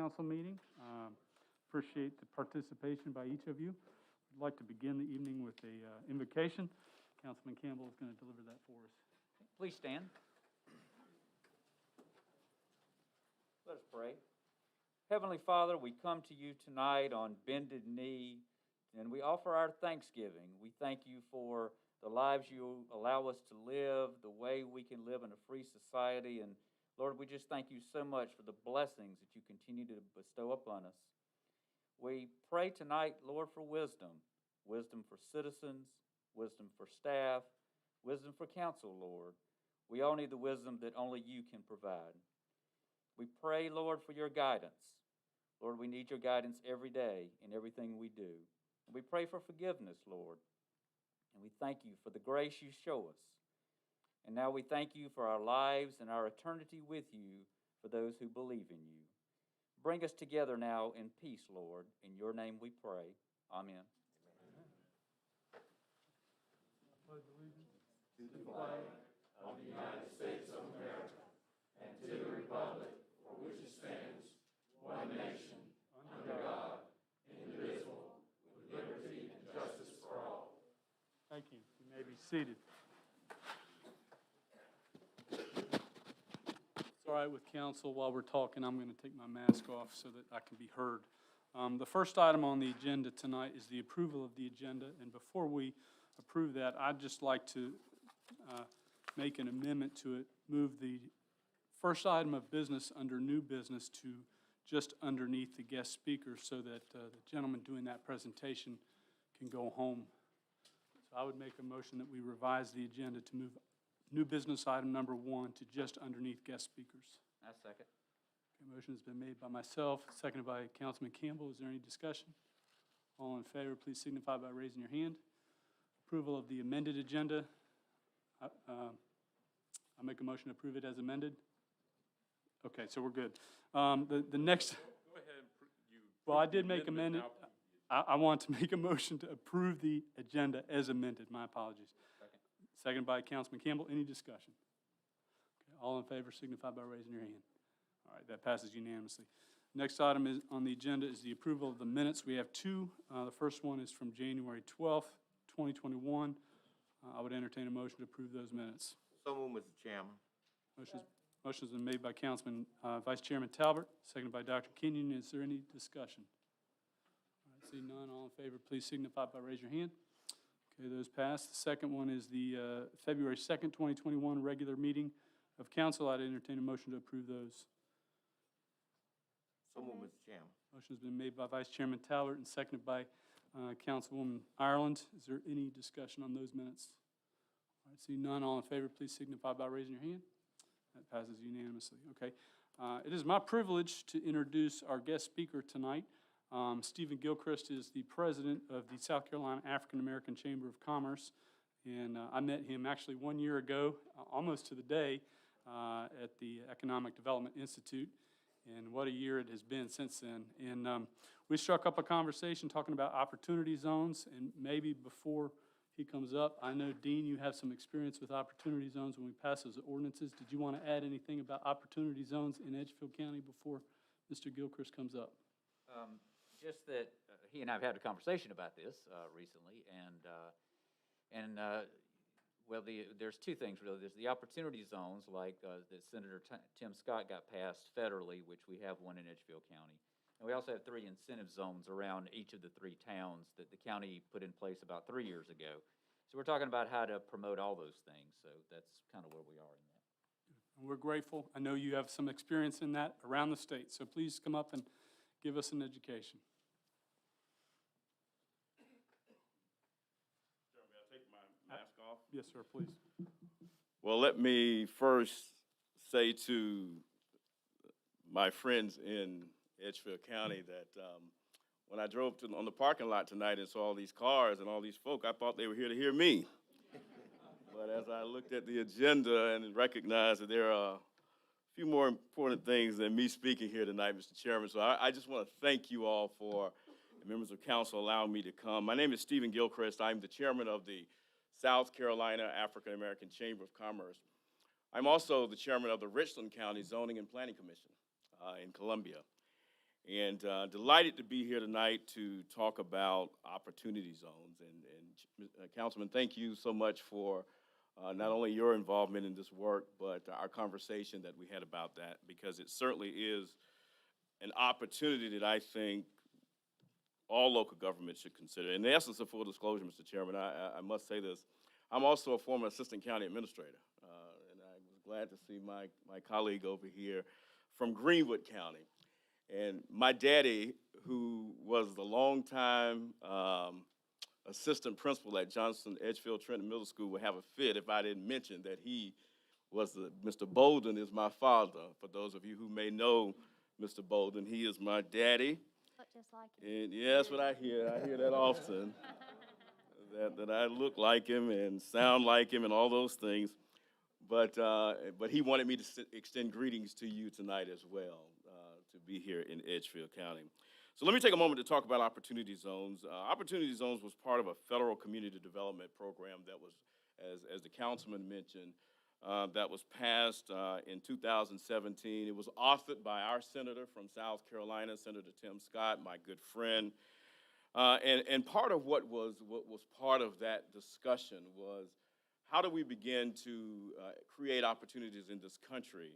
council meeting. Appreciate the participation by each of you. I'd like to begin the evening with a invocation. Councilman Campbell is going to deliver that for us. Please stand. Let us pray. Heavenly Father, we come to you tonight on bended knee, and we offer our thanksgiving. We thank you for the lives you allow us to live, the way we can live in a free society, and Lord, we just thank you so much for the blessings that you continue to bestow upon us. We pray tonight, Lord, for wisdom for citizens, wisdom for staff, wisdom for council, Lord. We all need the wisdom that only you can provide. We pray, Lord, for your guidance. Lord, we need your guidance every day in everything we do. And we pray for forgiveness, Lord. And we thank you for the grace you show us. And now we thank you for our lives and our eternity with you for those who believe in you. Bring us together now in peace, Lord. In your name we pray. Amen. To the flag of the United States of America and to the republic for which it stands, one nation, under God, indivisible, with liberty and justice for all. Thank you. You may be seated. It's all right with council. While we're talking, I'm going to take my mask off so that I can be heard. The first item on the agenda tonight is the approval of the agenda. And before we approve that, I'd just like to make an amendment to it, move the first item of business under new business to just underneath the guest speaker so that the gentleman doing that presentation can go home. So I would make a motion that we revise the agenda to move new business item number 1 to just underneath guest speakers. I second. Okay, motion has been made by myself, seconded by Councilman Campbell. Is there any discussion? All in favor, please signify by raising your hand. Approval of the amended agenda. I make a motion to approve it as amended. Okay, so we're good. The next. Go ahead. Well, I did make amendment. I want to make a motion to approve the agenda as amended. My apologies. Second. Seconded by Councilman Campbell. Any discussion? Okay, all in favor signify by raising your hand. All right, that passes unanimously. Next item is on the agenda is the approval of the minutes. We have two. The first one is from January 12th, 2021. I would entertain a motion to approve those minutes. So moved, Mr. Chairman. Motion's been made by Councilman Vice Chairman Talbert, seconded by Dr. Kenyon. Is there any discussion? All right, see none. All in favor, please signify by raising your hand. Okay, those pass. The second one is the February 2nd, 2021 regular meeting of council. I'd entertain a motion to approve those. So moved, Mr. Chairman. Motion's been made by Vice Chairman Talbert and seconded by Councilwoman Ireland. Is there any discussion on those minutes? All right, see none. All in favor, please signify by raising your hand. That passes unanimously. Okay. It is my privilege to introduce our guest speaker tonight. Stephen Gilchrist is the president of the South Carolina African American Chamber of Commerce. And I met him actually 1 year ago, almost to the day, at the Economic Development Institute. And what a year it has been since then. And we struck up a conversation talking about opportunity zones. And maybe before he comes up, I know, Dean, you have some experience with opportunity zones when we pass those ordinances. Did you want to add anything about opportunity zones in Edgefield County before Mr. Gilchrist comes up? Just that he and I have had a conversation about this recently, well, there's two things really. There's the opportunity zones, like that Senator Tim Scott got passed federally, which we have one in Edgefield County. And we also have 3 incentive zones around each of the 3 towns that the county put in place about 3 years ago. So we're talking about how to promote all those things. So that's kind of where we are in that. And we're grateful. I know you have some experience in that around the state. So please come up and give us an education. May I take my mask off? Yes, sir, please. Well, let me first say to my friends in Edgefield County that when I drove on the parking lot tonight and saw all these cars and all these folk, I thought they were here to hear me. But as I looked at the agenda and recognized that there are a few more important things than me speaking here tonight, Mr. Chairman, so I just want to thank you all for the members of council allowing me to come. My name is Stephen Gilchrist. I'm the chairman of the South Carolina African American Chamber of Commerce. I'm also the chairman of the Richland County Zoning and Planning Commission in Columbia. And delighted to be here tonight to talk about opportunity zones. And Councilman, thank you so much for not only your involvement in this work, but our conversation that we had about that, because it certainly is an opportunity that I think all local governments should consider. In the essence of full disclosure, Mr. Chairman, I must say this. I'm also a former assistant county administrator, and I was glad to see my colleague over here from Greenwood County. And my daddy, who was the longtime assistant principal at Johnson Edgefield Trenton Middle School, would have a fit if I didn't mention that he was Mr. Bolden is my father. For those of you who may know Mr. Bolden, he is my daddy. Look just like him. And yeah, that's what I hear. I hear that often. that I look like him and sound like him and all those things. But he wanted me to extend greetings to you tonight as well, to be here in Edgefield County. So let me take a moment to talk about Opportunity Zones. Opportunity Zones was part of a federal community development program that was, as the councilman mentioned, that was passed in 2017. It was authored by our senator from South Carolina, Senator Tim Scott, my good friend. And part of what was part of that discussion was, how do we begin to create opportunities in this country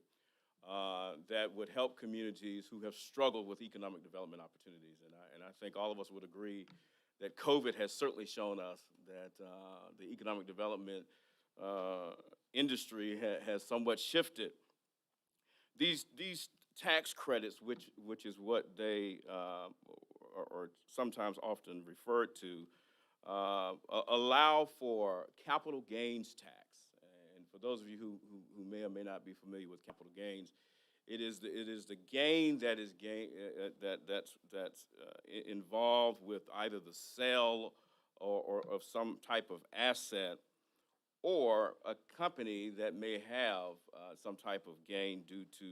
that would help communities who have struggled with economic development opportunities? And I think all of us would agree that COVID has certainly shown us that the economic development industry has somewhat shifted. These tax credits, which is what they are sometimes often referred to, allow for capital gains tax. And for those of you who may or may not be familiar with capital gains, it is the gain that is that's involved with either the sale or of some type of asset, or a company that may have some type of gain due to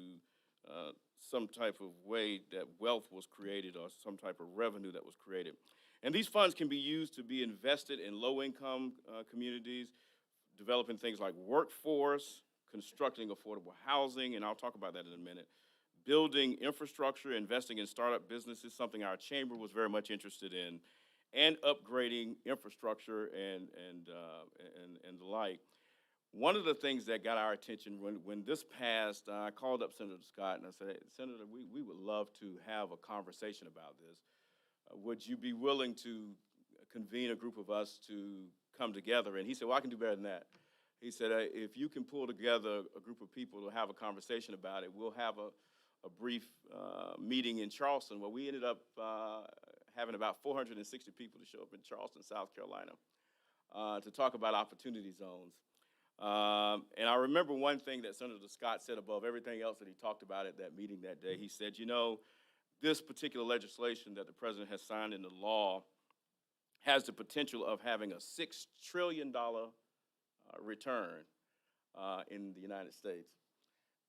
some type of way that wealth was created or some type of revenue that was created. And these funds can be used to be invested in low-income communities, developing things like workforce, constructing affordable housing, and I'll talk about that in a minute, building infrastructure, investing in startup businesses, something our chamber was very much interested in, and upgrading infrastructure and the like. One of the things that got our attention when this passed, I called up Senator Scott and I said, hey, Senator, we would love to have a conversation about this. Would you be willing to convene a group of us to come together? And he said, well, I can do better than that. He said, if you can pull together a group of people to have a conversation about it, we'll have a brief meeting in Charleston. Well, we ended up having about 460 people to show up in Charleston, South Carolina, to talk about opportunity zones. And I remember one thing that Senator Scott said above everything else that he talked about at that meeting that day. He said, you know, this particular legislation that the president has signed into law has the potential of having a $6 trillion return in the United States.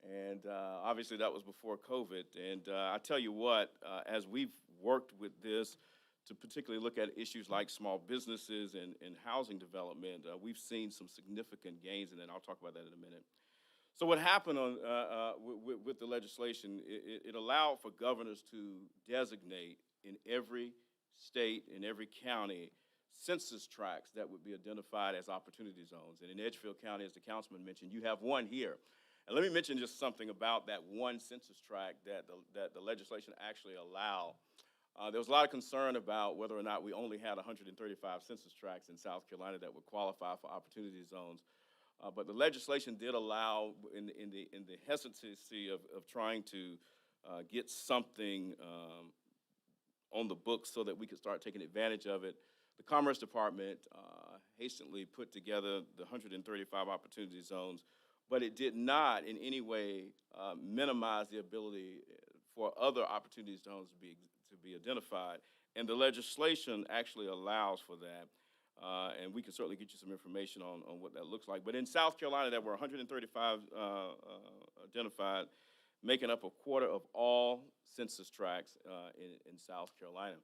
And obviously that was before COVID. And I tell you what, as we've worked with this to particularly look at issues like small businesses and housing development, we've seen some significant gains, and then I'll talk about that in a minute. So what happened with the legislation, it allowed for governors to designate in every state, in every county, census tracts that would be identified as opportunity zones. And in Edgefield County, as the councilman mentioned, you have one here. And let me mention just something about that one census tract that the legislation actually allowed. There was a lot of concern about whether or not we only had 135 census tracts in South Carolina that would qualify for opportunity zones. But the legislation did allow, in the hesitancy of trying to get something on the books so that we could start taking advantage of it, the Commerce Department hastily put together the 135 opportunity zones, but it did not in any way minimize the ability for other opportunity zones to be identified. And the legislation actually allows for that. And we can certainly get you some information on what that looks like. But in South Carolina, there were 135 identified, making up a quarter of all census tracts in South Carolina.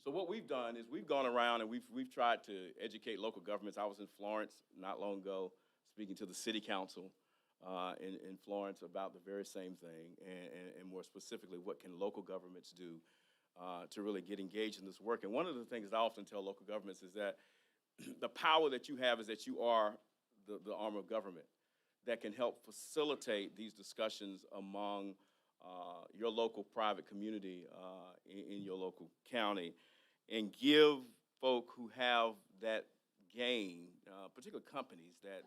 So what we've done is we've gone around and we've tried to educate local governments. I was in Florence not long ago speaking to the city council in Florence about the very same thing, and more specifically, what can local governments do to really get engaged in this work. And one of the things that I often tell local governments is that the power that you have is that you are the arm of government that can help facilitate these discussions among your local private community in your local county, and give folk who have that gain, particular companies that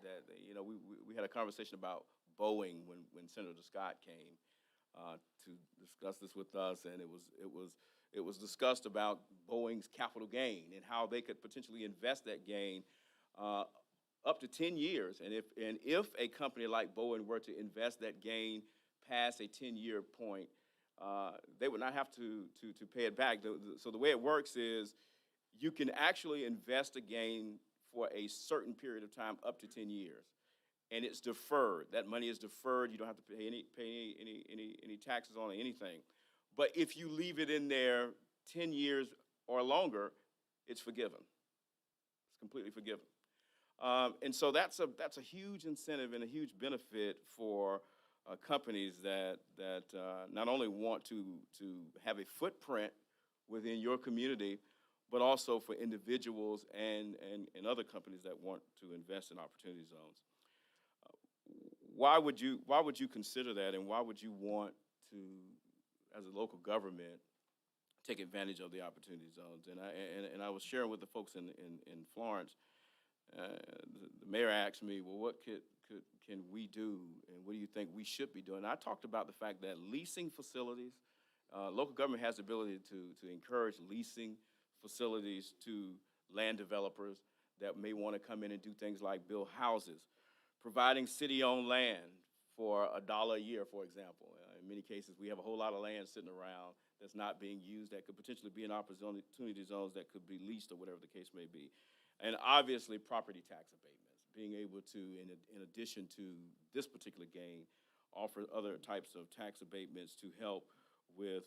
we had a conversation about Boeing when Senator Scott came to discuss this with us, and it was discussed about Boeing's capital gain and how they could potentially invest that gain up to 10 years. And if a company like Boeing were to invest that gain past a 10-year point, they would not have to pay it back. So the way it works is you can actually invest a gain for a certain period of time, up to 10 years, and it's deferred. That money is deferred. You don't have to pay any taxes on it, anything. But if you leave it in there 10 years or longer, it's forgiven. It's completely forgiven. And so that's a huge incentive and a huge benefit for companies that not only want to have a footprint within your community, but also for individuals and other companies that want to invest in opportunity zones. Why would you consider that, and why would you want to, as a local government, take advantage of the opportunity zones? And I was sharing with the folks in Florence. The mayor asked me, well, what can we do, and what do you think we should be doing? And I talked about the fact that leasing facilities, local government has the ability to encourage leasing facilities to land developers that may want to come in and do things like build houses, providing city-owned land for $1 a year, for example. In many cases, we have a whole lot of land sitting around that's not being used that could potentially be in opportunity zones that could be leased or whatever the case may be. And obviously, property tax abatements, being able to, in addition to this particular gain, offer other types of tax abatements to help with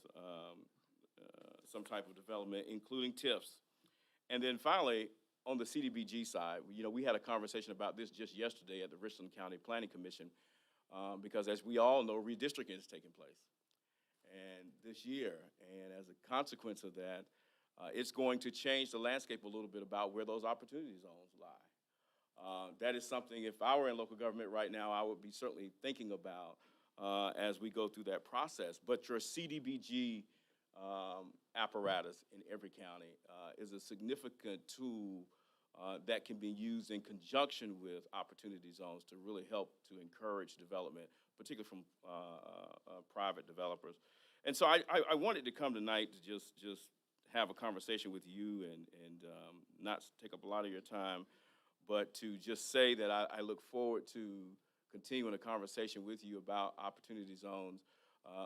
some type of development, including TIFs. And then finally, on the CDBG side, we had a conversation about this just yesterday at the Richland County Planning Commission, because as we all know, redistricting is taking place and this year. And as a consequence of that, it's going to change the landscape a little bit about where those opportunity zones lie. That is something, if I were in local government right now, I would be certainly thinking about as we go through that process. But your CDBG apparatus in every county is a significant tool that can be used in conjunction with opportunity zones to really help to encourage development, particularly from private developers. And so I wanted to come tonight to just have a conversation with you and not take up a lot of your time, but to just say that I look forward to continuing a conversation with you about opportunity zones,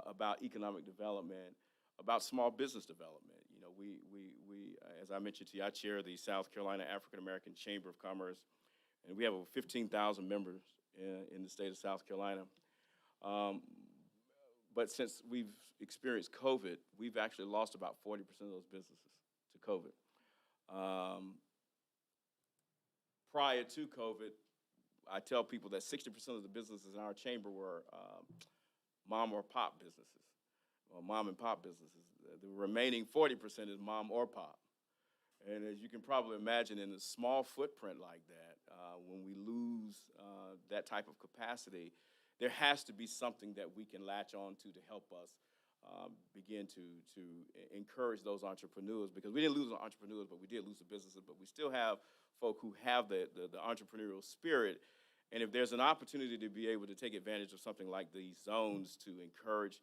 about economic development, about small business development. We as I mentioned to you, I chair the South Carolina African American Chamber of Commerce, and we have over 15,000 members in the state of South Carolina. But since we've experienced COVID, we've actually lost about 40% of those businesses to COVID. Prior to COVID, I tell people that 60% of the businesses in our chamber were mom or pop businesses, or mom and pop businesses. The remaining 40% is mom or pop. And as you can probably imagine, in a small footprint like that, when we lose that type of capacity, there has to be something that we can latch on to help us begin to encourage those entrepreneurs, because we didn't lose the entrepreneurs, but we did lose the businesses, but we still have folk who have the entrepreneurial spirit. And if there's an opportunity to be able to take advantage of something like these zones to encourage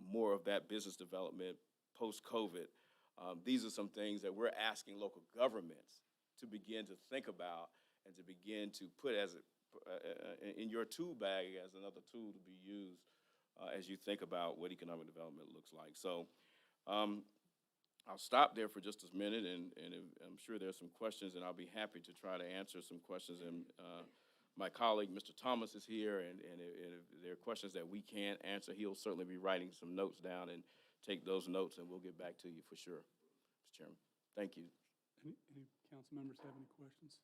more of that business development post-COVID, these are some things that we're asking local governments to begin to think about and to begin to put in your tool bag as another tool to be used as you think about what economic development looks like. So I'll stop there for just a minute, and I'm sure there's some questions, and I'll be happy to try to answer some questions. And my colleague, Mr. Thomas, is here, and if there are questions that we can't answer, he'll certainly be writing some notes down, and take those notes, and we'll get back to you for sure, Mr. Chairman. Thank you. Any council members have any questions?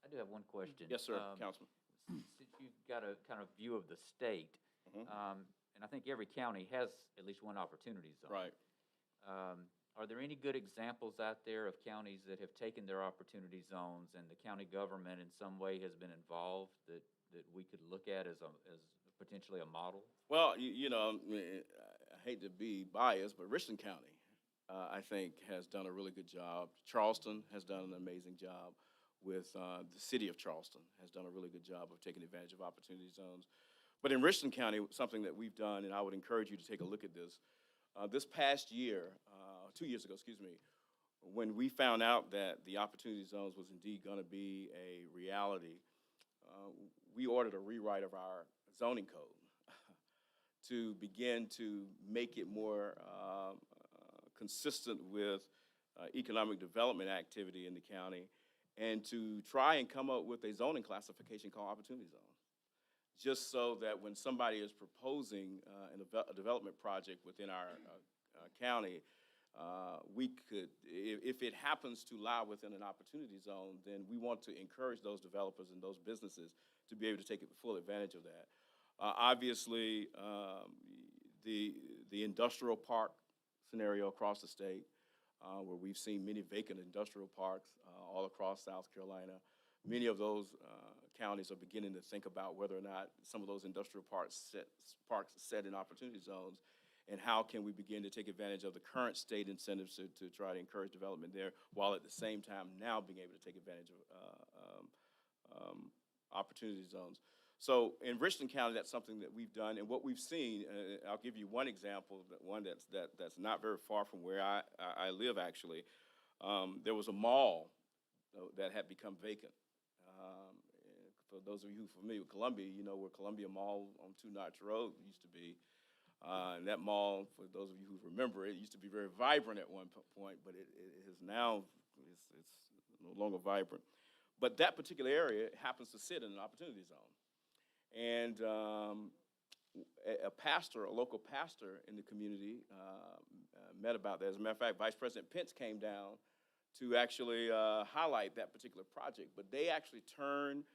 I do have one question. Yes, sir, Councilman. since you've got a kind of view of the state, Mhm. and I think every county has at least one opportunity zone. Right. Are there any good examples out there of counties that have taken their opportunity zones and the county government in some way has been involved that we could look at as potentially a model? Well, I hate to be biased, but Richland County, I think, has done a really good job. Charleston has done an amazing job with the city of Charleston has done a really good job of taking advantage of opportunity zones. But in Richland County, something that we've done, and I would encourage you to take a look at this, this past year, 2 years ago, excuse me, when we found out that the opportunity zones was indeed going to be a reality, we ordered a rewrite of our zoning code to begin to make it more consistent with economic development activity in the county, and to try and come up with a zoning classification called opportunity zone, just so that when somebody is proposing a development project within our county, we could, if it happens to lie within an opportunity zone, then we want to encourage those developers and those businesses to be able to take full advantage of that. Obviously, the industrial park scenario across the state, where we've seen many vacant industrial parks all across South Carolina. Many of those counties are beginning to think about whether or not some of those industrial parks set in opportunity zones, and how can we begin to take advantage of the current state incentives to try to encourage development there, while at the same time now being able to take advantage of opportunity zones. So in Richland County, that's something that we've done, and what we've seen, I'll give you one example, one that's not very far from where I live, actually. There was a mall that had become vacant. For those of you who are familiar with Columbia, you know where Columbia Mall on Two Notch Road used to be. And that mall, for those of you who remember, it used to be very vibrant at one point, but it is now, it's no longer vibrant. But that particular area happens to sit in an opportunity zone. And a local pastor in the community met about that. As a matter of fact, Vice President Pence came down to actually highlight that particular project. But they actually turned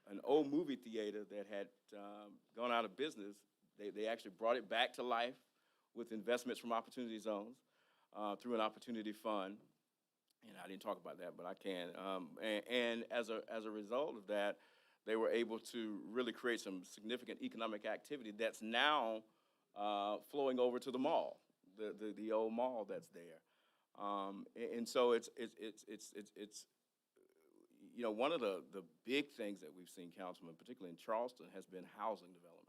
an old movie theater that had gone out of business. They actually brought it back to life with investments from opportunity zones through an opportunity fund. And I didn't talk about that, but I can. And as a result of that, they were able to really create some significant economic activity that's now flowing over to the mall, the old mall that's there. And so it's one of the big things that we've seen, Councilman, particularly in Charleston, has been housing development.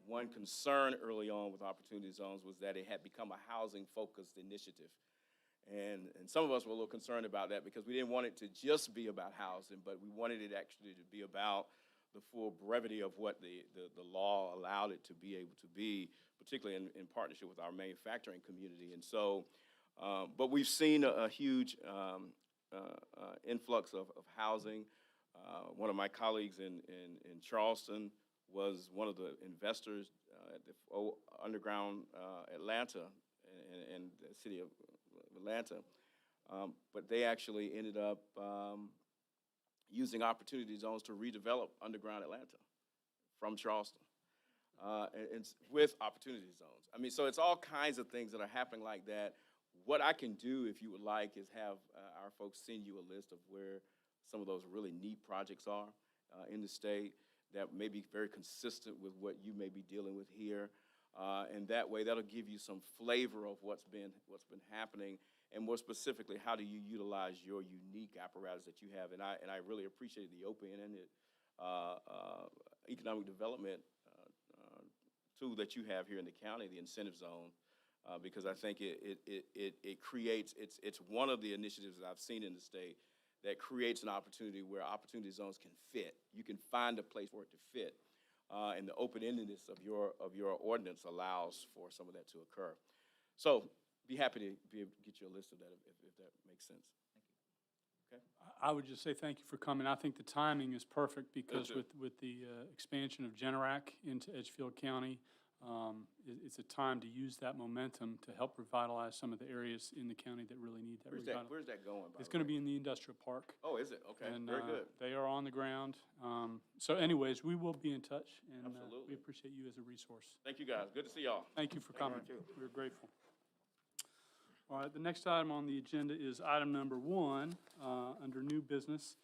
One concern early on with opportunity zones was that it had become a housing-focused initiative. And some of us were a little concerned about that because we didn't want it to just be about housing, but we wanted it actually to be about the full brevity of what the law allowed it to be able to be, particularly in partnership with our manufacturing community. And so, but we've seen a huge influx of housing. One of my colleagues in Charleston was one of the investors at the underground Atlanta and the city of Atlanta, but they actually ended up using opportunity zones to redevelop underground Atlanta from Charleston, and with opportunity zones. I mean, so it's all kinds of things that are happening like that. What I can do, if you would like, is have our folks send you a list of where some of those really neat projects are in the state that may be very consistent with what you may be dealing with here. And that way, that'll give you some flavor of what's been happening, and more specifically, how do you utilize your unique apparatus that you have. And I really appreciate the open-ended economic development tool that you have here in the county, the incentive zone, because I think it creates, it's one of the initiatives that I've seen in the state that creates an opportunity where opportunity zones can fit. You can find a place for it to fit. And the open-endedness of your ordinance allows for some of that to occur. So be happy to be able to get you a list of that if that makes sense. Thank you. Okay. I would just say thank you for coming. I think the timing is perfect because with the expansion of Generac into Edgefield County, It's a time to use that momentum to help revitalize some of the areas in the county that really need that revitalization. Where's that going, by It's the going to way? be in the industrial park. Oh, is it? Okay, And very good. they are on the ground. So anyways, we will be in touch, and we Absolutely. appreciate you as a resource. Thank you, guys. Good to see y'all. Thank you for coming. you. We're grateful. All right, the next item on the agenda is item number 1, under new business,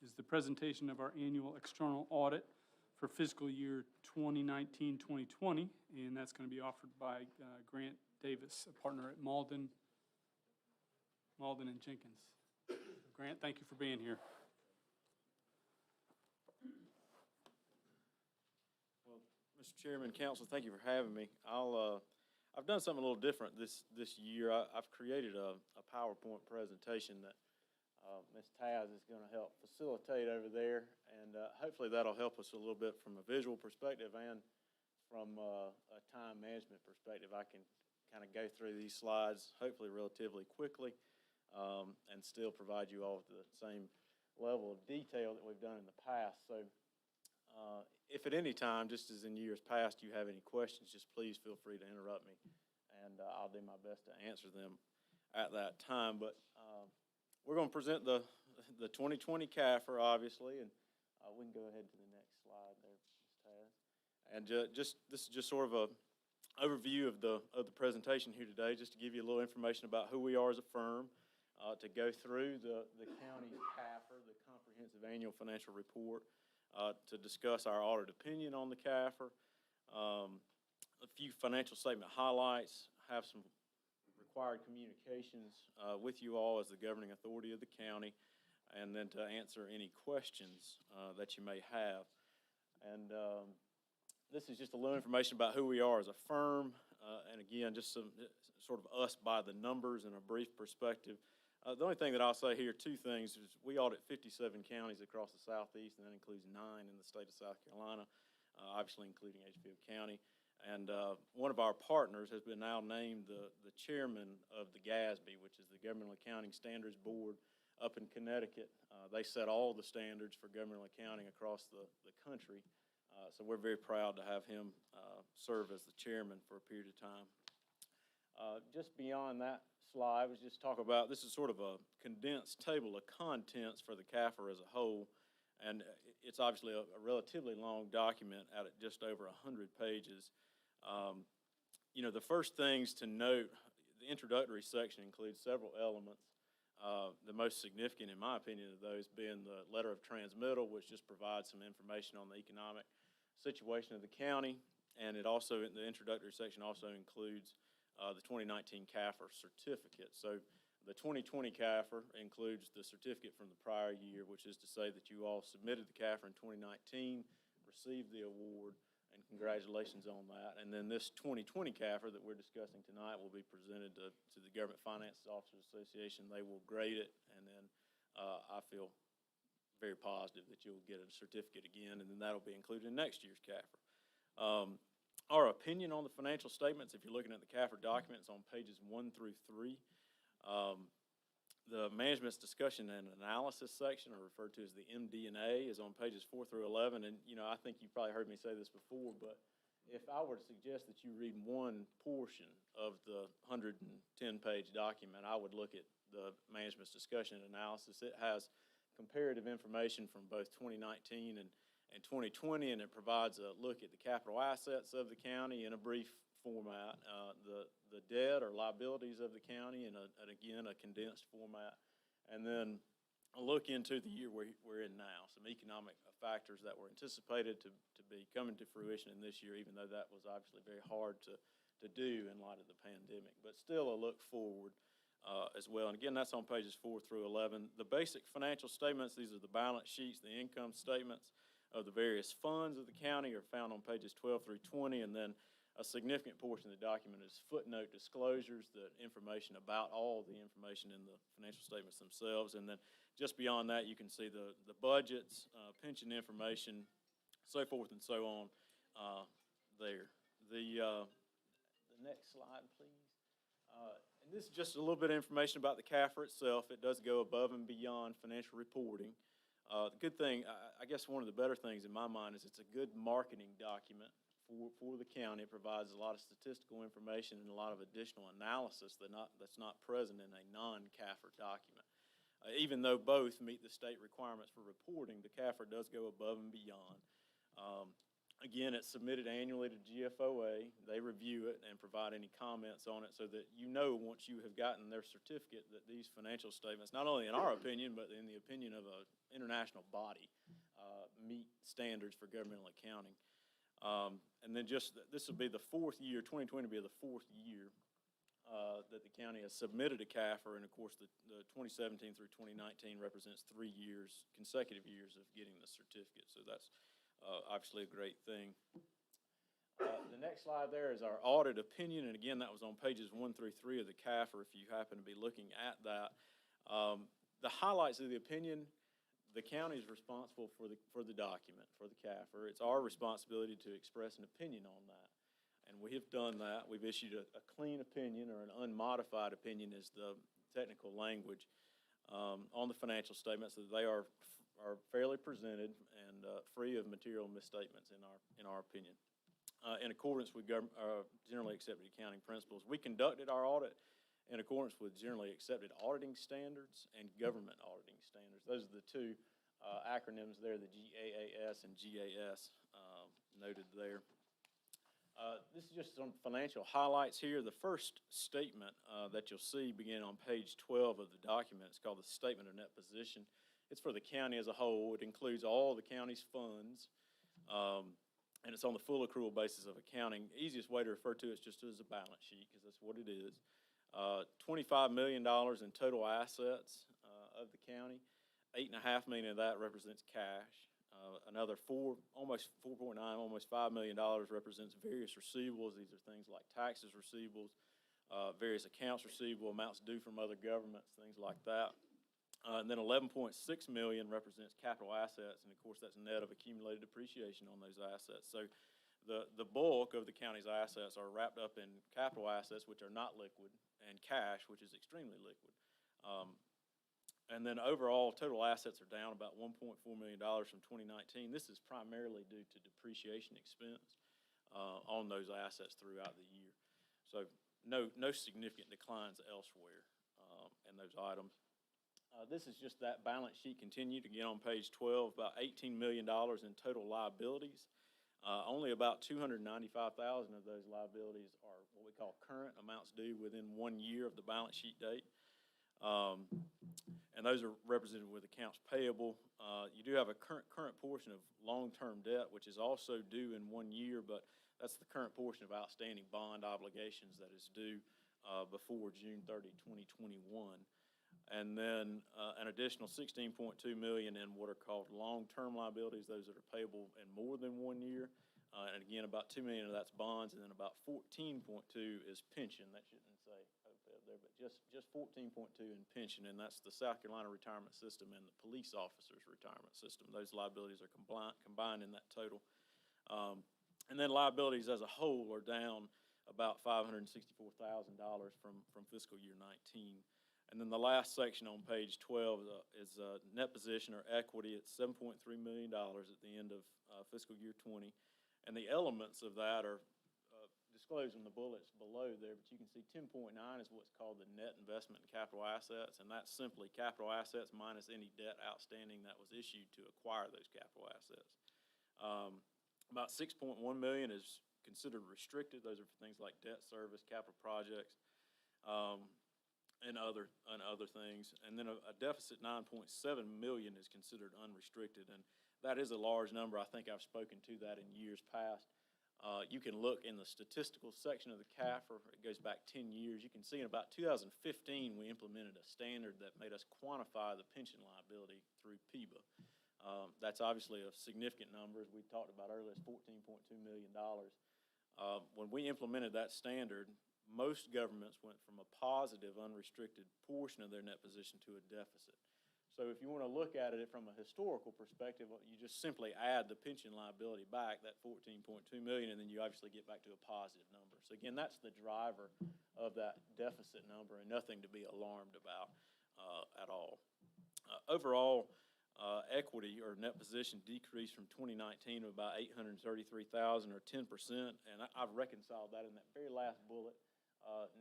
is the presentation of our annual external audit for fiscal year 2019-2020, and that's going to be offered by Grant Davis, a partner at Malden and Jenkins. Grant, thank you for being here. Well, Mr. Chairman, Council, thank you for having me. I've done something a little different this year. I've created a PowerPoint presentation that Ms. Taz is going to help facilitate over there, and hopefully that'll help us a little bit from a visual perspective and from a time management perspective. I can kind of go through these slides, hopefully relatively quickly, and still provide you all with the same level of detail that we've done in the past. So if at any time, just as in years past, you have any questions, just please feel free to interrupt me, and I'll do my best to answer them at that time. But we're going to present the 2020 CAFR, obviously, and we can go ahead to the next slide there, Ms. Taz. And this is just sort of a overview of the presentation here today, just to give you a little information about who we are as a firm, to go through the county's CAFR, the Comprehensive Annual Financial Report, to discuss our audit opinion on the CAFR, a few financial statement highlights, have some required communications with you all as the governing authority of the county, and then to answer any questions that you may have. And this is just a little information about who we are as a firm, and again, just some sort of us by the numbers in a brief perspective. The only thing that I'll say here, 2 things, is we audit 57 counties across the southeast, and that includes 9 in the state of South Carolina, obviously including Edgefield County. And one of our partners has been now named the chairman of the GASB, which is the Governmental Accounting Standards Board up in Connecticut. They set all the standards for governmental accounting across the country. So we're very proud to have him serve as the chairman for a period of time. Just beyond that slide, was just talk about, this is sort of a condensed table of contents for the CAFR as a whole. And it's obviously a relatively long document at just over 100 pages. You know, the first things to note, the introductory section includes several elements. The most significant, in my opinion, of those being the letter of transmittal, which just provides some information on the economic situation of the county. And it also, the introductory section also includes the 2019 CAFR certificate. So the 2020 CAFR includes the certificate from the prior year, which is to say that you all submitted the CAFR in 2019, received the award, and congratulations on that. And then this 2020 CAFR that we're discussing tonight will be presented to the Government Finances Officers Association. They will grade it, and then I feel very positive that you'll get a certificate again, and then that'll be included in next year's CAFR. Our opinion on the financial statements, if you're looking at the CAFR documents on pages 1 through 3, the management's discussion and analysis section, or referred to as the MD&A, is on pages 4 through 11. And, you know, I think you've probably heard me say this before, but if I were to suggest that you read one portion of the 110-page document, I would look at the management's discussion and analysis. It has comparative information from both 2019 and 2020, and it provides a look at the capital assets of the county in a brief format, the debt or liabilities of the county in again a condensed format, and then a look into the year we're in now, some economic factors that were anticipated to be coming to fruition in this year, even though that was obviously very hard to do in light of the pandemic, but still a look forward as well. And again, that's on pages 4 through 11. The basic financial statements, these are the balance sheets, the income statements of the various funds of the county, are found on pages 12 through 20, and then a significant portion of the document is footnote disclosures, the information about all the information in the financial statements themselves. And then just beyond that, you can see the budgets, pension information, so forth and so on there. The next slide, please. And this is just a little bit of information about the CAFR itself. It does go above and beyond financial reporting. The good thing, I guess one of the better things in my mind, is it's a good marketing document for the county. It provides a lot of statistical information and a lot of additional analysis that's not present in a non-CAFR document. Even though both meet the state requirements for reporting, the CAFR does go above and beyond. Again, it's submitted annually to GFOA. They review it and provide any comments on it so that you know once you have gotten their certificate that these financial statements, not only in our opinion, but in the opinion of an international body, meet standards for governmental accounting. And then this will be the fourth year, 2020 will be the fourth year that the county has submitted a CAFR, and of course the 2017 through 2019 represents 3 years, consecutive years of getting the certificate. So that's obviously a great thing. The next slide there is our audit opinion, and again, that was on pages 1 through 3 of the CAFR if you happen to be looking at that. The highlights of the opinion: the county is responsible for the document, for the CAFR. It's our responsibility to express an opinion on that, and we have done that. We've issued a clean opinion, or an unmodified opinion is the technical language, on the financial statements, that they are fairly presented and free of material misstatements in our opinion. In accordance with generally accepted accounting principles, we conducted our audit in accordance with generally accepted auditing standards and government auditing standards. Those are the two acronyms there, the GAAP and GAS noted there. This is just some financial highlights here. The first statement that you'll see begin on page 12 of the document. It's called the Statement of Net Position. It's for the county as a whole. It includes all the county's funds, and it's on the full accrual basis of accounting. Easiest way to refer to it is just as a balance sheet, because that's what it is. $25 million in total assets of the county. $8.5 million of that represents cash. Another almost $4.9, almost $5 million represents various receivables. These are things like taxes receivables, various accounts receivable, amounts due from other governments, things like that. And then $11.6 million represents capital assets, and of course that's net of accumulated depreciation on those assets. So the bulk of the county's assets are wrapped up in capital assets, which are not liquid, and cash, which is extremely liquid. And then overall, total assets are down about $1.4 million from 2019. This is primarily due to depreciation expense on those assets throughout the year. So no significant declines elsewhere in those items. This is just that balance sheet continued, again on page 12, about $18 million in total liabilities. Only about $295,000 of those liabilities are what we call current, amounts due within 1 year of the balance sheet date. And those are represented with accounts payable. You do have a current portion of long-term debt, which is also due in 1 year, but that's the current portion of outstanding bond obligations that is due before June 30, 2021. And then an additional $16.2 million in what are called long-term liabilities, those that are payable in more than 1 year. And again, about $2 million of that's bonds, and then about $14.2 is pension. That shouldn't say OPEB there, but just $14.2 in pension, and that's the South Carolina retirement system and the police officers' retirement system. Those liabilities are combined in that total. And then liabilities as a whole are down about $564,000 from fiscal year 19. And then the last section on page 12 is net position or equity at $7.3 million at the end of fiscal year 20. And the elements of that are disclosed in the bullets below there, but you can see 10.9 is what's called the net investment in capital assets, and that's simply capital assets minus any debt outstanding that was issued to acquire those capital assets. About $6.1 million is considered restricted. Those are for things like debt service, capital projects, and other things. And then a deficit $9.7 million is considered unrestricted, and that is a large number. I think I've spoken to that in years past. You can look in the statistical section of the CAFR. It goes back 10 years. You can see in about 2015 we implemented a standard that made us quantify the pension liability through PIBA. That's obviously a significant number, as we talked about earlier. It's $14.2 million. When we implemented that standard, most governments went from a positive, unrestricted portion of their net position to a deficit. So if you want to look at it from a historical perspective, you just simply add the pension liability back, that $14.2 million, and then you obviously get back to a positive number. So again, that's the driver of that deficit number, and nothing to be alarmed about at all. Overall, equity or net position decreased from 2019 of about $833,000 or 10%, and I've reconciled that in that very last bullet.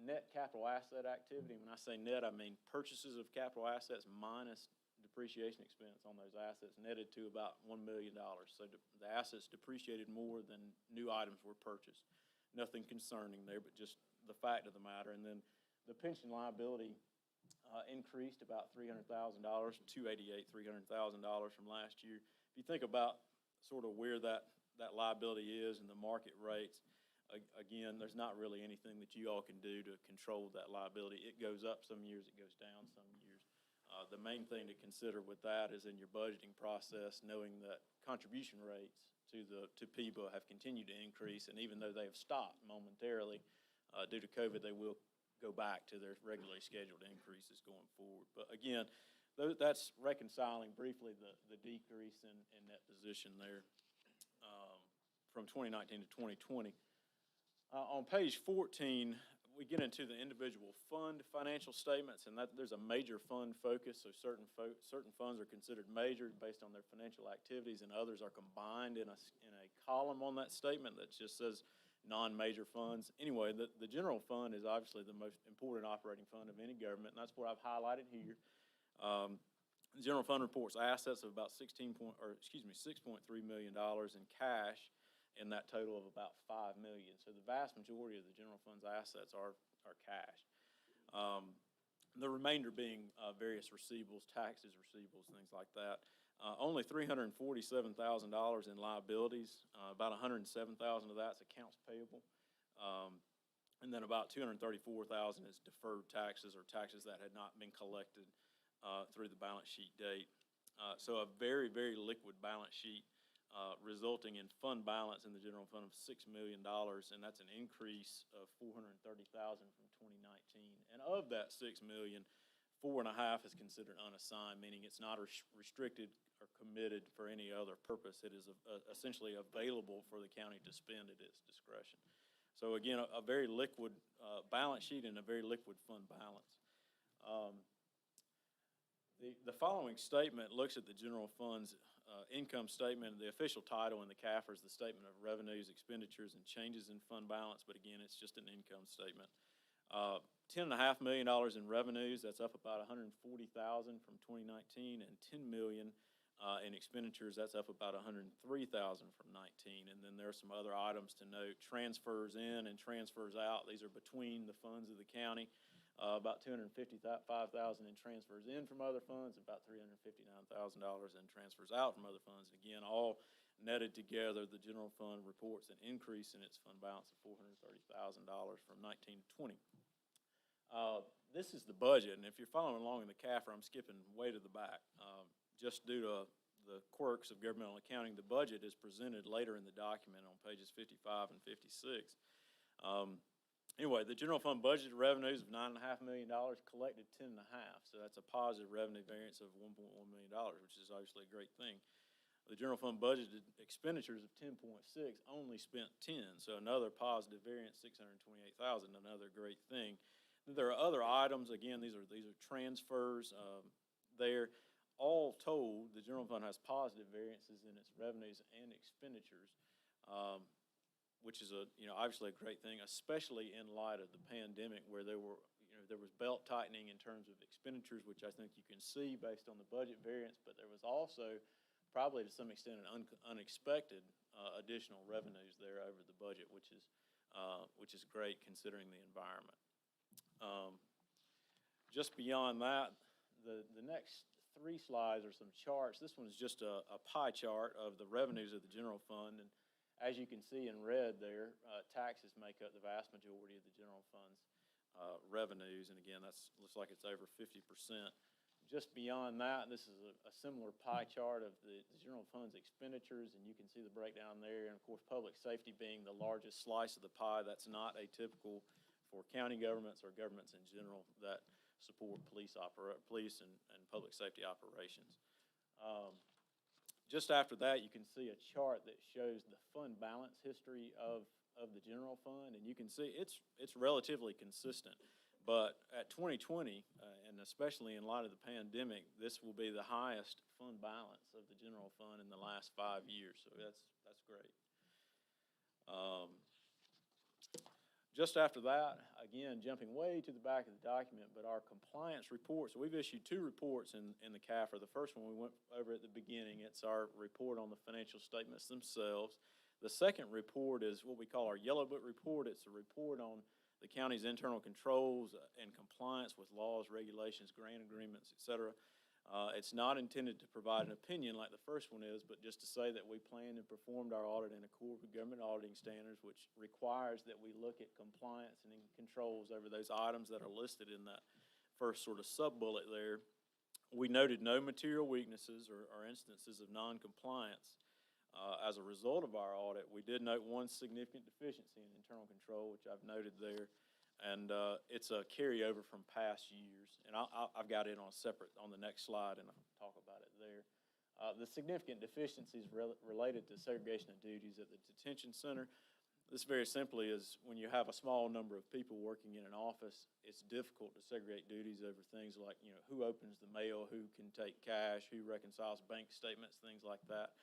Net capital asset activity, when I say net, I mean purchases of capital assets minus depreciation expense on those assets netted to about $1 million. So the assets depreciated more than new items were purchased. Nothing concerning there, but just the fact of the matter. And then the pension liability increased about $300,000, $288,300,000 from last year. If you think about sort of where that liability is and the market rates, again, there's not really anything that you all can do to control that liability. It goes up some years, it goes down some years. The main thing to consider with that is in your budgeting process, knowing that contribution rates to PIBA have continued to increase, and even though they have stopped momentarily due to COVID, they will go back to their regularly scheduled increases going forward. But again, that's reconciling briefly the decrease in net position there from 2019 to 2020. On page 14, we get into the individual fund financial statements, and there's a major fund focus. So certain funds are considered major based on their financial activities, and others are combined in a column on that statement that just says non-major funds. Anyway, the general fund is obviously the most important operating fund of any government, and that's what I've highlighted here. The general fund reports assets of about $6.3 million in cash, in that total of about $5 million. So the vast majority of the general fund's assets are cash. The remainder being various receivables, taxes, receivables, things like that. Only $347,000 in liabilities. About $107,000 of that's accounts payable. And then about $234,000 is deferred taxes or taxes that had not been collected through the balance sheet date. So a very, very liquid balance sheet. Resulting in fund balance in the general fund of $6 million, and that's an increase of $430,000 from 2019. And of that $6 million, $4.5 million is considered unassigned, meaning it's not restricted or committed for any other purpose. It is essentially available for the county to spend at its discretion. So again, a very liquid balance sheet and a very liquid fund balance. The following statement looks at the general fund's income statement. The official title in the CAFR is the Statement of Revenues, Expenditures, and Changes in Fund Balance, but again, it's just an income statement. $10.5 million in revenues, that's up about $140,000 from 2019, and $10 million in expenditures, that's up about $103,000 from 19. And then there are some other items to note: transfers in and transfers out. These are between the funds of the county. About $255,000 in transfers in from other funds, about $359,000 in transfers out from other funds. And again, all netted together, the general fund reports an increase in its fund balance of $430,000 from 19 to 20. This is the budget, and if you're following along in the CAFR, I'm skipping way to the back. Just due to the quirks of governmental accounting, the budget is presented later in the document on pages 55 and 56. Anyway, the general fund budgeted revenues of $9.5 million, collected $10.5 million. So that's a positive revenue variance of $1.1 million, which is obviously a great thing. The general fund budgeted expenditures of $10.6 million, only spent $10 million. So another positive variance, $628,000, another great thing. There are other items. Again, these are transfers there. All told, the general fund has positive variances in its revenues and expenditures. Which is obviously a great thing, especially in light of the pandemic, where there was belt tightening in terms of expenditures, which I think you can see based on the budget variance, but there was also probably to some extent an unexpected additional revenues there over the budget, which is great considering the environment. Just beyond that, the next three slides are some charts. This one is just a pie chart of the revenues of the general fund, and as you can see in red there, taxes make up the vast majority of the general fund's revenues. And again, looks like it's over 50%. Just beyond that, this is a similar pie chart of the general fund's expenditures, and you can see the breakdown there. And of course, public safety being the largest slice of the pie. That's not atypical for county governments or governments in general that support police and public safety operations. Just after that, you can see a chart that shows the fund balance history of the general fund, and you can see it's relatively consistent. But at 2020, and especially in light of the pandemic, this will be the highest fund balance of the general fund in the last 5 years. So that's great. Just after that, again, jumping way to the back of the document, but our compliance reports, we've issued 2 reports in the CAFR. The first one we went over at the beginning. It's our report on the financial statements themselves. The second report is what we call our Yellow Book report. It's a report on the county's internal controls and compliance with laws, regulations, grant agreements, et cetera. It's not intended to provide an opinion like the first one is, but just to say that we planned and performed our audit in accord with government auditing standards, which requires that we look at compliance and controls over those items that are listed in that first sort of sub-bullet there. We noted no material weaknesses or instances of non-compliance. As a result of our audit, we did note one significant deficiency in internal control, which I've noted there. And it's a carryover from past years. And I've got it on the next slide, and I'll talk about it there. The significant deficiencies related to segregation of duties at the detention center. This very simply is when you have a small number of people working in an office, it's difficult to segregate duties over things like, who opens the mail, who can take cash, who reconciles bank statements, things like that.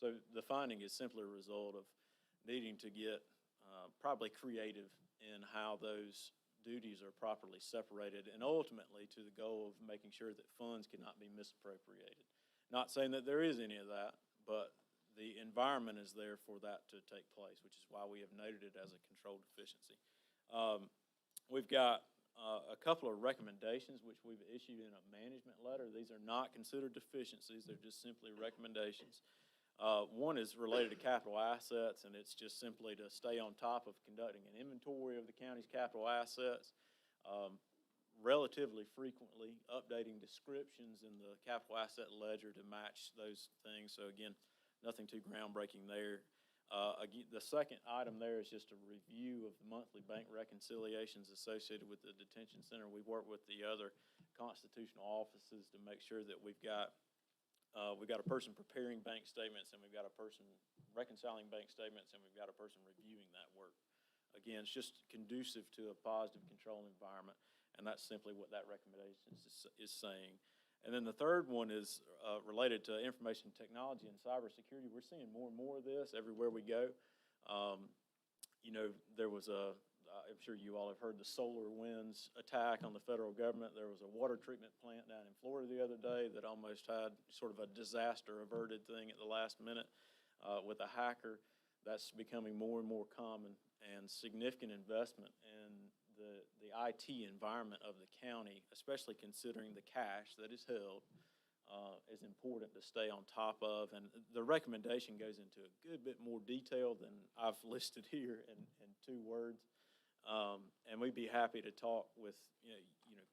So the finding is simply a result of needing to get probably creative in how those duties are properly separated, and ultimately to the goal of making sure that funds cannot be misappropriated. Not saying that there is any of that, but the environment is there for that to take place, which is why we have noted it as a control deficiency. We've got a couple of recommendations which we've issued in a management letter. These are not considered deficiencies, they're just simply recommendations. One is related to capital assets, and it's just simply to stay on top of conducting an inventory of the county's capital assets, relatively frequently updating descriptions in the capital asset ledger to match those things. So again, nothing too groundbreaking there. Again, the second item there is just a review of the monthly bank reconciliations associated with the detention center. We work with the other constitutional offices to make sure that we've got a person preparing bank statements, and we've got a person reconciling bank statements, and we've got a person reviewing that work. Again, it's just conducive to a positive control environment, and that's simply what that recommendation is saying. And then the third one is related to information technology and cybersecurity. We're seeing more and more of this everywhere we go. There was I'm sure you all have heard the SolarWinds attack on the federal government. There was a water treatment plant down in Florida the other day that almost had sort of a disaster averted thing at the last minute with a hacker. That's becoming more and more common, and significant investment in the IT environment of the county, especially considering the cash that is held, is important to stay on top of. And the recommendation goes into a good bit more detail than I've listed here in 2 words. And we'd be happy to talk with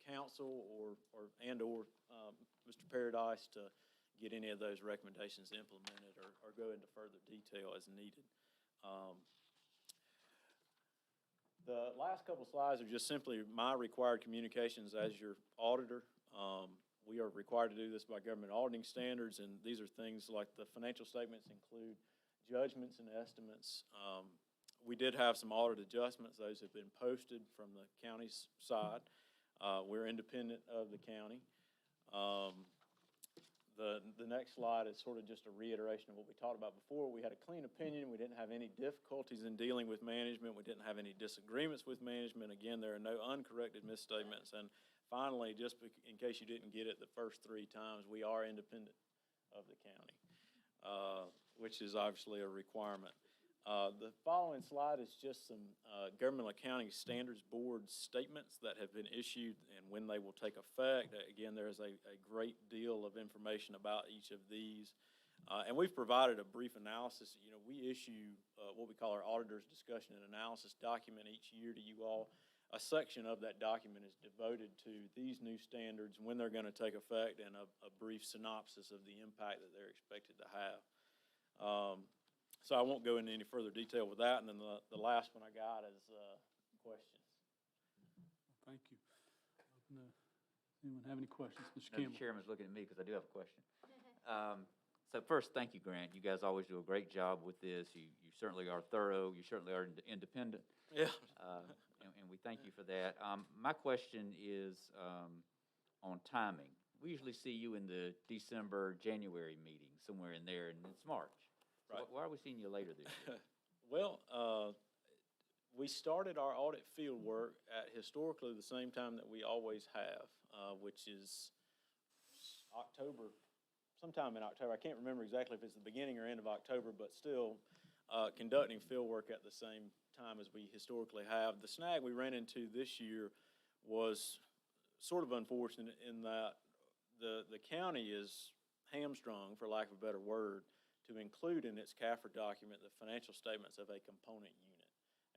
council or Mr. Paradise to get any of those recommendations implemented or go into further detail as needed. The last couple slides are just simply my required communications as your auditor. We are required to do this by government auditing standards, and these are things like the financial statements include judgments and estimates. We did have some audit adjustments. Those have been posted from the county's side. We're independent of the county. The next slide is sort of just a reiteration of what we talked about before. We had a clean opinion. We didn't have any difficulties in dealing with management. We didn't have any disagreements with management. Again, there are no uncorrected misstatements. And finally, just in case you didn't get it the first 3 times, we are independent of the county, which is obviously a requirement. The following slide is just some Government Accounting Standards Board statements that have been issued and when they will take effect. Again, there's a great deal of information about each of these. And we've provided a brief analysis. We issue what we call our Auditor's Discussion and Analysis document each year to you all. A section of that document is devoted to these new standards, when they're going to take effect, and a brief synopsis of the impact that they're expected to have. So I won't go into any further detail with that. And then the last one I got is questions. Thank you. Anyone have any questions? Mr. The Campbell? chairman's looking at me because I do have a question. So first, thank you, Grant. You guys always do a great job with this. You certainly are thorough. You certainly are independent. Yeah. And we thank you for that. My question is on timing. We usually see you in the December, January meeting, somewhere in there, and it's March. So Right. why are we seeing you later this year? Well, we started our audit field work at historically the same time that we always have, which is October, sometime in October. I can't remember exactly if it's the beginning or end of October, but still conducting field work at the same time as we historically have. The snag we ran into this year was sort of unfortunate in that the county is hamstrung, for lack of a better word, to include in its CAFR document the financial statements of a component unit.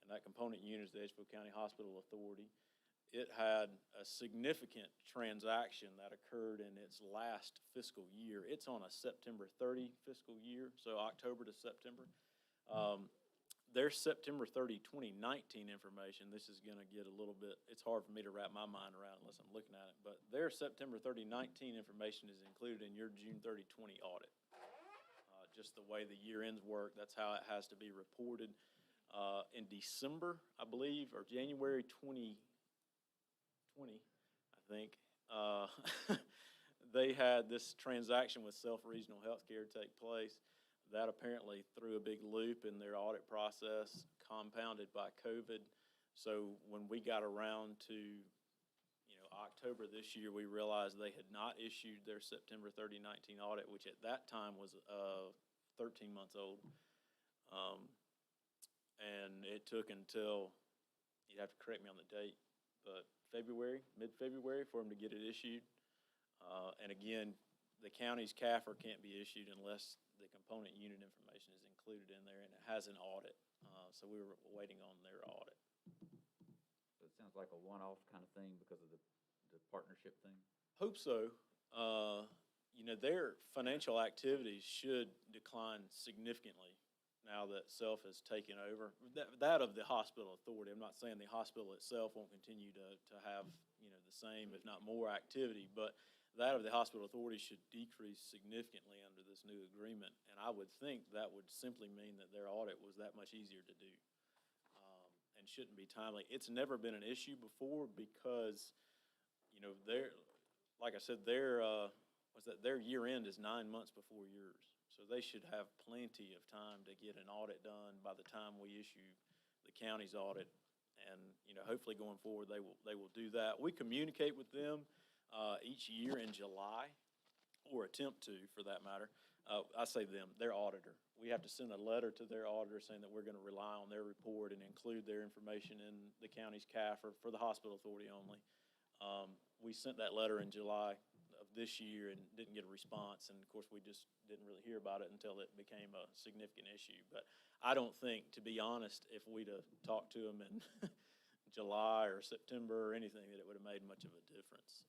And that component unit is the Edgefield County Hospital Authority. It had a significant transaction that occurred in its last fiscal year. It's on a September 30 fiscal year, so October to September. Their September 30, 2019 information, this is going to get a little bit, it's hard for me to wrap my mind around unless I'm looking at it, but their September 30, 19 information is included in your June 30, 20 audit. Just the way the year ends work, that's how it has to be reported. In December, I believe, or January 2020, I think, they had this transaction with Self Regional Healthcare take place. That apparently threw a big loop in their audit process, compounded by COVID. So when we got around to, October this year, we realized they had not issued their September 30, 19 audit, which at that time was 13 months old. And it took until, you'd have to correct me on the date, but mid-February for them to get it issued. And again, the county's CAFR can't be issued unless the component unit information is included in there, and it has an audit. So we were waiting on their audit. So it sounds like a one-off kind of thing because of the partnership thing? Hope so. Their financial activities should decline significantly now that Self has taken over. That of the hospital authority. I'm not saying the hospital itself won't continue to have, the same, if not more activity, but that of the hospital authority should decrease significantly under this new agreement. And I would think that would simply mean that their audit was that much easier to do and shouldn't be timely. It's never been an issue before because, like I said, their year end is 9 months before yours. So they should have plenty of time to get an audit done by the time we issue the county's audit. And, hopefully going forward, they will do that. We communicate with them each year in July, or attempt to, for that matter. I say them, their auditor. We have to send a letter to their auditor saying that we're going to rely on their report and include their information in the county's CAFR for the hospital authority only. We sent that letter in July of this year and didn't get a response, and of course we just didn't really hear about it until it became a significant issue. But I don't think, to be honest, if we'd have talked to them in July or September or anything, that it would have made much of a difference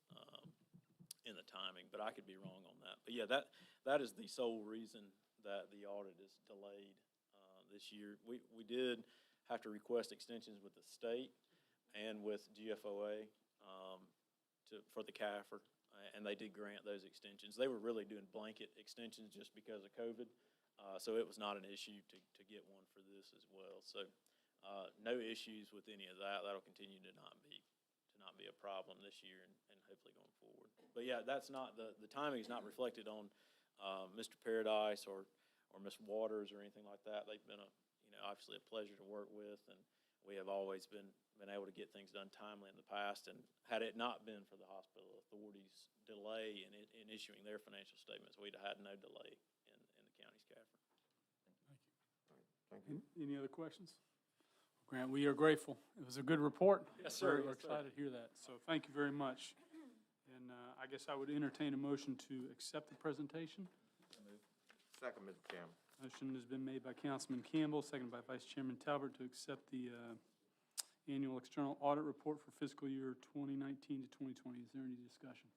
in the timing, but I could be wrong on that. But yeah, that is the sole reason that the audit is delayed this year. We did have to request extensions with the state and with GFOA for the CAFR, and they did grant those extensions. They were really doing blanket extensions just because of COVID, so it was not an issue to get one for this as well. So no issues with any of that. That'll continue to not be a problem this year and hopefully going forward. But yeah, that's not the timing is not reflected on Mr. Paradise or Ms. Waters or anything like that. They've been obviously a pleasure to work with, and we have always been able to get things done timely in the past. And had it not been for the hospital authority's delay in issuing their financial statements, we'd have had no delay in the county's CAFR. Thank you. Any other questions? Grant, we are grateful. It was a good report. Yes, sir. We're excited to hear that. So thank you very much. And I guess I would entertain a motion to accept the presentation. Second, Mr. Chairman. Motion has been made by Councilman Campbell, seconded by Vice Chairman Talbot, to accept the annual external audit report for fiscal year 2019 to 2020. Is there any discussion?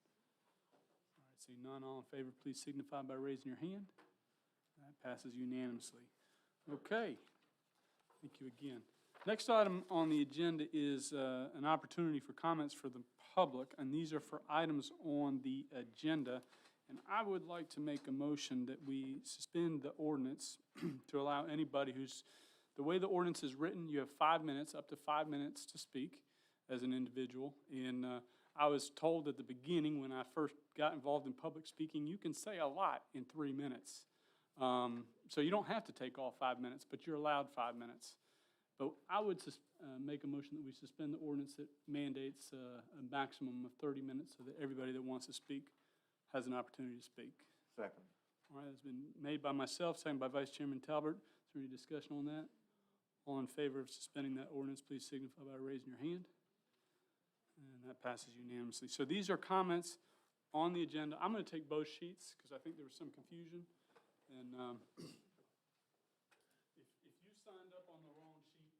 All right, seeing none, all in favor, please signify by raising your hand. That passes unanimously. Okay, thank you again. Next item on the agenda is an opportunity for comments for the public, and these are for items on the agenda. And I would like to make a motion that we suspend the ordinance to allow anybody the way the ordinance is written, you have 5 minutes, up to 5 minutes to speak. as an individual. And I was told at the beginning, when I first got involved in public speaking, you can say a lot in 3 minutes. So you don't have to take all 5 minutes, but you're allowed 5 minutes. But I would make a motion that we suspend the ordinance that mandates a maximum of 30 minutes so that everybody that wants to speak has an opportunity to speak. Second. All right, it's been made by myself, seconded by Vice Chairman Talbert. Is there any discussion on that? All in favor of suspending that ordinance, please signify by raising your hand. And that passes unanimously. So these are comments on the agenda. I'm going to take both sheets because I think there was some confusion. And if you signed up on the wrong sheet,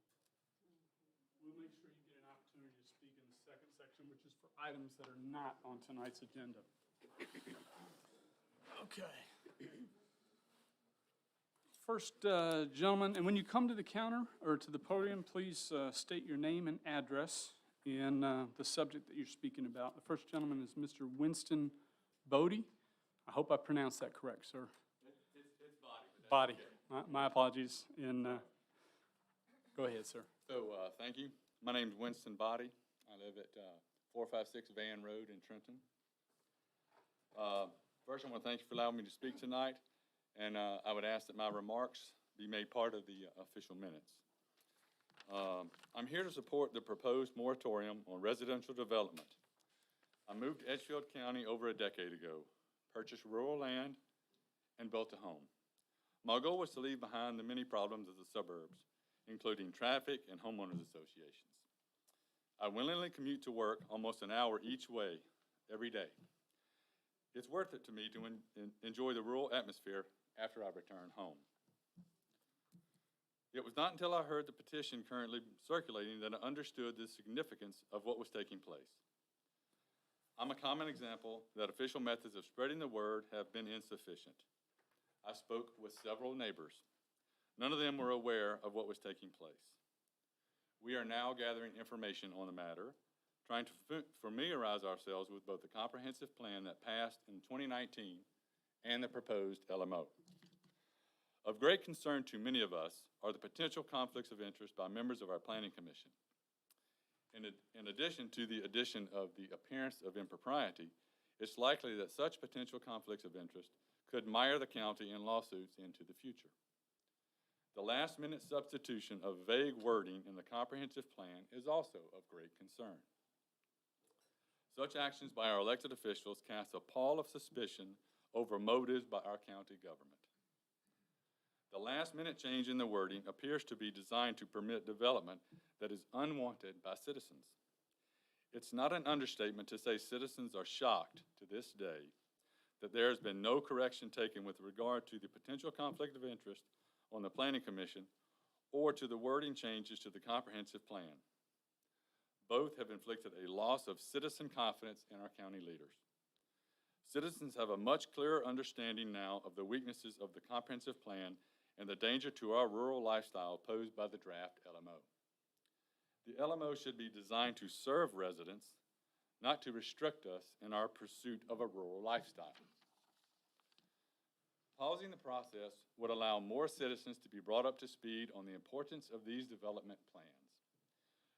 we'll make sure you get an opportunity to speak in the second section, which is for items that are not on tonight's agenda. Okay. First, gentlemen, and when you come to the counter or to the podium, please state your name and address and the subject that you're speaking about. The first gentleman is Mr. Winston Bodie. I hope I pronounced that correct, sir. It's Body. My apologies. And go ahead, sir. So, thank you. My name's Winston Body. I live at 456 Van Road in Trenton. First, I want to thank you for allowing me to speak tonight, and I would ask that my remarks be made part of the official minutes. I'm here to support the proposed moratorium on residential development. I moved to Edgefield County over a decade ago, purchased rural land, and built a home. My goal was to leave behind the many problems of the suburbs, including traffic and homeowners associations. I willingly commute to work almost an hour each way every day. It's worth it to me to enjoy the rural atmosphere after I return home. It was not until I heard the petition currently circulating that I understood the significance of what was taking place. I'm a common example that official methods of spreading the word have been insufficient. I spoke with several neighbors. None of them were aware of what was taking place. We are now gathering information on the matter, trying to familiarize ourselves with both the comprehensive plan that passed in 2019 and the proposed LMO. Of great concern to many of us are the potential conflicts of interest by members of our Planning Commission. In addition to the addition of the appearance of impropriety, it's likely that such potential conflicts of interest could mire the county in lawsuits into the future. The last-minute substitution of vague wording in the comprehensive plan is also of great concern. Such actions by our elected officials cast a pall of suspicion over motives by our county government. The last-minute change in the wording appears to be designed to permit development that is unwanted by citizens. It's not an understatement to say citizens are shocked to this day that there has been no correction taken with regard to the potential conflict of interest on the Planning Commission or to the wording changes to the comprehensive plan. Both have inflicted a loss of citizen confidence in our county leaders. Citizens have a much clearer understanding now of the weaknesses of the comprehensive plan and the danger to our rural lifestyle posed by the draft LMO. The LMO should be designed to serve residents, not to restrict us in our pursuit of a rural lifestyle. Pausing the process would allow more citizens to be brought up to speed on the importance of these development plans.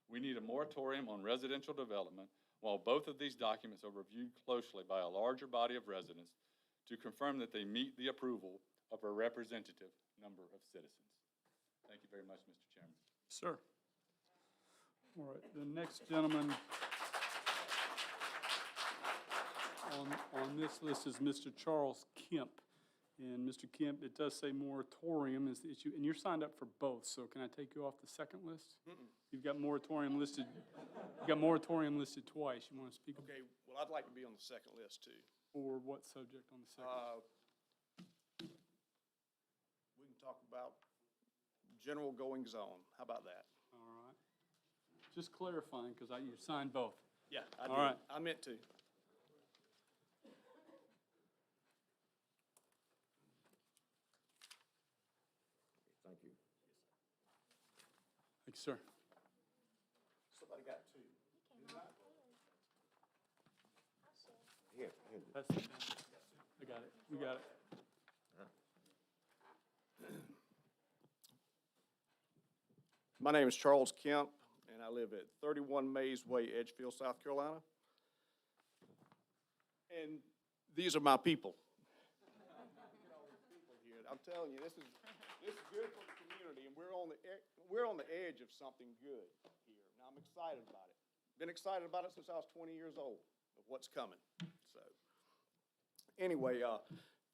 We need a moratorium on residential development while both of these documents are reviewed closely by a larger body of residents to confirm that they meet the approval of a representative number of citizens. Thank you very much, Mr. Chairman. Sir. All right, the next gentleman on this list is Mr. Charles Kemp. And Mr. Kemp, it does say moratorium is the issue, and you're signed up for both, so can I take you off the second list? You've got moratorium listed, twice. You want to speak? Okay, well, I'd like to be on the second list, too. For what subject on the second? We can talk about general goings-on. How about that? All right. Just clarifying, because you signed both. Yeah, I did. All right. I meant to. Thank you. Thank you, sir. Somebody got two. Here. Pass it down. I got it. We got it. My name is Charles Kemp, and I I live at 31 Mays Way, Edgefield, South Carolina. And these are my people. Look at all these people here. I'm telling you, this is good for the community, and we're on the edge of something good here. Now, I'm excited about it. Been excited about it since I was 20 years old, of what's coming. So, anyway,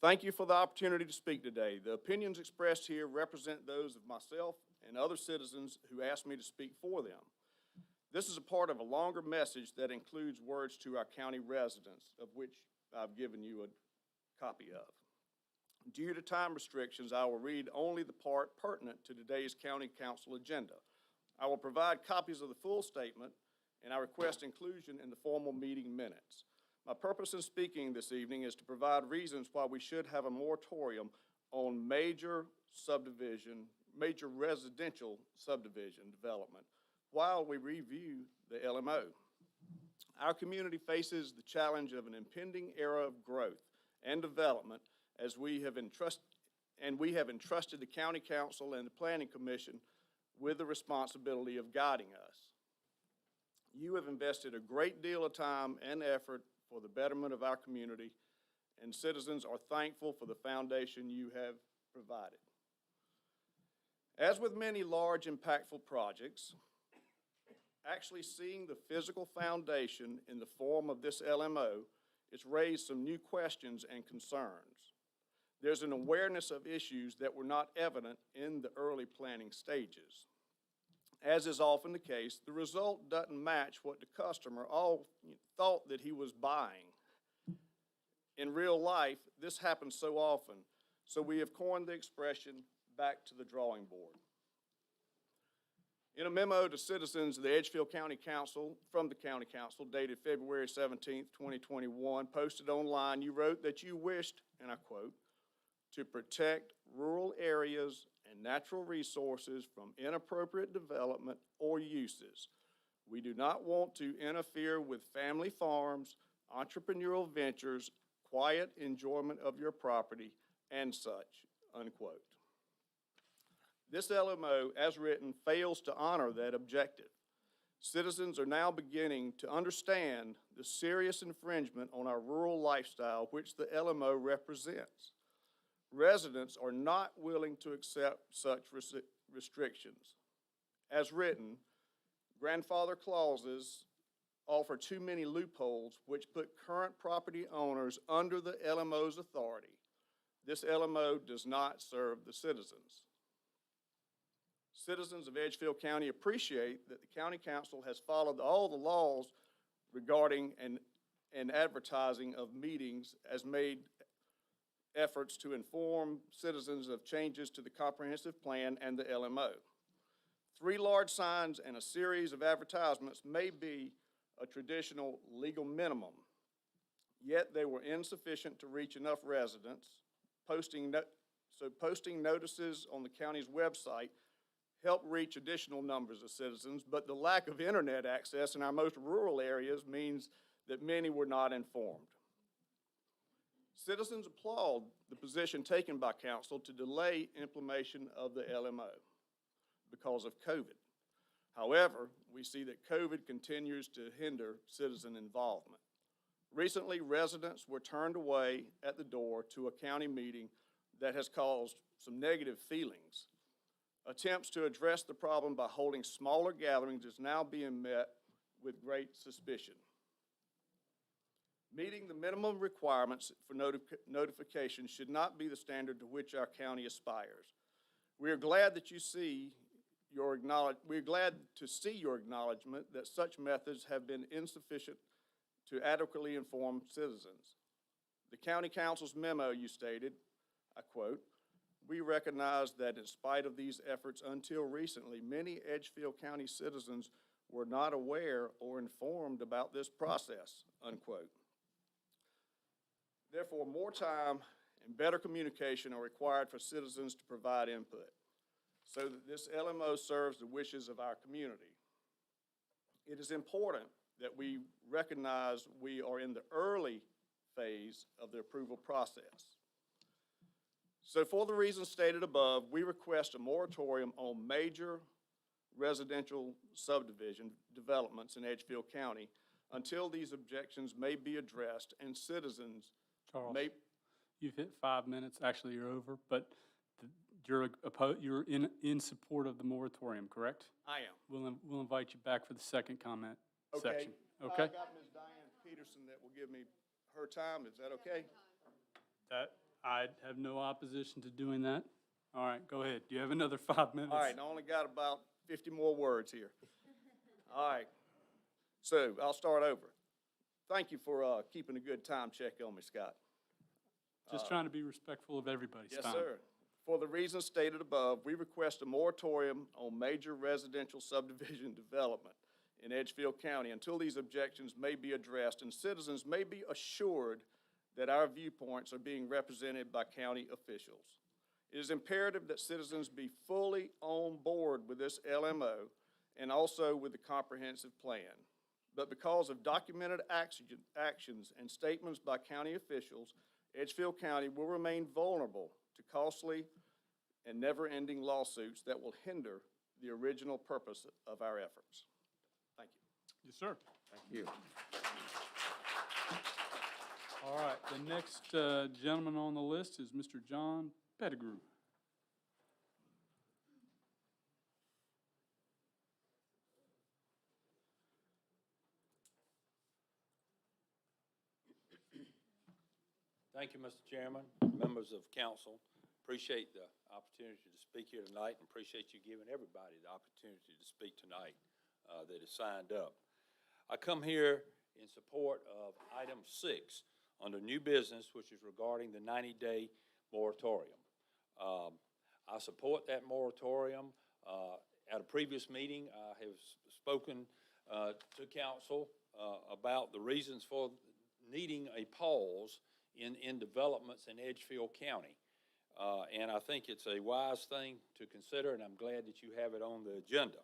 thank you for the opportunity to speak today. The opinions expressed here represent those of myself and other citizens who asked me to speak for them. This is a part of a longer message that includes words to our county residents, of which I've given you a copy of. Due to time restrictions, I will read only the part pertinent to today's county council agenda. I will provide copies of the full statement, and I request inclusion in the formal meeting minutes. My purpose in speaking this evening is to provide reasons why we should have a moratorium on major residential subdivision development while we review the LMO. Our community faces the challenge of an impending era of growth and development as we have entrusted the County Council and the Planning Commission with the responsibility of guiding us. You have invested a great deal of time and effort for the betterment of our community, and citizens are thankful for the foundation you have provided. As with many large, impactful projects, actually seeing the physical foundation in the form of this LMO, it's raised some new questions and concerns. There's an awareness of issues that were not evident in the early planning stages. As is often the case, the result doesn't match what the customer all thought that he was buying. In real life, this happens so often, so we have coined the expression, back to the drawing board. In a memo to citizens of the Edgefield County Council, from the County Council, dated February 17th, 2021, posted online, you wrote that you wished, and I quote, to protect rural areas and natural resources from inappropriate development or uses. We do not want to interfere with family farms, entrepreneurial ventures, quiet enjoyment of your property, and such, unquote. This LMO, as written, fails to honor that objective. Citizens are now beginning to understand the serious infringement on our rural lifestyle which the LMO represents. Residents are not willing to accept such restrictions. As written, grandfather clauses offer too many loopholes which put current property owners under the LMO's authority. This LMO does not serve the citizens. Citizens of Edgefield County appreciate that the County Council has followed all the laws regarding and advertising of meetings, as made efforts to inform citizens of changes to the comprehensive plan and the LMO. 3 large signs and a series of advertisements may be a traditional legal minimum, yet they were insufficient to reach enough residents. Posting notices on the county's website helped reach additional numbers of citizens, but the lack of internet access in our most rural areas means that many were not informed. Citizens applaud the position taken by council to delay implementation of the LMO because of COVID. However, we see that COVID continues to hinder citizen involvement. Recently, residents were turned away at the door to a county meeting that has caused some negative feelings. Attempts to address the problem by holding smaller gatherings is now being met with great suspicion. Meeting the minimum requirements for notification should not be the standard to which our county aspires. We are glad to see your acknowledgement that such methods have been insufficient to adequately inform citizens. The County Council's memo, you stated, I quote, "We recognize that in spite of these efforts until recently, many Edgefield County citizens were not aware or informed about this process," unquote. Therefore, more time and better communication are required for citizens to provide input so that this LMO serves the wishes of our community. It is important that we recognize we are in the early phase of the approval process. So for the reasons stated above, we request a moratorium on major residential subdivision developments in Edgefield County until these objections may be addressed and citizens Charles, may, you've hit 5 minutes. Actually, you're over, but you're in support of the moratorium, correct? I am. We'll invite you back for the second comment Okay. section. I Okay? got Ms. Diane Peterson that will give me her time. Is that okay? I have no opposition to doing that. All right, go ahead. Do you have another 5 minutes? All right, I only got about 50 more words here. All right, so I'll start over. Thank you for keeping a good time check on me, Scott. Just trying to be respectful of everybody's time. Yes, sir. For the reasons stated above, we request a moratorium on major residential subdivision development in Edgefield County until these objections may be addressed and citizens may be assured that our viewpoints are being represented by county officials. It is imperative that citizens be fully on board with this LMO and also with the comprehensive plan. But because of documented actions and statements by county officials, Edgefield County will remain vulnerable to costly and never-ending lawsuits that will hinder the original purpose of our efforts. Thank you. Yes, sir. Thank you. All right, the next gentleman on the list is Mr. John Pettigrew. Thank you, Mr. Chairman, members of council. Appreciate the opportunity to speak here tonight and appreciate you giving everybody the opportunity to speak tonight that is signed up. I come here in support of item 6 under new business, which is regarding the 90-day moratorium. I support that moratorium. At a previous meeting, I have spoken to council about the reasons for needing a pause in developments in Edgefield County. And I think it's a wise thing to consider, and I'm glad that you have it on the agenda.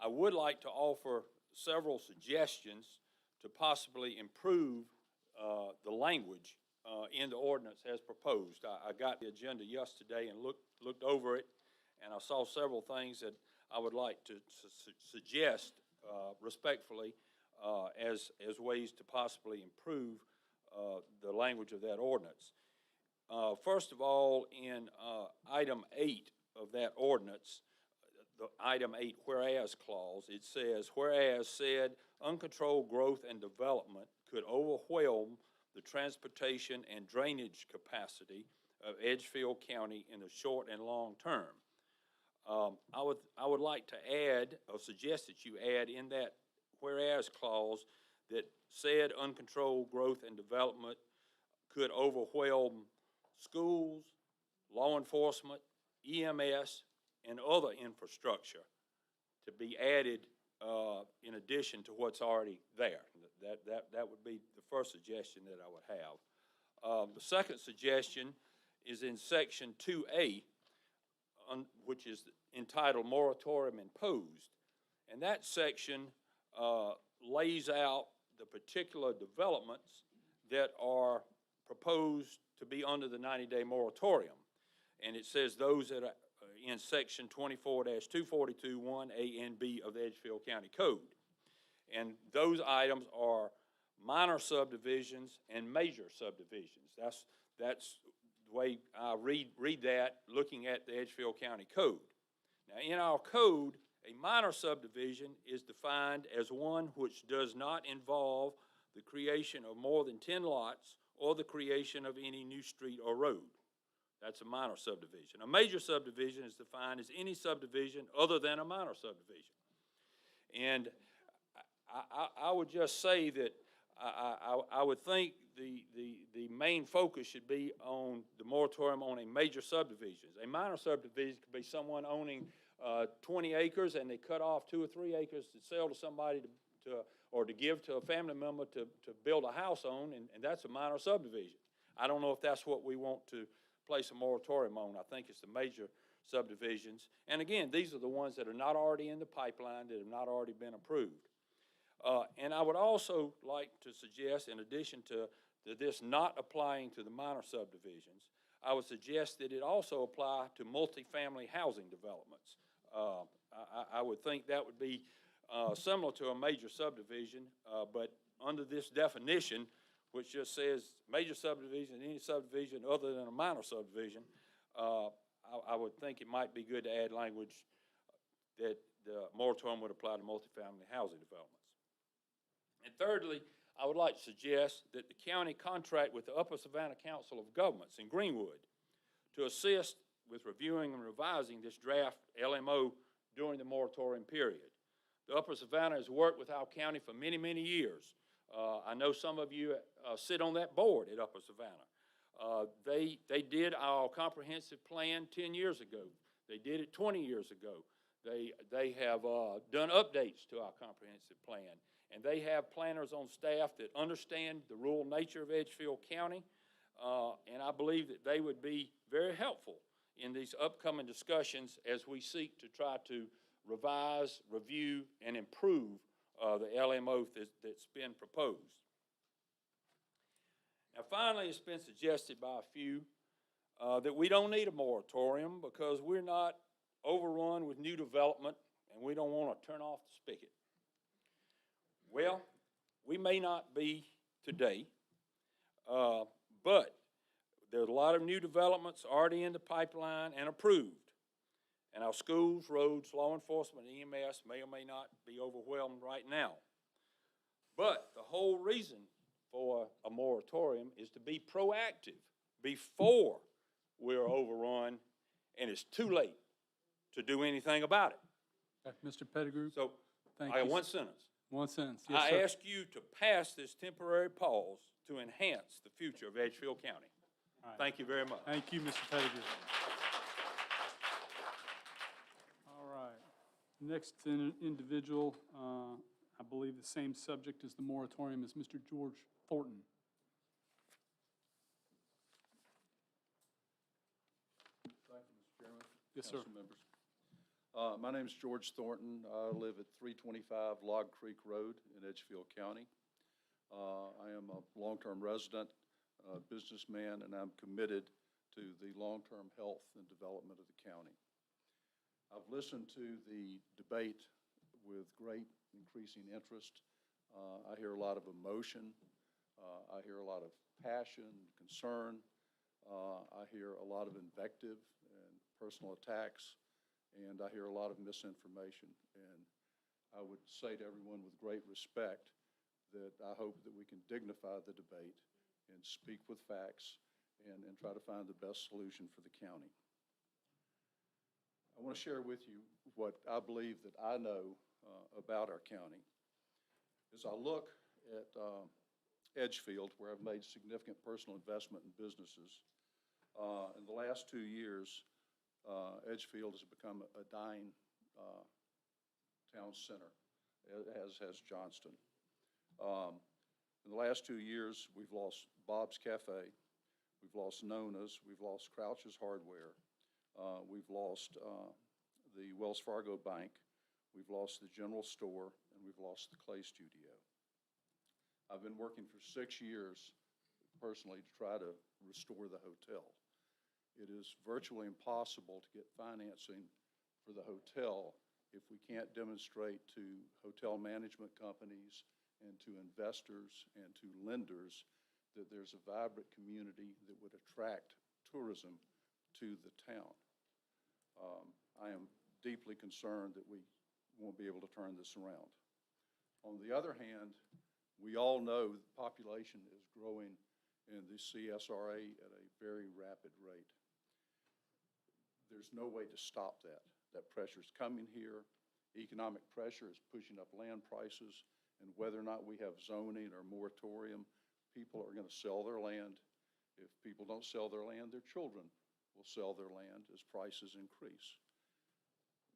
I would like to offer several suggestions to possibly improve the language in the ordinance as proposed. I got the agenda yesterday and looked over it, and I saw several things that I would like to suggest respectfully as ways to possibly improve the language of that ordinance. First of all, in item 8 of that ordinance, the item 8 whereas clause, it says, whereas said uncontrolled growth and development could overwhelm the transportation and drainage capacity of Edgefield County in the short and long term. I would like to add, or suggest that you add in that whereas clause that said uncontrolled growth and development could overwhelm schools, law enforcement, EMS, and other infrastructure to be added in addition to what's already there. That would be the first suggestion that I would have. The second suggestion is in section 2A, which is entitled Moratorium Imposed. And that section lays out the particular developments that are proposed to be under the 90-day moratorium. And it says those that are in section 24-242, 1A and B of the Edgefield County Code. And those items are minor subdivisions and major subdivisions. That's the way I read that looking at the Edgefield County Code. Now, in our code, a minor subdivision is defined as one which does not involve the creation of more than 10 lots or the creation of any new street or road. That's a minor subdivision. A major subdivision is defined as any subdivision other than a minor subdivision. And I would just say that I would think the main focus should be on the moratorium on a major subdivision. A minor subdivision could be someone owning 20 acres and they cut off 2 or 3 acres to sell to somebody or to give to a family member to build a house on, and that's a minor subdivision. I don't know if that's what we want to place a moratorium on. I think it's the major subdivisions. And again, these are the ones that are not already in the pipeline, that have not already been approved. And I would also like to suggest, in addition to this not applying to the minor subdivisions, I would suggest that it also apply to multifamily housing developments. I would think that would be similar to a major subdivision, but under this definition, which just says major subdivision, any subdivision other than a minor subdivision, I would think it might be good to add language that the moratorium would apply to multifamily housing developments. And thirdly, I would like to suggest that the county contract with the Upper Savannah Council of Governments in Greenwood to assist with reviewing and revising this draft LMO during the moratorium period. The Upper Savannah has worked with our county for many, many years. I know some of you sit on that board at Upper Savannah. They did our comprehensive plan 10 years ago. They did it 20 years ago. They have done updates to our comprehensive plan, and they have planners on staff that understand the rural nature of Edgefield County, and I believe that they would be very helpful in these upcoming discussions as we seek to try to revise, review, and improve the LMO that's been proposed. Now, finally, it's been suggested by a few that we don't need a moratorium because we're not overrun with new development and we don't want to turn off the spigot. Well, we may not be today, but there's a lot of new developments already in the pipeline and approved. And our schools, roads, law enforcement, and EMS may or may not be overwhelmed right now. But the whole reason for a moratorium is to be proactive before we're overrun and it's too late to do anything about it. Mr. Pettigrew? So Thank I have you. one sentence. One sentence. Yes, I sir. ask you to pass this temporary pause to enhance the future of Edgefield County. All right. Thank you very much. Thank you, Mr. Pettigrew. All right. Next individual, I believe the same subject as the moratorium, is Mr. George Thornton. Thank you, Mr. Chairman. Yes, sir. Council members. My name is George Thornton. I live at 325 Log Creek Road in Edgefield County. I am a long-term resident, businessman, and I'm committed to the long-term health and development of the county. I've listened to the debate with great increasing interest. I hear a lot of emotion. I hear a lot of passion, concern. I hear a lot of invective and personal attacks, and I hear a lot of misinformation. And I would say to everyone with great respect that I hope that we can dignify the debate and speak with facts and try to find the best solution for the county. I want to share with you what I believe that I know about our county. As I look at Edgefield, where I've made significant personal investment in businesses, in the last 2 years, Edgefield has become a dying town center, as has Johnston. In the last 2 years, we've lost Bob's Cafe, we've lost Nona's, we've lost Crouch's Hardware, we've lost the Wells Fargo Bank, we've lost the General Store, and we've lost the Clay Studio. I've been working for 6 years personally to try to restore the hotel. It is virtually impossible to get financing for the hotel if we can't demonstrate to hotel management companies and to investors and to lenders that there's a vibrant community that would attract tourism to the town. I am deeply concerned that we won't be able to turn this around. On the other hand, we all know the population is growing in the CSRA at a very rapid rate. There's no way to stop that. That pressure is coming here. Economic pressure is pushing up land prices, and whether or not we have zoning or moratorium, people are going to sell their land. If people don't sell their land, their children will sell their land as prices increase.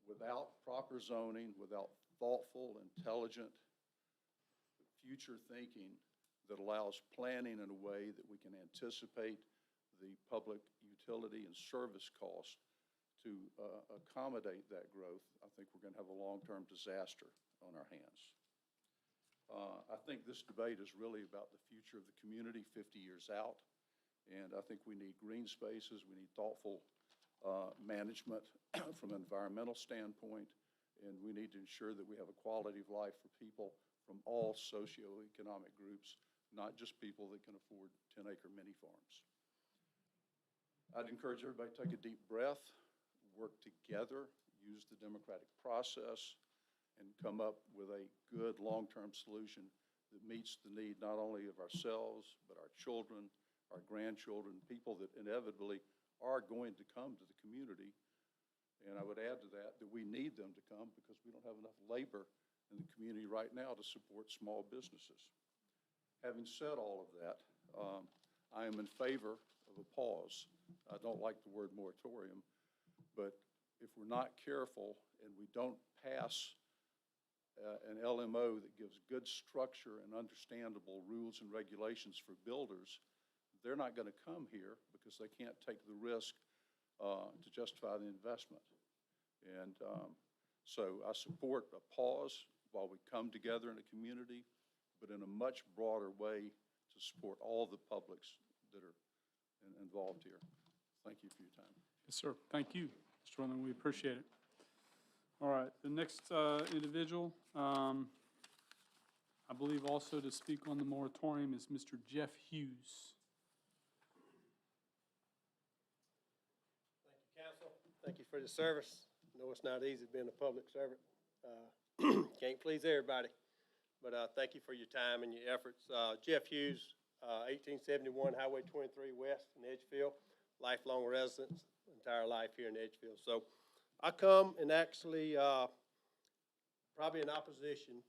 Without proper zoning, without thoughtful, intelligent, future thinking that allows planning in a way that we can anticipate the public utility and service costs to accommodate that growth, I think we're going to have a long-term disaster on our hands. I think this debate is really about the future of the community 50 years out, and I think we need green spaces, we need thoughtful management from an environmental standpoint, and we need to ensure that we have a quality of life for people from all socioeconomic groups, not just people that can afford 10-acre mini farms. I'd encourage everybody to take a deep breath, work together, use the democratic process, and come up with a good long-term solution that meets the need not only of ourselves, but our children, our grandchildren, people that inevitably are going to come to the community. And I would add to that that we need them to come because we don't have enough labor in the community right now to support small businesses. Having said all of that, I am in favor of a pause. I don't like the word moratorium, but if we're not careful and we don't pass an LMO that gives good structure and understandable rules and regulations for builders, they're not going to come here because they can't take the risk to justify the investment. And so I support a pause while we come together in a community, but in a much broader way to support all the publics that are involved here. Thank you for your time. Yes, sir. Thank you, Mr. Rutherland. We appreciate it. All right, the next individual, I believe also to speak on the moratorium is Mr. Jeff Hughes. Thank you, council. Thank you for the service. I know it's not easy being a public servant. Can't please everybody, but thank you for your time and your efforts. Jeff Hughes, 1871 Highway 23 West in Edgefield, lifelong resident, entire life here in Edgefield. So I come and actually probably in opposition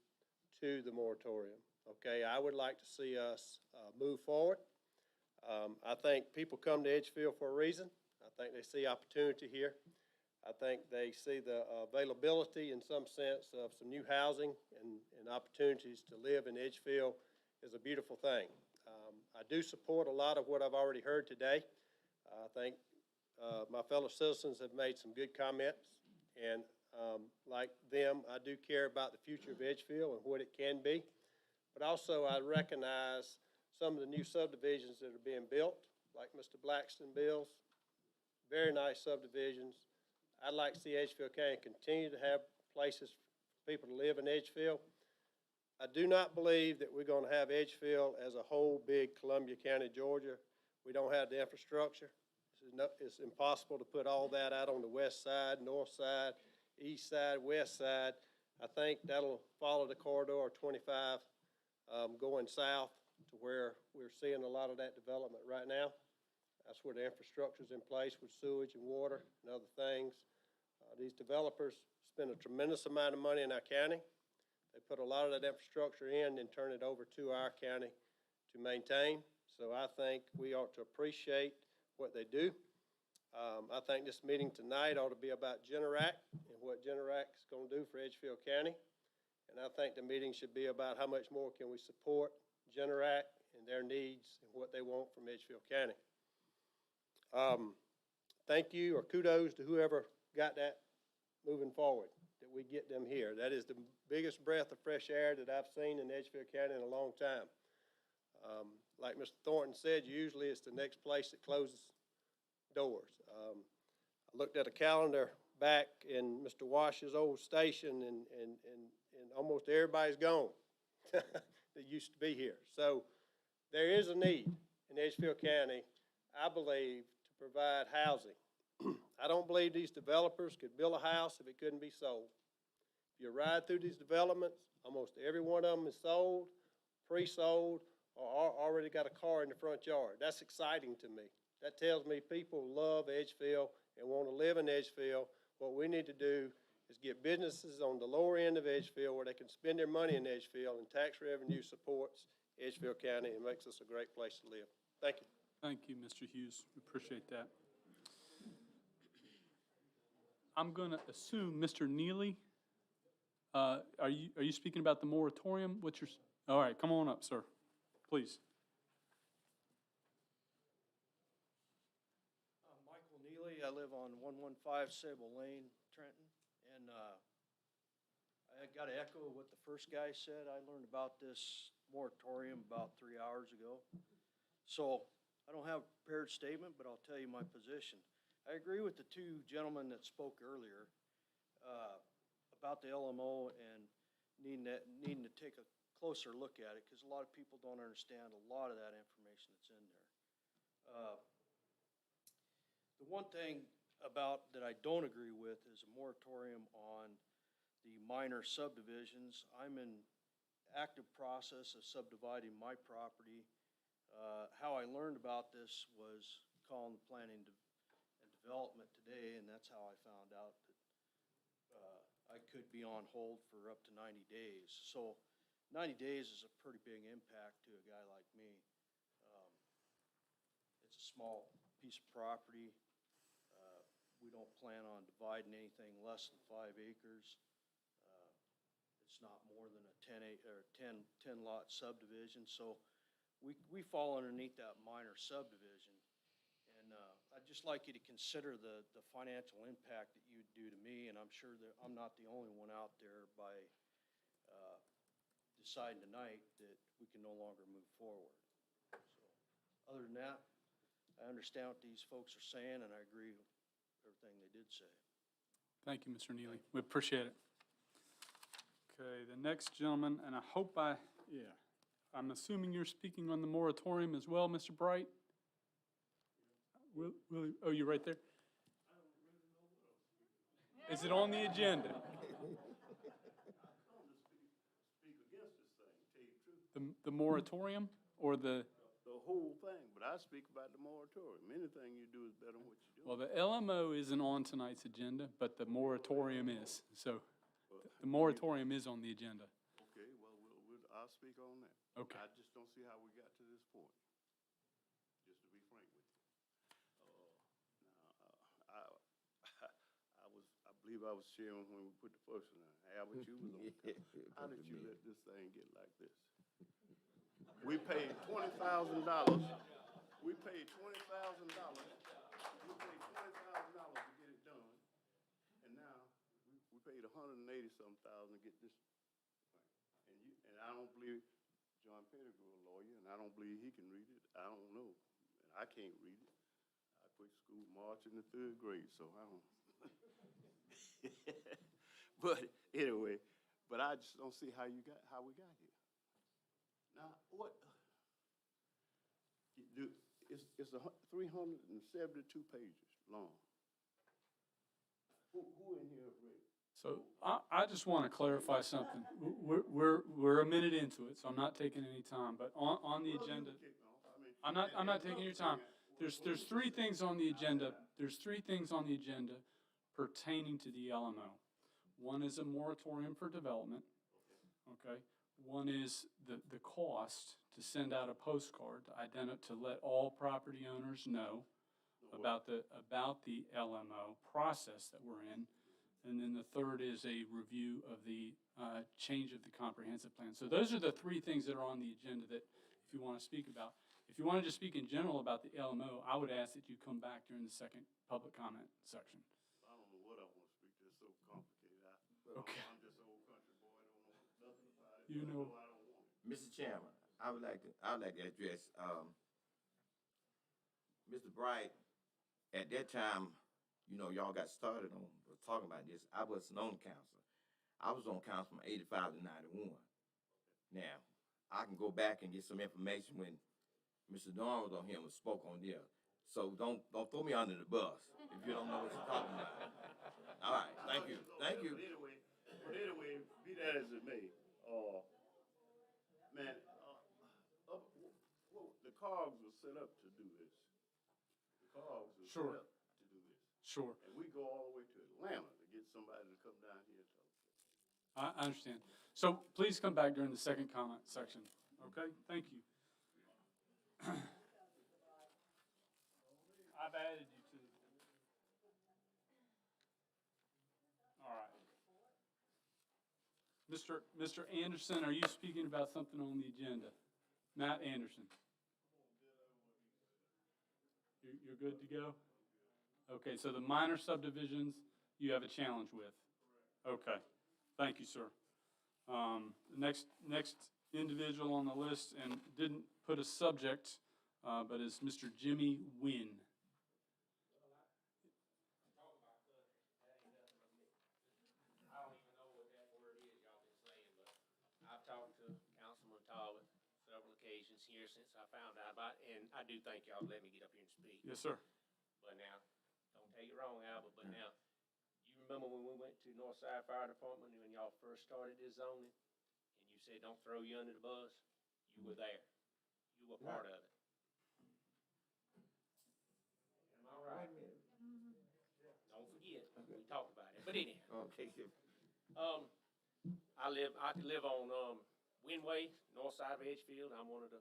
to the moratorium. Okay, I would like to see us move forward. I think people come to Edgefield for a reason. I think they see opportunity here. I think they see the availability in some sense of some new housing and opportunities to live in Edgefield is a beautiful thing. I do support a lot of what I've already heard today. I think my fellow citizens have made some good comments, and like them, I do care about the future of Edgefield and what it can be. But also I recognize some of the new subdivisions that are being built, like Mr. Blackston builds, very nice subdivisions. I'd like to see Edgefield County continue to have places for people to live in Edgefield. I do not believe that we're going to have Edgefield as a whole big Columbia County, Georgia. We don't have the infrastructure. It's impossible to put all that out on the west side, north side, east side, west side. I think that'll follow the corridor of 25 going south to where we're seeing a lot of that development right now. That's where the infrastructure is in place with sewage and water and other things. These developers spend a tremendous amount of money in our county. They put a lot of that infrastructure in and turn it over to our county to maintain. So I think we ought to appreciate what they do. I think this meeting tonight ought to be about Generac and what Generac is going to do for Edgefield County. And I think the meeting should be about how much more can we support Generac and their needs and what they want from Edgefield County. Thank you, or kudos to whoever got that moving forward, that we get them here. That is the biggest breath of fresh air that I've seen in Edgefield County in a long time. Like Mr. Thornton said, usually it's the next place that closes doors. I looked at a calendar back in Mr. Wash's old station, and almost everybody's gone that used to be here. So there is a need in Edgefield County, I believe, to provide housing. I don't believe these developers could build a house if it couldn't be sold. If you ride through these developments, almost every one of them is sold, pre-sold, or already got a car in the front yard. That's exciting to me. That tells me people love Edgefield and want to live in Edgefield. What we need to do is get businesses on the lower end of Edgefield where they can spend their money in Edgefield, and tax revenue supports Edgefield County and makes us a great place to live. Thank you. Thank you, Mr. Hughes. We appreciate that. I'm going to assume Mr. Neely, are you speaking about the moratorium? All right, come on up, sir, please. I'm Michael Neely. I live on 115 Sable Lane, Trenton, and I got to echo what the first guy said. I learned about this moratorium about 3 hours ago. So I don't have a prepared statement, but I'll tell you my position. I agree with the two gentlemen that spoke earlier about the LMO and needing to take a closer look at it, because a lot of people don't understand a lot of that information that's in there. The one thing that I don't agree with is a moratorium on the minor subdivisions. I'm in active process of subdividing my property. How I learned about this was calling the planning and development today, and that's how I found out that I could be on hold for up to 90 days. So 90 days is a pretty big impact to a guy like me. It's a small piece of property. We don't plan on dividing anything less than 5 acres. It's not more than a 10 lot subdivision. So we fall underneath that minor subdivision. And I'd just like you to consider the financial impact that you would do to me, and I'm sure that I'm not the only one out there by deciding tonight that we can no longer move forward. So, other than that, I understand what these folks are saying, and I agree with everything they did say. Thank you, Mr. Neely. We appreciate it. Okay, the next gentleman, and I'm assuming you're speaking on the moratorium as well, Mr. Bright? Oh, you're right there? Is it on the agenda? The moratorium or the whole thing, but I speak about the moratorium. Anything you do is better than what you do. Well, the LMO isn't on tonight's agenda, but the moratorium is. So the moratorium is on the agenda. Okay, well, I'll speak on that. Okay. I just don't see how we got to this point, just to be frank with you. I believe I was chairman when we put the first one on. Albert, you was on council. How did you let this thing get like this? We paid $20,000. We paid $20,000. We paid $20,000 to get it done, and now we paid $180-some thousand to get this. And I don't believe John Pettigrew a lawyer, and I don't believe he can read it. I don't know, and I can't read it. I quit school March in the 3rd grade, so I don't. But anyway, I just don't see how we got here. Now, what? It's 372 pages long. Who in here have read it? So I just want to clarify something. We're a minute into it, so I'm not taking any time. But on the agenda, I'm not taking your time. There's 3 things on the agenda. There's 3 things on the agenda pertaining to the LMO. One is a moratorium for development. Okay. One is the cost to send out a postcard to let all property owners know about the LMO process that we're in. And then the third is a review of the change of the comprehensive plan. So those are the 3 things that are on the agenda that if you want to speak about. If you want to just speak in general about the LMO, I would ask that you come back during the second public comment section. I don't know what I want to speak to. It's so complicated. Okay. I'm just an old country boy. I don't know nothing about it. You know. I don't want it. Mr. Chairman, I would like to address, Mr. Bright. At that time, y'all got started on talking about this. I wasn't on council. I was on council from 85 to 91. Now, I can go back and get some information when Mr. Dorn was on here and spoke on there. So don't throw me under the bus if you don't know what you're talking about. All right, thank you. Thank you. But anyway, be that as it may, man, the COGS was set up to do this. The COGS was Sure. set up to do this. Sure. And we go all the way to Atlanta to get somebody to come down here and talk. I understand. So please come back during the second comment section. Okay? Thank you. I've added you to. All right. Mr. Anderson, are you speaking about something on the agenda? Matt Anderson. You're good to go? Okay, so the minor subdivisions you have a challenge with? Okay. Thank you, sir. The next individual on the list, and didn't put a subject, but is Mr. Jimmy Wynn. here since I found out about it, and I do thank y'all for letting me get up here and speak. Yes, sir. But now, don't take it wrong, Albert, but now, you remember when we went to Northside Fire Department and when y'all first started this zoning? And you said, don't throw you under the bus? You were there. You were part of it. Am I right? Don't forget, we talked about it, but anyhow. Okay. I live on, Windway, north side of Edgefield. I'm one of the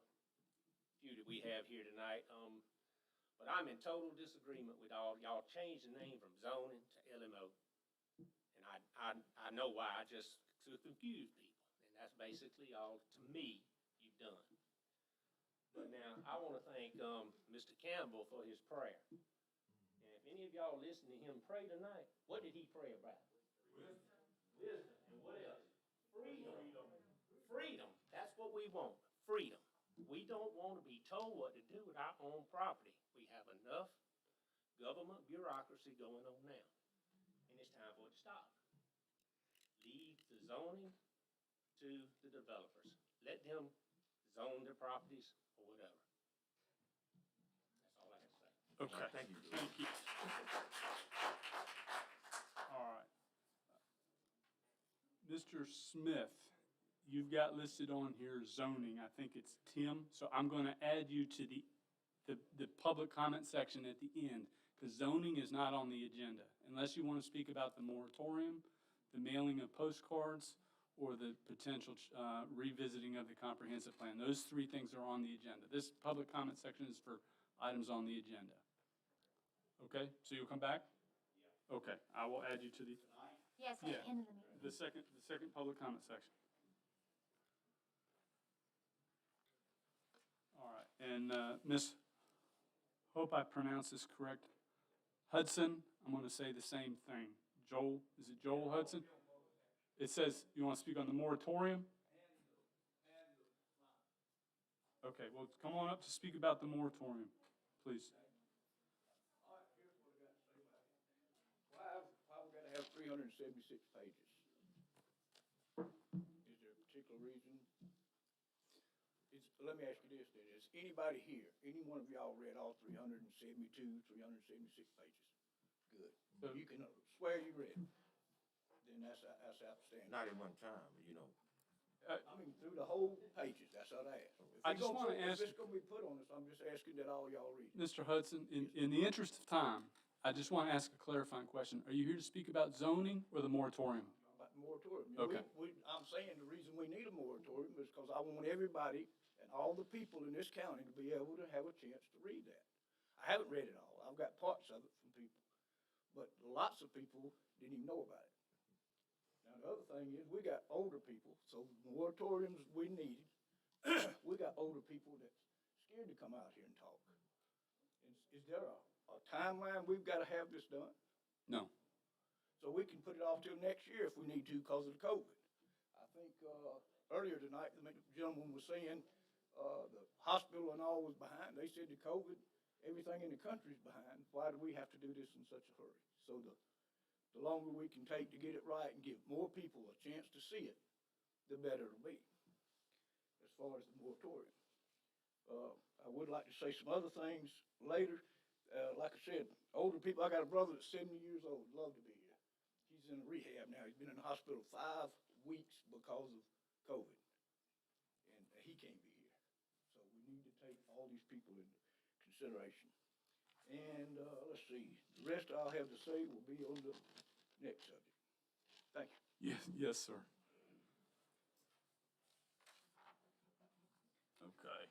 few that we have here tonight. But I'm in total disagreement with y'all changed the name from zoning to LMO. And I know why, just to confuse people. And that's basically all, to me, you've done. But now, I want to thank, Mr. Campbell for his prayer. And if any of y'all listen to him pray tonight, what did he pray about? Wisdom. And what else? Freedom. Freedom. That's what we want. Freedom. We don't want to be told what to do with our own property. We have enough government bureaucracy going on now. And it's time for it to stop. Leave the zoning to the developers. Let them zone their properties or whatever. That's all I have to say. Okay. Thank you. Thank you. All right. Mr. Smith, you've got listed on here zoning. I think it's Tim. So I'm going to add you to the public comment section at the end, because zoning is not on the agenda. Unless you want to speak about the moratorium, the mailing of postcards, or the potential revisiting of the comprehensive plan. Those three things are on the agenda. This public comment section is for items on the agenda. Okay, so you'll come back? Yeah. Okay, I will add you to the. Yes, at the end of the meeting. The second public comment section. All right, and Ms., hope I pronounce this correct. Hudson, I'm going to say the same thing. Joel, is it Joel Hudson? It says, you want to speak on the moratorium? Okay, well, come on up to speak about the moratorium, please. Why we gotta have 376 pages? Is there a particular reason? Let me ask you this, then. Is anybody here, any one of y'all read all 376 pages? Good. So- You can swear you read it. Then that's outstanding. Not at one time, but you know. I mean, through the whole pages, that's what I asked. I just wanna ask- If it's gonna be put on us, I'm just asking that all y'all read it. Mr. Hudson, in the interest of time, I just want to ask a clarifying question. Are you here to speak about zoning or the moratorium? About the moratorium. Okay. I'm saying the reason we need a moratorium is because I want everybody and all the people in this county to be able to have a chance to read that. I haven't read it all. I've got parts of it from people, but lots of people didn't even know about it. Now, the other thing is, we got older people, so moratoriums we need. We got older people that's scared to come out here and talk. Is there a timeline we've got to have this done? No. So we can put it off till next year if we need to because of the COVID. I think earlier tonight, the gentleman was saying the hospital and all was behind. They said the COVID, everything in the country's behind. Why do we have to do this in such a hurry? So the longer we can take to get it right and give more people a chance to see it, the better it'll be, as far as the moratorium. I would like to say some other things later. Like I said, older people, I got a brother that's 70 years old, love to be here. He's in rehab now. He's been in the hospital 5 weeks because of COVID. And he can't be here. So we need to take all these people into consideration. And let's see, the rest I'll have to say will be on the next subject. Thank you. Yes, sir. Okay.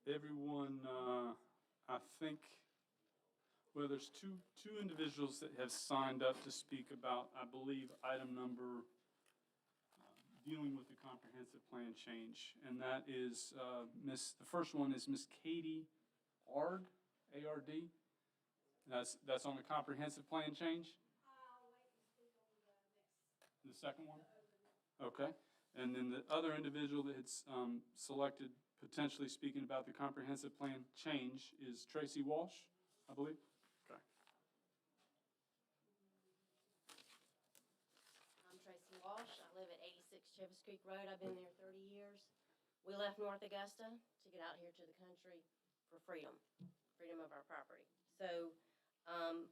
Everyone, I think, well, there's two individuals that have signed up to speak about, I believe, item number dealing with the comprehensive plan change, and that is the first one is Miss Katie Ard, A-R-D. That's on the comprehensive plan change? I'll wait and speak on the second one? Okay. And then the other individual that had selected potentially speaking about the comprehensive plan change is Tracy Walsh, I believe? Okay. I'm Tracy Walsh. I live Chevis Creek Road. I've been there 30 years. We left North Augusta to get out here to the country for freedom of our property. So,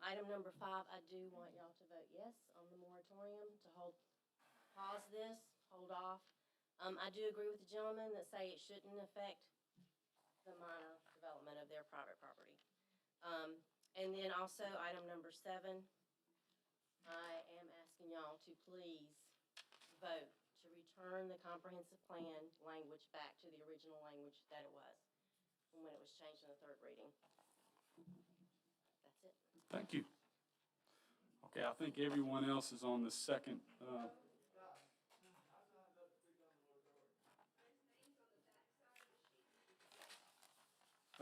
item number 5, I do want y'all to vote yes on the moratorium to pause this, hold off. I do agree with the gentleman that say it shouldn't affect the minor development of their private property. And then also, item number 7, I am asking y'all to please vote to return the comprehensive plan language back to the original language that it was from when it was changed in the 3rd reading. That's it. Thank you. Okay, I think everyone else is on the second.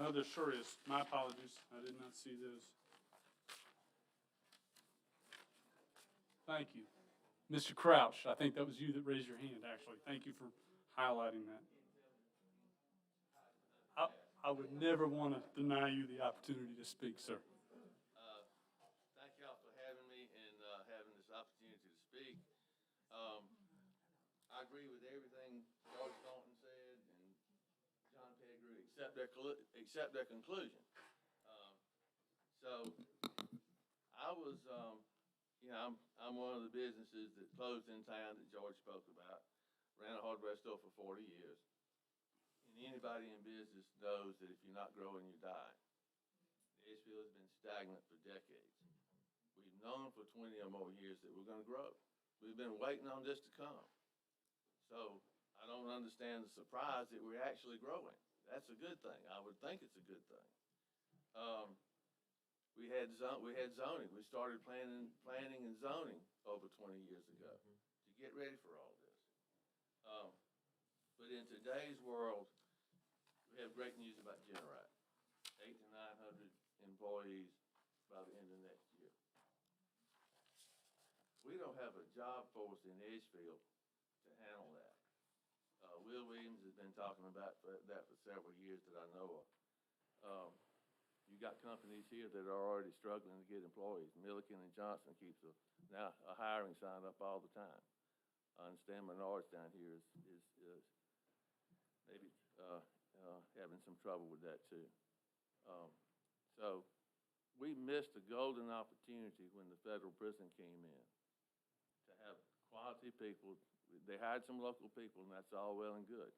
Oh, there sure is. My apologies. I did not see those. Thank you. Mr. Crouch, I think that was you that raised your hand, actually. Thank you for highlighting that. I would never want to deny you the opportunity to speak, sir. Thank y'all for having me and having this opportunity to speak. I agree with everything George Thornton said and John Pettigrew, except their conclusion. So I was, I'm one of the businesses that closed in town that George spoke about. Ran a hardware store for 40 years. And anybody in business knows that if you're not growing, you die. Edgefield has been stagnant for decades. We've known for 20 or more years that we're going to grow. We've been waiting on this to come. So I don't understand the surprise that we're actually growing. That's a good thing. I would think it's a good thing. We had zoning. We started planning and zoning over 20 years ago to get ready for all this. But in today's world, we have great news about Generac. 800 to 900 employees by the end of next year. We don't have a job force in Edgefield to handle that. Will Williams has been talking about that for several years that I know of. You got companies here that are already struggling to get employees. Milliken and Johnson keeps now a hiring sign up all the time. I understand Menards down here is maybe having some trouble with that too. So we missed a golden opportunity when the federal prison came in to have quality people. They hired some local people, and that's all well and good.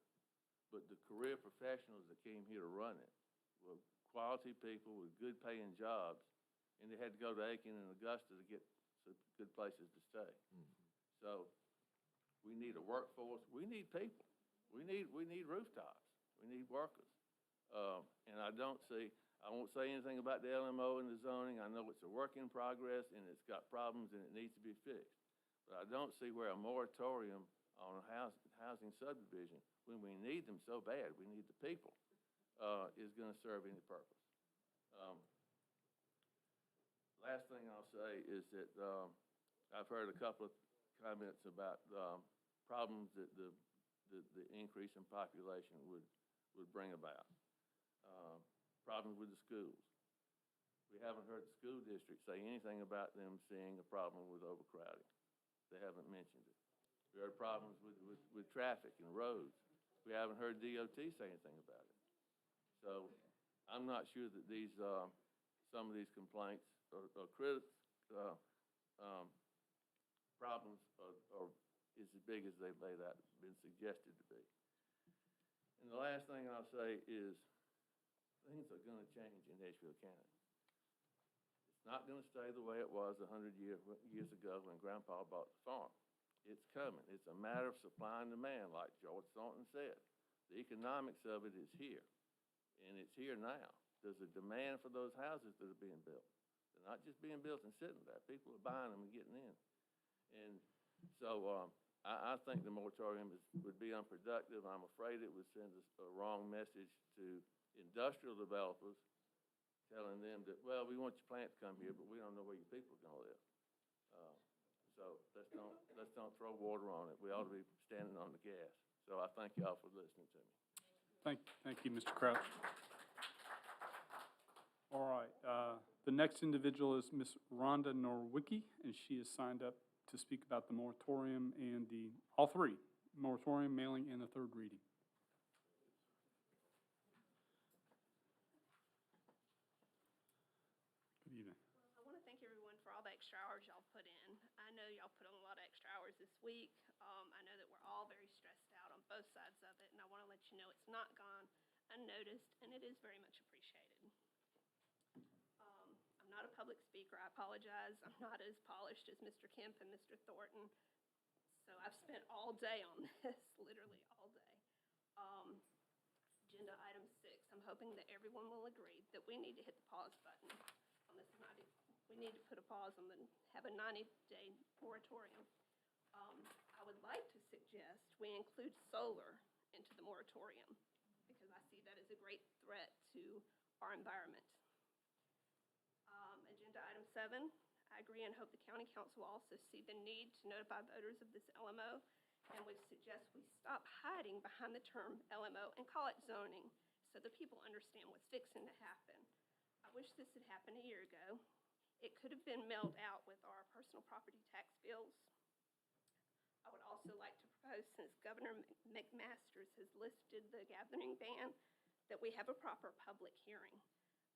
But the career professionals that came here to run it were quality people with good paying jobs, and they had to go to Aiken and Augusta to get good places to stay. So we need a workforce. We need people. We need rooftops. We need workers. And I won't say anything about the LMO and the zoning. I know it's a work in progress and it's got problems and it needs to be fixed. But I don't see where a moratorium on a housing subdivision, when we need them so bad, we need the people, is going to serve any purpose. Last thing I'll say is that I've heard a couple of comments about problems that the increase in population would bring about. Problems with the schools. We haven't heard the school district say anything about them seeing a problem with overcrowding. They haven't mentioned it. We heard problems with traffic and roads. We haven't heard DOT say anything about it. So I'm not sure that these some of these complaints or problems are is as big as they've been suggested to be. And the last thing I'll say is things are going to change in Edgefield County. It's not going to stay the way it was 100 years ago when Grandpa bought the farm. It's coming. It's a matter of supply and demand, like George Thornton said. The economics of it is here, and it's here now. There's a demand for those houses that are being built. They're not just being built and sitting there. People are buying them and getting in. And so I think the moratorium would be unproductive. I'm afraid it would send a wrong message to industrial developers, telling them that, well, we want your plant to come here, but we don't know where your people are going to live. So let's don't throw water on it. We ought to be standing on the gas. So I thank y'all for listening to me. Thank you, Mr. Crouch. All right, the next individual is Ms. Rhonda Norwicki, and she is signed up to speak about the moratorium and all three, moratorium, mailing, and the third reading. Good evening. I want to thank everyone for all the extra hours y'all put in. I know y'all put in a lot of extra hours this week. I know that we're all very stressed out on both sides of it, and I want to let you know it's not gone unnoticed, and it is very much appreciated. I'm not a public speaker. I apologize. I'm not as polished as Mr. Kemp and Mr. Thornton, so I've spent all day on this, literally all day. Agenda item 6, I'm hoping that everyone will agree that we need to hit the pause button on this 90. We need to put a pause on have a 90-day moratorium. I would like to suggest we include solar into the moratorium because I see that as a great threat to our environment. Agenda item 7, I agree and hope the county council will also see the need to notify voters of this LMO, and would suggest we stop hiding behind the term LMO and call it zoning so that people understand what's fixing to happen. I wish this had happened a year ago. It could have been mailed out with our personal property tax bills. I would also like to propose, since Governor McMaster's has lifted the gathering ban, that we have a proper public hearing,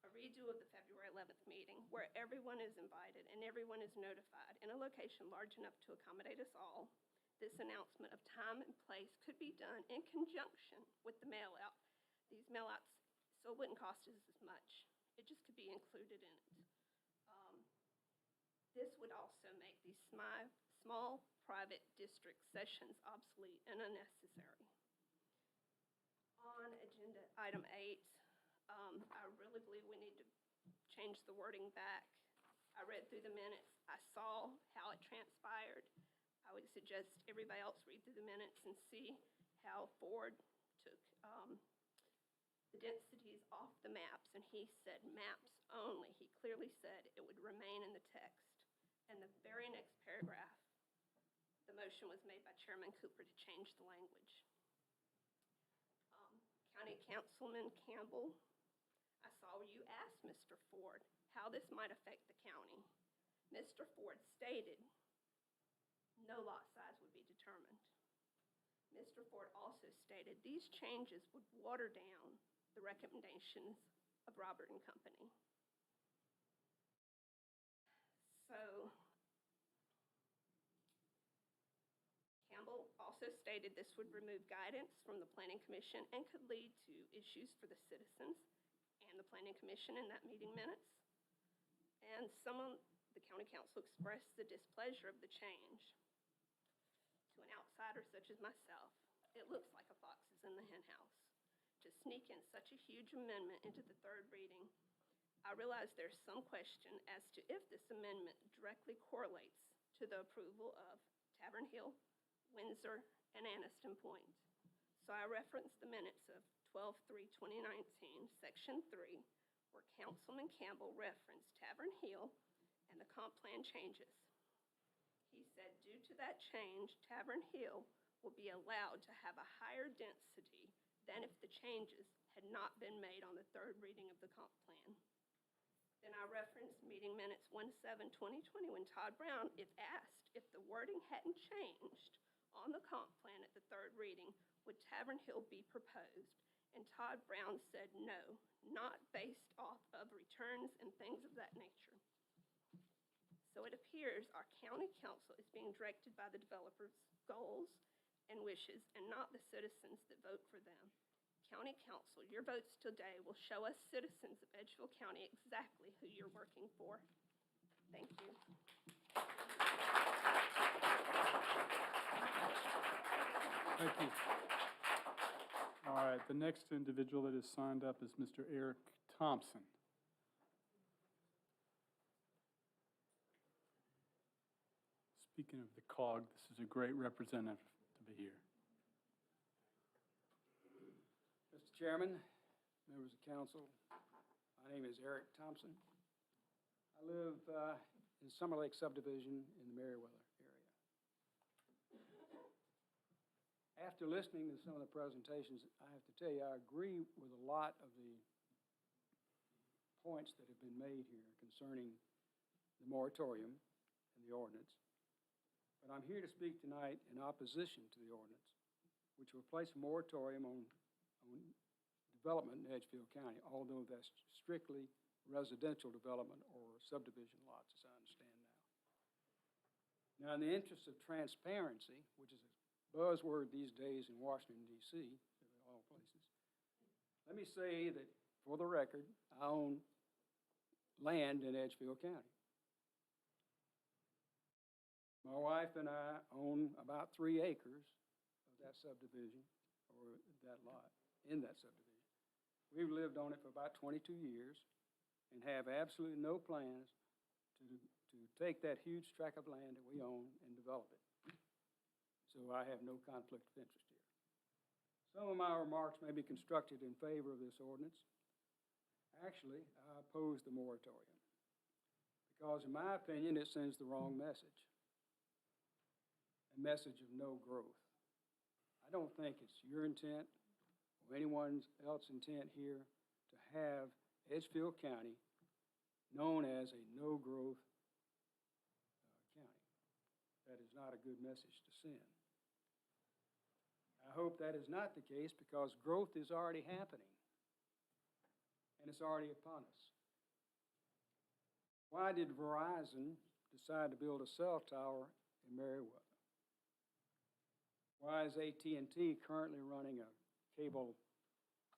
a redo of the February 11th meeting where everyone is invited and everyone is notified in a location large enough to accommodate us all. This announcement of time and place could be done in conjunction with the mail out. These mail outs, so it wouldn't cost us as much. It just could be included in it. This would also make these small private district sessions obsolete and unnecessary. On agenda item 8, I really believe we need to change the wording back. I read through the minutes. I saw how it transpired. I would suggest everybody else read through the minutes and see how Ford took the densities off the maps, and he said maps only. He clearly said it would remain in the text. And the very next paragraph, the motion was made by Chairman Cooper to change the language. County Councilman Campbell, I saw where you asked Mr. Ford how this might affect the county. Mr. Ford stated no lot size would be determined. Mr. Ford also stated these changes would water down the recommendations of Robert and Company. So, Campbell also stated this would remove guidance from the Planning Commission and could lead to issues for the citizens and the Planning Commission in that meeting minutes. And the County Council expressed the displeasure of the change. To an outsider such as myself, it looks like a fox is in the henhouse. To sneak in such a huge amendment into the third reading, I realize there's some question as to if this amendment directly correlates to the approval of Tavern Hill, Windsor, and Anniston Point. So I referenced the minutes of 12/3/2019, Section 3, where Councilman Campbell referenced Tavern Hill and the comp plan changes. He said due to that change, Tavern Hill will be allowed to have a higher density than if the changes had not been made on the third reading of the comp plan. Then I referenced meeting minutes 1/7/2020 when Todd Brown, if asked if the wording hadn't changed on the comp plan at the third reading, would Tavern Hill be proposed? And Todd Brown said no, not based off of returns and things of that nature. So it appears our county council is being directed by the developer's goals and wishes and not the citizens that vote for them. County Council, your votes today will show us citizens of Edgefield County exactly who you're working for. Thank you. Thank you. All right, the next individual that is signed up is Mr. Eric Thompson. Speaking of the COG, this is a great representative to be here. Mr. Chairman, members of council, my name is Eric Thompson. I live in Summer Lake subdivision in the Meriwether area. After listening to some of the presentations, I have to tell you, I agree with a lot of the points that have been made here concerning the moratorium and the ordinance. But I'm here to speak tonight in opposition to the ordinance, which will place a moratorium on development in Edgefield County, although that's strictly residential development or subdivision lots, as I understand now. Now, in the interest of transparency, which is a buzzword these days in Washington, D.C., of all places, let me say that, for the record, I own land in Edgefield County. My wife and I own about 3 acres of that subdivision, or that lot, in that subdivision. We've lived on it for about 22 years and have absolutely no plans to take that huge tract of land that we own and develop it. So I have no conflict of interest here. Some of my remarks may be constructed in favor of this ordinance. Actually, I oppose the moratorium because, in my opinion, it sends the wrong message, a message of no growth. I don't think it's your intent or anyone else's intent here to have Edgefield County known as a no-growth county. That is not a good message to send. I hope that is not the case because growth is already happening and it's already upon us. Why did Verizon decide to build a cell tower in Meriwether? Why is AT&T currently running a cable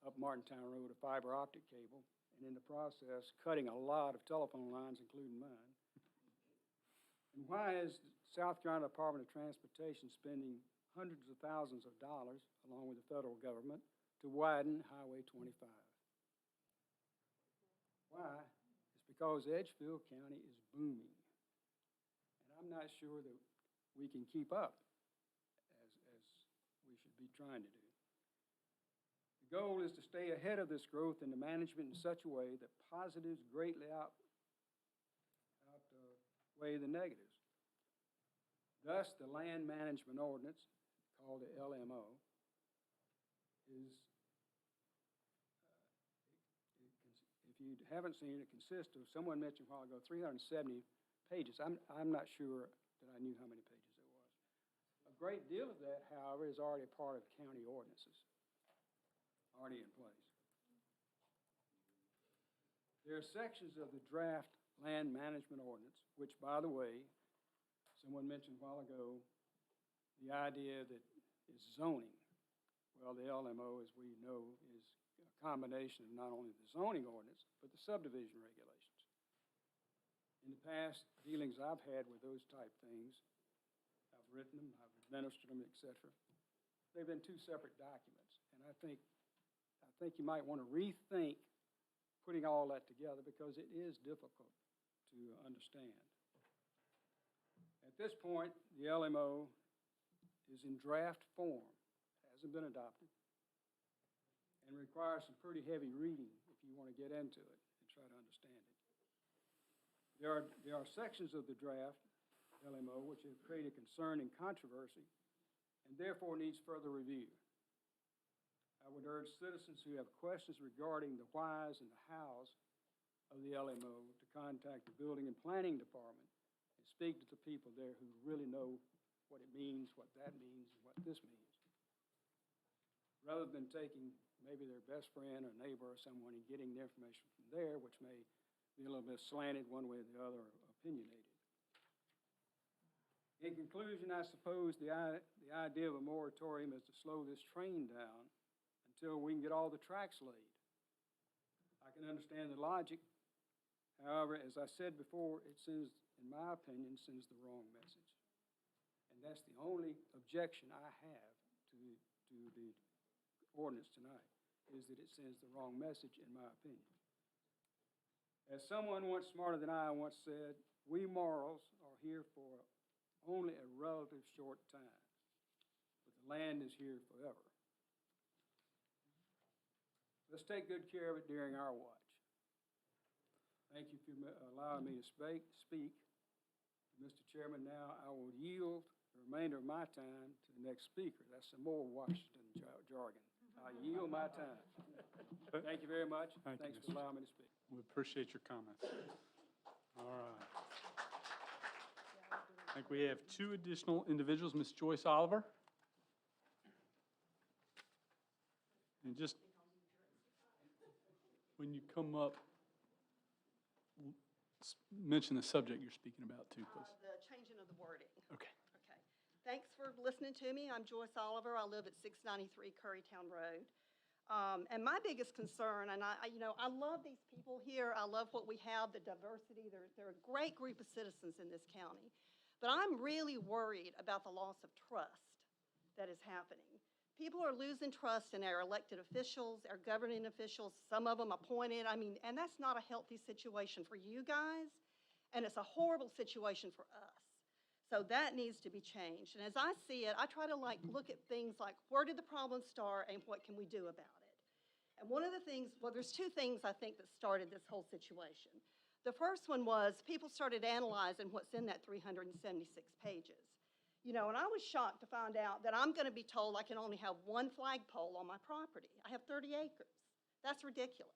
up Martintown Road, a fiber optic cable, and in the process cutting a lot of telephone lines, including mine? And why is the South Carolina Department of Transportation spending hundreds of thousands of dollars, along with the federal government, to widen Highway 25? Why? It's because Edgefield County is booming. And I'm not sure that we can keep up as we should be trying to do. The goal is to stay ahead of this growth and the management in such a way that positives greatly outweigh the negatives. Thus, the Land Management Ordinance, called the LMO, is, if you haven't seen it, it consists of, someone mentioned a while ago, 370 pages. I'm not sure that I knew how many pages there was. A great deal of that, however, is already a part of county ordinances, already in place. There are sections of the draft Land Management Ordinance, which, by the way, someone mentioned a while ago, the idea that it's zoning. Well, the LMO, as we know, is a combination of not only the zoning ordinance, but the subdivision regulations. In the past dealings I've had with those type things, I've written them, I've administered them, etc. They've been 2 separate documents, and I think you might want to rethink putting all that together because it is difficult to understand. At this point, the LMO is in draft form, hasn't been adopted, and requires some pretty heavy reading if you want to get into it and try to understand it. There are sections of the draft LMO which have created concern and controversy and therefore needs further review. I would urge citizens who have questions regarding the whys and the hows of the LMO to contact the Building and Planning Department and speak to the people there who really know what it means, what that means, and what this means. Rather than taking maybe their best friend or neighbor or someone and getting the information from there, which may be a little bit slanted one way or the other, or opinionated. In conclusion, I suppose the idea of a moratorium is to slow this train down until we can get all the tracks laid. I can understand the logic. However, as I said before, it sends, in my opinion, sends the wrong message. And that's the only objection I have to the ordinance tonight, is that it sends the wrong message, in my opinion. As someone once smarter than I once said, we mortals are here for only a relative short time, but the land is here forever. Let's take good care of it during our watch. Thank you for allowing me to speak. Mr. Chairman, now I will yield the remainder of my time to the next speaker. That's some more Washington jargon. I yield my time. Thank you very much. Thanks for allowing me to speak. We appreciate your comments. All right. I think we have 2 additional individuals. Ms. Joyce Oliver. And just, when you come up, mention the subject you're speaking about too, please. The changing of the wording. Okay. Okay. Thanks for listening to me. I'm Joyce Oliver. I live at 693 Currytown Road. And my biggest concern, and I love these people here. I love what we have, the diversity. They're a great group of citizens in this county. But I'm really worried about the loss of trust that is happening. People are losing trust in our elected officials, our governing officials, some of them appointed. And that's not a healthy situation for you guys, and it's a horrible situation for us. So that needs to be changed. And as I see it, I try to look at things like, where did the problem start and what can we do about it? And one of the things, well, there's two things I think that started this whole situation. The first one was people started analyzing what's in that 376 pages. And I was shocked to find out that I'm going to be told I can only have one flagpole on my property. I have 30 acres. That's ridiculous.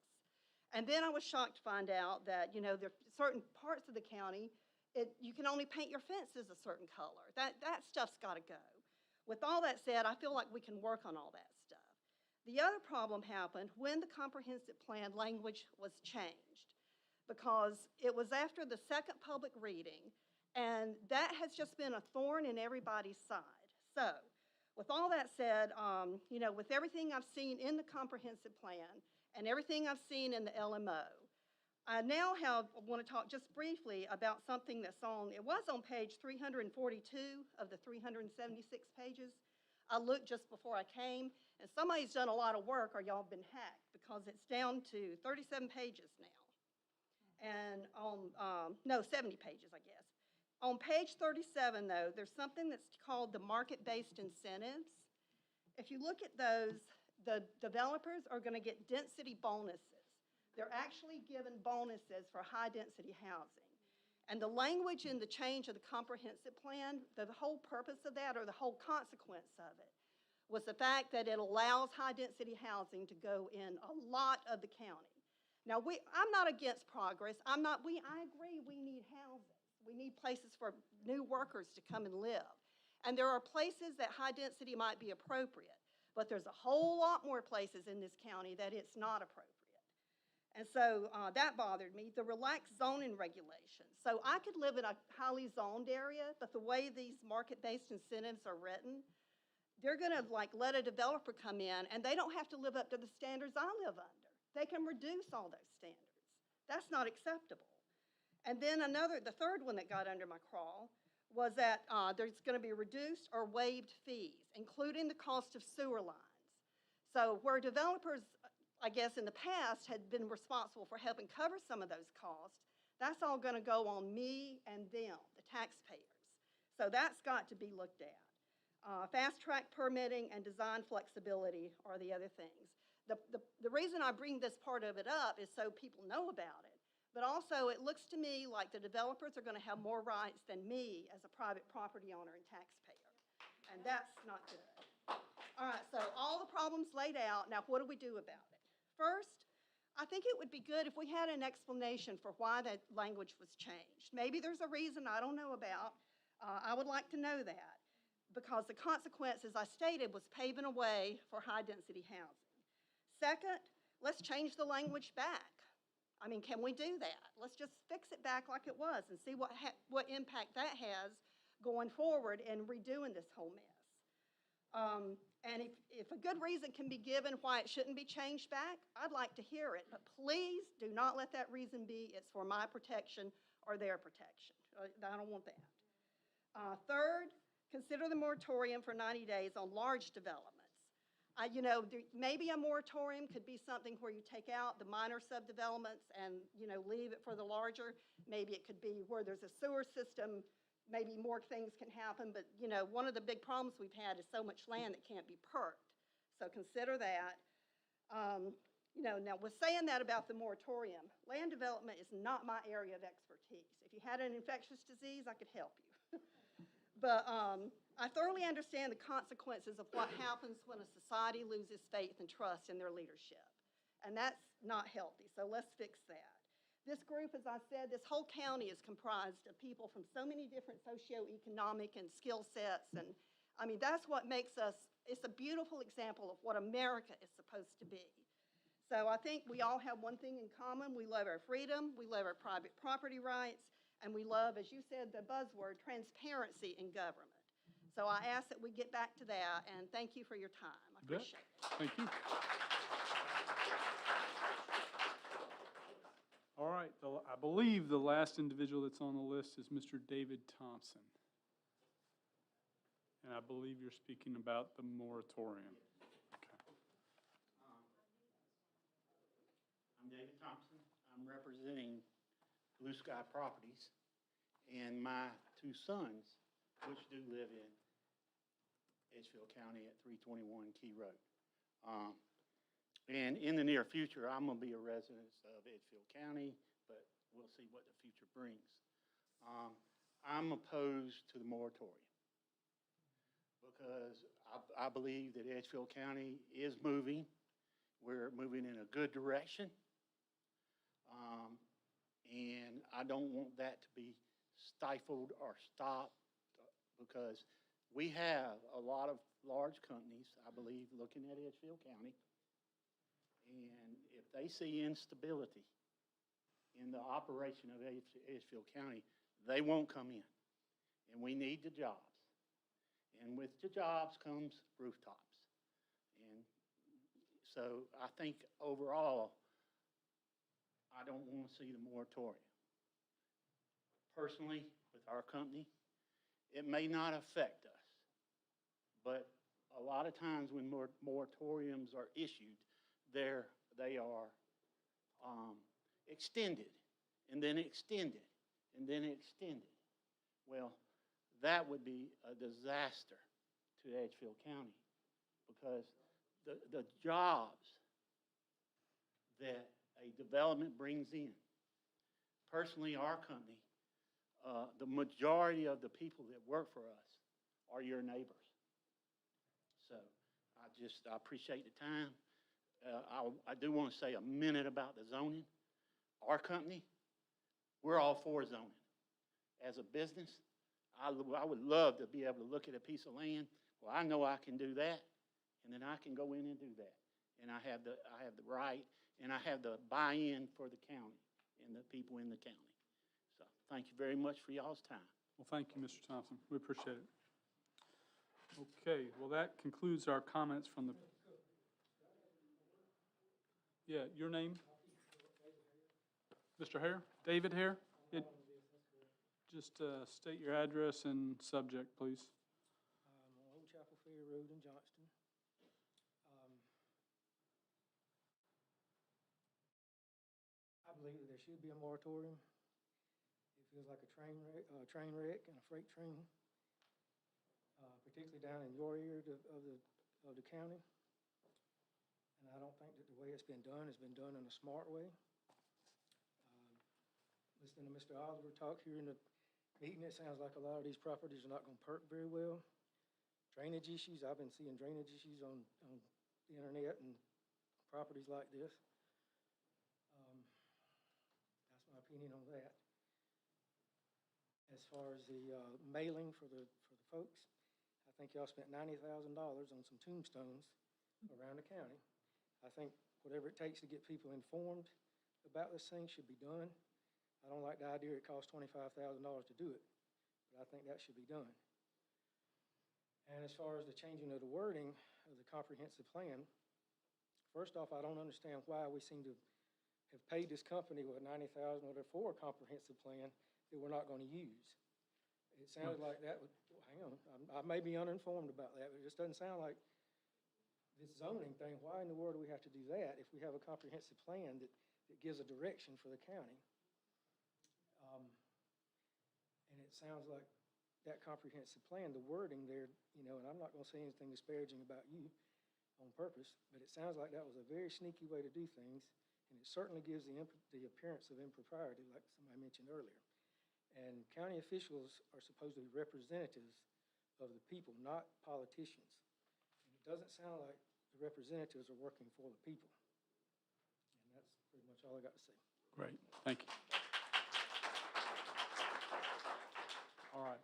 And then I was shocked to find out that, there are certain parts of the county, you can only paint your fences a certain color. That stuff's got to go. With all that said, I feel like we can work on all that stuff. The other problem happened when the comprehensive plan language was changed, because it was after the second public reading, and that has just been a thorn in everybody's side. So, with all that said, with everything I've seen in the comprehensive plan and everything I've seen in the LMO, I now want to talk just briefly about something it was on page 342 of the 376 pages. I looked just before I came, and somebody's done a lot of work or y'all have been hacked, because it's down to 37 pages now. And 70 pages, I guess. On page 37, though, there's something that's called the market-based incentives. If you look at those, the developers are going to get density bonuses. They're actually given bonuses for high-density housing. And the language in the change of the comprehensive plan, the whole purpose of that, or the whole consequence of it, was the fact that it allows high-density housing to go in a lot of the county. Now, I'm not against progress. I agree we need housing. We need places for new workers to come and live. And there are places that high density might be appropriate, but there's a whole lot more places in this county that it's not appropriate. And so that bothered me. The relaxed zoning regulations. So I could live in a highly zoned area, but the way these market-based incentives are written, they're going to let a developer come in, and they don't have to live up to the standards I live under. They can reduce all those standards. That's not acceptable. And then the third one that got under my crawl was that there's going to be reduced or waived fees, including the cost of sewer lines. So where developers, I guess in the past, had been responsible for helping cover some of those costs, that's all going to go on me and them, the taxpayers. So that's got to be looked at. Fast-track permitting and design flexibility are the other things. The reason I bring this part of it up is so people know about it. But also, it looks to me like the developers are going to have more rights than me as a private property owner and taxpayer. And that's not good. All right, so all the problems laid out. Now, what do we do about it? First, I think it would be good if we had an explanation for why that language was changed. Maybe there's a reason I don't know about. I would like to know that, because the consequence, as I stated, was paving a way for high-density housing. Second, let's change the language back. Can we do that? Let's just fix it back like it was and see what impact that has going forward in redoing this whole mess. And if a good reason can be given why it shouldn't be changed back, I'd like to hear it. But please do not let that reason be it's for my protection or their protection. I don't want that. Third, consider the moratorium for 90 days on large developments. Maybe a moratorium could be something where you take out the minor subdevelopments and, leave it for the larger. Maybe it could be where there's a sewer system, maybe more things can happen. But, one of the big problems we've had is so much land that can't be perked. So consider that. Now with saying that about the moratorium, land development is not my area of expertise. If you had an infectious disease, I could help you. But I thoroughly understand the consequences of what happens when a society loses faith and trust in their leadership. And that's not healthy, so let's fix that. This group, as I said, this whole county is comprised of people from so many different socioeconomic and skill sets. And that's what makes us It's a beautiful example of what America is supposed to be. So I think we all have one thing in common. We love our freedom, we love our private property rights, and we love, as you said, the buzzword, transparency in government. So I ask that we get back to that, and thank you for your time. I appreciate it. Thank you. All right, I believe the last individual that's on the list is Mr. David Thompson. And I believe you're speaking about the moratorium. I'm David Thompson. I'm representing Blue Sky Properties and my two sons, which do live in Edgefield County at 321 Key Road. And in the near future, I'm going to be a resident of Edgefield County, but we'll see what the future brings. I'm opposed to the moratorium because I believe that Edgefield County is moving. We're moving in a good direction. And I don't want that to be stifled or stopped because we have a lot of large companies, I believe, looking at Edgefield County. And if they see instability in the operation of Edgefield County, they won't come in. And we need the jobs. And with the jobs comes rooftops. And so I think overall, I don't want to see the moratorium. Personally, with our company, it may not affect us, but a lot of times when moratoriums are issued, they are extended, and then extended, and then extended. Well, that would be a disaster to Edgefield County because the jobs that a development brings in, personally, our company, the majority of the people that work for us are your neighbors. So I appreciate the time. I do want to say a minute about the zoning. Our company, we're all for zoning. As a business, I would love to be able to look at a piece of land. Well, I know I can do that, and then I can go in and do that. And I have the right, and I have the buy-in for the county and the people in the county. So thank you very much for y'all's time. Well, thank you, Mr. Thompson. We appreciate it. Okay, well, that concludes our comments from the... Yeah, your name? Mr. Hare? David Hare? Just state your address and subject, please. Old Chapel Ferry Road in Johnston. I believe that there should be a moratorium. It feels like a train wreck and a freight train, particularly down in your area of the county. And I don't think that the way it's been done has been done in a smart way. Listening to Mr. Oliver talk here in the meeting, it sounds like a lot of these properties are not going to perk very well. Drainage issues, I've been seeing drainage issues on the internet and properties like this. That's my opinion on that. As far as the mailing for the folks, I think y'all spent $90,000 on some tombstones around the county. I think whatever it takes to get people informed about this thing should be done. I don't like the idea it costs $25,000 to do it, but I think that should be done. And as far as the changing of the wording of the comprehensive plan, first off, I don't understand why we seem to have paid this company with $90,000 for a comprehensive plan that we're not going to use. It sounded like that would, hang on, I may be uninformed about that, but it just doesn't sound like this zoning thing. Why in the world do we have to do that if we have a comprehensive plan that gives a direction for the county? And it sounds like that comprehensive plan, the wording there, and I'm not going to say anything disparaging about you on purpose, but it sounds like that was a very sneaky way to do things, and it certainly gives the appearance of impropriety, like somebody mentioned earlier. And county officials are supposed to be representatives of the people, not politicians. And it doesn't sound like the representatives are working for the people. And that's pretty much all I got to say. Great, thank you. All right.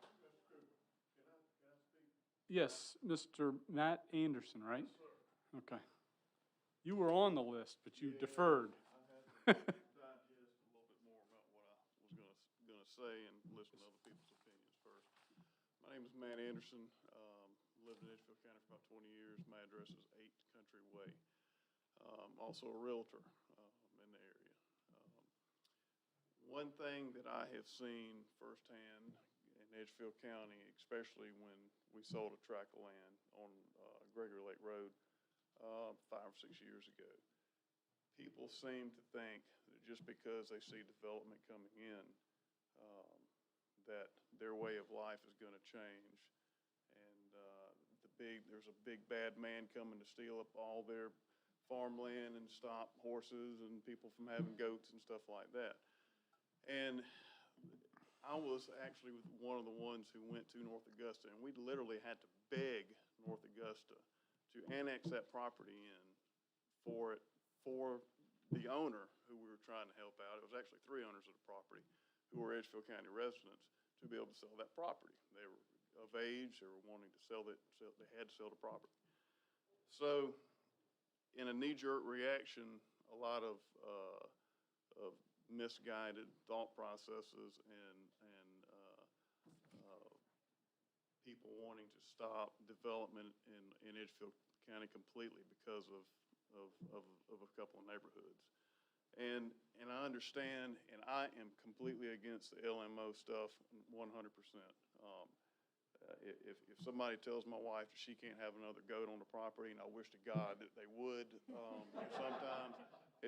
Yes, Mr. Matt Anderson, right? Okay. You were on the list, but you deferred. Digest a little bit more about what I was gonna say and listen to other people's opinions first. My name is Matt Anderson. Lived in Edgefield County for about 20 years. My address is 8 Country Way. Also a realtor in the area. One thing that I have seen firsthand in Edgefield County, especially when we sold a tract of land on Gregory Lake Road 5 or 6 years ago, people seem to think that just because they see development coming in, that their way of life is going to change. And there's a big bad man coming to steal up all their farmland and stop horses and people from having goats and stuff like that. And I was actually one of the ones who went to North Augusta, and we literally had to beg North Augusta to annex that property in for the owner who we were trying to help out. It was actually 3 owners of the property who were Edgefield County residents to be able to sell that property. They were of age, they were wanting to sell it, so they had to sell the property. So in a knee-jerk reaction, a lot of misguided thought processes and people wanting to stop development in Edgefield County completely because of a couple of neighborhoods. And I understand, and I am completely against the LMO stuff 100%. If somebody tells my wife that she can't have another goat on the property, and I wish to God that they would, sometimes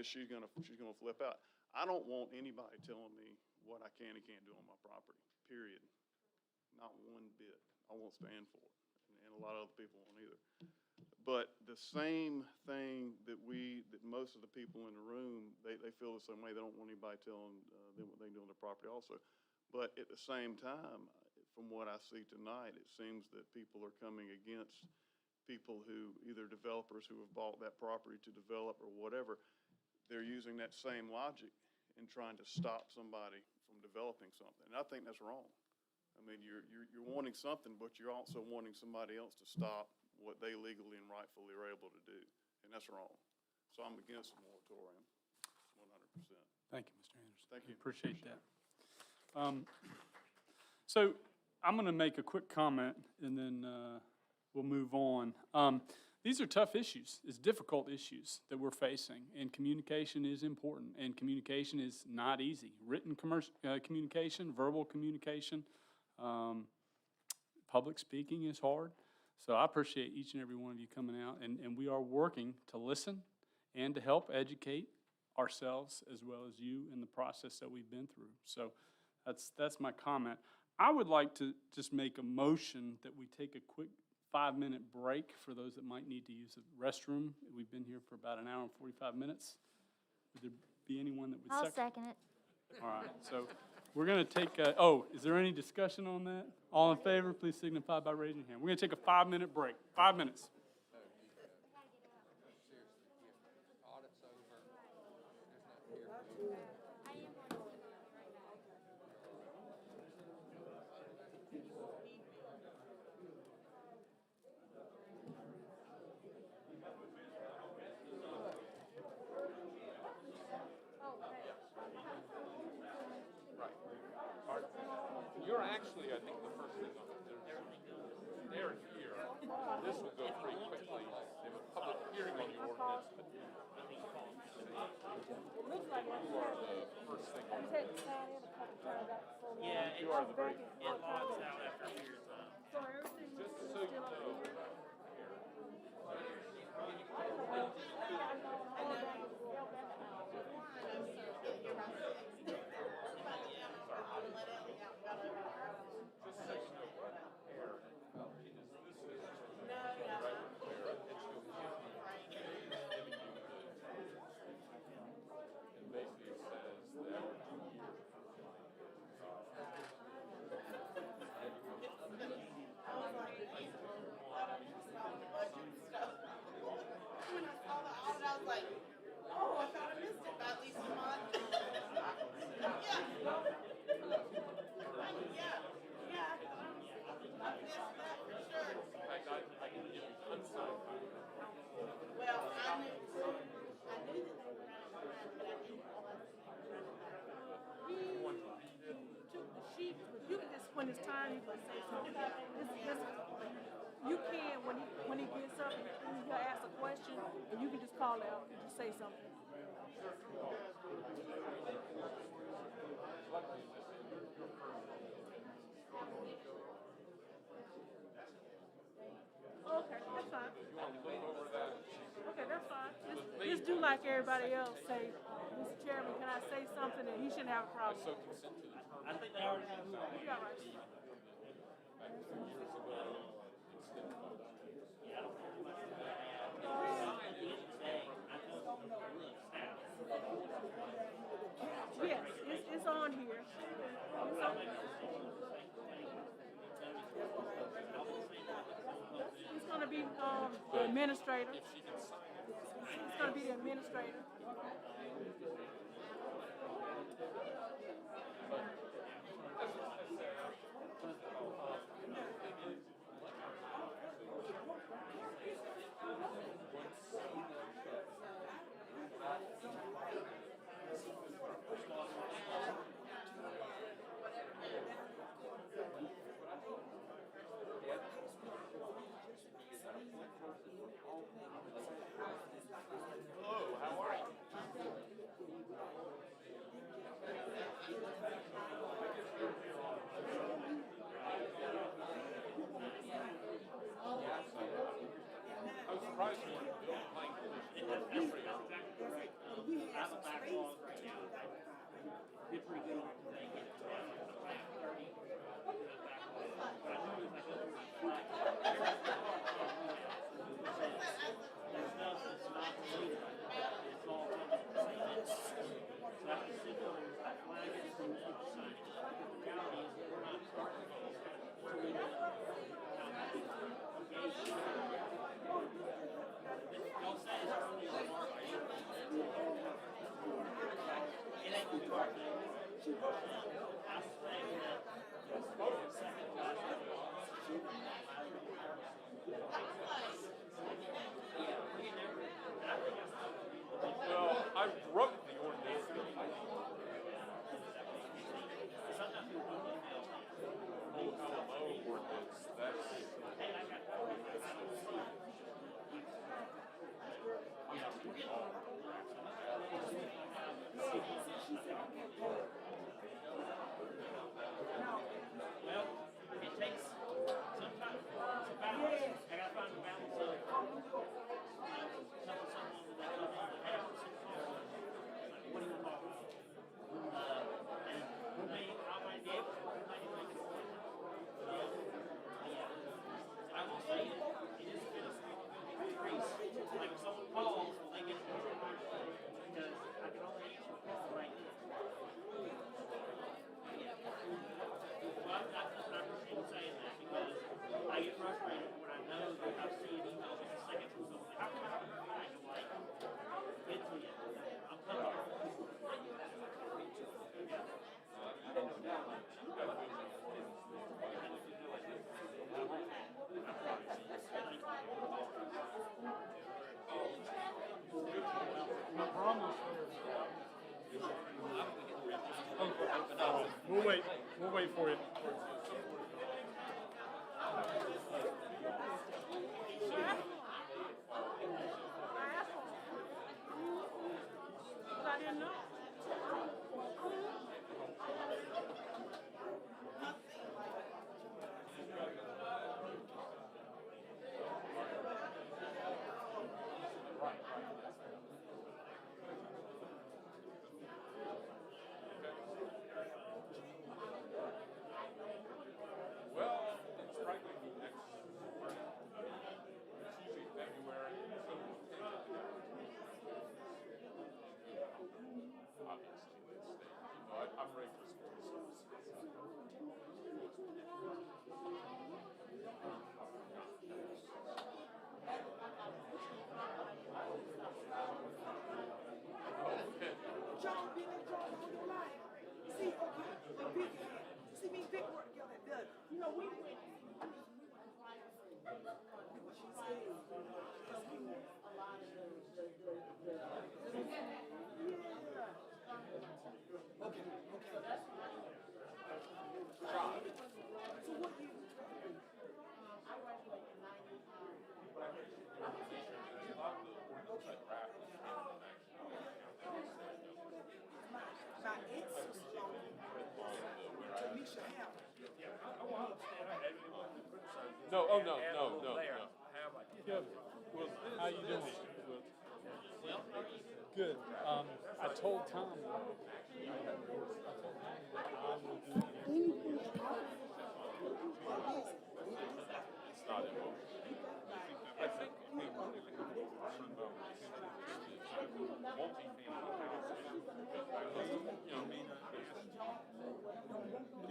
she's gonna flip out. I don't want anybody telling me what I can and can't do on my property, period. Not one bit. I won't stand for it, and a lot of other people won't either. But the same thing that most of the people in the room, they feel the same way. They don't want anybody telling them what they can do on their property also. But at the same time, from what I see tonight, it seems that people are coming against people who, either developers who have bought that property to develop or whatever. They're using that same logic in trying to stop somebody from developing something. And I think that's wrong. I mean, you're wanting something, but you're also wanting somebody else to stop what they legally and rightfully are able to do. And that's wrong. So I'm against the moratorium, 100%. Thank you, Mr. Anderson. Thank you. Appreciate that. So I'm going to make a quick comment, and then we'll move on. These are tough issues. It's difficult issues that we're facing, and communication is important, and communication is not easy. Written communication, verbal communication, public speaking is hard. So I appreciate each and every one of you coming out, and we are working to listen and to help educate ourselves as well as you in the process that we've been through. So that's my comment. I would like to just make a motion that we take a quick 5-minute break for those that might need to use the restroom. We've been here for about an hour and 45 minutes. Would there be anyone that would I'll second it. All right, so we're going to take is there any discussion on that? All in favor, please signify by raising your hand. We're going to take a 5-minute break. 5 minutes. You're actually, I think, the first thing on they're here. This will go pretty quickly. They have a public hearing on the ordinance, but you are the first thing on the Yeah, you are the very it logs out after a period of time. just so you know. When I saw the audit, I was like, oh, I thought I missed it by at least a month. Yeah. Yeah. I missed that for sure. speak or say something. You can, when he gets up, he'll ask a question, and you can just call out and just say something. Okay, that's fine. Okay, that's fine. Just do like everybody else. Say, Mr. Chairman, can I say something? And he shouldn't have a problem. I think they already know who I am. You got right. Yes, it's on here. It's on. It's gonna be, the administrator. It's gonna be the administrator. Hello, how are you? I was surprised you weren't doing planning commission. I have a backlog right now. Did pretty good on today. Well, I wrote the ordinance. Ordinance, Well, it takes some time. It's a balance. I gotta find the balance of, someone that comes in with half percent cost. Like, what do you want to talk about? And we may, I might be able to, we might make it work. I will say it is been a small increase. Like if someone calls, they get more money because I can only answer the call right now. Well, I appreciate saying that because I get frustrated when I know that I see an email in a second from someone. How come I haven't heard back? I'm like, get to you. I'm coming. We'll wait for you. I didn't know. well, it's probably the next, it's usually February, so. Obviously, it's, I'm ready for school. John been in John all your life. See, okay, the big head. See me big work together. You know, we went. What she said. A lot of Okay. So what No, oh, no, no, no, no. Kevin, well, how you doing? Good. I told Tom. It's not involved. I think the only thing I'm concerned about with multi-family houses, you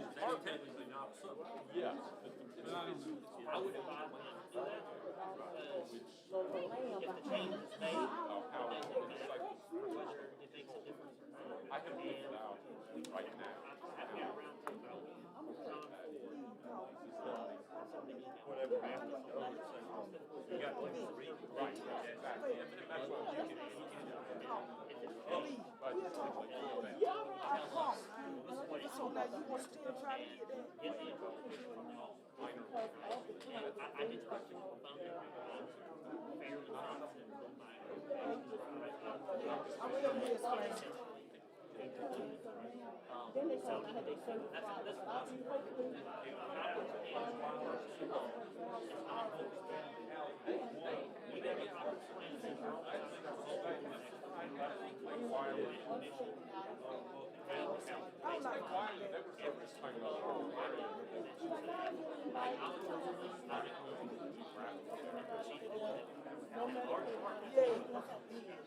know, it's technically not a subdivision. Yeah. But I don't know. I would advise not to do that, because if the change is made, How then it's it like, whether it makes a difference or not. I can live without right now. I've got around to about John Ford. Whatever happens, you got to read. Right, exactly. And that's what you can do. But I did talk to the founder, fairly constant,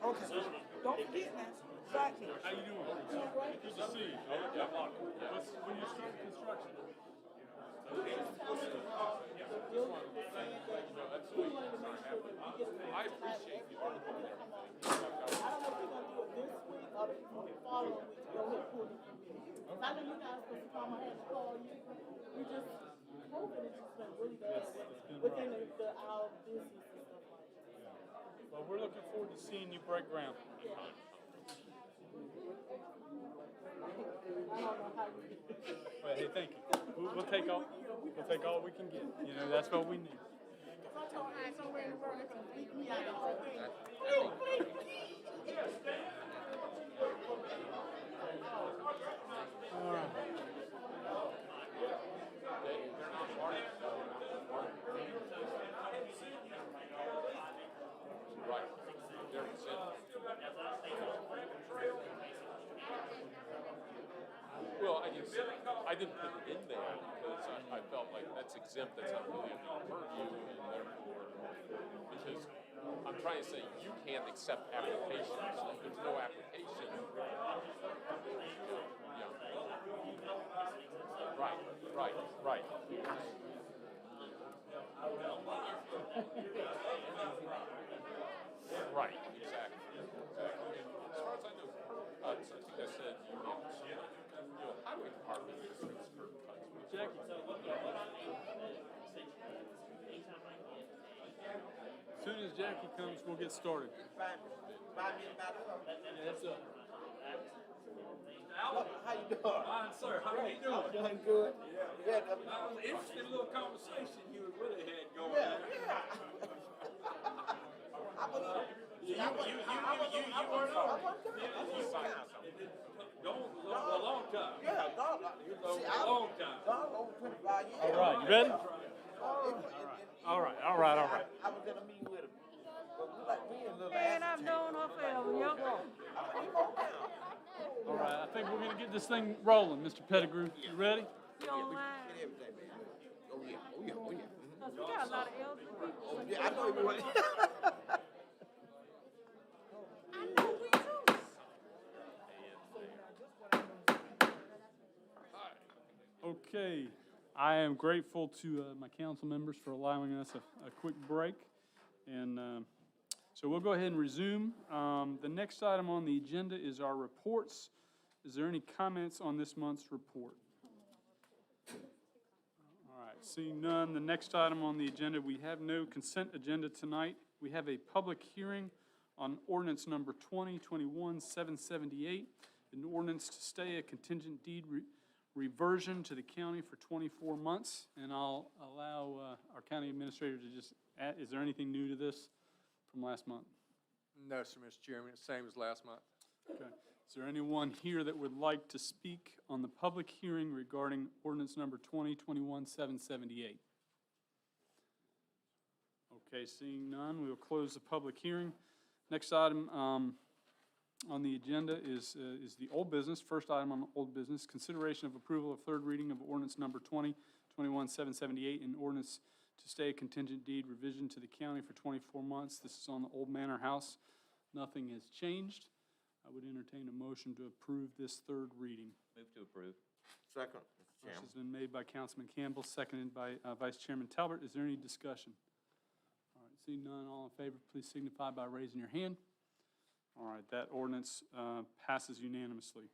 Okay, don't forget now, exactly. How you doing? Good to see you. When you start construction? I appreciate the article and everything. I don't know if we're gonna do it this week or the following week, go ahead and pull it from me. I know you guys supposed to come, I had to call you. We just, COVID has just been really bad within our business and stuff like that. Well, we're looking forward to seeing you break ground. I don't know how you do it. Well, hey, thank you. We'll take all we can get. You know, that's what we need. I told her somewhere in the world, they can bleep me out of the thing. All right. Right. They're exempt. Well, I didn't put it in there because I felt like that's exempt, that's not really under your purview, and therefore, because I'm trying to say you can't accept applications. If there's no application. Yeah. Right. Right, exactly. As far as I know, I think I said highway department districts curb cuts. Jackie. As soon as Jackie comes, we'll get started. 5 minutes back up. That's up. Albert, how you doing? Fine, sir. How are you doing? Doing good. Yeah. That was an interesting little conversation you and Willie had going Yeah. there. I was on. A long time. Yeah, dog. A long time. Dog over 25 years. All right, you ready? All right. I was in a meeting with him. But we in a little And I've known her forever, yep. All right, I think we're gonna get this thing rolling, Mr. Pettigrew. You ready? You online? Oh, yeah. Cause we got a lot of elderly people. Oh, yeah, I know you would. I know we do. Okay, I am grateful to my council members for allowing us a quick break. And so we'll go ahead and resume. The next item on the agenda is our reports. Is there any comments on this month's report? All right, seeing none, the next item on the agenda, we have no consent agenda tonight. We have a public hearing on ordinance number 2021-778, an ordinance to stay a contingent deed reversion to the county for 24 months. And I'll allow our county administrator to just add, is there anything new to this from last month? No, sir, Mr. Chairman, it's the same as last month. Okay. Is there anyone here that would like to speak on the public hearing regarding ordinance number 2021-778? Okay, seeing none, we will close the public hearing. Next item on the agenda is the old business. First item on the old business, consideration of approval of third reading of ordinance number 2021-778, an ordinance to stay a contingent deed revision to the county for 24 months. This is on the old manor house. Nothing has changed. I would entertain a motion to approve this third reading. Move to approve. Second, Mr. Chairman. Motion's been made by Councilman Campbell, seconded by Vice Chairman Talbert. Is there any discussion? All right, seeing none, all in favor, please signify by raising your hand. All right, that ordinance passes unanimously.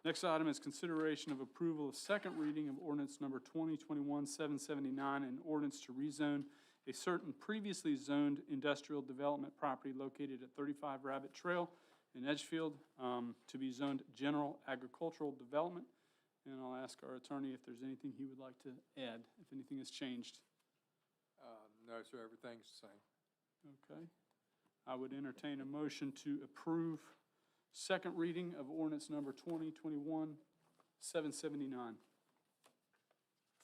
Next item is consideration of approval of second reading of ordinance number 2021-779, an ordinance to rezone a certain previously zoned industrial development property located at 35 Rabbit Trail in Edgefield to be zoned general agricultural development. And I'll ask our attorney if there's anything he would like to add, if anything has changed. No, sir, everything's the same. Okay. I would entertain a motion to approve second reading of ordinance number 2021-779.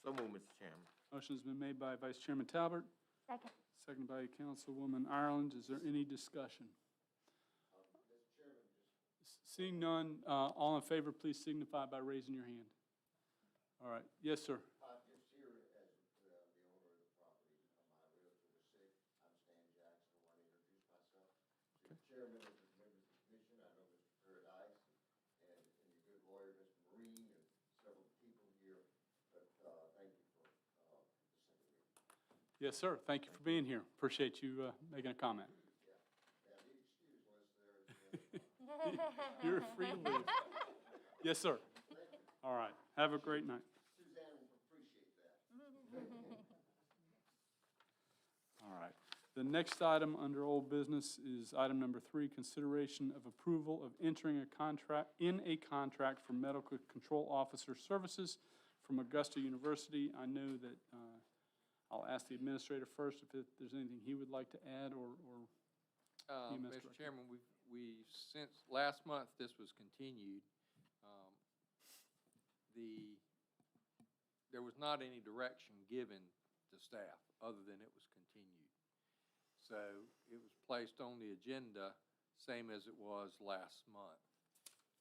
So moved, Mr. Chairman. Motion's been made by Vice Chairman Talbert, Second. seconded by Councilwoman Ireland. Is there any discussion? Seeing none, all in favor, please signify by raising your hand. All right. Yes, sir. Chairman of the members of the commission, I know Mr. Paradise and your good lawyer, Mr. Marine, and several people here, but thank you for the second reading. Yes, sir. Thank you for being here. Appreciate you making a comment. Yeah, I need excuse unless there is. You're free to leave. Yes, sir. All right. Have a great night. Suzanne will appreciate that. All right. The next item under old business is item number 3, consideration of approval of entering a contract for medical control officer services from Augusta University. I know that I'll ask the administrator first if there's anything he would like to add or Mr. Chairman, we since last month this was continued. There was not any direction given to staff other than it was continued. So it was placed on the agenda, same as it was last month.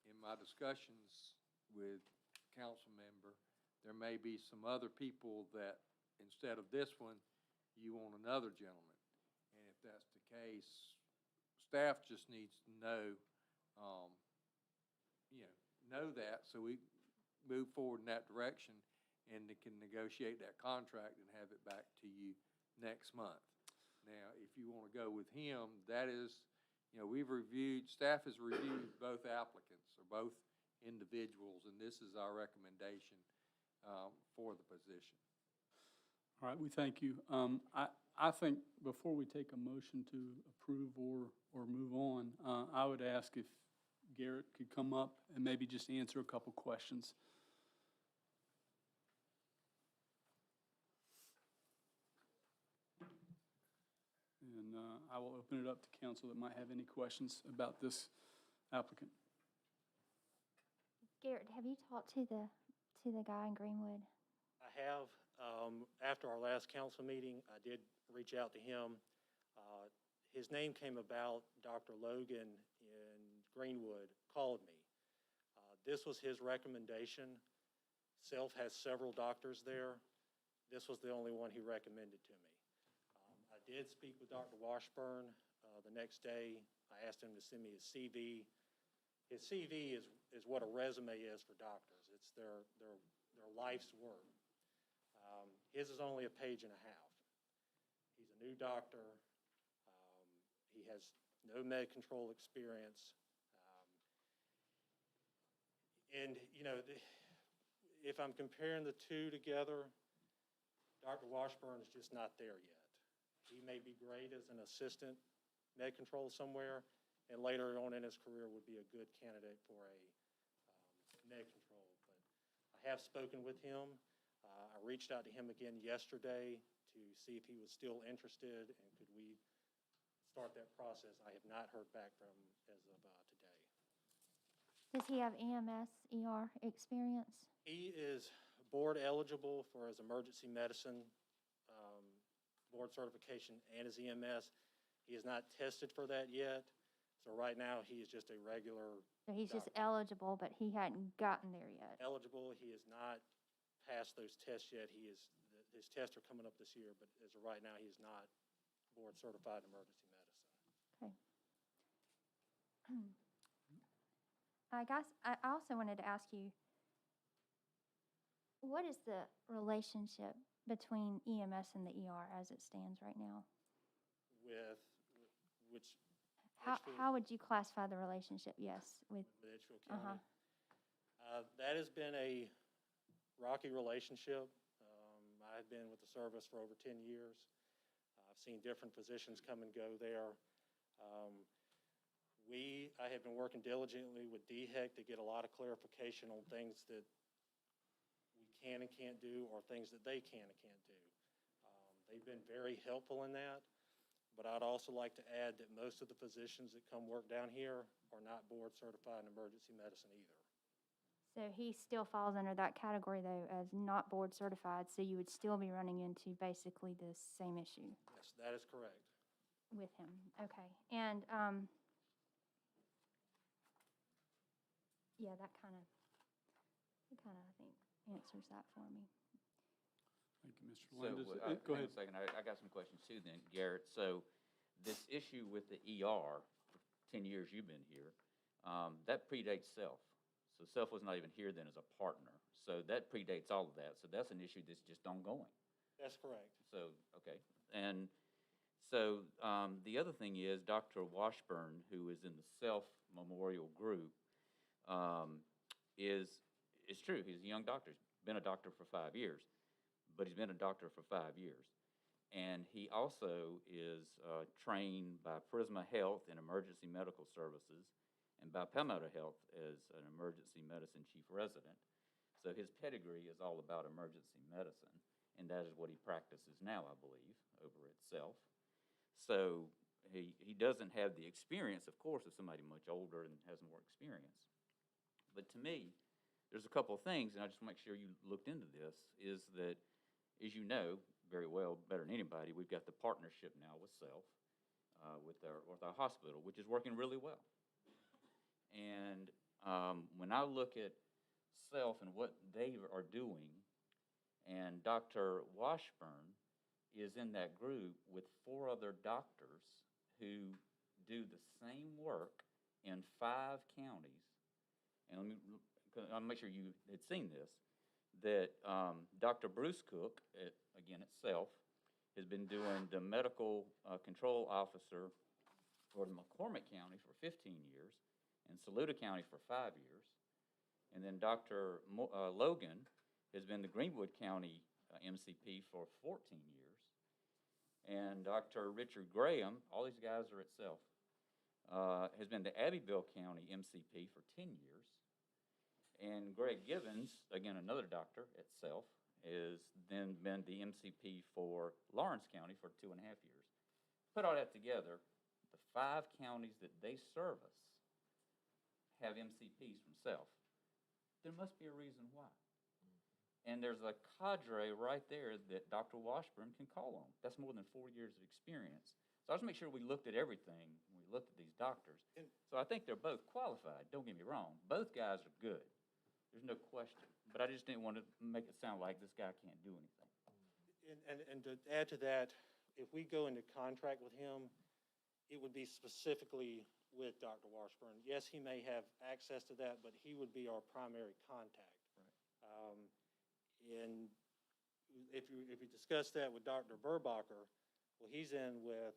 In my discussions with council member, there may be some other people that instead of this one, you want another gentleman. And if that's the case, staff just needs to know that so we move forward in that direction and they can negotiate that contract and have it back to you next month. Now, if you want to go with him, that is, staff has reviewed both applicants or both individuals, and this is our recommendation for the position. All right, we thank you. I think before we take a motion to approve or move on, I would ask if Garrett could come up and maybe just answer a couple questions. And I will open it up to council that might have any questions about this applicant. Garrett, have you talked to the guy in Greenwood? I have. After our last council meeting, I did reach out to him. His name came about. Dr. Logan in Greenwood called me. This was his recommendation. Self has several doctors there. This was the only one he recommended to me. I did speak with Dr. Washburn the next day. I asked him to send me his CV. His CV is what a resume is for doctors. It's their life's work. His is only a page and a half. He's a new doctor. He has no med control experience. If I'm comparing the two together, Dr. Washburn is just not there yet. He may be great as an assistant med control somewhere, and later on in his career would be a good candidate for a med control. But I have spoken with him. I reached out to him again yesterday to see if he was still interested and could we start that process. I have not heard back from him as of today. Does he have EMS, ER experience? He is board eligible for his emergency medicine board certification and his EMS. He is not tested for that yet, so right now he is just a regular So he's just doctor. eligible, but he hadn't gotten there yet. Eligible. He is not passed those tests yet. His tests are coming up this year, but as of right now, he is not board certified in emergency medicine. Okay. I guess I also wanted to ask you, what is the relationship between EMS and the ER as it stands right now? With which? How would you classify the relationship? Yes, with Edgefield County. That has been a rocky relationship. I've been with the service for over 10 years. I've seen different physicians come and go there. I have been working diligently with DHEC to get a lot of clarification on things that we can and can't do, or things that they can and can't do. They've been very helpful in that, but I'd also like to add that most of the physicians that come work down here are not board certified in emergency medicine either. So he still falls under that category, though, as not board certified, so you would still be running into basically the same issue Yes, that is correct. with him. Okay, and, yeah, that kind of, I think, answers that for me. Thank you, Mr. So, Melendez. Go hang on ahead. a second, I got some questions too then, Garrett. So this issue with the ER, for 10 years you've been here, that predates Self. So Self was not even here then as a partner. So that predates all of that. So that's an issue that's just ongoing. That's correct. So, okay. And so the other thing is Dr. Washburn, who is in the Self Memorial Group, it's true, he's a young doctor. He's been a doctor for 5 years, but he's been a doctor for 5 years. And he also is trained by Prisma Health in emergency medical services and by Palmetto Health as an emergency medicine chief resident. So his pedigree is all about emergency medicine, and that is what he practices now, I believe, over at Self. So he doesn't have the experience, of course, of somebody much older and has more experience. But to me, there's a couple of things, and I just want to make sure you looked into this, is that, as you know very well, better than anybody, we've got the partnership now with Self, with our hospital, which is working really well. And when I look at Self and what they are doing, and Dr. Washburn is in that group with 4 other doctors who do the same work in 5 counties. And I'll make sure you had seen this, that Dr. Bruce Cook, at Self, has been doing the medical control officer for McCormick County for 15 years and Saluda County for 5 years. And then Dr. Logan has been the Greenwood County MCP for 14 years. And Dr. Richard Graham, all these guys are at Self, has been the Abbeville County MCP for 10 years. And Greg Givens, again, another doctor at Self, has then been the MCP for Lawrence County for 2.5 years. Put all that together, the 5 counties that they service have MCPs from Self. There must be a reason why. And there's a cadre right there that Dr. Washburn can call on. That's more than 4 years of experience. So I just make sure we looked at everything when we looked at these doctors. So I think they're both qualified, don't get me wrong. Both guys are good. There's no question. But I just didn't want to make it sound like this guy can't do anything. And to add to that, if we go into contract with him, it would be specifically with Dr. Washburn. Yes, he may have access to that, but he would be our primary contact. Right. And if you discuss that with Dr. Burbacher, well, he's in with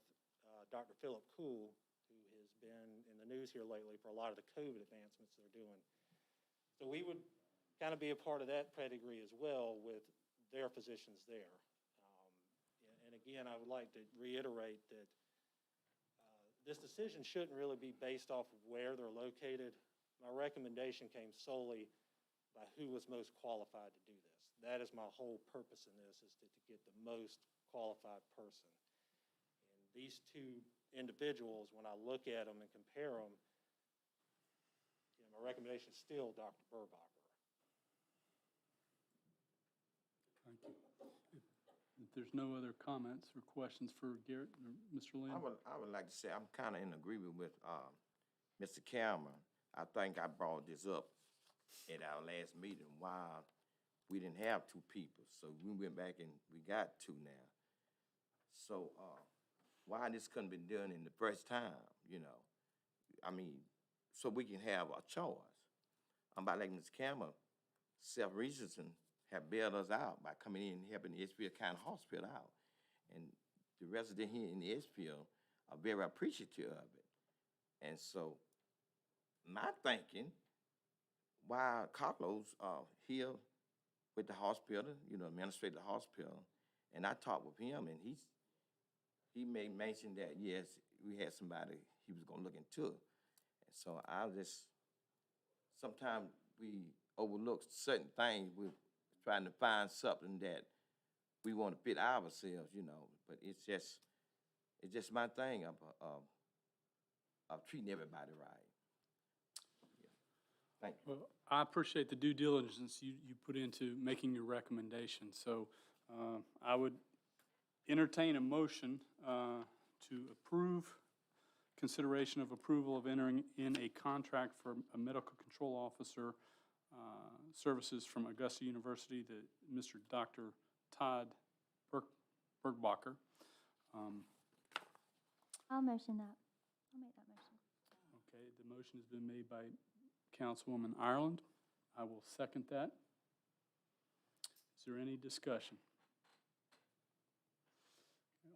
Dr. Philip Kuhl, who has been in the news here lately for a lot of the COVID advancements they're doing. So we would kind of be a part of that pedigree as well with their physicians there. And again, I would like to reiterate that this decision shouldn't really be based off of where they're located. My recommendation came solely by who was most qualified to do this. That is my whole purpose in this, is to get the most qualified person. And these 2 individuals, when I look at them and compare them, my recommendation is still Dr. Burbacher. Thank you. there's no other comments or questions for Garrett or Mr. Lynn. I would like to say, I'm kind of in agreement with, Mr. Cameron. I think I brought this up at our last meeting, why we didn't have two people. So we went back and we got two now. So, why this couldn't be done in the first time, you know? I mean, so we can have a choice. I'm about like Mr. Cameron, Self-Richardson have bailed us out by coming in and helping the Edgefield County Hospital out. And the residents here in Edgefield are very appreciative of it. And so, my thinking, while Carlos here with the hospital, you know, administrator of the hospital, and I talked with him, and he made mention that, yes, we had somebody he was going to look into it. And so I just, sometimes we overlook certain things. We're trying to find something that we want to fit ourselves, you know, but it's just my thing of treating everybody right. Thank you. Well, I appreciate the due diligence you put into making your recommendation. So I would entertain a motion to approve consideration of approval of entering in a contract for a medical control officer services from Augusta University, Mr. Dr. Todd Bergbacher. I'll motion that. I'll make that motion. Okay, the motion has been made by Councilwoman Ireland. I will second that. Is there any discussion?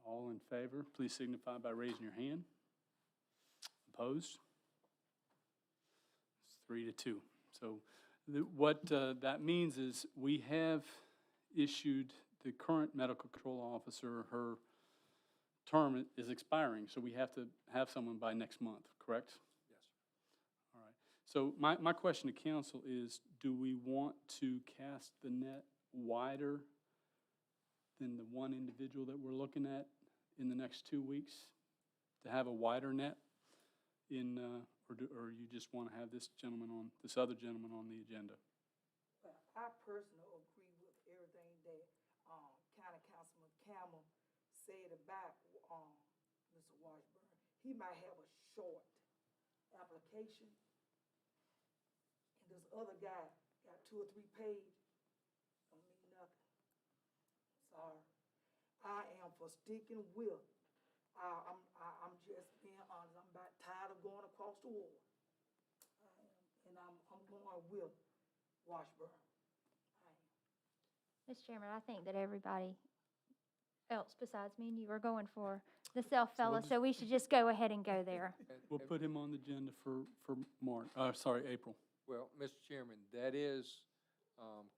All in favor, please signify by raising your hand. Opposed? It's 3-2. So what that means is we have issued the current medical control officer, her term is expiring, so we have to have someone by next month, correct? Yes. All right. So my question to council is, do we want to cast the net wider than the one individual that we're looking at in the next 2 weeks? To have a wider net in, or you just want to have this other gentleman on the agenda? Well, I personally agree with everything that, County Councilman Campbell said about, Mr. Washburn. He might have a short application, and this other guy got 2 or 3 pages, don't mean nothing. Sorry. I am for sticking with, I'm just being honest, I'm about tired of going across the water. I am, and I'm going with Washburn. I am. Mr. Chairman, I think that everybody else besides me and you are going for the self fellow, so we should just go ahead and go there. We'll put him on the agenda for April. Well, Mr. Chairman, that is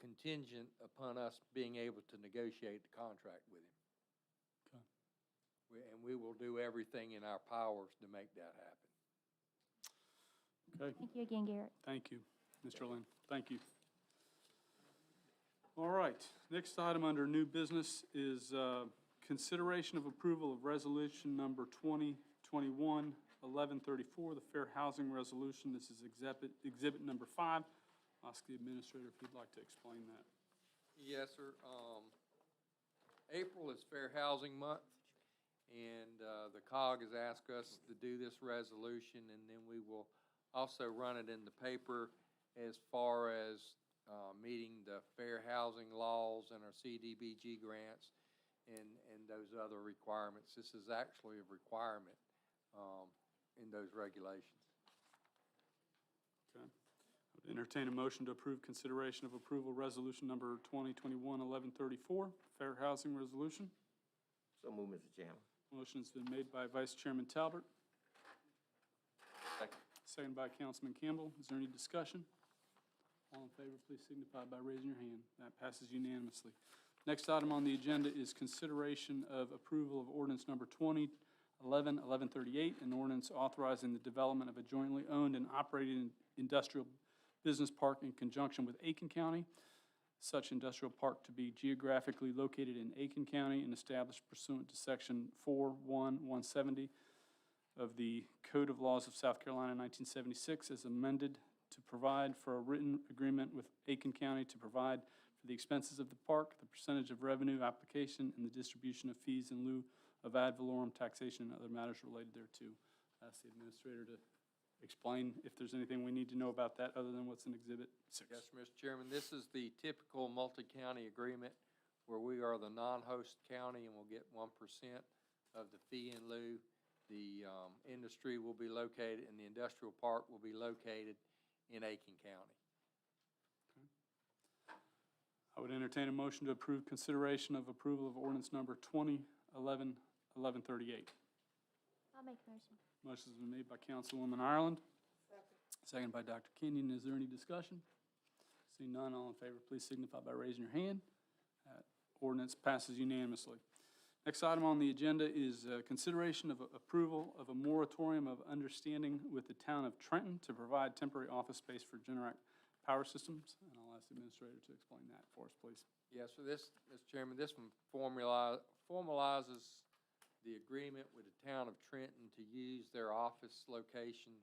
contingent upon us being able to negotiate the contract with him. Okay. And we will do everything in our powers to make that happen. Okay. Thank you again, Garrett. Thank you, Mr. Lynn. Thank you. All right. Next item under new business is consideration of approval of resolution number 2021-1134, the Fair Housing Resolution. This is exhibit number 5. I'll ask the administrator if he'd like to explain that. Yes, sir. April is Fair Housing Month, and the COG has asked us to do this resolution, and then we will also run it in the paper as far as meeting the fair housing laws and our CDBG grants and those other requirements. This is actually a requirement in those regulations. Okay. I would entertain a motion to approve consideration of approval resolution number 2021-1134, Fair Housing Resolution. So move, Mr. Chairman. Motion's been made by Vice Chairman Talbert. Second. Second by Councilman Campbell. Is there any discussion? All in favor, please signify by raising your hand. That passes unanimously. Next item on the agenda is consideration of approval of ordinance number 2011-1138, an ordinance authorizing the development of a jointly owned and operated industrial business park in conjunction with Aiken County. Such industrial park to be geographically located in Aiken County and established pursuant to section 4.1.170 of the Code of Laws of South Carolina 1976 as amended to provide for a written agreement with Aiken County to provide for the expenses of the park, the percentage of revenue application, and the distribution of fees in lieu of ad valorem taxation and other matters related thereto. Ask the administrator to explain if there's anything we need to know about that other than what's in Exhibit 6. Yes, Mr. Chairman, this is the typical multi-county agreement where we are the non-host county and will get 1% of the fee in lieu. The industry will be located, and the industrial park will be located in Aiken County. I would entertain a motion to approve consideration of approval of ordinance number 2011-1138. I'll make a motion. Motion's been made by Councilwoman Ireland. Second by Dr. Kenyon. Is there any discussion? Seeing none, all in favor, please signify by raising your hand. That ordinance passes unanimously. Next item on the agenda is consideration of approval of a moratorium of understanding with the town of Trenton to provide temporary office space for Generac Power Systems. And I'll ask the administrator to explain that for us, please. Yes, so this, Mr. Chairman, this one formalizes the agreement with the town of Trenton to use their office location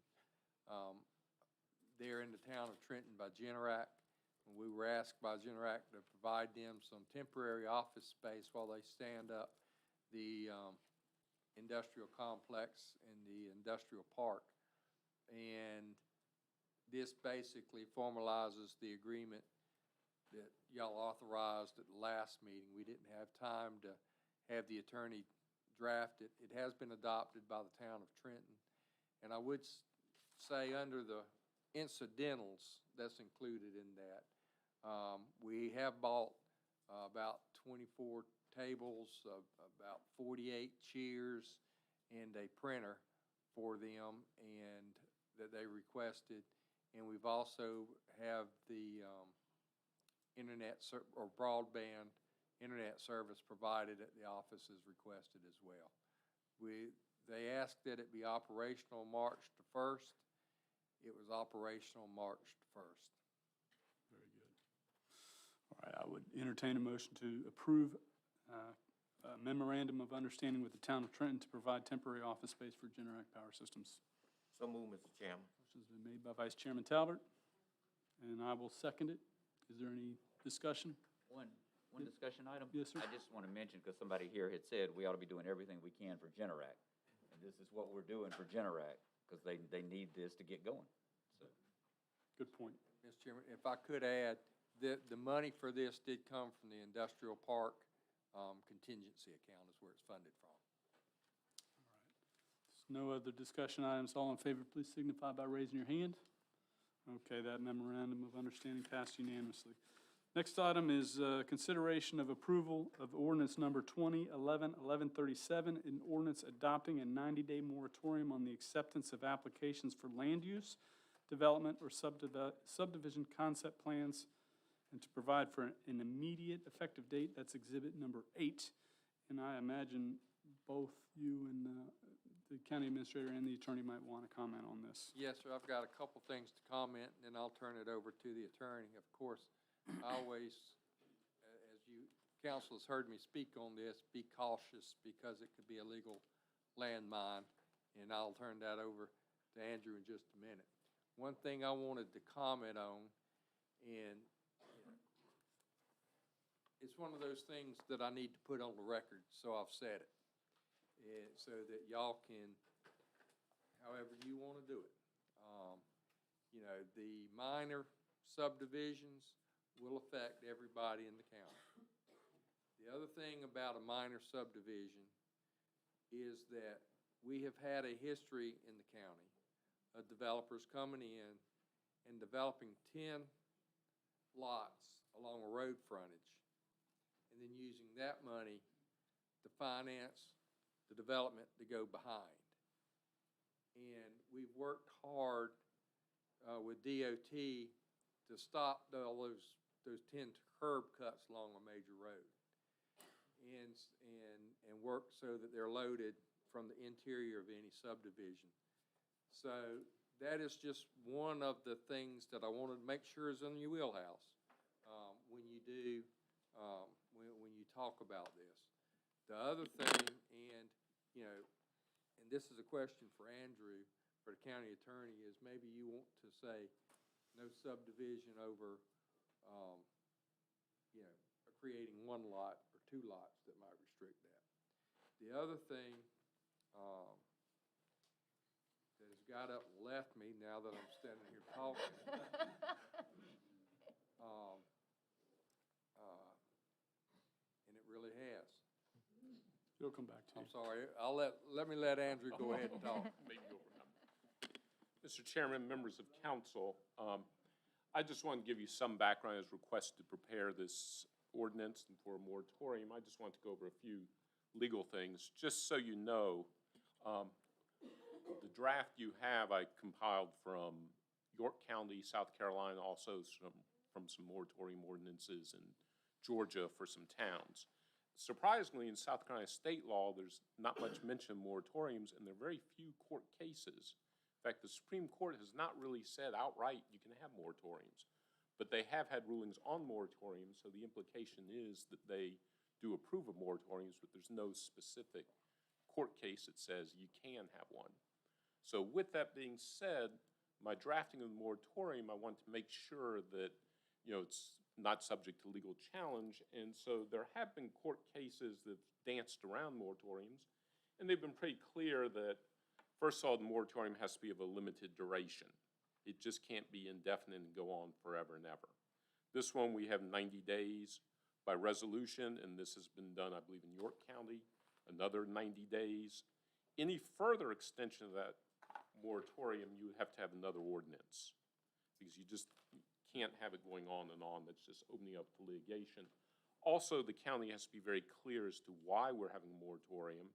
there in the town of Trenton by Generac. We were asked by Generac to provide them some temporary office space while they stand up the industrial complex in the industrial park. And this basically formalizes the agreement that y'all authorized at the last meeting. We didn't have time to have the attorney draft it. It has been adopted by the town of Trenton. And I would say under the incidentals that's included in that, we have bought about 24 tables, about 48 chairs, and a printer for them, and that they requested. And we've also have the internet or broadband internet service provided at the office as requested as well. They asked that it be operational March the 1st. It was operational March the 1st. Very good. All right, I would entertain a motion to approve a memorandum of understanding with the town of Trenton to provide temporary office space for Generac Power Systems. So moved, Mr. Chairman. Motion's been made by Vice Chairman Talbert, and I will second it. Is there any discussion? One discussion item? Yes, sir. I just want to mention, because somebody here had said we ought to be doing everything we can for Generac. And this is what we're doing for Generac, because they need this to get going. So. Good point. Mr. Chairman, if I could add, the money for this did come from the industrial park contingency account is where it's funded from. No other discussion items. All in favor, please signify by raising your hand. Okay, that memorandum of understanding passed unanimously. Next item is consideration of approval of ordinance number 2011-1137, an ordinance adopting a 90-day moratorium on the acceptance of applications for land use, development, or subdivision concept plans, and to provide for an immediate effective date. That's exhibit number 8. And I imagine both you and the county administrator and the attorney might want to comment on this. Yes, sir. I've got a couple things to comment, and then I'll turn it over to the attorney. Of course, I always, as you council has heard me speak on this, be cautious because it could be a legal landmine, and I'll turn that over to Andrew in just a minute. One thing I wanted to comment on, and it's one of those things that I need to put on the record, so I've said it. So that y'all can, however you want to do it. The minor subdivisions will affect everybody in the county. The other thing about a minor subdivision is that we have had a history in the county of developers coming in and developing 10 lots along a road frontage and then using that money to finance the development to go behind. And we've worked hard with DOT to stop all those 10 curb cuts along a major road and work so that they're loaded from the interior of any subdivision. So that is just one of the things that I wanted to make sure is in your wheelhouse when you do, when you talk about this. The other thing, and this is a question for Andrew, for the county attorney, is maybe you want to say no subdivision over, you know, creating one lot or two lots that might restrict that. The other thing, that has got up and left me now that I'm standing here talking. And it really has. It'll come back to you. I'm sorry, let me let Andrew go ahead and talk. Maybe overcome. Mr. Chairman, members of council, I just want to give you some background as requested to prepare this ordinance and for a moratorium. I just want to go over a few legal things. Just so you know, the draft you have I compiled from York County, South Carolina, also from some moratorium ordinances in Georgia for some towns. Surprisingly, in South Carolina state law, there's not much mention of moratoriums, and there are very few court cases. In fact, the Supreme Court has not really said outright you can have moratoriums, but they have had rulings on moratoriums, so the implication is that they do approve of moratoriums, but there's no specific court case that says you can have one. So with that being said, my drafting of the moratorium, I want to make sure that, you know, it's not subject to legal challenge. And so there have been court cases that have danced around moratoriums, and they've been pretty clear that, first of all, the moratorium has to be of a limited duration. It just can't be indefinite and go on forever and ever. This one, we have 90 days by resolution, and this has been done, I believe, in York County, another 90 days. Any further extension of that moratorium, you would have to have another ordinance, because you just can't have it going on and on. That's just opening up to litigation. Also, the county has to be very clear as to why we're having a moratorium,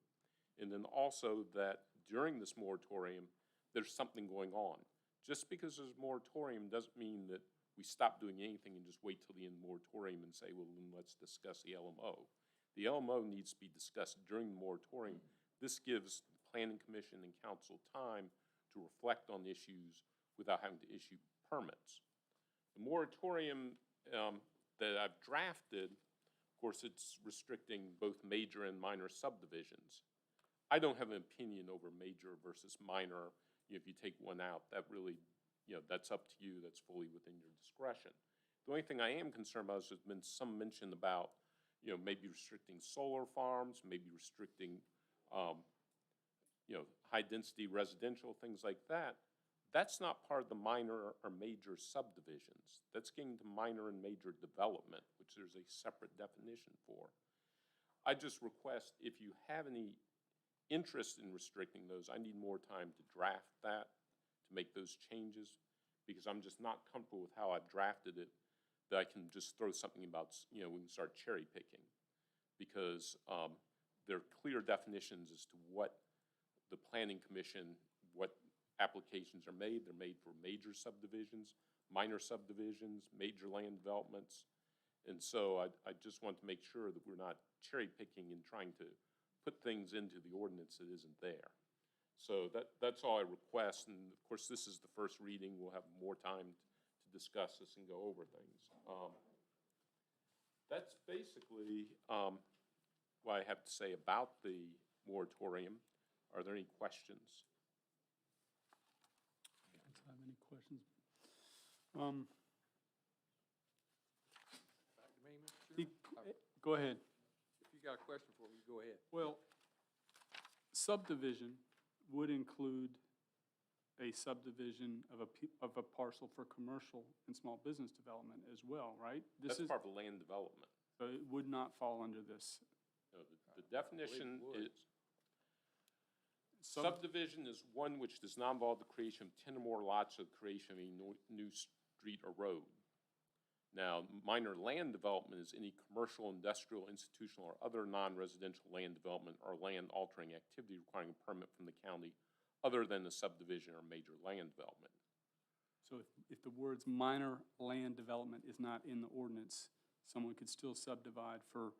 and then also that during this moratorium, there's something going on. Just because there's a moratorium doesn't mean that we stop doing anything and just wait till the end of the moratorium and say, well, then let's discuss the LMO. The LMO needs to be discussed during the moratorium. This gives the Planning Commission and Council time to reflect on issues without having to issue permits. The moratorium that I've drafted, of course, it's restricting both major and minor subdivisions. I don't have an opinion over major versus minor. If you take one out, that really, you know, that's up to you. That's fully within your discretion. The only thing I am concerned about is there's been some mention about, you know, maybe restricting solar farms, maybe restricting, you know, high-density residential, things like that. That's not part of the minor or major subdivisions. That's getting to minor and major development, which there's a separate definition for. I just request, if you have any interest in restricting those, I need more time to draft that, to make those changes, because I'm just not comfortable with how I've drafted it, that I can just throw something about, you know, we can start cherry picking. Because there are clear definitions as to what the Planning Commission, what applications are made. They're made for major subdivisions, minor subdivisions, major land developments. And so I just want to make sure that we're not cherry picking and trying to put things into the ordinance that isn't there. So that's all I request. And of course, this is the first reading. We'll have more time to discuss this and go over things. That's basically what I have to say about the moratorium. Are there any questions? Have any questions? Back to me, Mr. Chairman? Go ahead. If you got a question for me, go ahead. Well, subdivision would include a subdivision of a parcel for commercial and small business development as well, right? That's part of land development. So it would not fall under this. No, the definition is, subdivision is one which does not involve the creation of 10 or more lots or the creation of a new street or road. Now, minor land development is any commercial, industrial, institutional, or other non-residential land development or land altering activity requiring a permit from the county other than the subdivision or major land development. So if the words minor land development is not in the ordinance, someone could still subdivide for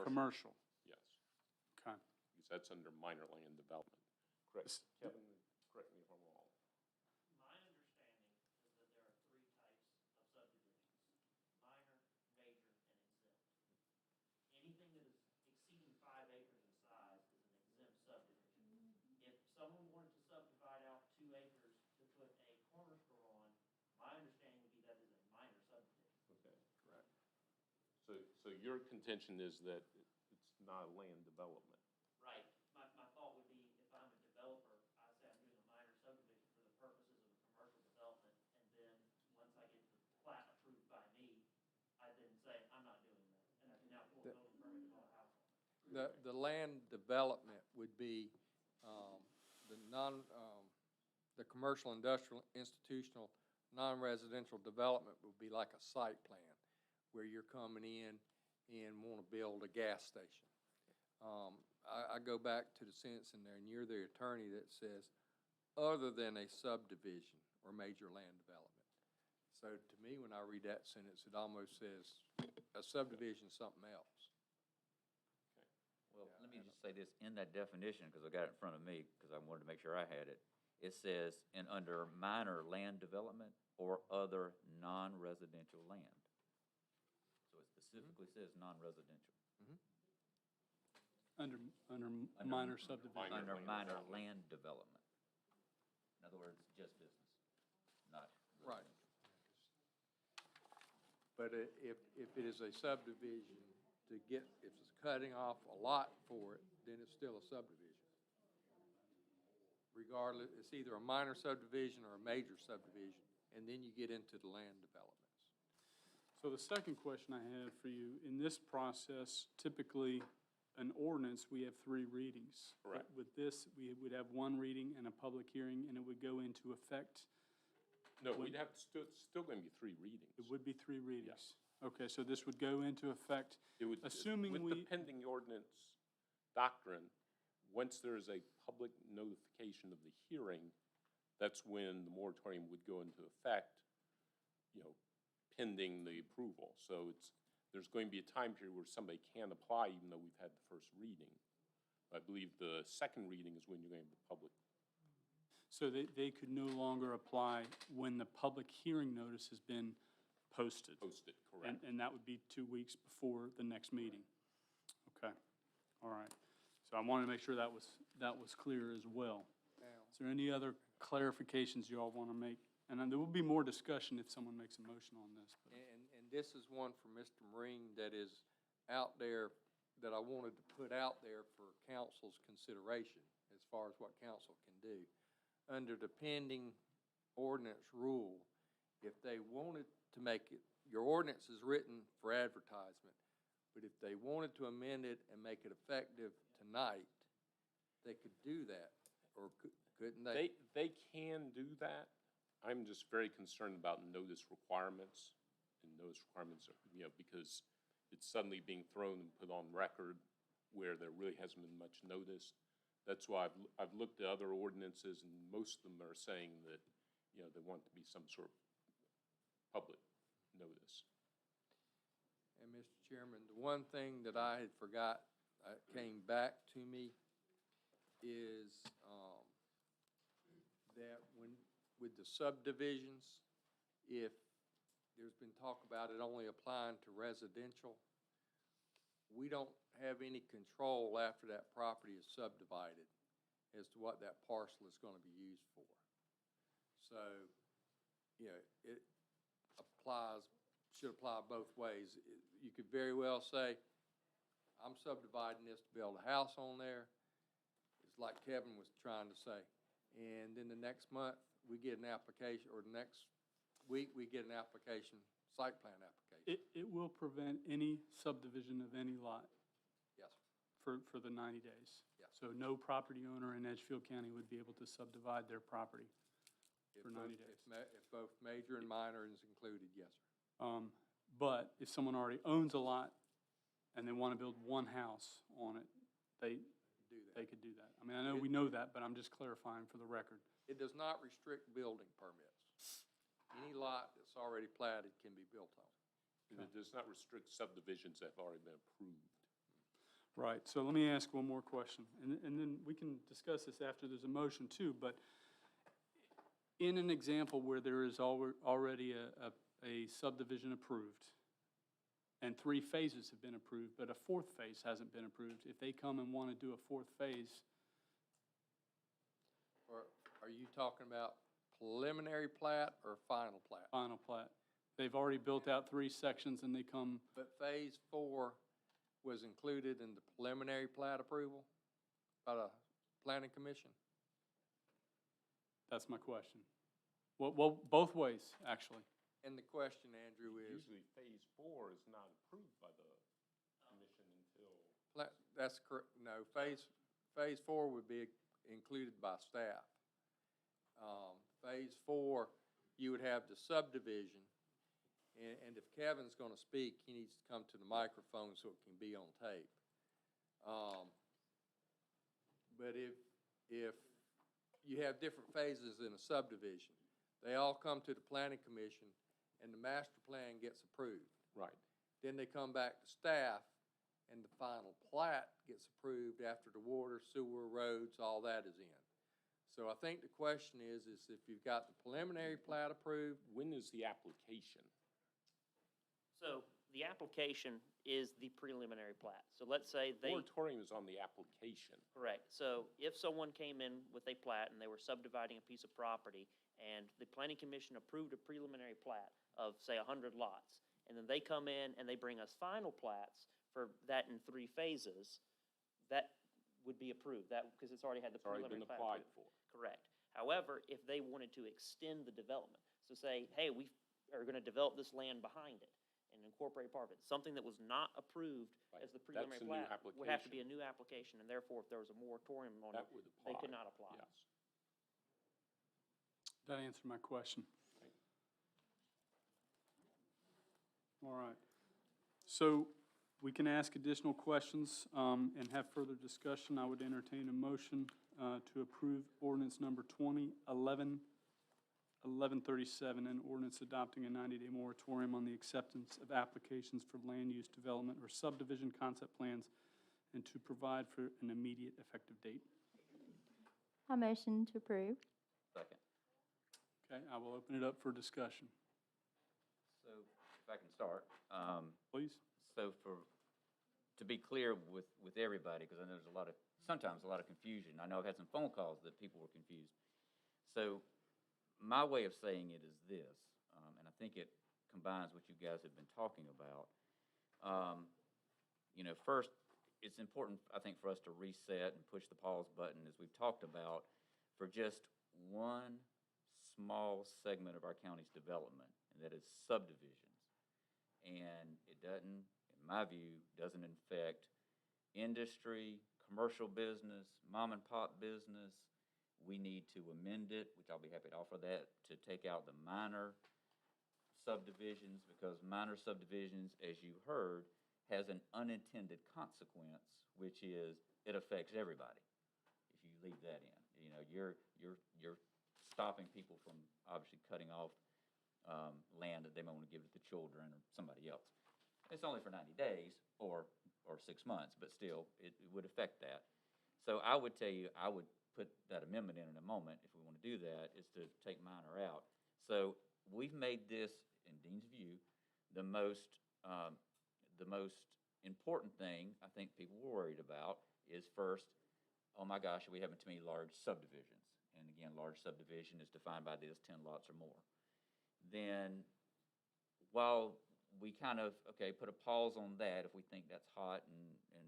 commercial? Yes. Okay. Because that's under minor land development. Correct. Kevin, correct me if I'm wrong. My understanding is that there are three types of subdivisions: minor, major, and exempt. Anything that is exceeding 5 acres in size is an exempt subdivision. If someone wanted to subdivide out 2 acres to put a corner store on, my understanding would be that is a minor subdivision. Okay. Correct. So your contention is that it's not a land development? Right. My thought would be, if I'm a developer, I say I'm doing a minor subdivision for the purposes of a commercial development, and then once I get the plat approved by me, I then say, I'm not doing that, and I can now pull a building permit to build a house on it. The land development would be, the commercial, industrial, institutional, non-residential development would be like a site plan, where you're coming in and want to build a gas station. I go back to the sentence in there, and you're the attorney that says, other than a subdivision or major land development. So to me, when I read that sentence, it almost says a subdivision is something else. Well, let me just say this, in that definition, because I got it in front of me, because I wanted to make sure I had it, it says, and under minor land development or other non-residential land. So it specifically says non-residential. Under minor subdivision. Under minor land development. In other words, just business, not Right. residential. But if it is a subdivision to get, if it's cutting off a lot for it, then it's still a subdivision. Regardless, it's either a minor subdivision or a major subdivision, and then you get into the land developments. So the second question I have for you, in this process, typically, an ordinance, we have 3 readings. Correct. With this, we would have 1 reading and a public hearing, and it would go into effect. No, we'd have to, still going to be 3 readings. It would be 3 readings. Okay, so this would go into effect, It would, assuming with the we, pending ordinance doctrine, once there's a public notification of the hearing, that's when the moratorium would go into effect, pending the approval. So there's going to be a time period where somebody can apply even though we've had the first reading. I believe the second reading is when you're going to have the public. so they could no longer apply when the public hearing notice has been posted. Posted, correct. And that would be 2 weeks before the next meeting. Okay, all right. So I wanted to make sure that was clear as well. Is there any other clarifications you all want to make? And then there will be more discussion if someone makes a motion on this. But. And this is one for Mr. Marine that is out there, that I wanted to put out there for council's consideration as far as what council can do. Under the pending ordinance rule, if they wanted to make it, your ordinance is written for advertisement, but if they wanted to amend it and make it effective tonight, they could do that, or couldn't they? They can do that. I'm just very concerned about notice requirements, and notice requirements are, because it's suddenly being thrown and put on record where there really hasn't been much notice. That's why I've looked at other ordinances, and most of them are saying that, they want to be some sort of public notice. And Mr. Chairman, the one thing that I had forgot, came back to me, is that with the subdivisions, if there's been talk about it only applying to residential, we don't have any control after that property is subdivided as to what that parcel is going to be used for. So, it should apply both ways. You could very well say, I'm subdividing this to build a house on there. It's like Kevin was trying to say. And then the next month, we get an application, or the next week, we get an application, site plan application. It will prevent any subdivision of any lot. Yes. For the 90 days. Yes. So no property owner in Edgefield County would be able to subdivide their property for 90 days. If both major and minor is included, yes, sir. But if someone already owns a lot and they want to build one house on it, they could do that. I mean, I know we know that, but I'm just clarifying for the record. It does not restrict building permits. Any lot that's already platted can be built on. And it does not restrict subdivisions that have already been approved. Right, so let me ask one more question, and then we can discuss this after there's a motion too, but in an example where there is already a subdivision approved, and 3 phases have been approved, but a 4th phase hasn't been approved, if they come and want to do a 4th phase. Or are you talking about preliminary plat or final plat? Final plat. They've already built out 3 sections and they come, But phase 4 was included in the preliminary plat approval by the planning commission? that's my question. Well, both ways, actually. And the question, Andrew, is, Usually phase 4 is not approved by the commission until. that's correct, no, phase 4 would be included by staff. Phase 4, you would have the subdivision, and if Kevin's gonna speak, he needs to come to the microphone so it can be on tape. But if you have different phases in a subdivision, they all come to the planning commission, and the master plan gets approved. Right. Then they come back to staff, and the final plat gets approved after the water, sewer, roads, all that is in. So I think the question is if you've got the preliminary plat approved. When is the application? So the application is the preliminary plat. So let's say they. Moratorium is on the application. Correct. So if someone came in with a plat and they were subdividing a piece of property and the planning commission approved a preliminary plat of, say, 100 lots, and then they come in and they bring us final plats for that in 3 phases, that would be approved, that, because it's already had the preliminary plat. It's already been applied for. Correct. However, if they wanted to extend the development, so say, hey, we are going to develop this land behind it and incorporate part of it, something that was not approved as the preliminary That's a new plat would have to be a application. new application, and therefore, if there was a moratorium on it, That would they apply. could not apply. Yes. That answered my question. All right. So we can ask additional questions and have further discussion. I would entertain a motion to approve ordinance number 2011-1137, an ordinance adopting a 90-day moratorium on the acceptance of applications for land use development or subdivision concept plans and to provide for an immediate effective date. I motion to approve. Second. Okay, I will open it up for discussion. So if I can start. Please. So to be clear with everybody, because I know there's sometimes a lot of confusion. I know I've had some phone calls that people were confused. So my way of saying it is this, and I think it combines what you guys have been talking about. First, it's important, I think, for us to reset and push the pause button, as we've talked about, for just one small segment of our county's development, and that is subdivisions. And it doesn't, in my view, doesn't affect industry, commercial business, mom and pop business. We need to amend it, which I'll be happy to offer that, to take out the minor subdivisions, because minor subdivisions, as you heard, has an unintended consequence, which is it affects everybody if you leave that in. You're stopping people from obviously cutting off land that they may want to give it to children or somebody else. It's only for 90 days or 6 months, but still, it would affect that. So I would tell you, I would put that amendment in a moment, if we want to do that, is to take minor out. So we've made this, in Dean's view, the most important thing I think people were worried about is first, oh my gosh, are we having too many large subdivisions? And again, large subdivision is defined by this, 10 lots or more. Then, while we kind of, put a pause on that if we think that's hot and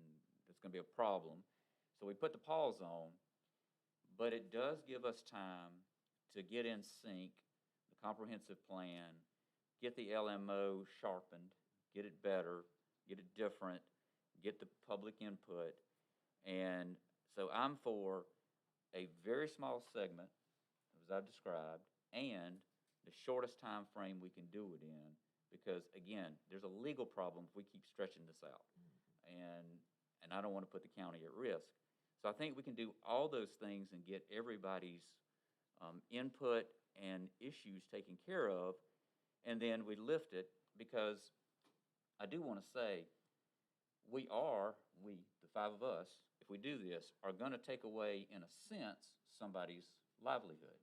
it's going to be a problem. So we put the pause on, but it does give us time to get in sync, the comprehensive plan, get the LMO sharpened, get it better, get it different, get the public input. And so I'm for a very small segment, as I've described, and the shortest time frame we can do it in, because again, there's a legal problem if we keep stretching this out, and I don't want to put the county at risk. So I think we can do all those things and get everybody's input and issues taken care of, and then we lift it, because I do want to say the 5 of us, if we do this, are going to take away, in a sense, somebody's livelihood,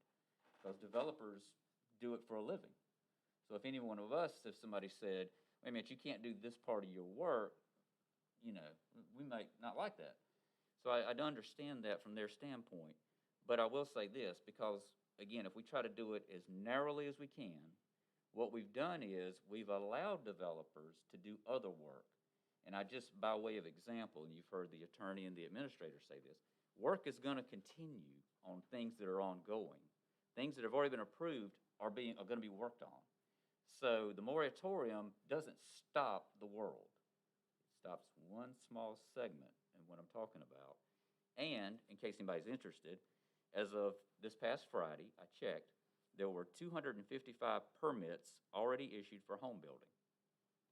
because developers do it for a living. So if any one of us, if somebody said, wait a minute, you can't do this part of your work, we might not like that. So I understand that from their standpoint. But I will say this, because, again, if we try to do it as narrowly as we can, What we've done is we've allowed developers to do other work. And I just, by way of example, and you've heard the attorney and the administrator say this, work is going to continue on things that are ongoing. Things that have already been approved are going to be worked on. So the moratorium doesn't stop the world. It stops one small segment in what I'm talking about. And in case anybody's interested, as of this past Friday, I checked, there were 255 permits already issued for home building.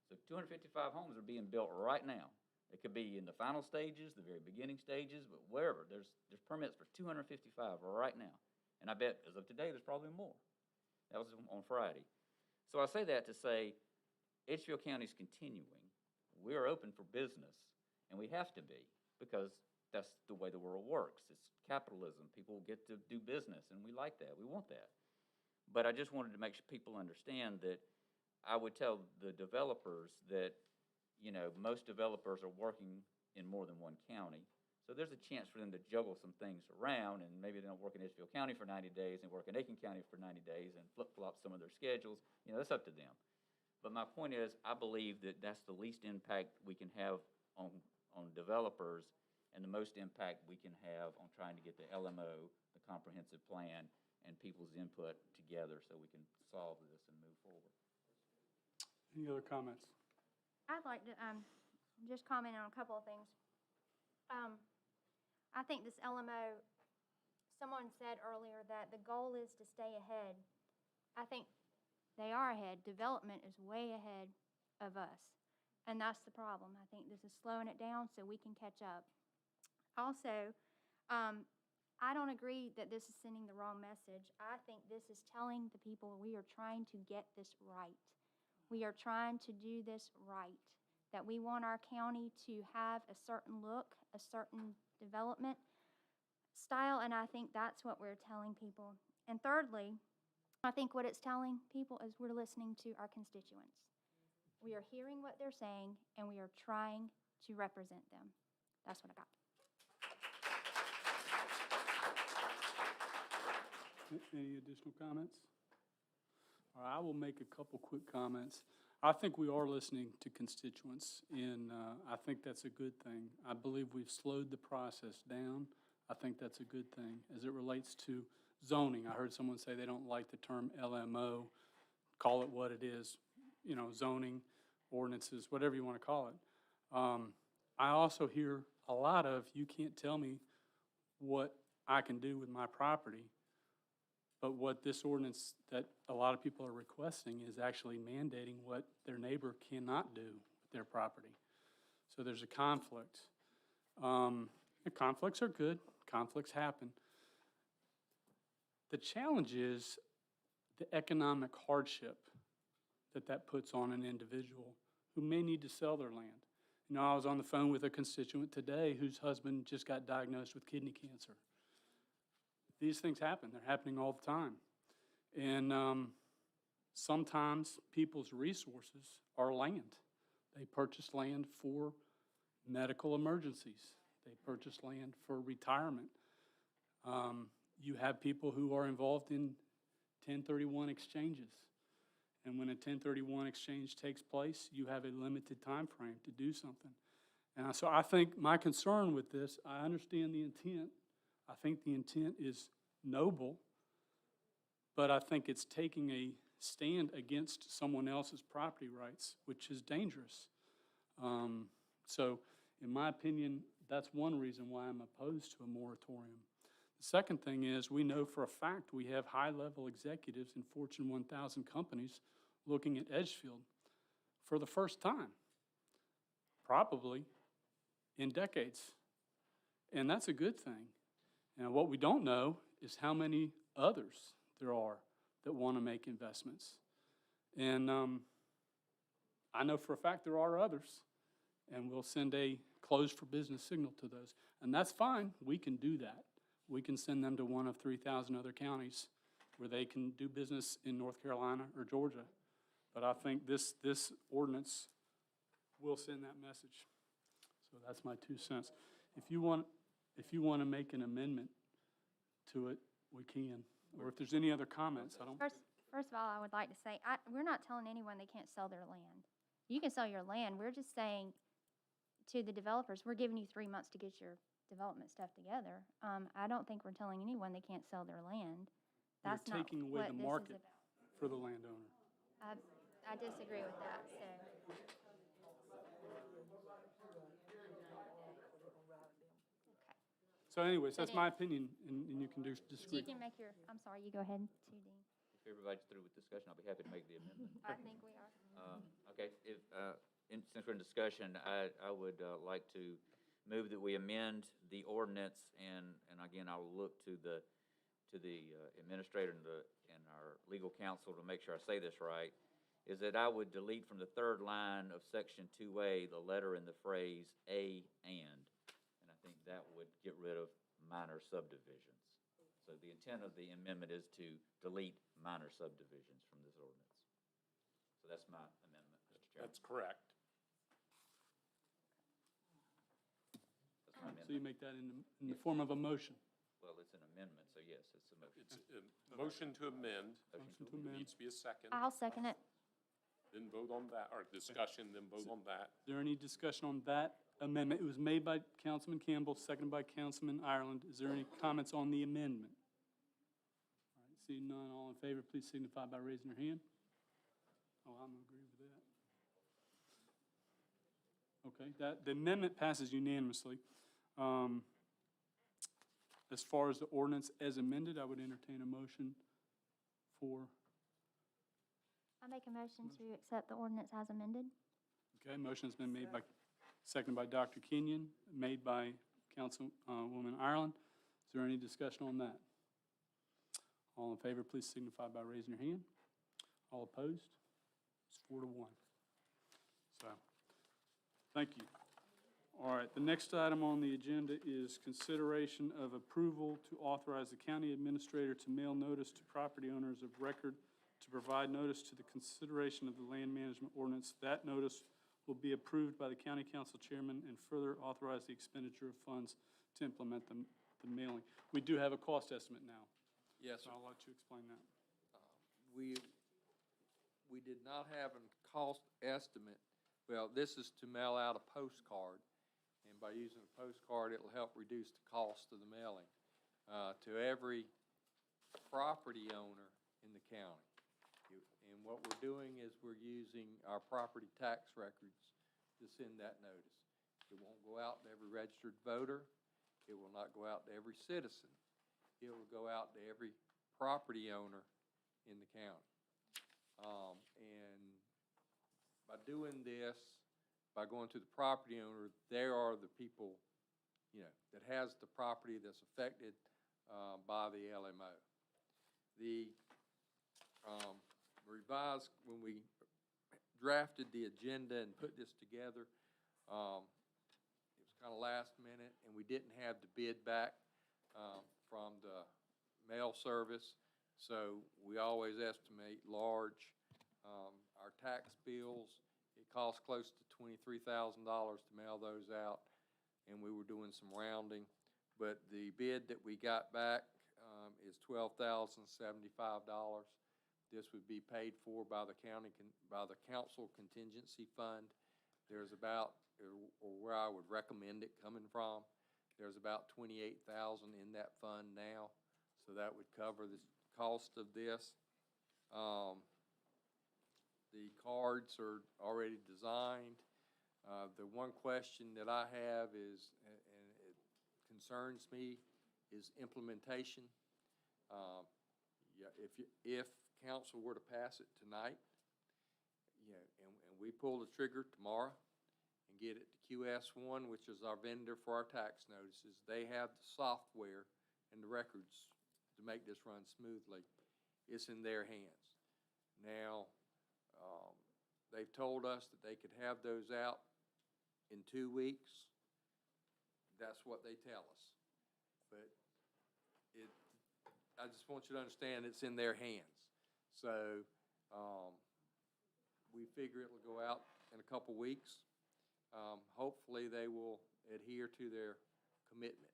So 255 homes are being built right now. It could be in the final stages, the very beginning stages, but wherever. There's permits for 255 right now. And I bet as of today, there's probably more. That was on Friday. So I say that to say Edgefield County is continuing. We are open for business, and we have to be, because that's the way the world works. It's capitalism. People get to do business, and we like that. We want that. But I just wanted to make sure people understand that I would tell the developers that, you know, most developers are working in more than one county. So there's a chance for them to juggle some things around, and maybe they don't work in Edgefield County for 90 days and work in Aiken County for 90 days and flip-flop some of their schedules. You know, that's up to them. But my point is, I believe that that's the least impact we can have on developers and the most impact we can have on trying to get the LMO, the comprehensive plan, and people's input together so we can solve this and move forward. Any other comments? I'd like to just comment on a couple of things. I think this LMO, someone said earlier that the goal is to stay ahead. I think they are ahead. Development is way ahead of us, and that's the problem. I think this is slowing it down so we can catch up. Also, I don't agree that this is sending the wrong message. I think this is telling the people we are trying to get this right. We are trying to do this right, that we want our county to have a certain look, a certain development style, and I think that's what we're telling people. And thirdly, I think what it's telling people is we're listening to our constituents. We are hearing what they're saying, and we are trying to represent them. That's what I got. Any additional comments? All right, I will make a couple quick comments. I think we are listening to constituents, and I think that's a good thing. I believe we've slowed the process down. I think that's a good thing. As it relates to zoning, I heard someone say they don't like the term LMO. Call it what it is, you know, zoning, ordinances, whatever you want to call it. I also hear a lot of, you can't tell me what I can do with my property. But what this ordinance that a lot of people are requesting is actually mandating what their neighbor cannot do with their property. So there's a conflict. Conflicts are good. Conflicts happen. The challenge is the economic hardship that puts on an individual who may need to sell their land. You know, I was on the phone with a constituent today whose husband just got diagnosed with kidney cancer. These things happen. They're happening all the time. And sometimes people's resources are land. They purchase land for medical emergencies. They purchase land for retirement. You have people who are involved in 1031 exchanges. And when a 1031 exchange takes place, you have a limited time frame to do something. And so I think my concern with this, I understand the intent. I think the intent is noble, but I think it's taking a stand against someone else's property rights, which is dangerous. So in my opinion, that's one reason why I'm opposed to a moratorium. The second thing is we know for a fact we have high-level executives in Fortune 1000 companies looking at Edgefield for the first time, probably in decades. And that's a good thing. And what we don't know is how many others there are that want to make investments. And I know for a fact there are others, and we'll send a closed for business signal to those. And that's fine. We can do that. We can send them to one of 3,000 other counties where they can do business in North Carolina or Georgia. But I think this ordinance will send that message. So that's my 2 cents. If you want to make an amendment to it, we can. Or if there's any other comments, I don't. First of all, I would like to say, we're not telling anyone they can't sell their land. You can sell your land. We're just saying to the developers, we're giving you 3 months to get your development stuff together. I don't think we're telling anyone they can't sell their land. You're That's not taking away what the this is market about. for the landowner. I disagree with that, so. So anyways, So that's then- my opinion, and you can disagree. You can make your, I'm sorry, you go ahead, TD. If everybody's through with discussion, I'll be happy to make the amendment. I think we are. Okay, since we're in discussion, I would like to move that we amend the ordinance, and again, I'll look to the administrator and our legal counsel to make sure I say this right, is that I would delete from the third line of section 2A, the letter in the phrase "a and I think that would get rid of minor subdivisions. So the intent of the amendment is to delete minor subdivisions from this ordinance. So that's my amendment, Mr. Chairman. That's correct. That's my amendment. So you make that in the form of a motion. Well, it's an amendment, so yes, it's a motion. It's a motion to amend. Motion to amend. Needs to be a second. I'll second it. Then vote on that, or discussion, then vote on that. Is there any discussion on that amendment? It was made by Councilman Campbell, seconded by Councilman Ireland. Is there any comments on the amendment? All right, seeing none, all in favor, please signify by raising your hand. Oh, I'm agree with that. Okay, the amendment passes unanimously. As far as the ordinance as amended, I would entertain a motion for, I make a motion to accept the ordinance as amended. okay, motion has been made by, seconded by Dr. Kenyon, made by Councilwoman Ireland. Is there any discussion on that? All in favor, please signify by raising your hand. All opposed? It's 4-1. So, thank you. All right, the next item on the agenda is consideration of approval to authorize the county administrator to mail notice to property owners of record to provide notice to the consideration of the land management ordinance. That notice will be approved by the county council chairman and further authorize the expenditure of funds to implement the mailing. We do have a cost estimate now. Yes, So sir. I'll let you explain that. We did not have a cost estimate. Well, this is to mail out a postcard, and by using a postcard, it'll help reduce the cost of the mailing to every property owner in the county. And what we're doing is we're using our property tax records to send that notice. It won't go out to every registered voter. It will not go out to every citizen. It will go out to every property owner in the county. And by doing this, by going to the property owner, they are the people, that has the property that's affected by the LMO. The revised, when we drafted the agenda and put this together, it was kind of last minute, and we didn't have the bid back from the mail service, so we always estimate large. Our tax bills, it costs close to $23,000 to mail those out, and we were doing some rounding. But the bid that we got back is $12,075. This would be paid for by the by the council contingency fund. There's about, or where I would recommend it coming from, there's about $28,000 in that fund now, so that would cover the cost of this. The cards are already designed. The one question that I have is, and it concerns me, is implementation. If council were to pass it tonight, and we pull the trigger tomorrow and get it to QS1, which is our vendor for our tax notices, they have the software and the records to make this run smoothly. It's in their hands. Now, they've told us that they could have those out in 2 weeks. That's what they tell us. But I just want you to understand it's in their hands. So we figure it will go out in a couple weeks. Hopefully they will adhere to their commitment.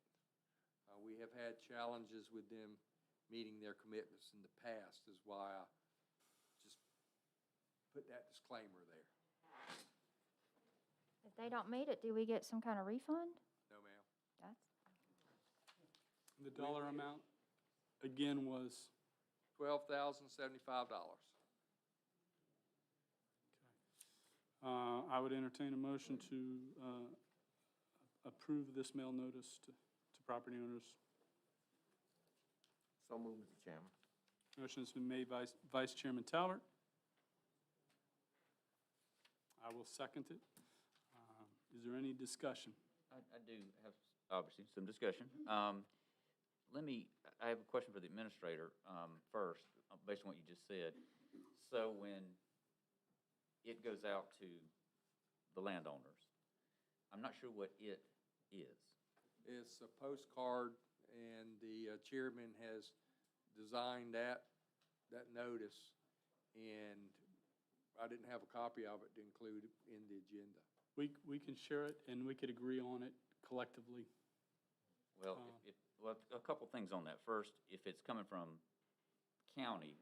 We have had challenges with them meeting their commitments in the past, is why I that disclaimer there. If they don't meet it, do we get some kind of refund? No, ma'am. That's, The dollar amount, again, was, $12,075. I would entertain a motion to approve this mail notice to property owners. So moved, Mr. Chairman. Motion's been made by Vice Chairman Talbot. I will second it. Is there any discussion? I do have, obviously, some discussion. I have a question for the administrator first, based on what you just said. So when it goes out to the landowners, I'm not sure what it is. It's a postcard, and the chairman has designed that notice, and I didn't have a copy of it to include in the agenda. We can share it, and we could agree on it collectively. Well, well, a couple things on that. First, if it's coming from county,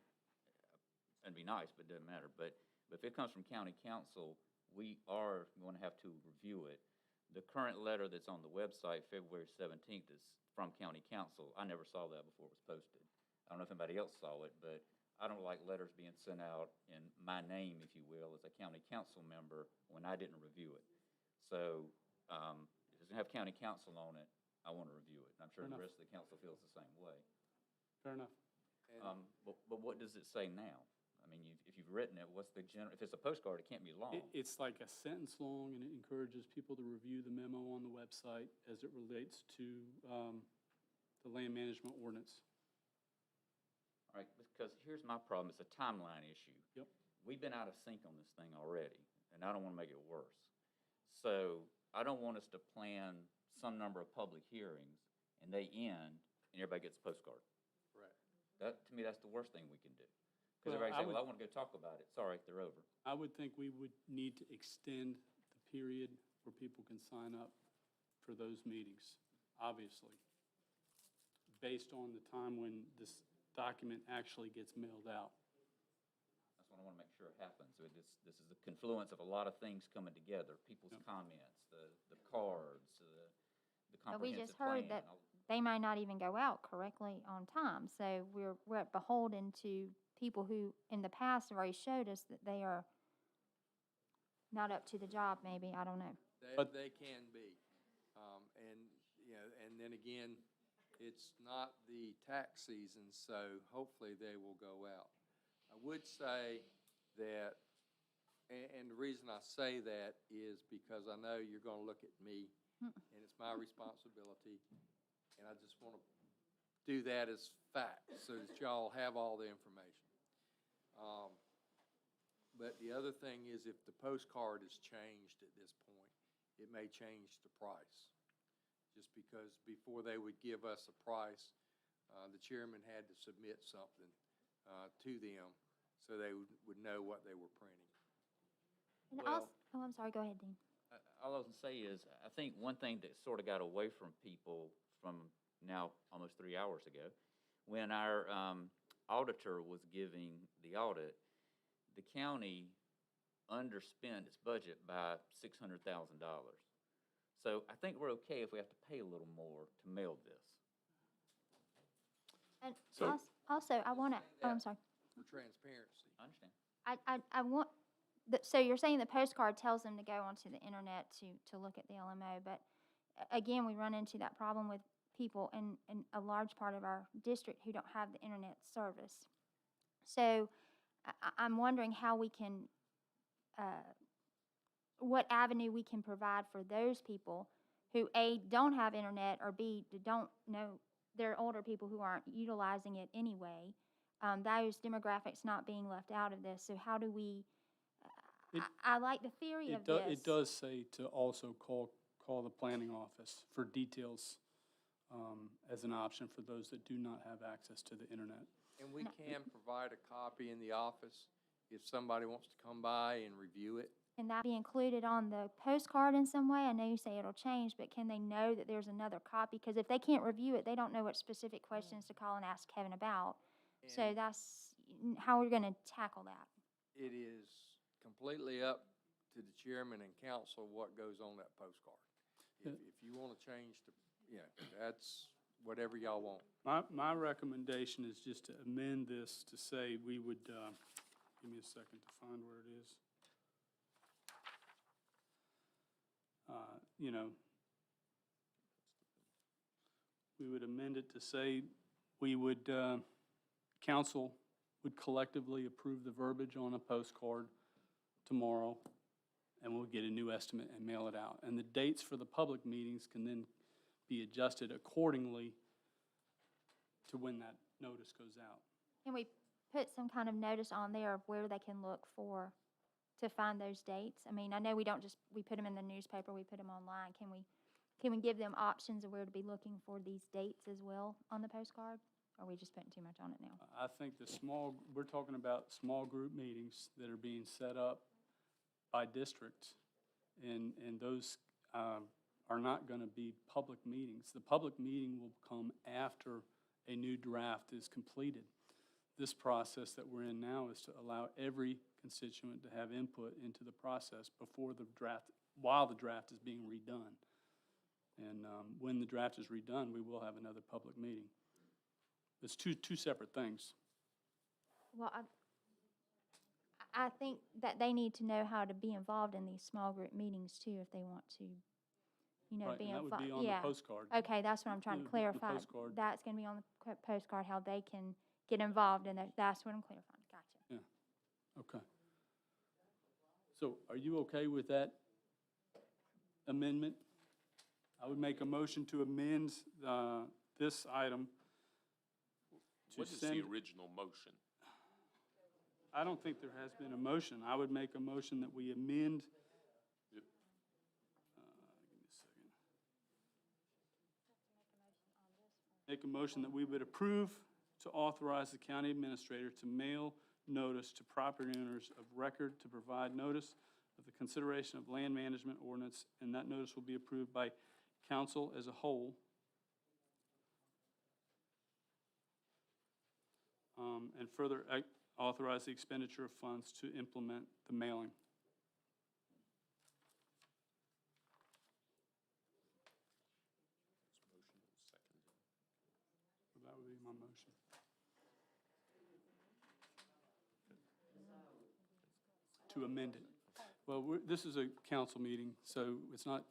it'd be nice, but it doesn't matter. But if it comes from county council, we are going to have to review it. The current letter that's on the website, February 17th, is from county council. I never saw that before it was posted. I don't know if anybody else saw it, but I don't like letters being sent out in my name, if you will, as a county council member when I didn't review it. So if it's going to have county council on it, I want to review it. And I'm sure the rest of the council feels the same way. Fair enough. But what does it say now? I mean, if you've written it, what's the general, if it's a postcard, it can't be long. It's like a sentence long, and it encourages people to review the memo on the website as it relates to the land management ordinance. All right, because here's my problem. It's a timeline issue. Yep. We've been out of sync on this thing already, and I don't want to make it worse. So I don't want us to plan some number of public hearings, and they end, and everybody gets a postcard. Right. That, to me, that's the worst thing we can do. Because Well, everybody I says, would- well, I want to go talk about it. Sorry, they're over. I would think we would need to extend the period where people can sign up for those meetings, obviously, based on the time when this document actually gets mailed out. That's what I want to make sure happens. So this is the confluence of a lot of things coming together, people's comments, the cards, the but we comprehensive just heard plan. that they might not even go out correctly on time. So we're beholden to people who in the past have already showed us that they are not up to the job, maybe, I don't know. They can be. And then again, it's not the tax season, so hopefully they will go out. I would say that, and the reason I say that is because I know you're going to look at me, and it's my responsibility, and I just want to do that as fact so that y'all have all the information. But the other thing is, if the postcard is changed at this point, it may change the price. Just because before they would give us a price, the chairman had to submit something to them so they would know what they were printing. And Well- oh, I'm sorry, go ahead, Dean. All I was going to say is, I think one thing that sort of got away from people from now almost 3 hours ago, when our auditor was giving the audit, the county underspent its budget by $600,000. So I think we're okay if we have to pay a little more to mail this. And So- also, I want to, oh, I'm sorry. For transparency. I understand. I want, so you're saying the postcard tells them to go onto the internet to look at the LMO, but again, we run into that problem with people in a large part of our district who don't have the internet service. So I'm wondering how we can, what avenue we can provide for those people who, A, don't have internet, or B, don't know, they're older people who aren't utilizing it anyway. Those demographics not being left out of this. So how do we, I like the theory of this. It does say to also call the planning office for details as an option for those that do not have access to the internet. And we can provide a copy in the office if somebody wants to come by and review it. Can that be included on the postcard in some way? I know you say it'll change, but can they know that there's another copy? Because if they can't review it, they don't know what specific questions to call and ask Kevin about. So And that's how we're going to tackle that. it is completely up to the chairman and council what goes on that postcard. If you want to change the, that's whatever y'all want. My recommendation is just to amend this to say we would, give me a second to find where it is. We would amend it to say we would, council would collectively approve the verbiage on a postcard tomorrow, and we'll get a new estimate and mail it out. And the dates for the public meetings can then be adjusted accordingly to when that notice goes out. Can we put some kind of notice on there of where they can look for, to find those dates? I mean, I know we don't just, we put them in the newspaper, we put them online. Can we give them options of where to be looking for these dates as well on the postcard? Or are we just putting too much on it now? I think we're talking about small group meetings that are being set up by district, and those are not going to be public meetings. The public meeting will come after a new draft is completed. This process that we're in now is to allow every constituent to have input into the process before the draft, while the draft is being redone. And when the draft is redone, we will have another public meeting. It's two separate things. Well, I think that they need to know how to be involved in these small group meetings too, if they want to, Right, be and that would involved. be on the postcard. Okay, that's what I'm trying to The clarify. postcard. That's gonna be on the postcard, how they can get involved in it. That's what I'm clarifying. Gotcha. Okay. So are you okay with that amendment? I would make a motion to amend this item to What is send. the original motion? I don't think there has been a motion. I would make a motion that we amend. Give me a second. Make a motion that we would approve to authorize the county administrator to mail notice to property owners of record to provide notice of the consideration of land management ordinance, and that notice will be approved by council as a whole. And further authorize the expenditure of funds to implement the mailing. So that would be my motion. To amend it. Well, this is a council meeting, so it's not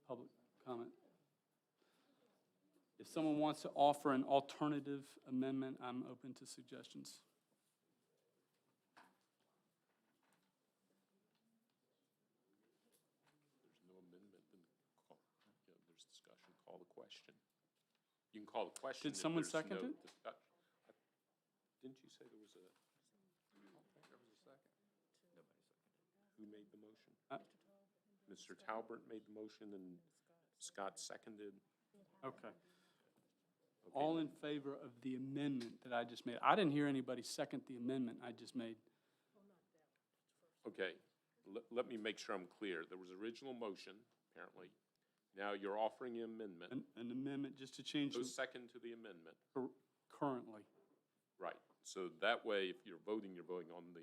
public comment. If someone wants to offer an alternative amendment, I'm open to suggestions. There's no amendment, then there's discussion, call the question. You can call the question. Did someone second it? Didn't you say there was a? There was a second. Who made the motion? Mr. Talbert made the motion and Scott seconded. Okay. All in favor of the amendment that I just made? I didn't hear anybody second the amendment I just made. Okay, let me make sure I'm clear. There was original motion, apparently. Now you're offering an amendment. An amendment just to change No second to the amendment. currently. Right, so that way, if you're voting on the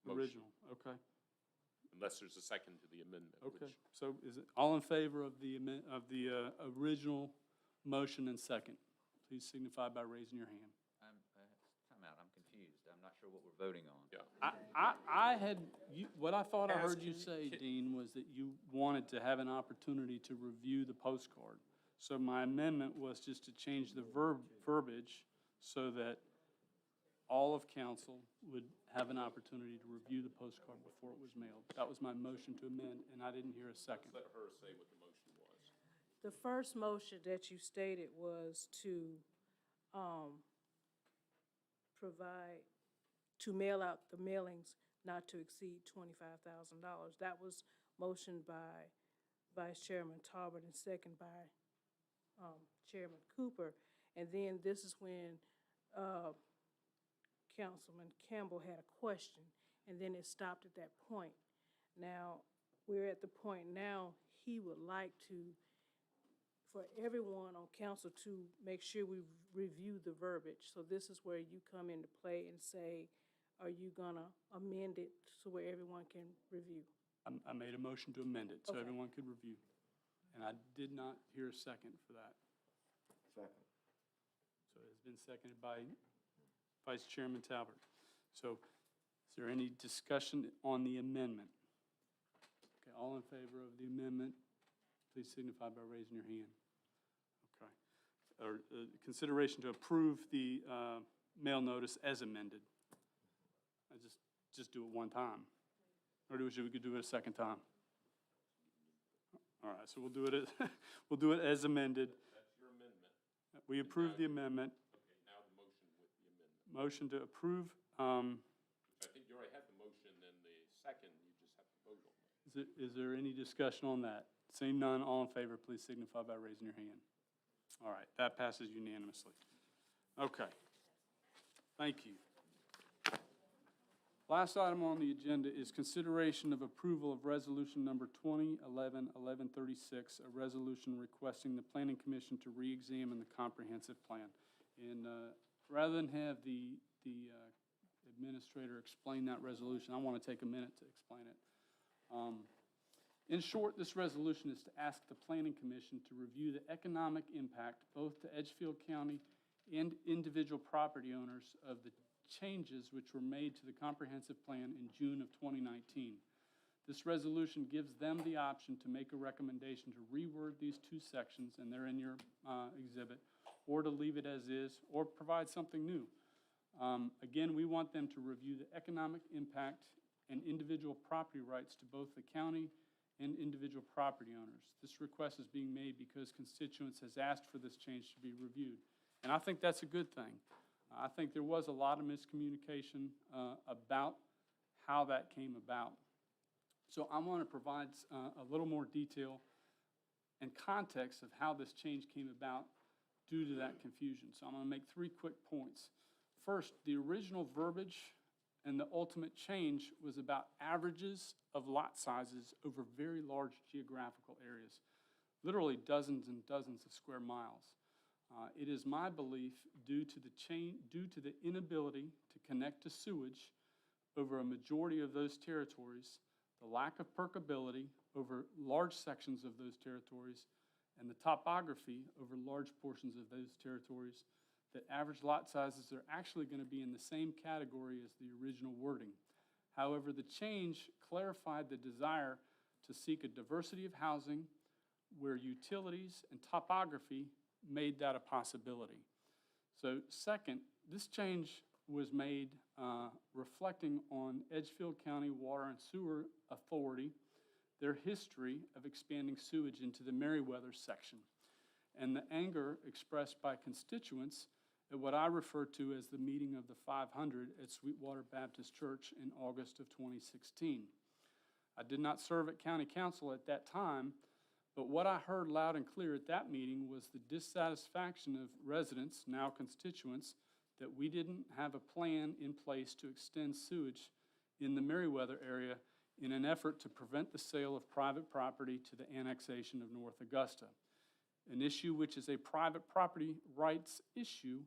motion. Original, okay. Unless there's a second to the amendment. Okay, which- so is it all in favor of the original motion and second? Please signify by raising your hand. Time out, I'm confused. I'm not sure what we're voting on. Yeah. What I thought I heard you say, Dean, was that you wanted to have an opportunity to review the postcard. So my amendment was just to change the verbiage so that all of council would have an opportunity to review the postcard before it was mailed. That was my motion to amend, and I didn't hear a second. Let her say what the motion was. The first motion that you stated was to mail out the mailings not to exceed $25,000. That was motioned by Vice Chairman Talbot and second by Chairman Cooper. And then this is when Councilman Campbell had a question, and then it stopped at that point. Now, we're at the point now, he would like for everyone on council to make sure we review the verbiage. So this is where you come into play and say, are you gonna amend it so where everyone can review? I made a motion to amend it so Okay. everyone could review. And I did not hear a second for that. Second. So it has been seconded by Vice Chairman Talbert. So is there any discussion on the amendment? Okay, all in favor of the amendment, please signify by raising your hand. Okay. Or consideration to approve the mail notice as amended. I just do it one time. Or should we do it a second time? All right, so we'll do it as amended. That's your amendment. We approve the amendment. Okay, now the motion with the amendment. Motion to approve. I think you already have the motion and the second, you just have to vote on it. Is there any discussion on that? Seeing none, all in favor, please signify by raising your hand. All right, that passes unanimously. Okay. Thank you. Last item on the agenda is consideration of approval of resolution number 2011-1136, a resolution requesting the Planning Commission to re-examine the comprehensive plan. And rather than have the administrator explain that resolution, I want to take a minute to explain it. In short, this resolution is to ask the Planning Commission to review the economic impact both to Edgefield County and individual property owners of the changes which were made to the comprehensive plan in June of 2019. This resolution gives them the option to make a recommendation to reword these two sections, and they're in your exhibit, or to leave it as is, or provide something new. Again, we want them to review the economic impact and individual property rights to both the county and individual property owners. This request is being made because constituents has asked for this change to be reviewed. And I think that's a good thing. I think there was a lot of miscommunication about how that came about. So I want to provide a little more detail and context of how this change came about due to that confusion. So I'm going to make 3 quick points. First, the original verbiage and the ultimate change was about averages of lot sizes over very large geographical areas, literally dozens and dozens of square miles. It is my belief, due to the inability to connect to sewage over a majority of those territories, the lack of percolability over large sections of those territories, and the topography over large portions of those territories, that average lot sizes are actually going to be in the same category as the original wording. However, the change clarified the desire to seek a diversity of housing where utilities and topography made that a possibility. So second, this change was made reflecting on Edgefield County Water and Sewer Authority, their history of expanding sewage into the Meriwether section, and the anger expressed by constituents at what I refer to as the meeting of the 500 at Sweetwater Baptist Church in August of 2016. I did not serve at County Council at that time, but what I heard loud and clear at that meeting was the dissatisfaction of residents, now constituents, that we didn't have a plan in place to extend sewage in the Meriwether area in an effort to prevent the sale of private property to the annexation of North Augusta, an issue which is a private property rights issue,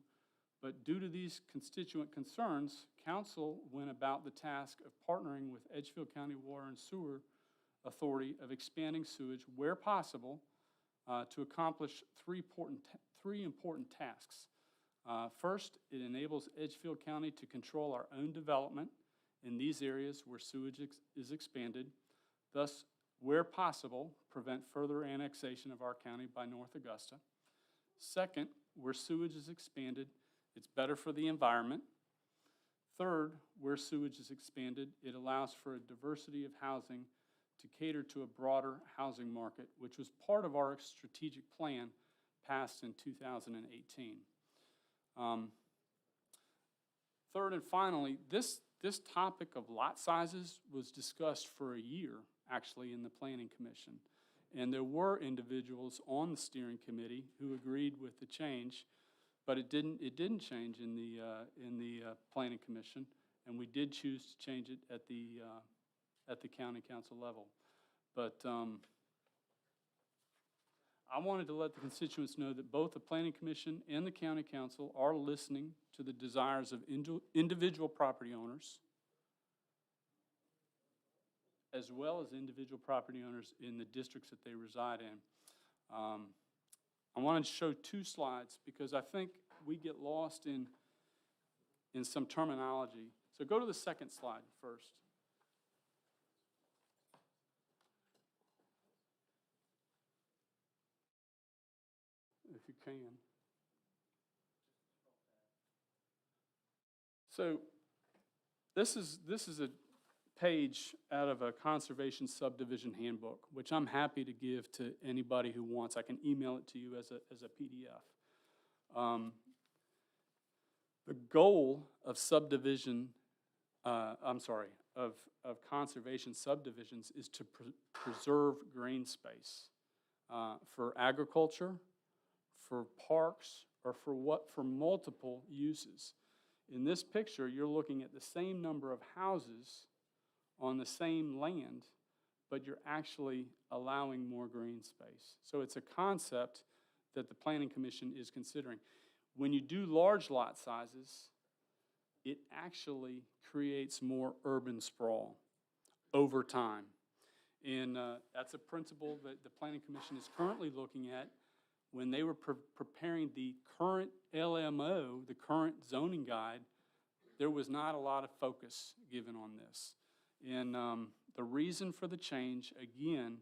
but due to these constituent concerns, Council went about the task of partnering with Edgefield County Water and Sewer Authority of expanding sewage where possible to accomplish three important tasks. First, it enables Edgefield County to control our own development in these areas where sewage is expanded, thus, where possible, prevent further annexation of our county by North Augusta. Second, where sewage is expanded, it's better for the environment. Third, where sewage is expanded, it allows for a diversity of housing to cater to a broader housing market, which was part of our strategic plan passed in 2018. Third and finally, this topic of lot sizes was discussed for a year, actually, in the Planning Commission. And there were individuals on the steering committee who agreed with the change, but it didn't change in the Planning Commission, and we did choose to change it at the county council level. But I wanted to let the constituents know that both the planning commission and the county council are listening to the desires of individual property owners, as well as individual property owners in the districts that they reside in. I wanted to show 2 slides because I think we get lost in some terminology. So go to the second slide first. If you can. So this is a page out of a conservation subdivision handbook, which I'm happy to give to anybody who wants. I can email it to you as a PDF. The goal of of conservation subdivisions is to preserve green space for agriculture, for parks, or for multiple uses. In this picture, you're looking at the same number of houses on the same land, but you're actually allowing more green space. So it's a concept that the Planning Commission is considering. When you do large lot sizes, it actually creates more urban sprawl over time. And that's a principle that the Planning Commission is currently looking at. When they were preparing the current LMO, the current zoning guide, there was not a lot of focus given on this. And the reason for the change, again,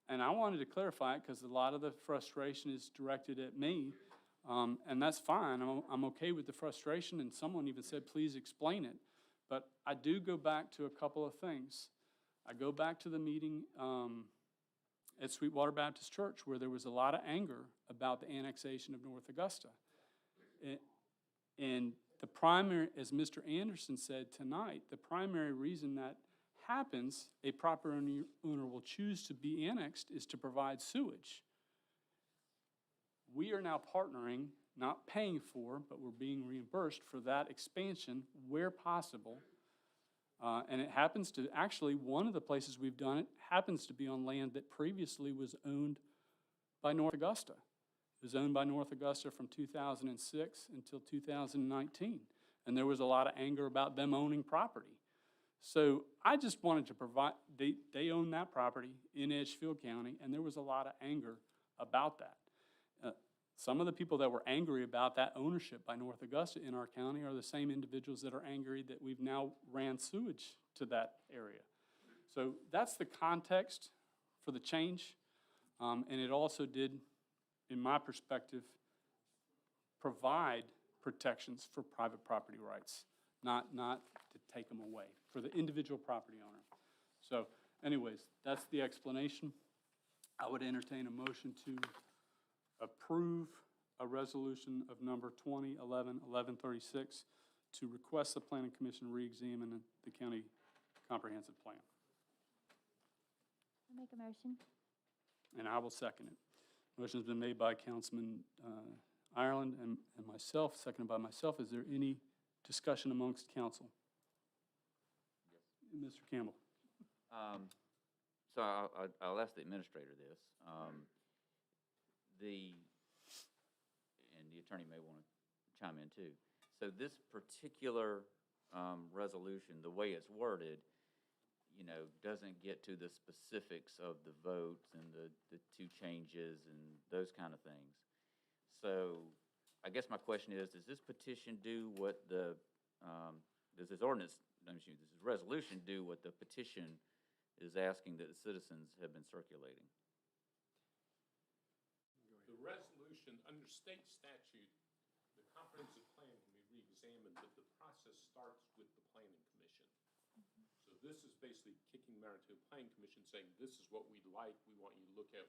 and I wanted to clarify it because a lot of the frustration is directed at me, and that's fine. I'm okay with the frustration, and someone even said, please explain it. But I do go back to a couple of things. I go back to the meeting at Sweetwater Baptist Church where there was a lot of anger about the annexation of North Augusta. And the primary, as Mr. Anderson said tonight, the primary reason that happens, a proper owner will choose to be annexed, is to provide sewage. We are now partnering, not paying for, but we're being reimbursed for that expansion where possible. And it happens to, actually, one of the places we've done it happens to be on land that previously was owned by North Augusta. It was owned by North Augusta from 2006 until 2019. And there was a lot of anger about them owning property. So I just wanted to provide, they own that property in Edgefield County, and there was a lot of anger about that. Some of the people that were angry about that ownership by North Augusta in our county are the same individuals that are angry that we've now ran sewage to that area. So that's the context for the change. And it also did, in my perspective, provide protections for private property rights, not to take them away, for the individual property owner. So anyways, that's the explanation. I would entertain a motion to approve a resolution of number 2011-1136 to request the Planning Commission re-examine the county comprehensive plan. I make a motion. And I will second it. Motion's been made by Councilman Ireland and myself, seconded by myself. Is there any discussion amongst council? Yes. Mr. Campbell. So I'll ask the administrator this. And the attorney may want to chime in too. So this particular resolution, the way it's worded, doesn't get to the specifics of the votes and the 2 changes and those kind of things. So I guess my question is, does this petition do what does this resolution do what the petition is asking that the citizens have been circulating? The resolution, under state statute, the comprehensive plan can be re-examined, but the process starts with the planning commission. So this is basically kicking the matter to the planning commission saying, this is what we'd like, we want you to look at,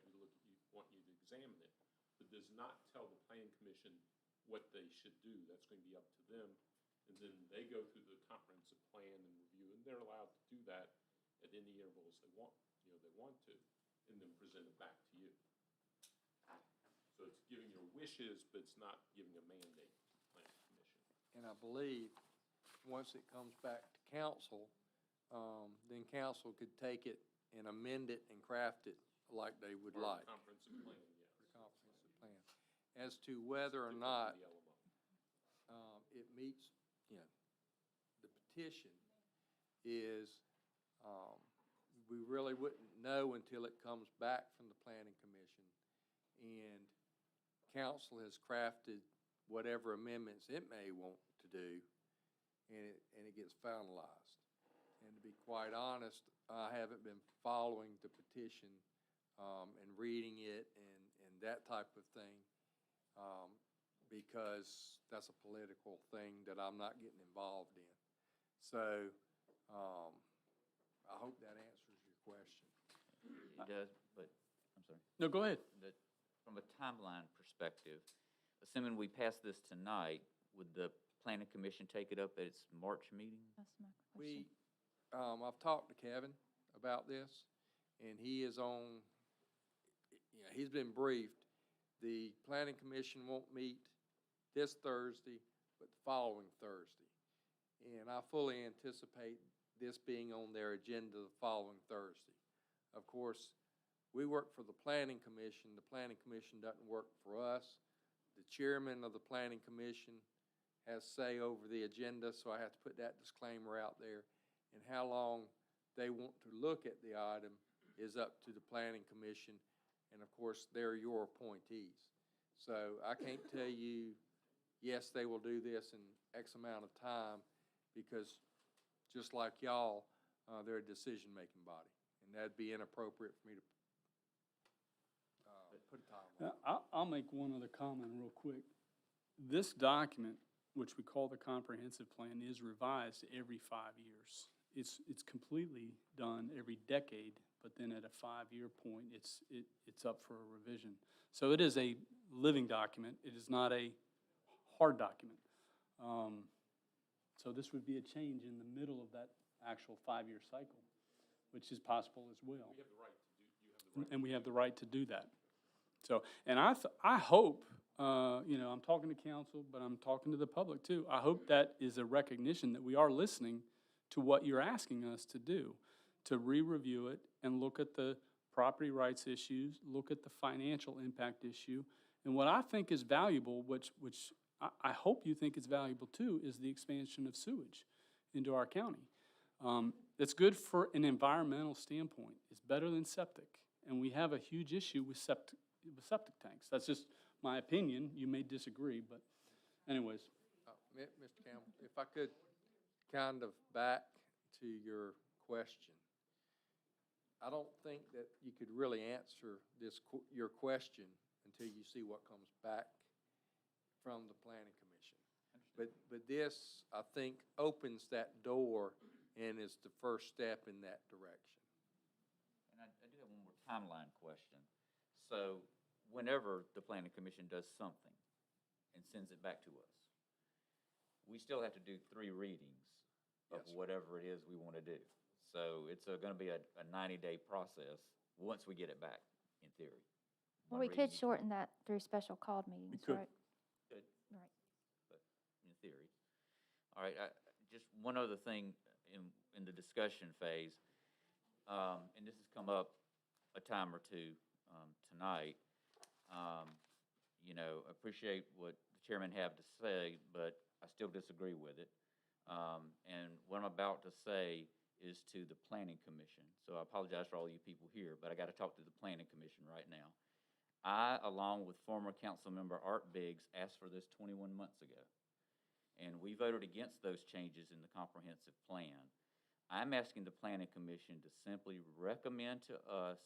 want you to examine it, but does not tell the planning commission what they should do. That's going to be up to them. And then they go through the comprehensive plan and review, and they're allowed to do that at any intervals they want, they want to, and then present it back to you. So it's giving your wishes, but it's not giving a mandate to the planning commission. And I believe, once it comes back to council, then council could take it and amend it and craft it like they would like. Comprehensive plan, yes. as to whether or not it meets, the petition is, we really wouldn't know until it comes back from the planning commission and council has crafted whatever amendments it may want to do, and it gets finalized. And to be quite honest, I haven't been following the petition and reading it and that type of thing, because that's a political thing that I'm not getting involved in. So I hope that answers your question. It does, but, I'm sorry. No, go ahead. From a timeline perspective, assuming we pass this tonight, would the planning commission take it up at its March meeting? That's my question. I've talked to Kevin about this, and he is on, he's been briefed. The planning commission won't meet this Thursday, but the following Thursday. And I fully anticipate this being on their agenda the following Thursday. Of course, we work for the planning commission. The planning commission doesn't work for us. The chairman of the planning commission has say over the agenda, so I have to put that disclaimer out there. And how long they want to look at the item is up to the planning commission. And of course, they're your appointees. So I can't tell you, yes, they will do this in X amount of time, because just like y'all, they're a decision-making body. And that'd be inappropriate for me to put a time on. I'll make one other comment real quick. This document, which we call the comprehensive plan, is revised every 5 years. It's completely done every decade, but then at a 5-year point, it's up for a revision. So it is a living document. It is not a hard document. So this would be a change in the middle of that actual 5-year cycle, which is possible as well. We have the right to do, you have the right. And we have the right to do that. So, and I hope, I'm talking to council, but I'm talking to the public too. I hope that is a recognition that we are listening to what you're asking us to do, to re-review it and look at the property rights issues, look at the financial impact issue. And what I think is valuable, which I hope you think is valuable too, is the expansion of sewage into our county. It's good for an environmental standpoint. It's better than septic. And we have a huge issue with septic tanks. That's just my opinion. You may disagree, but anyways. Mr. Campbell, if I could kind of back to your question. I don't think that you could really answer your question until you see what comes back from the planning commission. But this, I think, opens that door and is the first step in that direction. And I do have one more timeline question. So whenever the planning commission does something and sends it back to us, we still have to do 3 readings of whatever it is we want to do. So it's going to be a 90-day process once we get it back, in theory. Well, we could shorten that through special called meetings, right? Good. Right. But in theory. All right, just one other thing in the discussion phase, and this has come up a time or two tonight. Appreciate what the chairman have to say, but I still disagree with it. And what I'm about to say is to the planning commission. So I apologize for all you people here, but I got to talk to the planning commission right now. I, along with former council member Art Biggs, asked for this 21 months ago. And we voted against those changes in the comprehensive plan. I'm asking the planning commission to simply recommend to us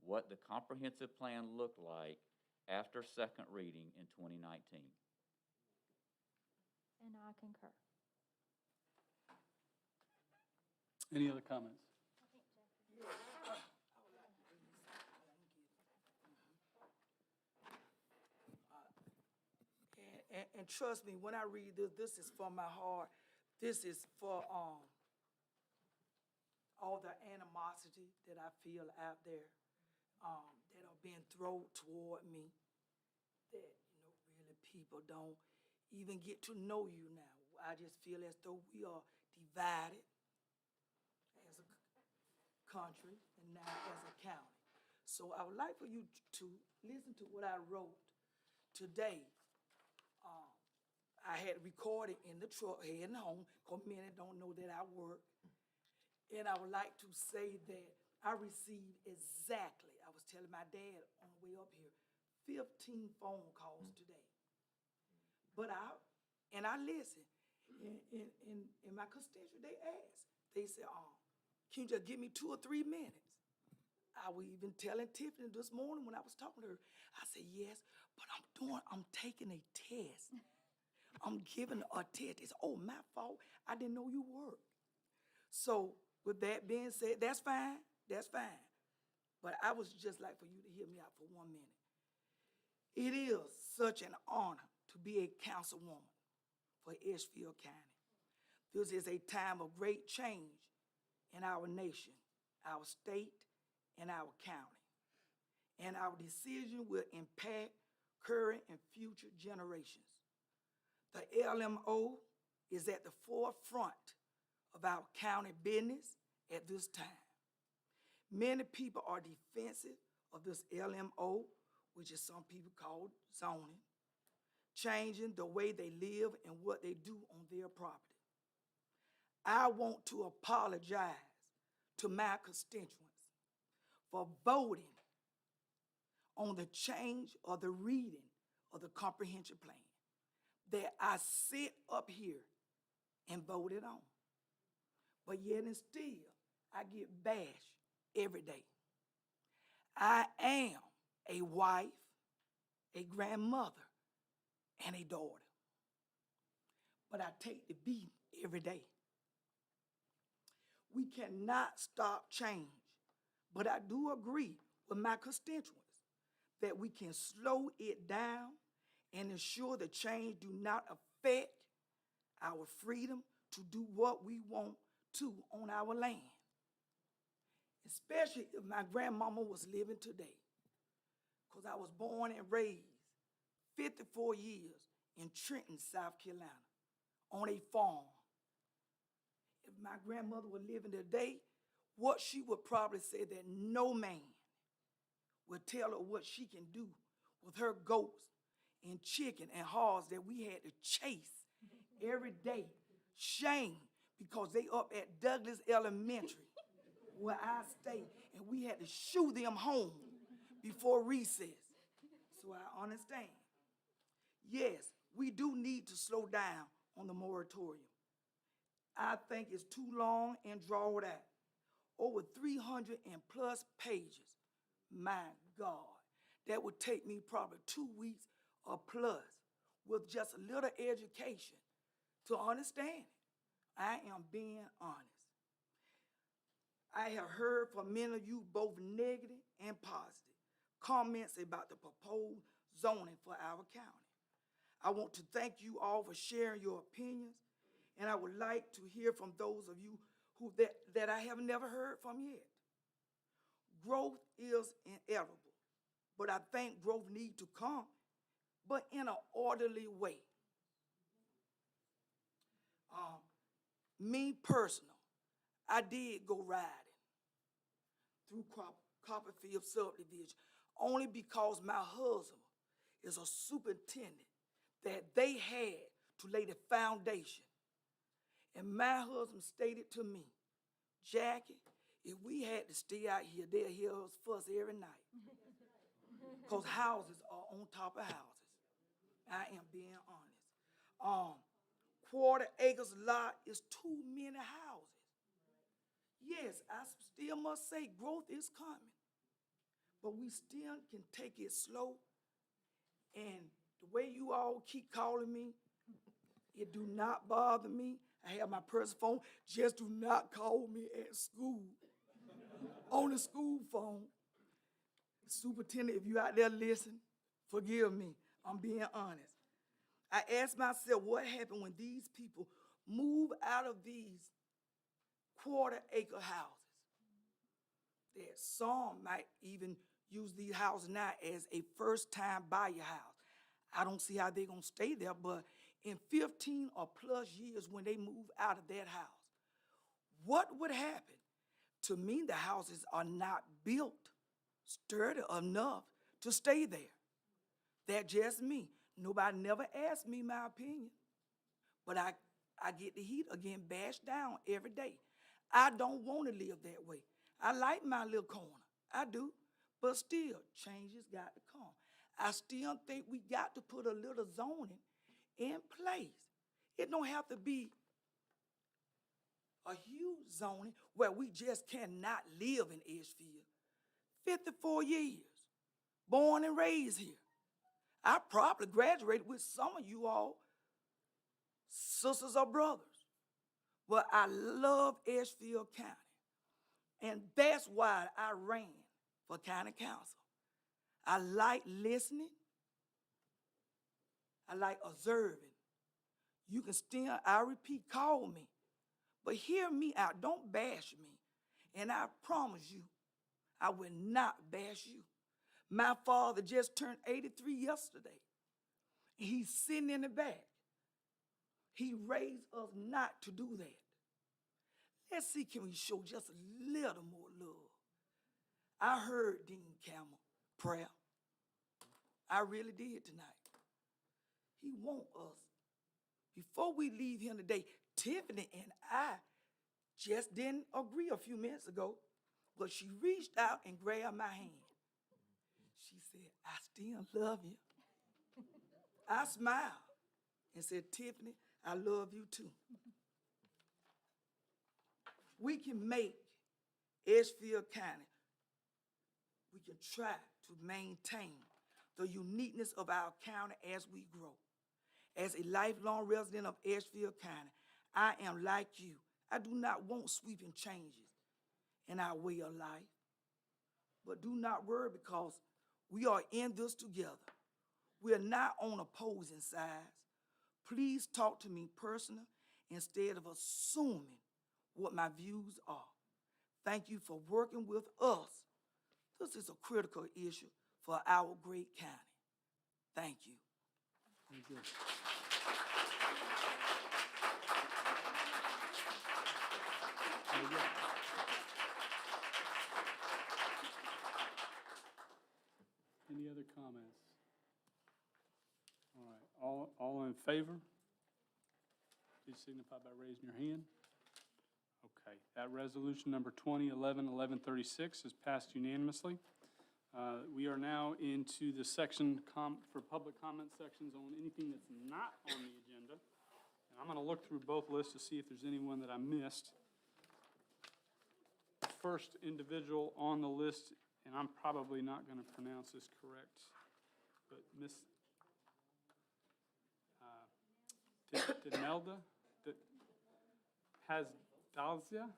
what the comprehensive plan looked like after second reading in 2019. And I concur. Any other comments? And trust me, when I read this, this is from my heart. This is for all the animosity that I feel out there that are being thrown toward me. That really people don't even get to know you now. I just feel as though we are divided as a country and now as a county. So I would like for you to listen to what I wrote today, I had recorded in the truck heading home, because many don't know that I work. And I would like to say that I received exactly, I was telling my dad on the way up here, 15 phone calls today. But I listened. In my constituent, they asked. They said, can you just give me 2 or 3 minutes? I was even telling Tiffany this morning when I was talking to her, I said, yes, but I'm taking a test. I'm giving a test. It's, my fault. I didn't know you worked. So with that being said, that's fine. That's fine. But I was just like for you to hear me out for 1 minute. It is such an honor to be a councilwoman for Edgefield County. This is a time of great change in our nation, our state, and our county. And our decision will impact current and future generations. The LMO is at the forefront of our county business at this time. Many people are defensive of this LMO, which is some people call zoning, changing the way they live and what they do on their property. I want to apologize to my constituents for voting on the change or the reading of the comprehensive plan that I sit up here and voted on. But yet and still, I get bashed every day. I am a wife, a grandmother, and a daughter. But I take the beat every day. We cannot stop change, but I do agree with my constituents that we can slow it down and ensure the change do not affect our freedom to do what we want to on our land. Especially if my grandmama was living today, because I was born and raised 54 years in Trenton, South Carolina, on a farm. If my grandmother were living today, what she would probably say that no man would tell her what she can do with her goats and chicken and hogs that we had to chase every day. Shame, because they up at Douglas Elementary, where I stay, and we had to shoo them home before recess. So I understand. Yes, we do need to slow down on the moratorium. I think it's too long and drawn out. Over 300 and plus pages. My God, that would take me probably 2 weeks or plus with just a little education to understand it. I am being honest. I have heard from many of you both negative and positive comments about the proposed zoning for our county. I want to thank you all for sharing your opinions, and I would like to hear from those of you that I have never heard from yet. Growth is inevitable, but I think growth needs to come, but in an orderly way. Me personal, I did go riding through Copperfield subdivision only because my husband is a superintendent that they had to lay the foundation. And my husband stated to me, Jackie, if we had to stay out here, they'll hear us fuss every night. Because houses are on top of houses. I am being honest. Quarter acres lot is too many houses. Yes, I still must say growth is coming. But we still can take it slow. And the way you all keep calling me, it do not bother me. I have my personal phone. Just do not call me at school. On the school phone. Superintendent, if you out there listening, forgive me. I'm being honest. I asked myself what happened when these people move out of these quarter-acre houses. That some might even use these houses now as a first-time buyer house. I don't see how they're going to stay there, but in 15 or plus years when they move out of that house, what would happen? To me, the houses are not built sturdy enough to stay there. That just me. Nobody never asked me my opinion. But I get the heat again bashed down every day. I don't want to live that way. I like my little corner. I do. But still, changes got to come. I still think we got to put a little zoning in place. It don't have to be a huge zoning where we just cannot live in Edgefield. 54 years, born and raised here. I probably graduated with some of you all, sisters or brothers. But I love Edgefield County. And that's why I ran for county council. I like listening. I like observing. You can still, I repeat, call me. But hear me out. Don't bash me. And I promise you, I will not bash you. My father just turned 83 yesterday. He's sitting in the back. He raised us not to do that. Let's see, can we show just a little more love? I heard Dean Campbell prayer. I really did tonight. He wants us. Before we leave here today, Tiffany and I just didn't agree a few minutes ago, but she reached out and grabbed my hand. She said, I still love you. I smiled and said, Tiffany, I love you too. We can make Edgefield County, we can try to maintain the uniqueness of our county as we grow. As a lifelong resident of Edgefield County, I am like you. I do not want sweeping changes in our way of life. But do not worry, because we are in this together. We are not on opposing sides. Please talk to me personally instead of assuming what my views are. Thank you for working with us. This is a critical issue for our great county. Thank you. Very good. Very good. Any other comments? All right, all in favor? Please signify by raising your hand. Okay, that resolution number 2011-1136 is passed unanimously. We are now into the section for public comment sections on anything that's not on the agenda. And I'm going to look through both lists to see if there's anyone that I missed. The first individual on the list, and I'm probably not going to pronounce this correct, but Miss Denelda Pazdalzia.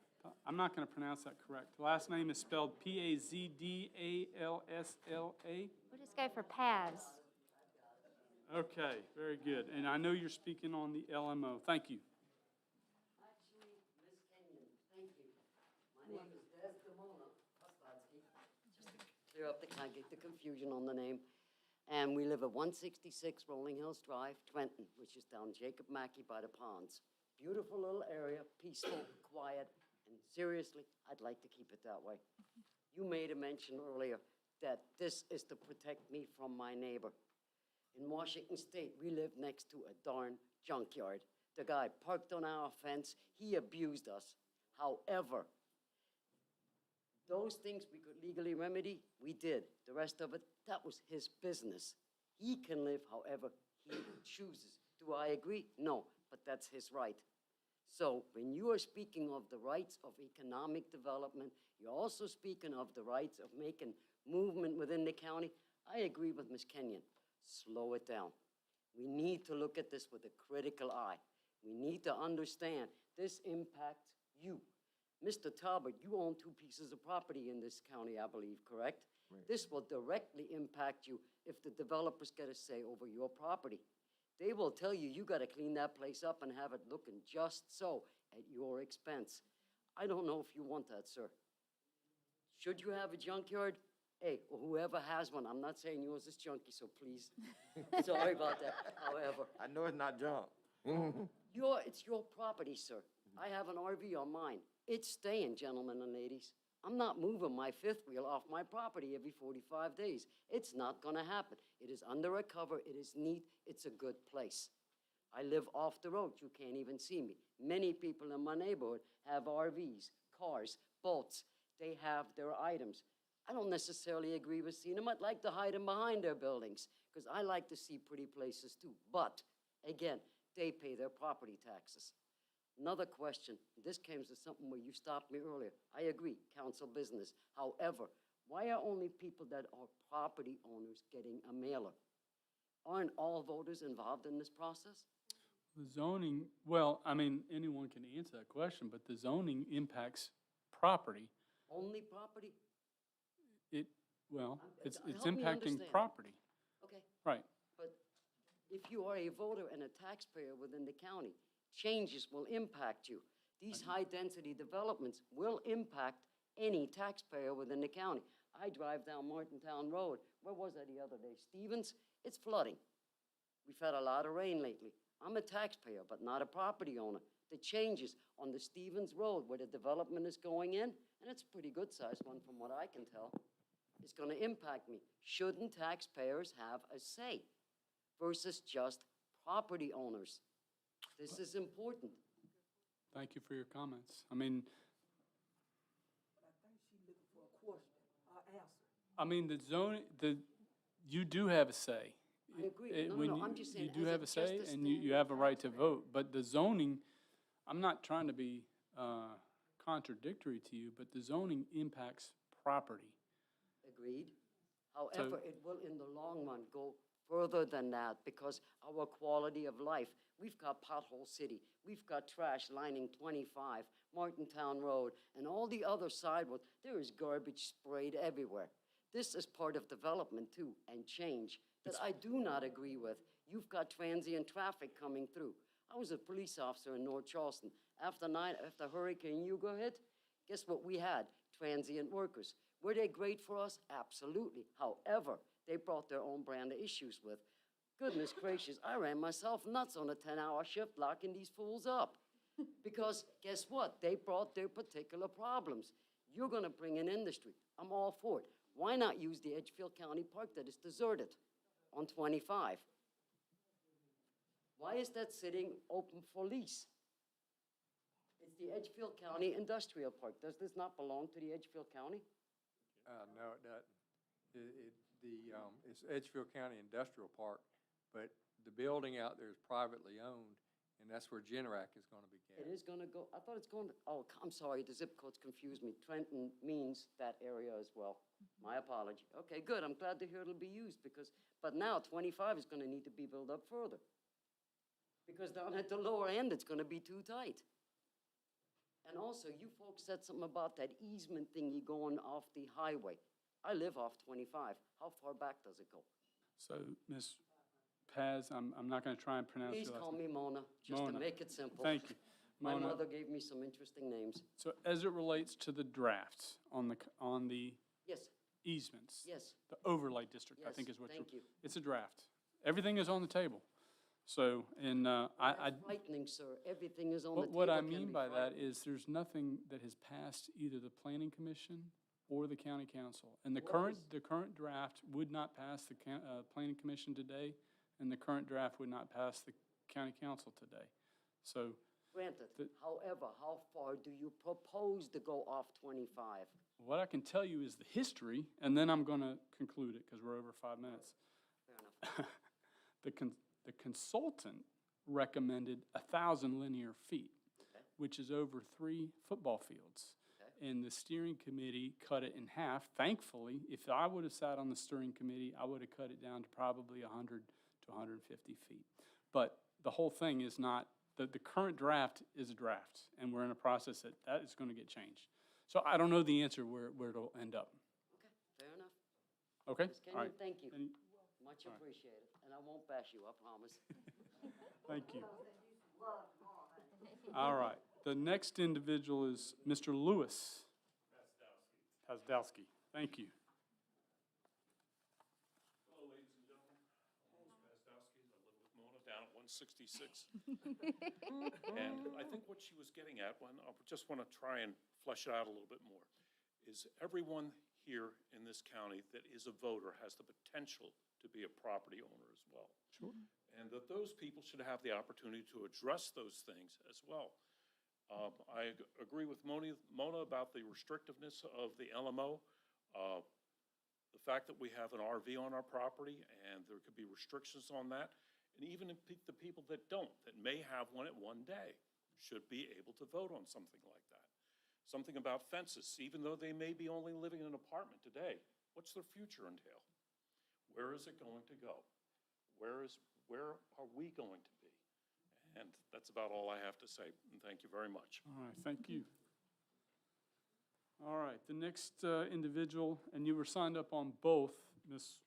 I'm not going to pronounce that correct. The last name is spelled Pazdalsla. We'll just go for Paz. Okay, very good. And I know you're speaking on the LMO. Thank you. Actually, Ms. Kenyon, thank you. My name is Desdemona Pastadsky. Just to clear up the confusion on the name. And we live at 166 Rolling Hills Drive, Trenton, which is down Jacob Mackey by the ponds. Beautiful little area, peaceful, quiet, and seriously, I'd like to keep it that way. You made a mention earlier that this is to protect me from my neighbor. In Washington State, we live next to a darn junkyard. The guy parked on our fence, he abused us. However, those things we could legally remedy, we did. The rest of it, that was his business. He can live however he chooses. Do I agree? No, but that's his right. So when you are speaking of the rights of economic development, you're also speaking of the rights of making movement within the county. I agree with Ms. Kenyon. Slow it down. We need to look at this with a critical eye. We need to understand this impacts you. Mr. Talbot, you own 2 pieces of property in this county, I believe, correct? Right. This will directly impact you if the developers get a say over your property. They will tell you, you got to clean that place up and have it looking just so at your expense. I don't know if you want that, sir. Should you have a junkyard? Hey, or whoever has one, I'm not saying yours is junky, so please. Sorry about that, however. I know it's not junk. It's your property, sir. I have an RV on mine. It's staying, gentlemen and ladies. I'm not moving my fifth wheel off my property every 45 days. It's not going to happen. It is under a cover. It is neat. It's a good place. I live off the road. You can't even see me. Many people in my neighborhood have RVs, cars, boats. They have their items. I don't necessarily agree with seeing them. I'd like to hide them behind their buildings because I like to see pretty places too. But, again, they pay their property taxes. Another question, this came to something where you stopped me earlier. I agree, council business. However, why are only people that are property owners getting a mailer? Aren't all voters involved in this process? The zoning, well, I mean, anyone can answer that question, but the zoning impacts property. Only property? It's Help me impacting understand. property. Okay. Right. But if you are a voter and a taxpayer within the county, changes will impact you. These high-density developments will impact any taxpayer within the county. I drive down Martintown Road. Where was I the other day? Stevens? It's flooding. We've had a lot of rain lately. I'm a taxpayer, but not a property owner. The changes on the Stevens Road where the development is going in, and it's a pretty good-sized one from what I can tell, it's going to impact me. Shouldn't taxpayers have a say versus just property owners? This is important. Thank you for your comments. I mean, But I think she's looking for a question, answer. I mean, you do have a say. I agree. No, I'm just saying, You do as have a a say, just a and you standard have a right to taxpayer. vote. But the zoning, I'm not trying to be contradictory to you, but the zoning impacts property. Agreed. However, it will in the long run go further than that because our quality of life, we've got Pothole City, we've got trash lining 25, Martintown Road, and all the other sidewalks. There is garbage sprayed everywhere. This is part of development too and change that I do not agree with. You've got transient traffic coming through. I was a police officer in North Charleston. After Hurricane Hugo hit, guess what we had? Transient workers. Were they great for us? Absolutely. However, they brought their own brand of issues with. Goodness gracious, I ran myself nuts on a 10-hour shift locking these fools up. Because guess what? They brought their particular problems. You're going to bring in industry. I'm all for it. Why not use the Edgefield County Park that is deserted on 25? Why is that sitting open for lease? It's the Edgefield County Industrial Park. Does this not belong to the Edgefield County? No, it doesn't. It's Edgefield County Industrial Park, but the building out there is privately owned, and that's where Generac is going to be It kept. is going to go, I thought it's going to, oh, I'm sorry, the zip codes confused me. Trenton means that area as well. My apology. Okay, good, I'm glad to hear it'll be used but now 25 is going to need to be built up further. Because down at the lower end, it's going to be too tight. And also, you folks said something about that easement thingy going off the highway. I live off 25. How far back does it go? So, Ms. Paz, I'm not going to try and pronounce your Please last call name. me Mona, just Mona. to make it simple. Thank you. My Mona. mother gave me some interesting names. So as it relates to the drafts on the Yes, easements, yes, the overlay district, I yes, think is what thank you. it's a draft. Everything is on the table. So, and That's frightening, sir. Everything is on the table. what I can mean be by that frightening. is there's nothing that has passed either the planning commission or the county council. And the What current draft would not pass the planning commission today, and the current draft would not pass the county council today. So, Granted, however, how far do you propose to go off 25? what I can tell you is the history, and then I'm going to conclude it because we're over 5 minutes. Fair enough. The consultant recommended 1,000 linear feet, Okay. which is over 3 football fields. Okay. And the steering committee cut it in half. Thankfully, if I would have sat on the steering committee, I would have cut it down to probably 100 to 150 feet. But the whole thing is not, the current draft is a draft, and we're in a process that is going to get changed. So I don't know the answer where it'll end up. Okay, fair enough. Okay? Ms. All right. Kenyon, thank you. Any- Much all right. appreciated. And I won't bash you, I promise. Thank you. All right. The next individual is Mr. Lewis Pasdowski. Thank you. Hello, ladies and gentlemen. I'm Louis Pasdowski. I live with Mona down at 166. And I think what she was getting at, I just want to try and flesh it out a little bit more, is everyone here in this county that is a voter has the potential to be a property owner as well. Sure. And that those people should have the opportunity to address those things as well. I agree with Mona about the restrictiveness of the LMO. The fact that we have an RV on our property and there could be restrictions on that. And even if the people that don't, that may have one at one day, should be able to vote on something like that. Something about fences, even though they may be only living in an apartment today, what's their future entail? Where is it going to go? Where are we going to be? And that's about all I have to say, and thank you very much. All right, thank you. All right, the next individual, and you were signed up on both, Ms.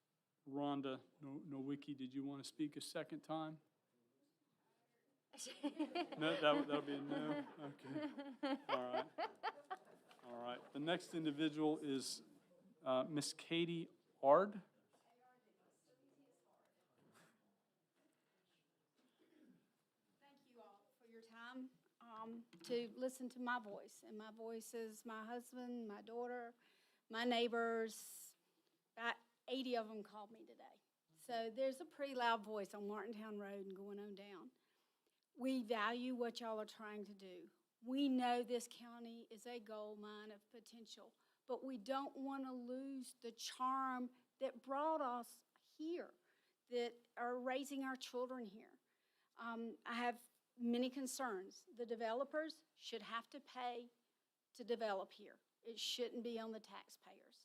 Rhonda Nowicki. Did you want to speak a second time? No, that'll be a no? Okay. All right. All right. The next individual is Ms. Katie Ard. Thank you all for your time to listen to my voice. And my voice is my husband, my daughter, my neighbors. About 80 of them called me today. So there's a pretty loud voice on Martintown Road and going on down. We value what y'all are trying to do. We know this county is a gold mine of potential, but we don't want to lose the charm that brought us here, that are raising our children here. I have many concerns. The developers should have to pay to develop here. It shouldn't be on the taxpayers.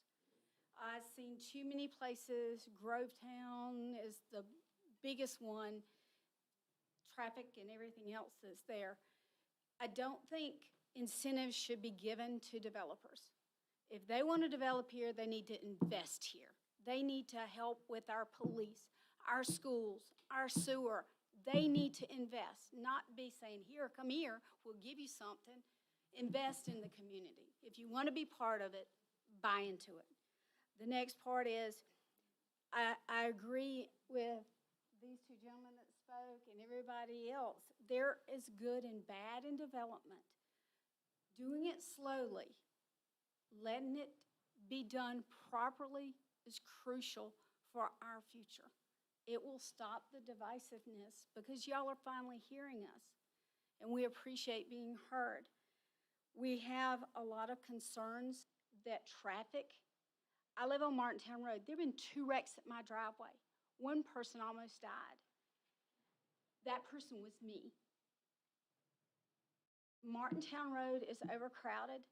I've seen too many places. Grovetown is the biggest one. Traffic and everything else that's there. I don't think incentives should be given to developers. If they want to develop here, they need to invest here. They need to help with our police, our schools, our sewer. They need to invest, not be saying, here, come here, we'll give you something. Invest in the community. If you want to be part of it, buy into it. The next part is, I agree with these two gentlemen that spoke and everybody else. There is good and bad in development. Doing it slowly, letting it be done properly is crucial for our future. It will stop the divisiveness because y'all are finally hearing us, and we appreciate being heard. We have a lot of concerns that traffic. I live on Martintown Road. There have been 2 wrecks at my driveway. One person almost died. That person was me. Martintown Road is overcrowded.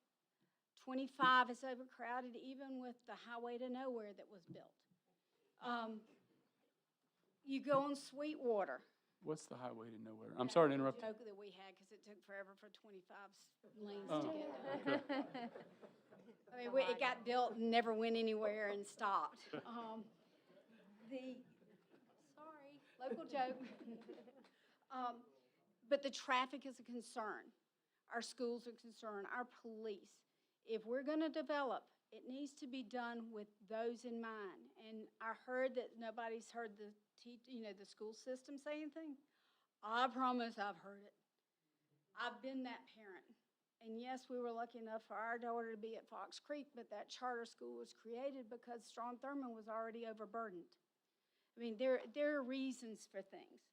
25 is overcrowded, even with the highway to nowhere that was built. You go on Sweetwater. What's the highway to nowhere? I'm sorry to interrupt. Joke that we had because it took forever for 25 lanes Oh, to get okay. I mean, it got built and never went anywhere and stopped. Sorry, local joke. But the traffic is a concern. Our schools are a concern, our police. If we're going to develop, it needs to be done with those in mind. And I heard that nobody's heard the school system say anything. I promise I've heard it. I've been that parent. And yes, we were lucky enough for our daughter to be at Fox Creek, but that charter school was created because Strom Thurmond was already overburdened. I mean, there are reasons for things.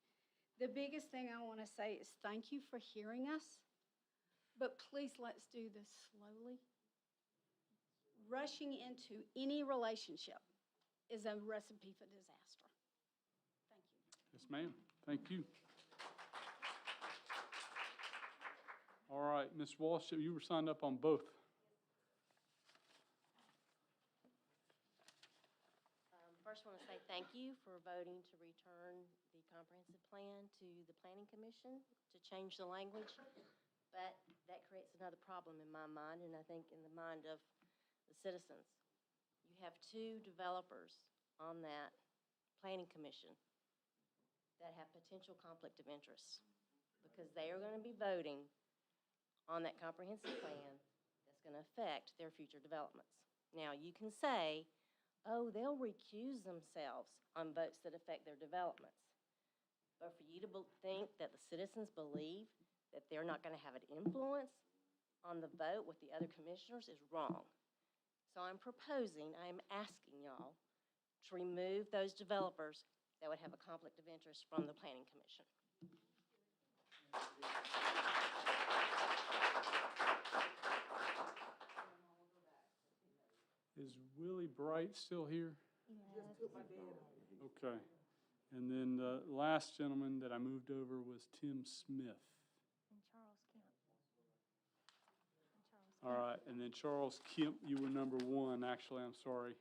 The biggest thing I want to say is thank you for hearing us, but please let's do this slowly. Rushing into any relationship is a recipe for disaster. Thank you. Yes, ma'am. Thank you. All right, Ms. Walsh, you were signed up on both. First, I want to say thank you for voting to return the comprehensive plan to the Planning Commission to change the language. But that creates another problem in my mind, and I think in the mind of the citizens. You have 2 developers on that Planning Commission that have potential conflict of interest because they are going to be voting on that comprehensive plan that's going to affect their future developments. Now, you can say, oh, they'll recuse themselves on votes that affect their developments. But for you to think that the citizens believe that they're not going to have an influence on the vote with the other commissioners is wrong. So I'm proposing, I'm asking y'all to remove those developers that would have a conflict of interest from the Planning Commission. Is Willie Bright still here? Okay. And then the last gentleman that I moved over was Tim Smith. And Charles Kemp. All right, and then Charles Kemp, you were number one. Actually, I'm sorry.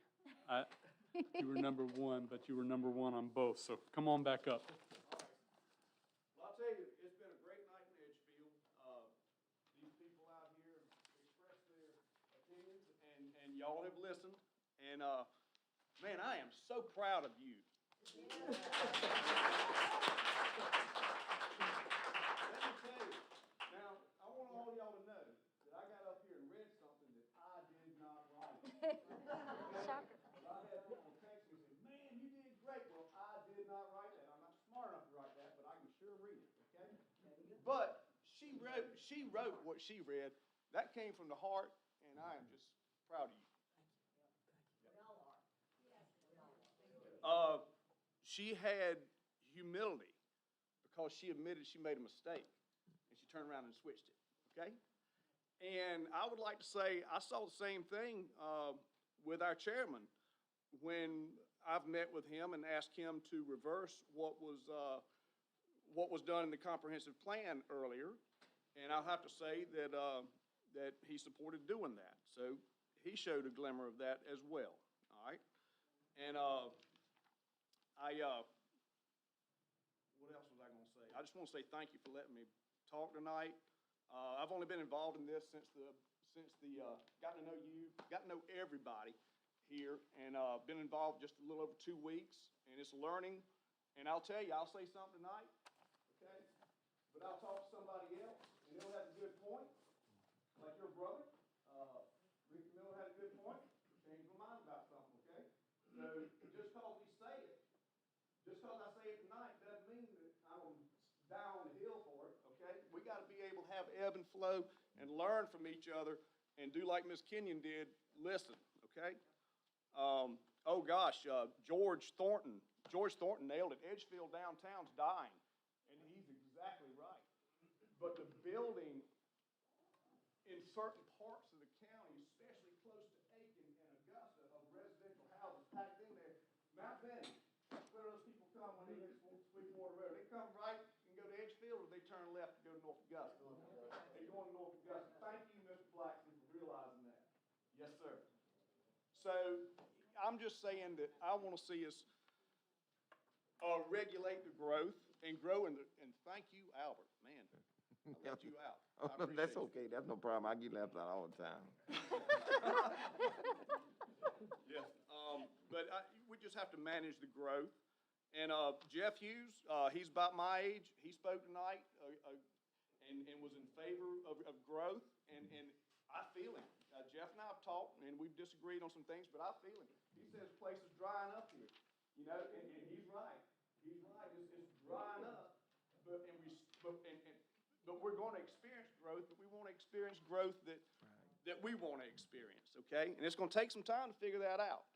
You were number one, but you were number one on both, so come on back up. Well, I'll tell you, it's been a great night in Edgefield. These people out here expressed their opinions, and y'all have listened. And, man, I am so proud of you. Let me tell you, now, I want all y'all to know that I got up here and read something that I did not write. Shocker. I had people text me and say, man, you did great. Well, I did not write that. I'm not smart enough to write that, but I can sure read it, okay? But she wrote what she read. That came from the heart, and I am just proud of you. She had humility because she admitted she made a mistake, and she turned around and switched it, okay? And I would like to say I saw the same thing with our chairman when I've met with him and asked him to reverse what was done in the comprehensive plan earlier. And I'll have to say that that he supported doing that. So he showed a glimmer of that as well. All right. And what else was I going to say? I just want to say thank you for letting me talk tonight. I've only been involved in this since got to know you, got to know everybody here, and been involved just a little over 2 weeks, and it's learning. And I'll tell you, I'll say something tonight, okay? But I'll talk to somebody else, and they'll have a good point, like your brother, Ricky Miller had a good point. Changed my mind about something, okay? So just because we say it, just because I say it tonight, doesn't mean that I'm down on the hill for it, okay? We got to be able to have ebb and flow and learn from each other and do like Ms. Kenyon did, listen, okay? Oh gosh, George Thornton nailed it. Edgefield downtown's dying, and he's exactly right. But the building in certain parts of the county, especially close to Aiken and Augusta, of residential houses packed in there, Mount Benny, where those people come when they get Sweetwater Road? They come right and go to Edgefield, or they turn left and go to North Augusta? They go to North Augusta. Thank you, Mr. Blackson, for realizing that. Yes, sir. So I'm just saying that I want to see us regulate the growth and grow and thank you, Albert. Man, I left you out. I appreciate That's it. okay. That's no problem. I get left out all the time. Yeah, but we just have to manage the growth. And Jeff Hughes, he's about my age. He spoke tonight and was in favor of growth, and I feel him. Jeff and I have talked, and we've disagreed on some things, but I feel him. He says the place is drying up here, you know, and he's right. He's right. It's drying up, but we're going to experience growth, but we want to experience growth that we want to experience, okay? And it's going to take some time to figure that out.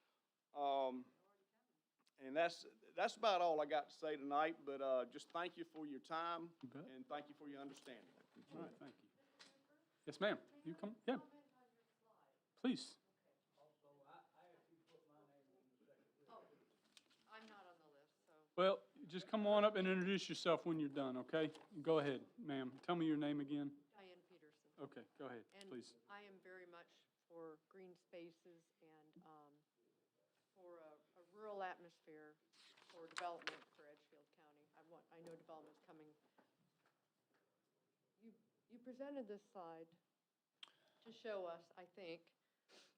And that's about all I got to say tonight, but just thank you for your time, and thank you for your understanding. All right, thank you. Yes, ma'am. You come, yeah. Please. I'm not on the list, so. Well, just come on up and introduce yourself when you're done, okay? Go ahead, ma'am. Tell me your name again. Diane Peterson. Okay, go ahead, please. And I am very much for green spaces and for a rural atmosphere for development for Edgefield County. I know development's coming. You presented this slide to show us, I think,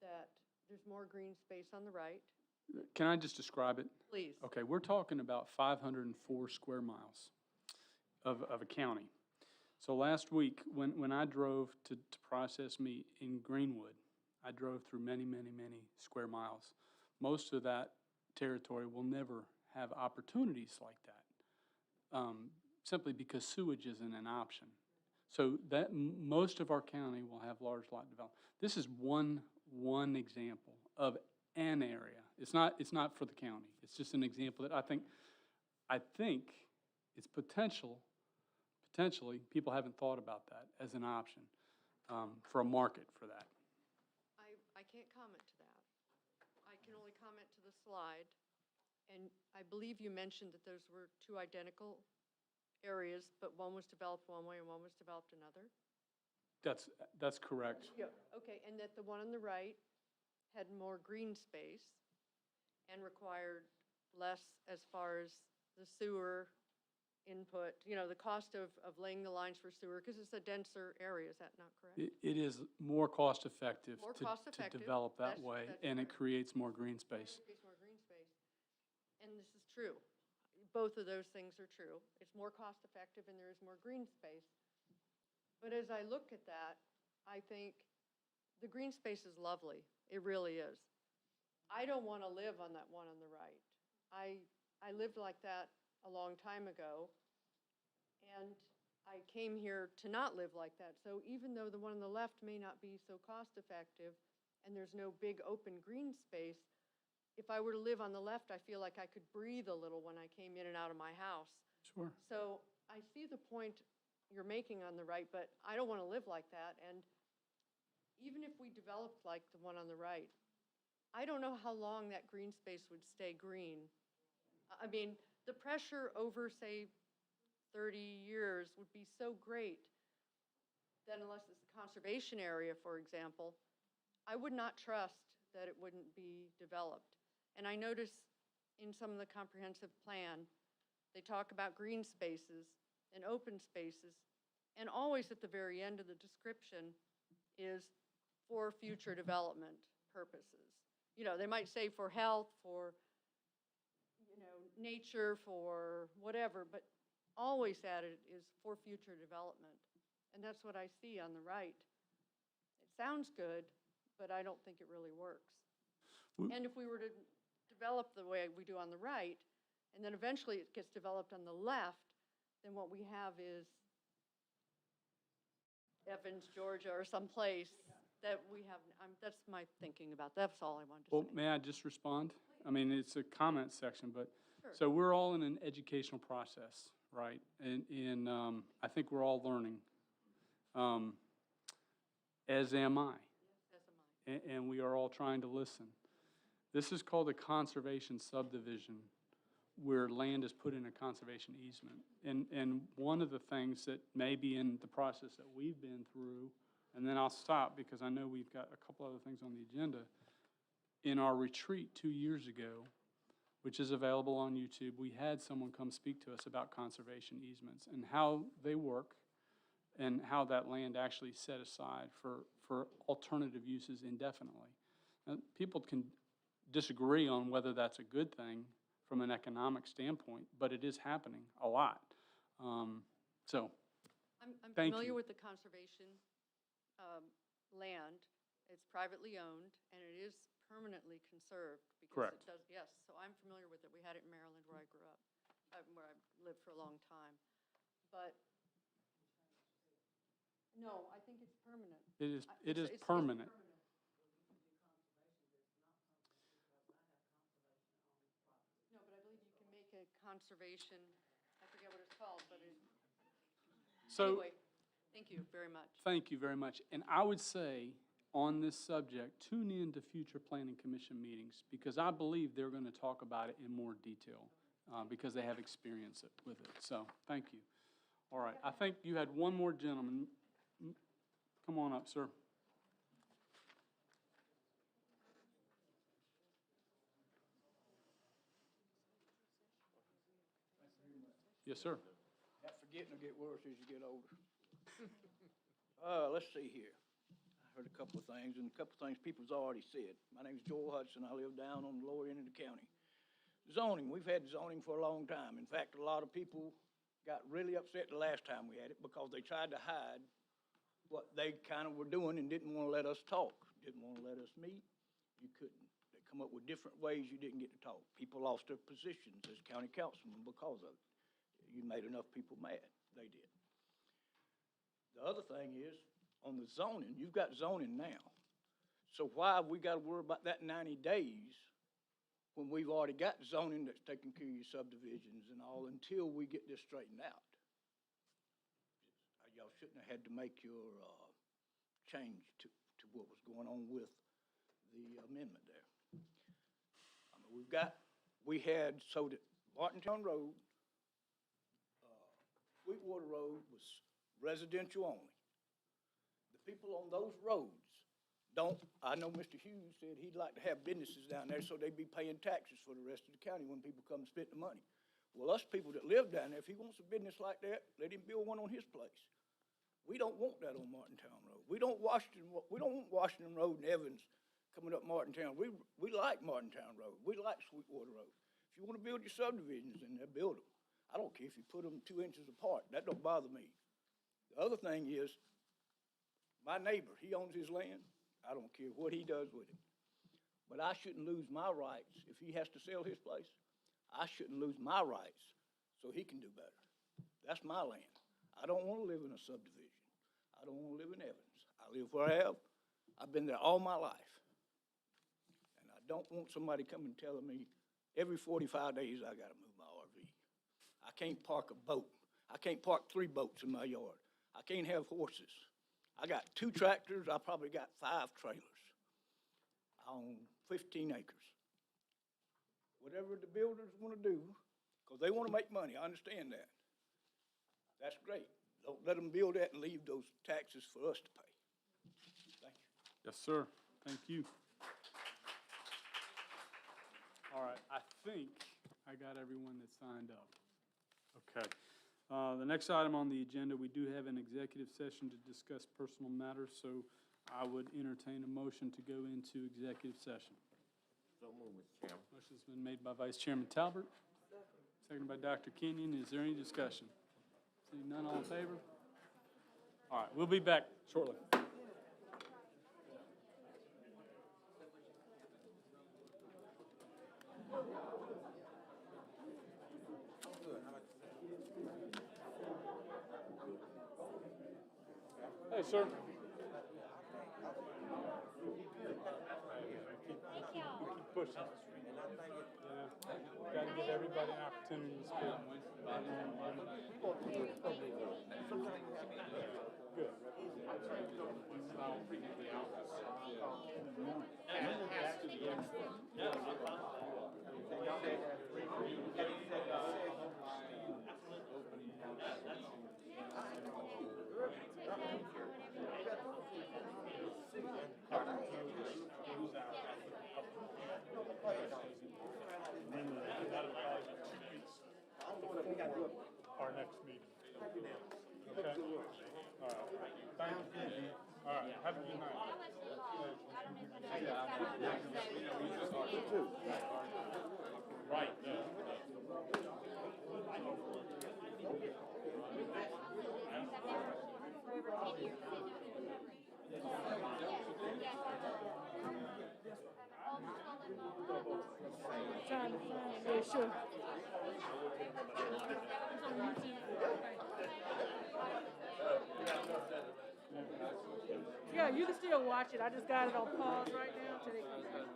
that there's more green space on the right. Can I just describe it? Please. Okay, we're talking about 504 square miles of a county. So last week, when I drove to process meat in Greenwood, I drove through many, many, many square miles. Most of that territory will never have opportunities like that, simply because sewage isn't an option. So that, most of our county will have large lot development. This is one example of an area. It's not for the county. It's just an example that I think it's potentially, people haven't thought about that as an option, for a market for that. I can't comment to that. I can only comment to the slide. And I believe you mentioned that those were two identical areas, but one was developed one way and one was developed another? That's correct. Yeah, okay, and that the one on the right had more green space and required less as far as the sewer input, the cost of laying the lines for sewer, because it's a denser area, is that not correct? It is more cost-effective More to cost-effective. develop that That's- way, that's and it correct. creates more green space. Creates more green space. And this is true. Both of those things are true. It's more cost-effective and there is more green space. But as I look at that, I think the green space is lovely. It really is. I don't want to live on that one on the right. I lived like that a long time ago, and I came here to not live like that. So even though the one on the left may not be so cost-effective and there's no big open green space, if I were to live on the left, I feel like I could breathe a little when I came in and out of my house. Sure. So I see the point you're making on the right, but I don't want to live like that. And even if we developed like the one on the right, I don't know how long that green space would stay green. I mean, the pressure over, say, 30 years would be so great that unless it's a conservation area, for example, I would not trust that it wouldn't be developed. And I notice in some of the comprehensive plan, they talk about green spaces and open spaces, and always at the very end of the description is for future development purposes. They might say for health, for nature, for whatever, but always added is for future development. And that's what I see on the right. It sounds good, but I don't think it really works. And if we were to develop the way we do on the right, and then eventually it gets developed on the left, then what we have is Evans, Georgia, or someplace that we have, that's my thinking about, that's all I wanted to say. Well, may I just respond? I mean, it's a comment section, but, Sure. so we're all in an educational process, right? And I think we're all learning, as am I. And we are all trying to listen. This is called a conservation subdivision, where land is put in a conservation easement. And one of the things that may be in the process that we've been through, and then I'll stop because I know we've got a couple other things on the agenda. In our retreat 2 years ago, which is available on YouTube, we had someone come speak to us about conservation easements and how they work and how that land actually is set aside for alternative uses indefinitely. Now, people can disagree on whether that's a good thing from an economic standpoint, but it is happening a lot. So, I'm thank familiar you. with the conservation land. It's privately owned, and it is permanently conserved. Because Correct. It does, yes, so I'm familiar with it. We had it in Maryland where I grew up, where I lived for a long time. But, no, I think it's permanent. it is It's permanent. No, but I believe you can make a conservation, I forget what it's called, but So, anyway, thank you very much. thank you very much. And I would say, on this subject, tune in to future planning commission meetings, because I believe they're going to talk about it in more detail, because they have experience with it. So, thank you. All right, I think you had one more gentleman. Come on up, sir. Yes, sir. That forgetting will get worse as you get older. Let's see here. I heard a couple of things, and a couple of things people's already said. My name's Joel Hudson. I live down on the lower end of the county. Zoning, we've had zoning for a long time. In fact, a lot of people got really upset the last time we had it because they tried to hide what they kind of were doing and didn't want to let us talk, didn't want to let us meet. You couldn't. They come up with different ways you didn't get to talk. People lost their positions as county councilman because of it. You made enough people mad. They did. The other thing is, on the zoning, you've got zoning now. So why have we gotta worry about that 90 days when we've already got zoning that's taking care of your subdivisions and all until we get this straightened out? Y'all shouldn't have had to make your, change to what was going on with the amendment there. I mean, we had, so that Martintown Road, Sweetwater Road was residential only. The people on those roads don't, I know Mr. Hughes said he'd like to have businesses down there so they'd be paying taxes for the rest of the county when people come spend the money. Well, us people that live down there, if he wants a business like that, let him build one on his place. We don't want that on Martintown Road. We don't want Washington Road and Evans coming up Martintown. We like Martintown Road. We like Sweetwater Road. If you want to build your subdivisions in there, build them. I don't care if you put them 2 inches apart. That don't bother me. The other thing is, my neighbor, he owns his land. I don't care what he does with it. But I shouldn't lose my rights if he has to sell his place. I shouldn't lose my rights so he can do better. That's my land. I don't want to live in a subdivision. I don't want to live in Evans. I live where I have. I've been there all my life. And I don't want somebody coming telling me every 45 days I got to move my RV. I can't park a boat. I can't park 3 boats in my yard. I can't have horses. I got 2 tractors. I probably got 5 trailers. I own 15 acres. Whatever the builders want to do, because they want to make money, I understand that. That's great. Don't let them build that and leave those taxes for us to pay. Thank you. Yes, sir. Thank you. All right, I think I got everyone that signed up. Okay. The next item on the agenda, we do have an executive session to discuss personal matters, so I would entertain a motion to go into executive session. So move, Mr. Chairman. Motion's been made by Vice Chairman Talbert, seconded by Dr. Kenyon. Is there any discussion? Seeing none, all in favor? All right, we'll be back shortly. Hey, sir. Keep pushing. Yeah, got to give everybody an opportunity to speak. Good. Our next meeting. Okay? All right. Thank you. All right. Have a good night. Right. Trying to find it. Yeah, sure. Yeah, you can still watch it. I just got it on pause right now till they come back.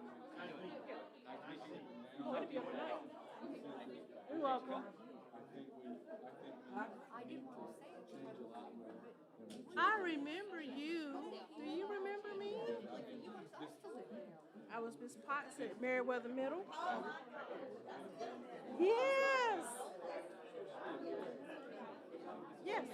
Oh, it'll be up tonight. You're welcome. I remember you. Do you remember me? I was Miss Potts at Meriwether Middle. Yes. Yes.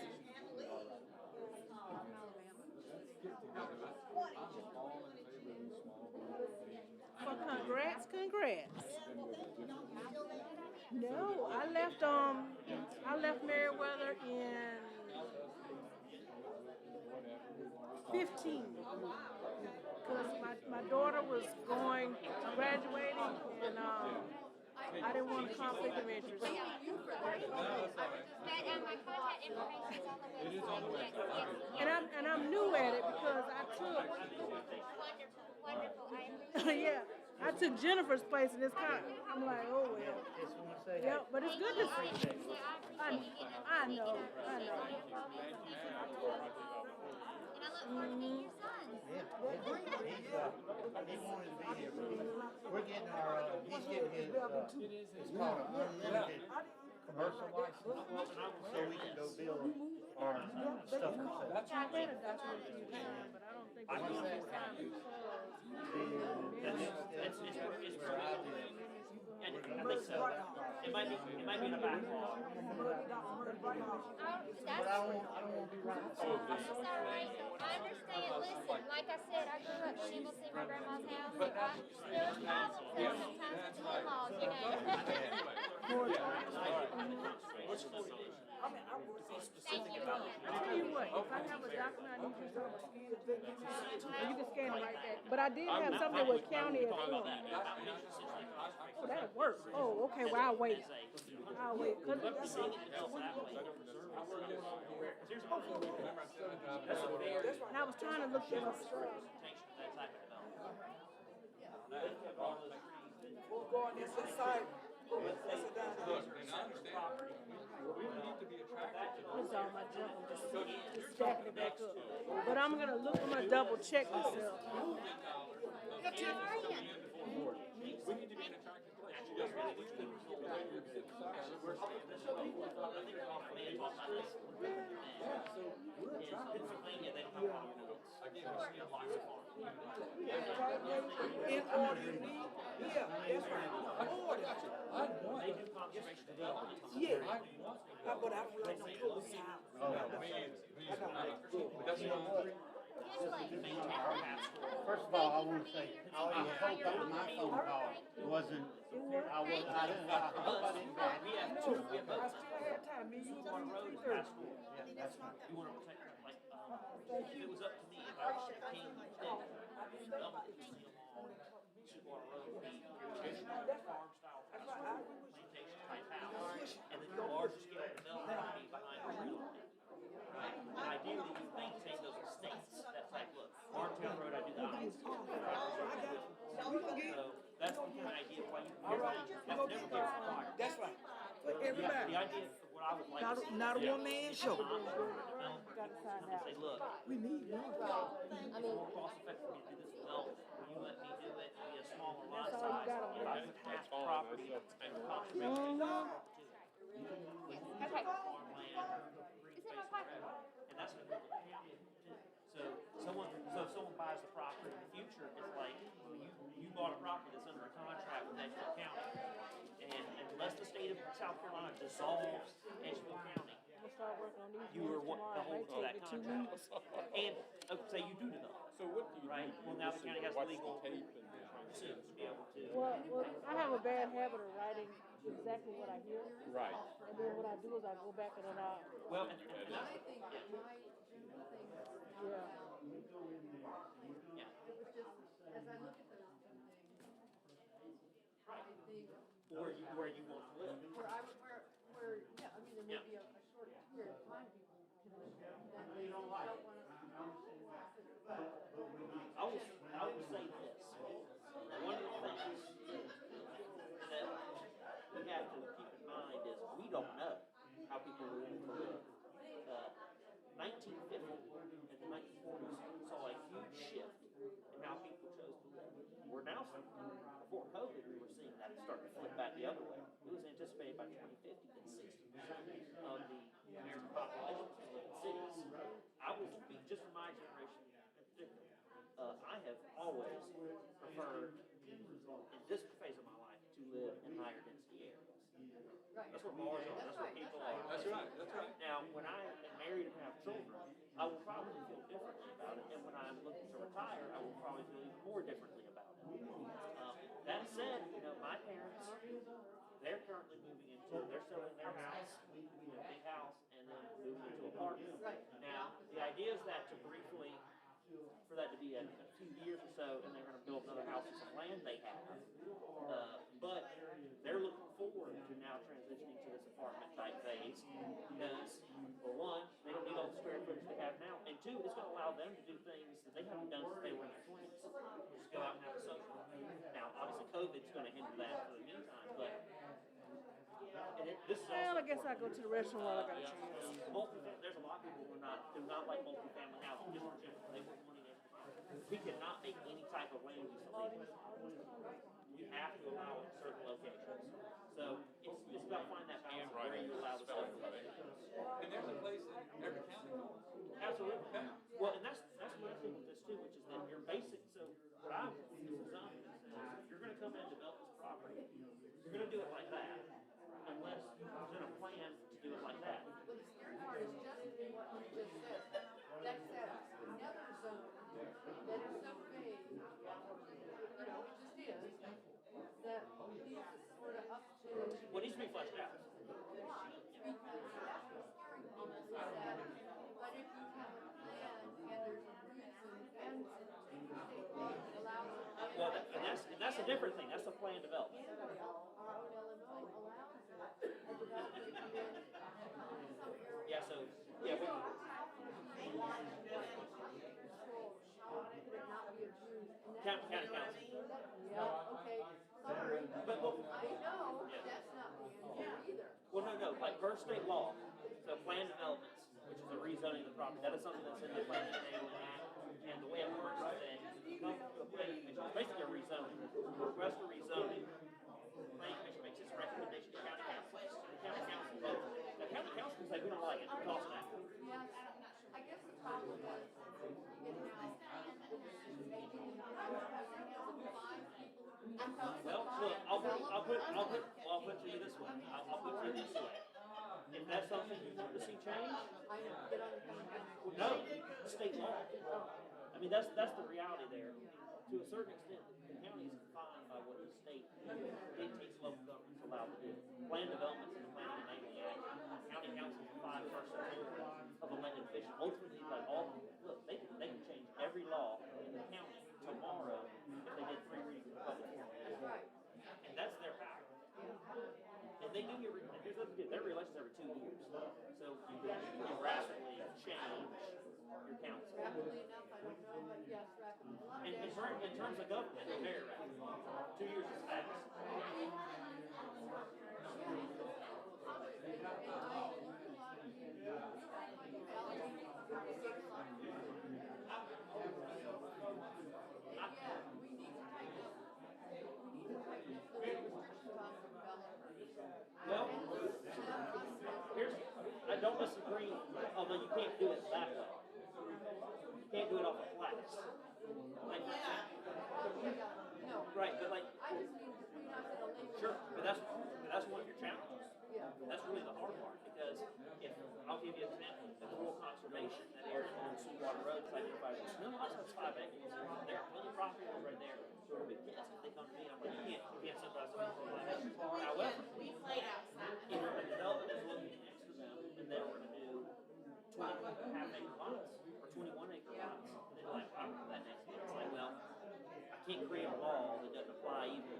Well, congrats. No, I left Meriwether in 15. Because my daughter was graduating, and I didn't want a conflict of interest. And I'm new at it because I took. Wonderful. I appreciate it. Yeah, I took Jennifer's place and it's kind of, I'm like, oh well. Yeah, but it's good to see. I know. Mm-hmm. He wanted to be here, but we're getting our, he's getting his, it's called an unlimited commercial license, so we can go build our stuff ourselves. That's right. But I don't think we What's that? I think so. It might be in a backlog. But I don't want to be right. That's all right. I understand. Listen, like I said, I grew up being able to see my grandma's house. There was problems there sometimes with the in-laws, you know. Thank you, I'll tell you what, if I have a document, I need you to, you can scan it right there. But I did have something with county as well. Oh, that'll work. Oh, okay, well, I'll wait. I'll wait. And I was trying to look them up. We'll go on this side. It's all my junk, I'm just stacking it back up. But I'm gonna double check myself. In order, you need, yeah, that's right. Order. They do conservation development. Yeah. But I don't like no close house. First of all, I want to say, I hope that was my phone call. It wasn't, I hope I didn't back. I still had time. Me, you On the road is past school. That's right. You want to protect, like, if it was up to me, if I was 15, double the city law, Seawater Road would be traditional farm-style plantation type house, and then the larger scale development would be behind the rail line. Right? And ideally, you maintain those estates. That's like, look, Martown Road, I do the opposite. So that's the kind of idea of why you can never get required. That's right. For everybody. The idea of what I would like to see. Not a one-man show. Say, look, We need one. I mean, more cost effective for me to do this development. Will you let me do it, be a smaller lot size, if I would have property and conservation Okay. farmland, green space, whatever. And that's what we're looking at too. So if someone buys the property in the future, it's like, well, you bought a property that's under a contract with Edgefield County. And unless the state of South Carolina dissolves Edgefield County, you were the holder of that contract. And say you do develop. So what do you right? do? Well, now the county has Watch legal the tape and to be able to. Well, I have a bad habit of writing exactly what I hear. Right. And then what I do is I go back and then I. Well, yeah. Where you want to live. Yeah, I mean, there may be a short period of time people can live there. And they don't want to. I will say this. One of the things that we have to keep in mind is we don't know how people are going to live. 1950 and the 1940s saw a huge shift in how people chose to live. We're now, before COVID, we were seeing that start to flip back the other way. It was anticipated by 2050 that 60% of the American population was going to live in cities. I will speak just from my generation in particular. I have always preferred, in this phase of my life, to live in higher density areas. That's where bars are, that's where people are. That's right, that's right. Now, when I am married and have children, I will probably feel differently about it, and when I'm looking to retire, I will probably feel even more differently about it. That said, my parents, they're currently moving into, they're selling their house, big house, and then moving into apartments. Now, the idea is that to briefly, for that to be a few years or so, and they're going to build another house on some land they have. But they're looking forward to now transitioning to this apartment type phase because, for one, they don't need all the square footage they have now, and two, it's going to allow them to do things that they haven't done since they were in their 20s. Just go out and have a social. Now, obviously, guess I'll go to the restroom while I got a chance. There's a lot of people who do not like multifamily housing, just in general, they want money in. We cannot make any type of land use illegal. You have to allow it in certain locations. So it's about finding that balance of where you allow the stuff to live. And there's a place in every county. Absolutely. Well, and that's what I think with this too, which is that your basic, so what I, this is zoning, if you're gonna come in and develop this property, you're gonna do it like that, unless you present a plan to do it like that. But the scary part is just in what you just said. That's another zone that is so vague, it just is, that leaves us sort of up to. What needs to be fleshed out. Because that's what's scary to me, is that, but if you have a plan and there's a reason and state law that allows it. Well, and that's a different thing, that's a plan development. Our own Illinois allows it, a developer to come in some area. Yeah, so, yeah, we, county council. Yeah, okay, sorry, But, well, I know, that's not the answer either. well, no, like per state law, so plan developments, which is a rezoning of the property, that is something that's in the planning and enabling act. And the way it works is that you come to a planning commission, it's basically a rezoning, request for rezoning. The planning commission makes its recommendation to county council, the county council votes. The county council can say, we don't like it, toss it out. Yeah, I guess the problem is, you get now, Well, look, I'll put it to you this way, I'll put it to you this way. If that's something you want to see change, well, no, state law. I mean, that's the reality there. To a certain extent, the county is confined by what the state dictates local governments allowed to do. Plan developments in the Planning and Enabling Act, county council is the 5-person board of elected officials. Ultimately, like look, they can change every law in the county tomorrow if they did 3 readings of the public hearing. Right. And that's their power. And they do here's what they do, their elections every 2 years. So you can rapidly change your council. Rapidly enough, I don't know, but yes, rapidly. And in terms of government, they're very rapid. 2 years is fast. Well, I don't disagree, although you can't do it that way. You can't do it off of flats. Like, No. right, but like, I just mean to clean up the lake. sure, but that's one of your challenges. Yeah. That's really the hard part, because if, I'll give you an example, the rural conservation, that area on Sweetwater Road is identified as, no, that's 5 acres. There are plenty of property owners right there who are big kids, if they come to me, I'm like, you can't subdivide something for 5 acres. However, We played outside. if a development is looking next to them, and they were gonna do 20 half-acre lots, or 21-acre lots, and they're like, I don't know that next to it, it's like, well, I can't create a law that doesn't apply either.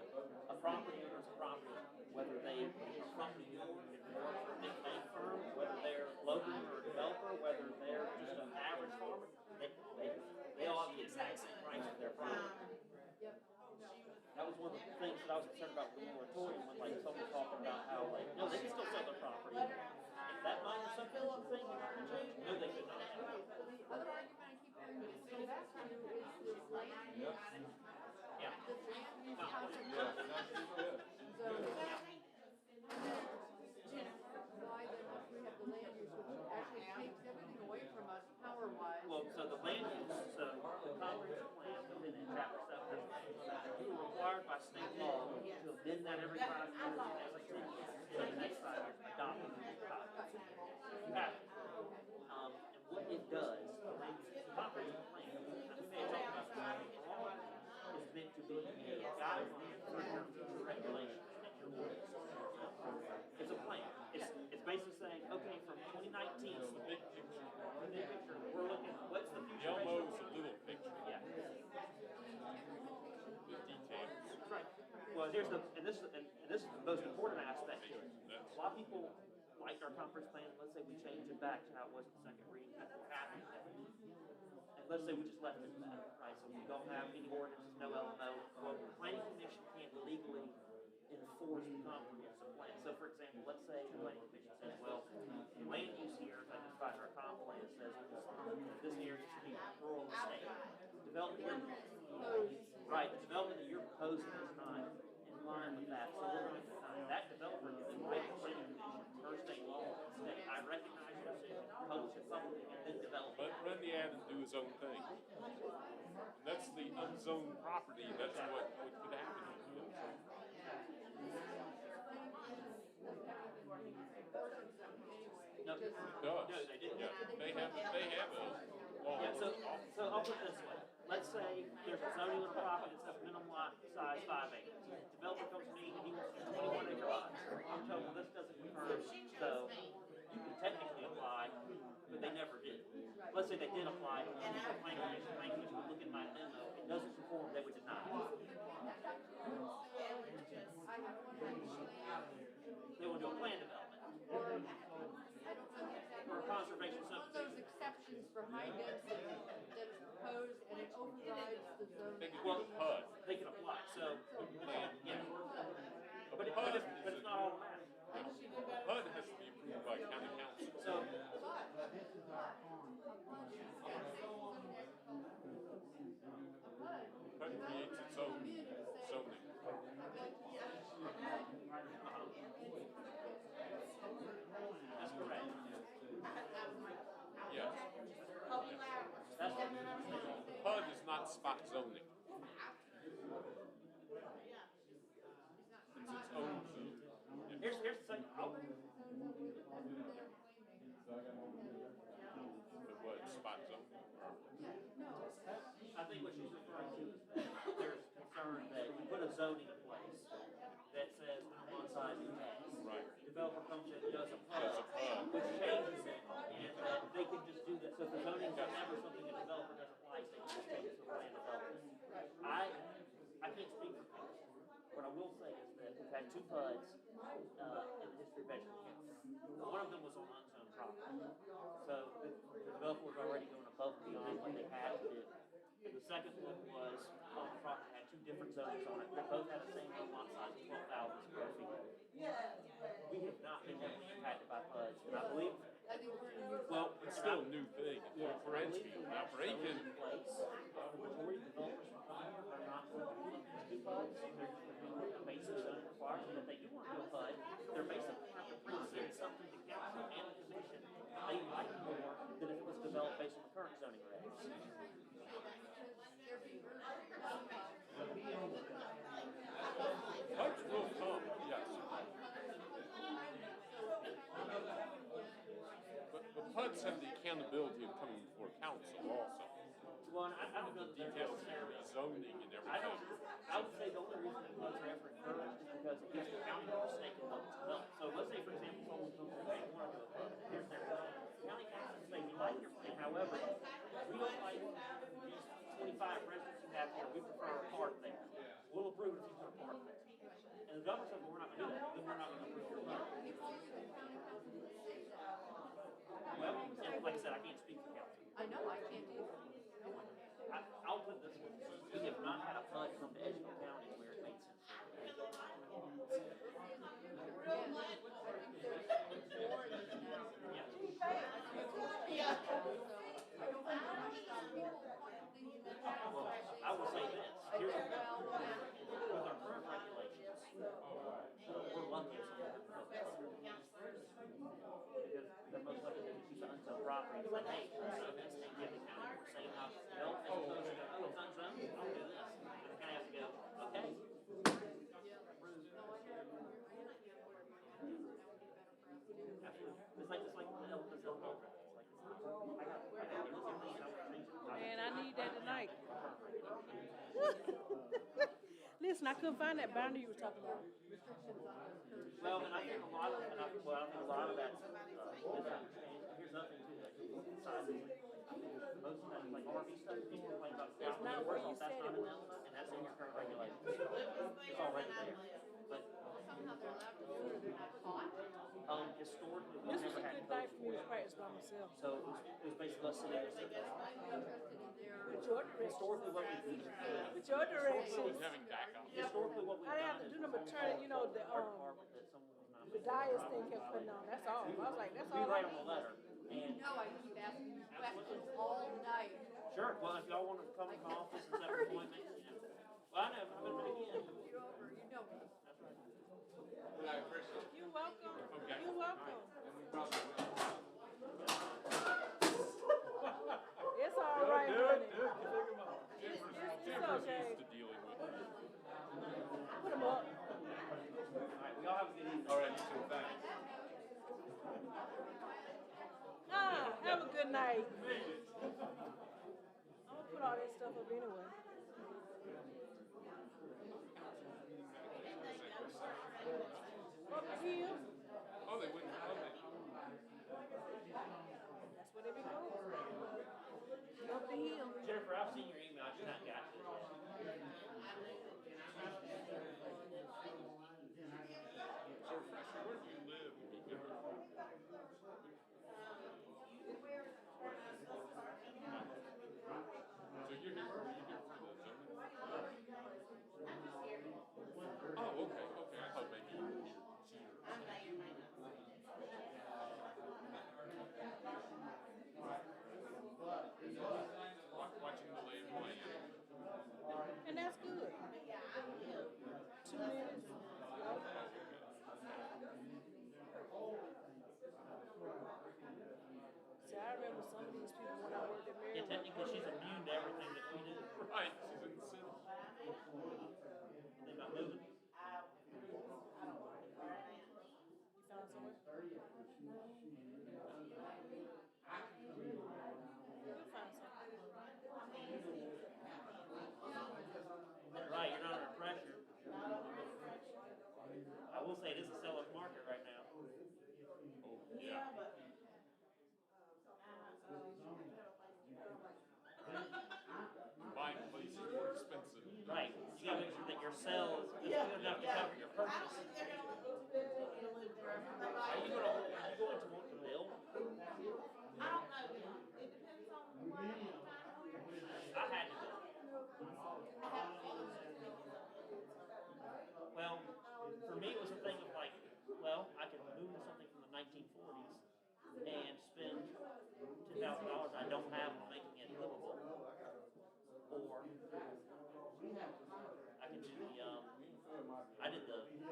A property owner is a property owner, whether they are from New York and work for a big bank firm, whether they're local or a developer, whether they're just an average farmer, they all have the exact same rights to their property. That was one of the things that I was concerned about with the moratorium, when like someone talking about how like, no, they can still sell their property. If that minor subdivision thing is going to change, no, they could not. The other argument I keep hearing people go back to is this land use. Yeah. This land use concept. So, why then once we have the land use, which actually takes everything away from us power-wise. Well, so the land use, so the comprehensive plan within in chapter 7, you are required by state law to amend that every 5 years, and every 10 years. So the next 5 years, adopt it. You have it. And what it does, the land use comprehensive plan, we may have talked about this before, is meant to be a guideline for your future regulations and your ordinance. It's a plan. It's basically saying, okay, from 2019, It's the big picture. we're looking, what's the future? Elmo's a little picture. Yeah. With details. That's right. Well, this is the most important aspect to it. A lot of people liked our conference plan. Let's say we changed it back to how it was in the second reading. People were happy with that. And let's say we just left it at that, right? So we don't have any ordinances, no LMO. Well, the planning commission can't legally enforce the comprehensive plan. So, for example, let's say the planning commission says, state. Development, right, the development that you're proposing is not in line with that, so we're going to deny. That developer can then write the planning commission per state law and say, I recognize your decision, post it publicly, and then develop it. Let Randy Adams do his own thing. And that's the unzoned property, that's what could happen on the unzoned property. No, It does. no, they didn't. Yeah, they have a law. Yeah, so I'll put it this way. Let's say there's a zoning on a property that says minimum lot size 5 acres. Developer comes to me and he wants a 21 acre lot. I'm told, well, this doesn't confirm, so you can technically apply, but they never did. Let's say they did apply, and the planning commission would look at my memo, it doesn't conform, they would deny it. They want to do a plan development. Or a conservation One of subdivision. those exceptions for high density that is proposed and it overrides the zone. Well, they can apply, so, yeah. But it's not automatic. HUD has to be approved by county council. So, HUD creates its own zoning. that's correct. Yes. That's what HUD is not spot zoning. It's its own zone. Here's the thing, The what, spot zoning? I think what she's referring to is that there's concern that you put a zoning in place that says minimum lot size is X. Right. Developer comes in and does a PUD, which changes it, and that they can just do that. So if the zoning is never something a developer doesn't like, they can just change it to a plan development. I can't speak for council. What I will say is that we've had 2 PUDs in the history of Edgefield County. One of them was on unzoned property. So the developer was already going above and beyond what they had to do. The second one was on a property that had 2 different zones on it. They both had the same lot size of 12,000 square feet. We have not been heavily impacted by PUDs, and I believe, well, It's still a new thing. yeah, For I believe Edgefield, we now have for zoning Aiken, in place. The majority of developers from here are not looking to do PUDs. They're just doing a basic zoning requirement. If they do want to do a PUD, they're basically going to have to present something to council and the commission they like more than if it was developed based on the current zoning regs. HUDs will come, yes. But HUDs have the accountability of coming before council also. Well, and I don't know that they're Details necessarily. of zoning and everything. I would say the only reason that PUDs are ever encouraged is because it gives the county more stake in what's developed. So let's say, for example, someone comes and they want to do a PUD, here's their plan. County council will say, we like your plan, however, we don't like these 25 residents you have here, we prefer a park there. We'll approve it if you put a park there. And the government says, well, we're not going to do that, then we're not going to approve your PUD. Well, and like I said, I can't speak for council. I know, I can't either. No one can. I'll put it this way, we have not had a PUD come to Edgefield County where it made sense. Well, I will say this, here's with our current regulations, we're lucky if someone has no PUD. Because they're most likely to use unzoned property, it's like, hey, so this thing, give the county, we're saying how it's built, as opposed to, oh, it's unzoned, I'll do this. And the county has to go, okay. Absolutely. It's like the elephant's in the boat. Man, I need that tonight. Listen, I couldn't find that binder you were talking about. Well, and I think a lot of, that's misunderstanding. Here's another thing too, that sizes, most of that, like RV stuff, people complain about. It's not where you said it was. And that's in your current regulations. It's already there. But Somehow they're allowed to do it and not caught. historically, we've This was never a had good night codes for me to for it. practice by myself. So it was basically us sitting there saying, With your directions. historically what we've done. With your directions. Having backup. Historically what we've I didn't have done to is. do no maternity, you know, the, Our department that someone was not. the diets thing kept putting on, that's all. I was like, that's We all I write on need. the letter. You And know I keep asking you questions all night. Sure, well, if y'all wanna come to my office and set an appointment, you know. Well, I know, but again. You're welcome. You're welcome. It's all right, honey. It's okay. Used to dealing with it. Put them up. Y'all have a good evening. All right, you too, thanks. Have a good night. I'm gonna put all that stuff up anyway. Up the hill. Oh, they wouldn't, oh, they. That's where they be going. Up the hill. Jennifer, I've seen your email, I just not got to it yet. So, where do you live? You go. So you're here for the zoning? Oh, okay, okay, I thought maybe you were here. Watching the lay of the land. And that's good. 2 minutes. See, I remember some of these people when I worked at Yeah, Maryland. technically, she's immune to everything that we do. Right, she's in the city. Think about moving. You found somewhere? You'll find something. Right, you're not under pressure. I will say it is a seller's market right now. Oh, yeah. Buying places more expensive. Right, you gotta make sure that your sale is good enough to cover your purchase. Are you going to want to build? I don't know, it depends on where you find who you're. I had to build. Well, for me, it was a thing of like, well, I could move to something from the 1940s and spend $2,000 I don't have on making it livable. Or I could do the, I did the, I can't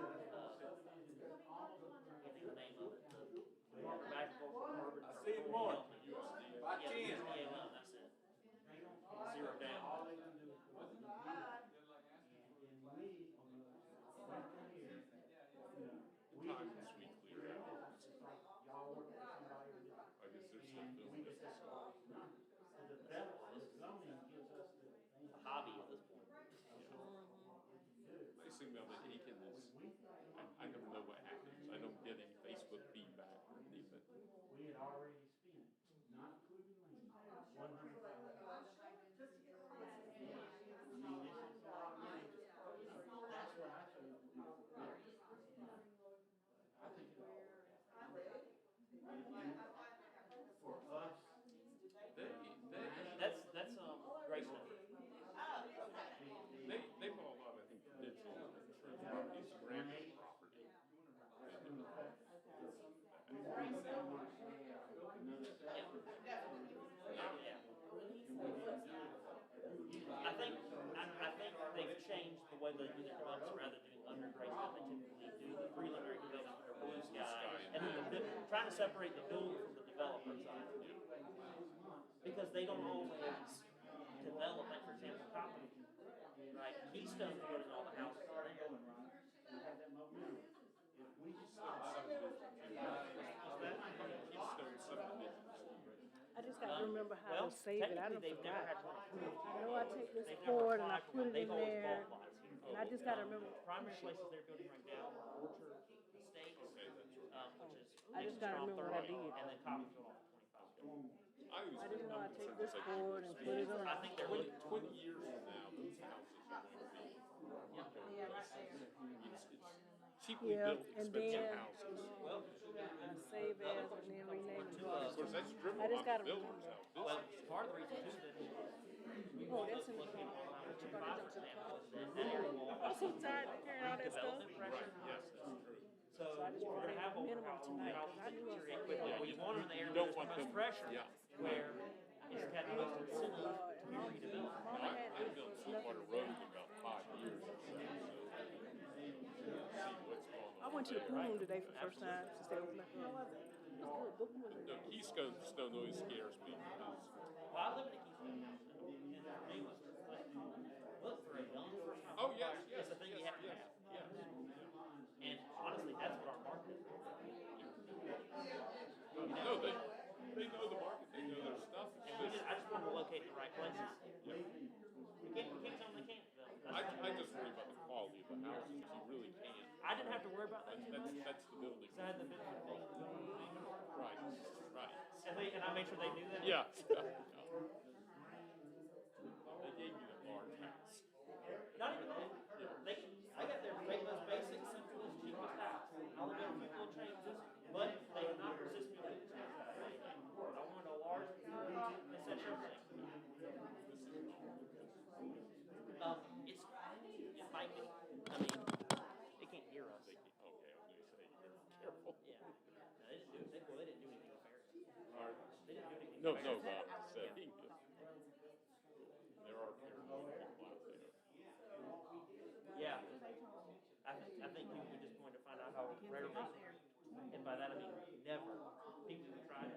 think of the name of it, the agricultural urban. I see it more. Yeah, USDA loan, that's it. 0 down. Time this week, Lee. I guess there's stuff doing this as well. A hobby at this point. Nice thing about the Aiken is, I never know what happens. I don't get any Facebook feedback or anything. We had already spent, not including lean, 100,000. That's what I chose to do. I think it all. For us, That's great stuff. They bought a lot, I think, digital insurance properties, granted property. I think they've changed the way they do their developments rather than doing undergrade. They typically do the preliminary development under blue sky, and then trying to separate the builder from the developer side. Because they don't always develop, like for example, property. Right, Keystone's building all the houses on it. I just gotta remember how to save it. I done Technically, they've never forgot. had one approved. I know I take this They've never cord and I applied for put one. it in They've always there. bought lots here. And I just gotta remember. Primary places they're building right now are Orchard Estates, which is I just gotta remember what I did. and then Copperfield off of 25. I didn't know I'd take this cord and put it on. I think they're 20 really, years from now, those houses are going to be. It's cheaply Yeah, built, and expensive then, houses. I save as and then rename it. Of course, that's driven I by just gotta builders remember. out of well, business. part of the reason too that Oh, that's in the car. But you gotta jump to the car. I'm so tired of carrying all that stuff. Right, yes, that's true. So I just we're wanted gonna have a a minimum tonight, cause I knew I was well, you want them there You where don't there's want the most them- pressure, yeah. where it's got the most incentive we redevelop. I've been on Sweetwater Road in about 5 years or so, see what's going on. I went to the there. pool room today for the first time since they opened up. How was it? It's good. Book was No, Keystone always scares me because Well, I live in a Keystone house, and for me, look, for a young first time oh, yes, homebuyer, yes, it's a thing you yes, have to yes, have. yes. And honestly, that's what our market is. No, they know the market, they know their stuff. And I just want to locate in the right places. Yeah. We can't tell them they can't develop. I just worry about the quality of the houses, you really can't. I didn't have to worry about that too much. That's the building. Because I had the benefit of being in the building. Right, right. And I made sure they knew that. Yeah, yeah, yeah. They gave me the large house. Not even that. I got their most basic, simplest, cheapest house. I'll do a few little changes, but they did not resist me doing stuff. I wanted a large, they said sure thing. It might be, I mean, they can't hear us. Okay, I was gonna say, careful. Yeah. No, they didn't do anything nefarious. They didn't do anything No, nefarious. but I'm saying, there are people out there. Yeah. I think people are just going to find out how rarely, and by that I mean never, people who tried it.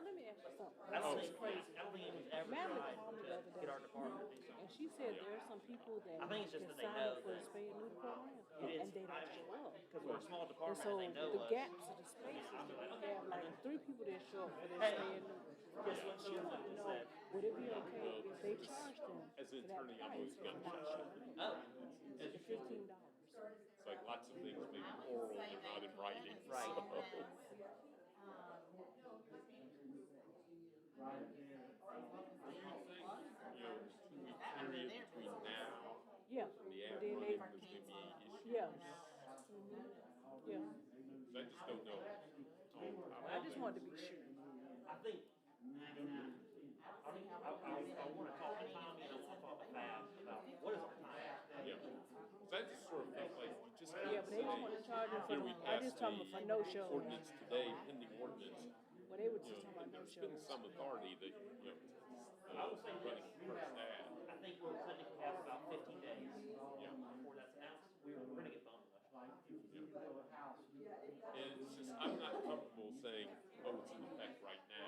Let me ask you something. I don't This is crazy. think anyone's ever Madeline tried called me to the other get day. our department to do something. And she said there are some people that I think it's just can that they sign know up for the that spay and neuter program, it is, and they don't show up. because we're a small And department so and they know the us. gaps of the spaces, they have like 3 people that show up for their Hey, spay and neuter. guess what She so-and-so wanted to just know, said? would it be okay if they charged them As an for that attorney, I'm price always for gonna not shut showing Oh, up? It's $15. It's like lots of things may be oral and not in writing. Right. So. You know, 2-week period between now Yeah. and the But ad then running, they, there's gonna be issues. yeah. Yeah. So I just don't know. I just wanted to be sure. I think, I want to talk to Tommy and I want to talk to Fab about what is our time? Yeah. Because I just sort of felt like you just Yeah, can't but they just want to charge them for, here we I passed just talking about for the no show. ordinance today, pending ordinance. But they were You just know, talking about no there's show. been some authority that, you know, I would say running first ad. I think we're planning to have about 15 days Yeah. before that's announced. We're going to get bumped. And it's just, I'm not comfortable saying, oh, it's in effect right now.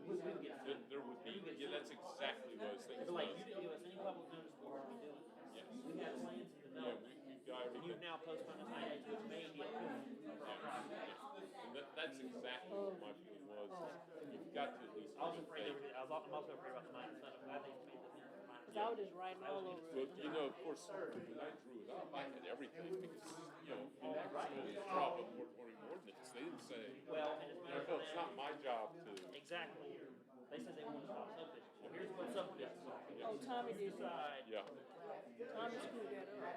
There would be, yeah, that's exactly what I was thinking. Like, you didn't give us any public notice of what we're doing. Yes. We had plans to Yeah, develop. we've got And everything. you've now postponed us 9 days, which may be a And that's exactly what my feeling was. You've got to at least. I'm also afraid about the minor son. I think it's made the minor. Cause I was just writing all over Well, it. you know, of course, when I drew it up, I had everything because, you know, it was really a job of moratorium ordinance. They didn't say, Well, and you know, it's not my job to. Exactly. They said they want to stop subdivision. Well, here's what subdivision is. Oh, Tommy did that. Decide. Yeah. Tommy screwed that up.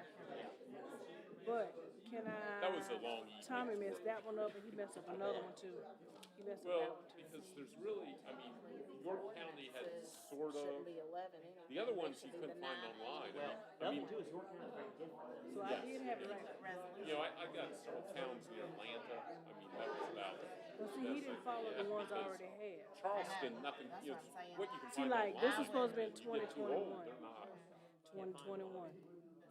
But can I? That was a long evening. Tommy messed that one up and he messed up another one too. He messed up that Well, one too. because there's really, I mean, York County had sort of, Shouldn't be 11 anyway. the other ones They you should be couldn't the find 9. online. Well, the I other mean, one too is York County is very different. So I did have it right. you know, I got several towns near Atlanta. I mean, that was about. But see, he didn't follow the ones I already had. Charleston, nothing, you know, what you can See, find like, online. this was supposed to be in when you get too old, 2021. they're not. 2021.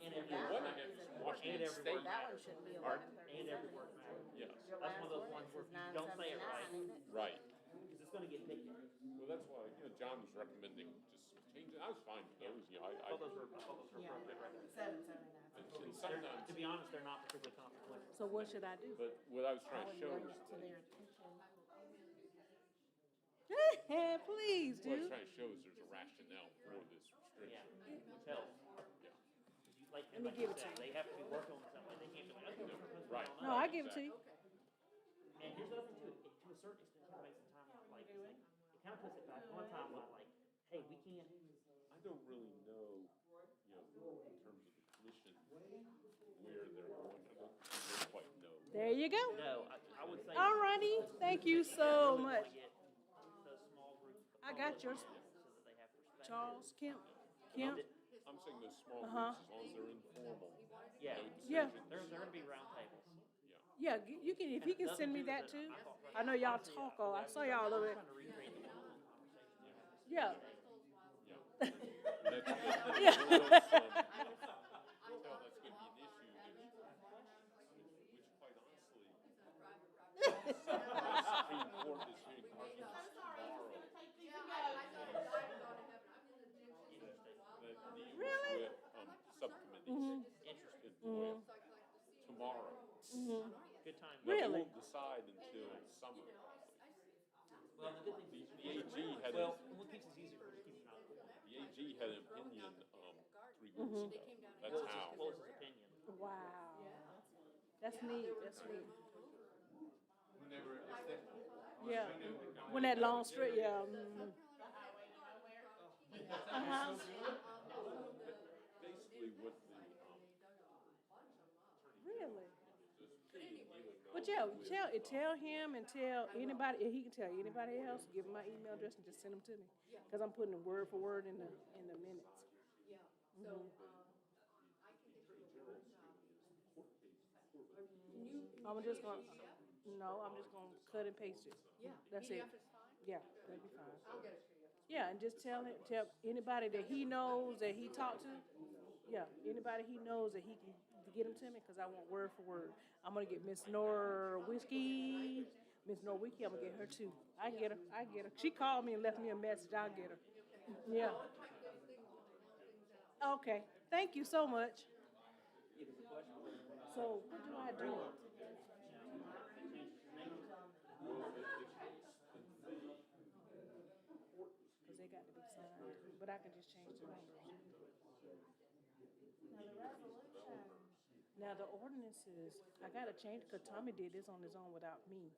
And The one I had was from Washington State. That one should be Art. 11:30. And every word matters. Yes, That's one of those ones where if you don't say it right, right. because it's going to get picked. Well, that's why, you know, John was recommending just some changes. I was fine with those, you know, I thought those were appropriate right there. 779. and sometimes, To be honest, they're not particularly consequential. So what should I do? but what I was trying to show is, To their attention. Please, what I was dude. trying to show is there's a rationale for this Yeah, restriction. which helps. Yeah. Like, Let me like give you it to said, you. they have to be working on something. They can't be like, okay, we're going to post Right. it No, on I Monday. give it to you. And here's the other thing too, to a certain extent, it makes the timeline, like, it kind of puts it back on a timeline, like, hey, we can't, I don't really know, you know, in terms of the commission, where they're going. I don't quite know. There you go. no, I would say. All righty. Thank you they so really wanna much. get those small groups of I got yours. so that they have perspective. Charles, Kemp. Kemp. I'm saying those small Uh-huh. groups, as long as they're informal. Yeah. No Yeah. decisions. They're going to be round tables. Yeah, you can, if you can send me that too. I know y'all talk all, I saw y'all a little bit. Trying to recreate the one-on-one conversation. Yeah. Yeah. Really? Mhm. Mhm. Tomorrow. Mhm. Good time. Now, they Really? won't decide until summer. Well, the good thing. The AG had, Well, what keeps us easier is keeping an eye on the corner. the AG had an opinion, 3 Mhm. weeks ago. That's how. What was his opinion? Wow. That's neat, that's neat. Yeah, when that long straight, yeah. Mhm. Uh-huh. Basically what the, Really? But yeah, tell him and tell anybody, and he can tell anybody else, give him my email address and just send them to me. Cause I'm putting it word for word in the minutes. Mhm. I'm just gonna, no, I'm just gonna cut and paste it. That's it. Yeah, that'd be fine. Yeah, and just tell anybody that he knows, that he talked to, yeah, anybody he knows that he can get them to me, cause I want word for word. I'm gonna get Miss Norwitzki, I'm gonna get her too. I get her. She called me and left me a message, I'll get her. Yeah. Okay, thank you so much. So, what do I do? Cause they got to be signed, but I can just change the numbers. Now, the ordinances, I gotta change, cause Tommy did this on his own without me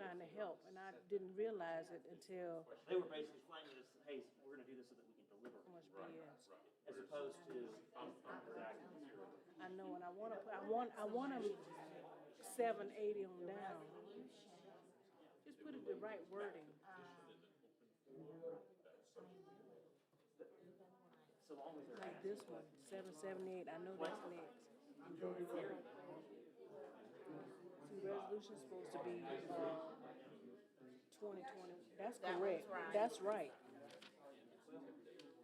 trying to help, and I didn't realize it until They were basically explaining this, hey, we're gonna do this so that we can deliver. so much BS. As opposed to. I know, and I want them 780 on down. Just put it the right wording. So long as they're. Like this one, 778, I know that's next. And then, see, resolution's supposed to be, 2020, that's correct, that's right.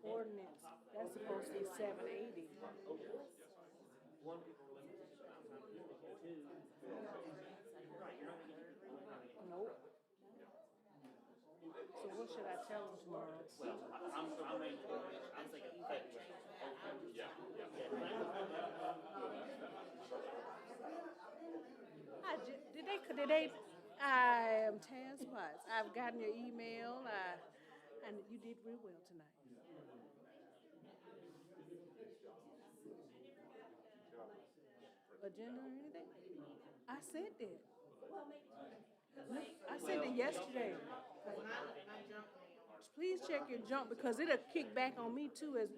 Ordinance, that's supposed to be 780. One, people are limited to 2. Right, you're not gonna get it. Nope. So what should I tell them tomorrow? Well, I'm thinking February. Did they, I am Taz Potts. I've gotten your email, and you did real well tonight. Agenda or anything? I sent it. I sent it yesterday. Please check your junk because it'll kick back on me too as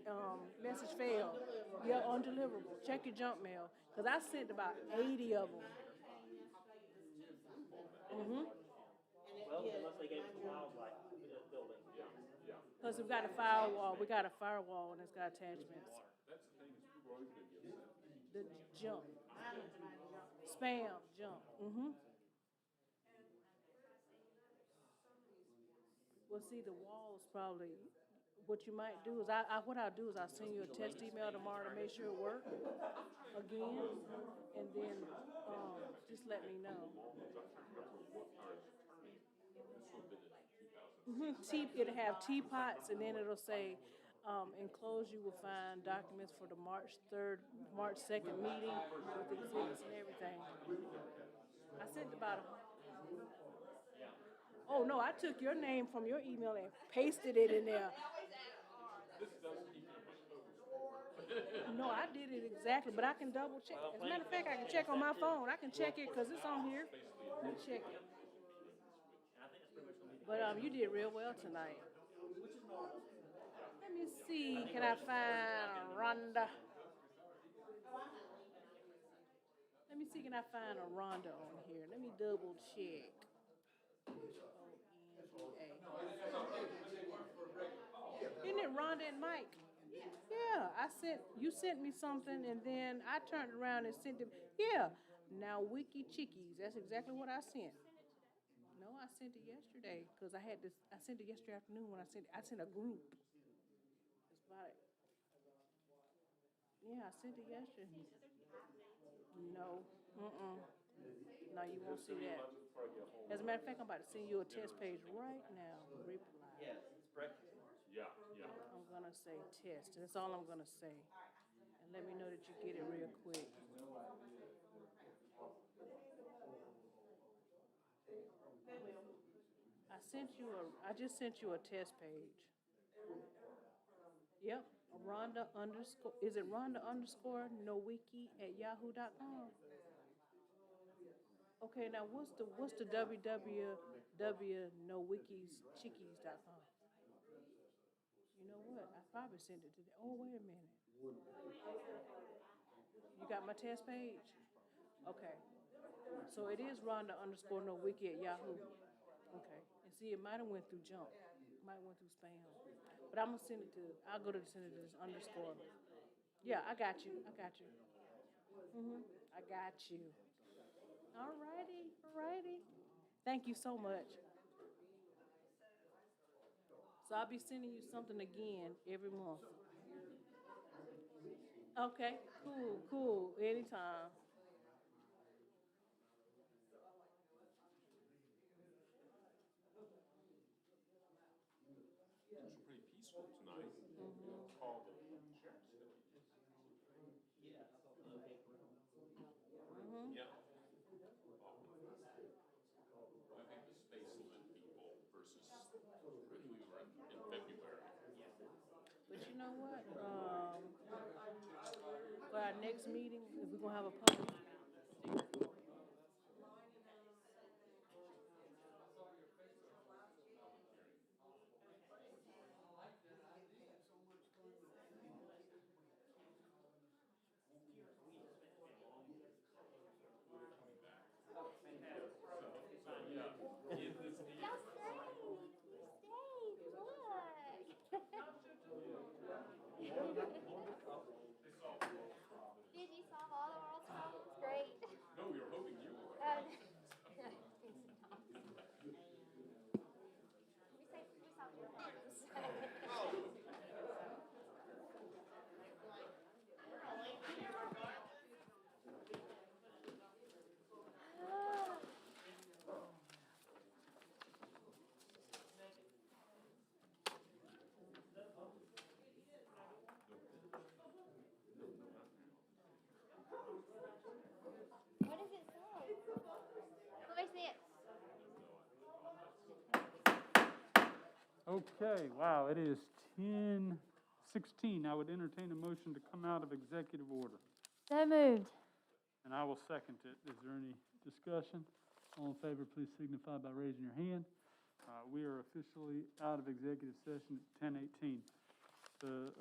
message failed. Yeah, undeliverable. Check your junk mail because I sent about 80 of them. Mhm. Well, unless they gave us a wildlife building. Plus we've got a firewall. We got a firewall and it's got attachments. That's the thing, is people are always gonna get upset. The junk. Spam junk. Mhm. Well, see, the walls probably, what you might do is, what I'll do is I'll send you a test email tomorrow to make sure it works again, and then, just let me know. It'll have teapots, and then it'll say, enclosed you will find documents for the March 2nd meeting with exhibits and everything. I sent about oh, no, I took your name from your email and pasted it in there. No, I did it exactly, but I can double check. As a matter of fact, I can check on my phone. I can check it because it's on here. Let me check it. But you did real well tonight. Let me see. Can I find Rhonda? Let me see. Can I find a Rhonda on here? Let me double check. Isn't it Rhonda and Mike? Yeah, you sent me something and then I turned around and sent it. Yeah, now Wiki Chickies, that's exactly what I sent. No, I sent it yesterday because I sent it yesterday afternoon when I sent a group. about it. Yeah, I sent it yesterday. No, no, you won't see that. As a matter of fact, I'm about to send you a test page right now. Reply. Yeah, it's breakfast. Yeah, yeah. I'm gonna say test, that's all I'm gonna say. And let me know that you get it real quick. I just sent you a test page. Yep, Rhonda underscore, is it Rhonda underscore Nowiki@yahoo.com? Okay, now what's the www.nowikieschickies.com? You know what? I probably sent it to the, oh, wait a minute. You got my test page? Okay. So it is Rhonda underscore Nowiki@yahoo. Okay. And see, it might have went through junk. Might have went through spam. But I'm gonna send it to, I'll go to send it to this underscore. Yeah, I got you. I got you. I got you. All righty, all righty. Thank you so much. So I'll be sending you something again every month. Okay, cool, anytime. It was pretty peaceful tonight. Call the sheriff's deputies. Yeah. Yeah. I think the space limit people versus when we were in February. But you know what? For our next meeting, if we're gonna have a public. Did you solve all the world's problems? Great. No, we were hoping you would. We solved your problems. What does it say? Let me see it. Okay, wow, it is 10:16. I would entertain a motion to come out of executive order. So moved. And I will second it. Is there any discussion? All in favor, please signify by raising your hand. We are officially out of executive session at 10:18. The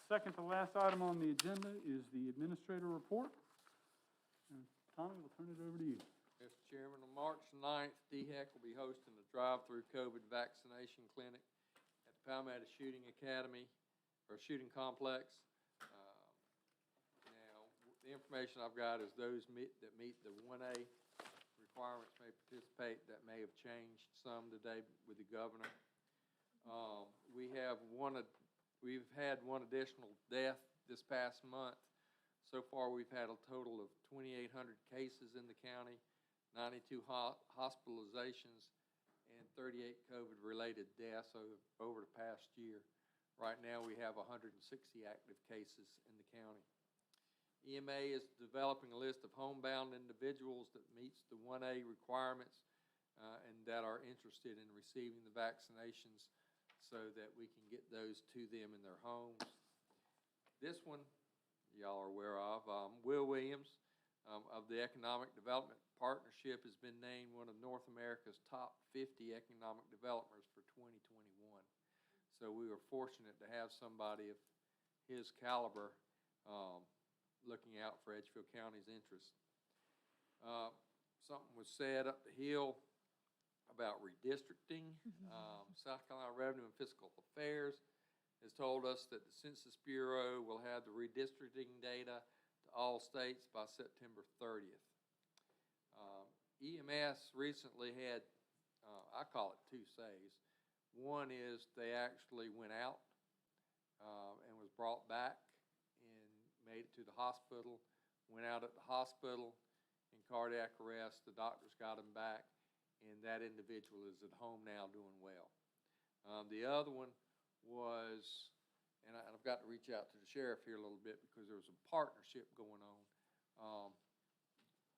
second to last item on the agenda is the administrator report. And Tommy, we'll turn it over to you. Mr. Chairman, on March 9th, DHEC will be hosting a drive-through COVID vaccination clinic at the Palmetto Shooting Academy, or Shooting Complex. Now, the information I've got is those that meet the 1A requirements may participate. That may have changed some today with the governor. We've had one additional death this past month. So far, we've had a total of 2,800 cases in the county, 92 hospitalizations, and 38 COVID-related deaths over the past year. Right now, we have 160 active cases in the county. EMA is developing a list of homebound individuals that meets the 1A requirements and that are interested in receiving the vaccinations so that we can get those to them in their homes. This one, y'all are aware of, Will Williams of the Economic Development Partnership has been named one of North America's top 50 economic developers for 2021. So we were fortunate to have somebody of his caliber looking out for Edgefield County's interests. Something was said up the hill about redistricting. South Carolina Revenue and Fiscal Affairs has told us that the Census Bureau will have the redistricting data to all states by September 30th. EMS recently had, I call it 2 says. One is they actually went out and was brought back and made it to the hospital, went out at the hospital in cardiac arrest. The doctors got him back, and that individual is at home now doing well. The other one was, and I've got to reach out to the sheriff here a little bit because there was a partnership going on,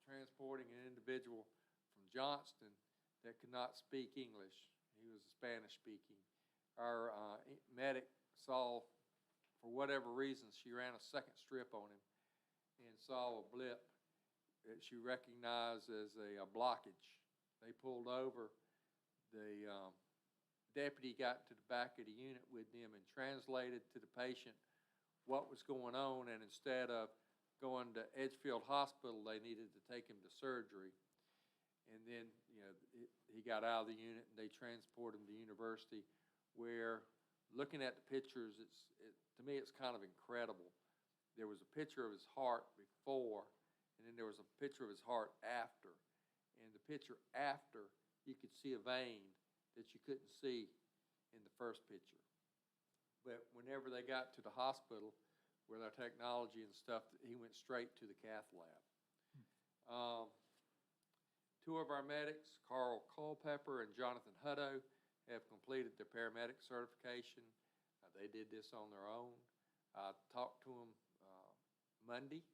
transporting an individual from Johnston that could not speak English. He was Spanish speaking. Our medic saw, for whatever reason, she ran a second strip on him and saw a blip that she recognized as a blockage. They pulled over. The deputy got to the back of the unit with them and translated to the patient what was going on, and instead of going to Edgefield Hospital, they needed to take him to surgery. And then, he got out of the unit and they transported him to university, where, looking at the pictures, to me it's kind of incredible. There was a picture of his heart before, and then there was a picture of his heart after. And the picture after, you could see a vein that you couldn't see in the first picture. But whenever they got to the hospital with our technology and stuff, he went straight to the cath lab. Two of our medics, Carl Culpepper and Jonathan Hutto, have completed their paramedic certification. They did this on their own. I talked to them Monday.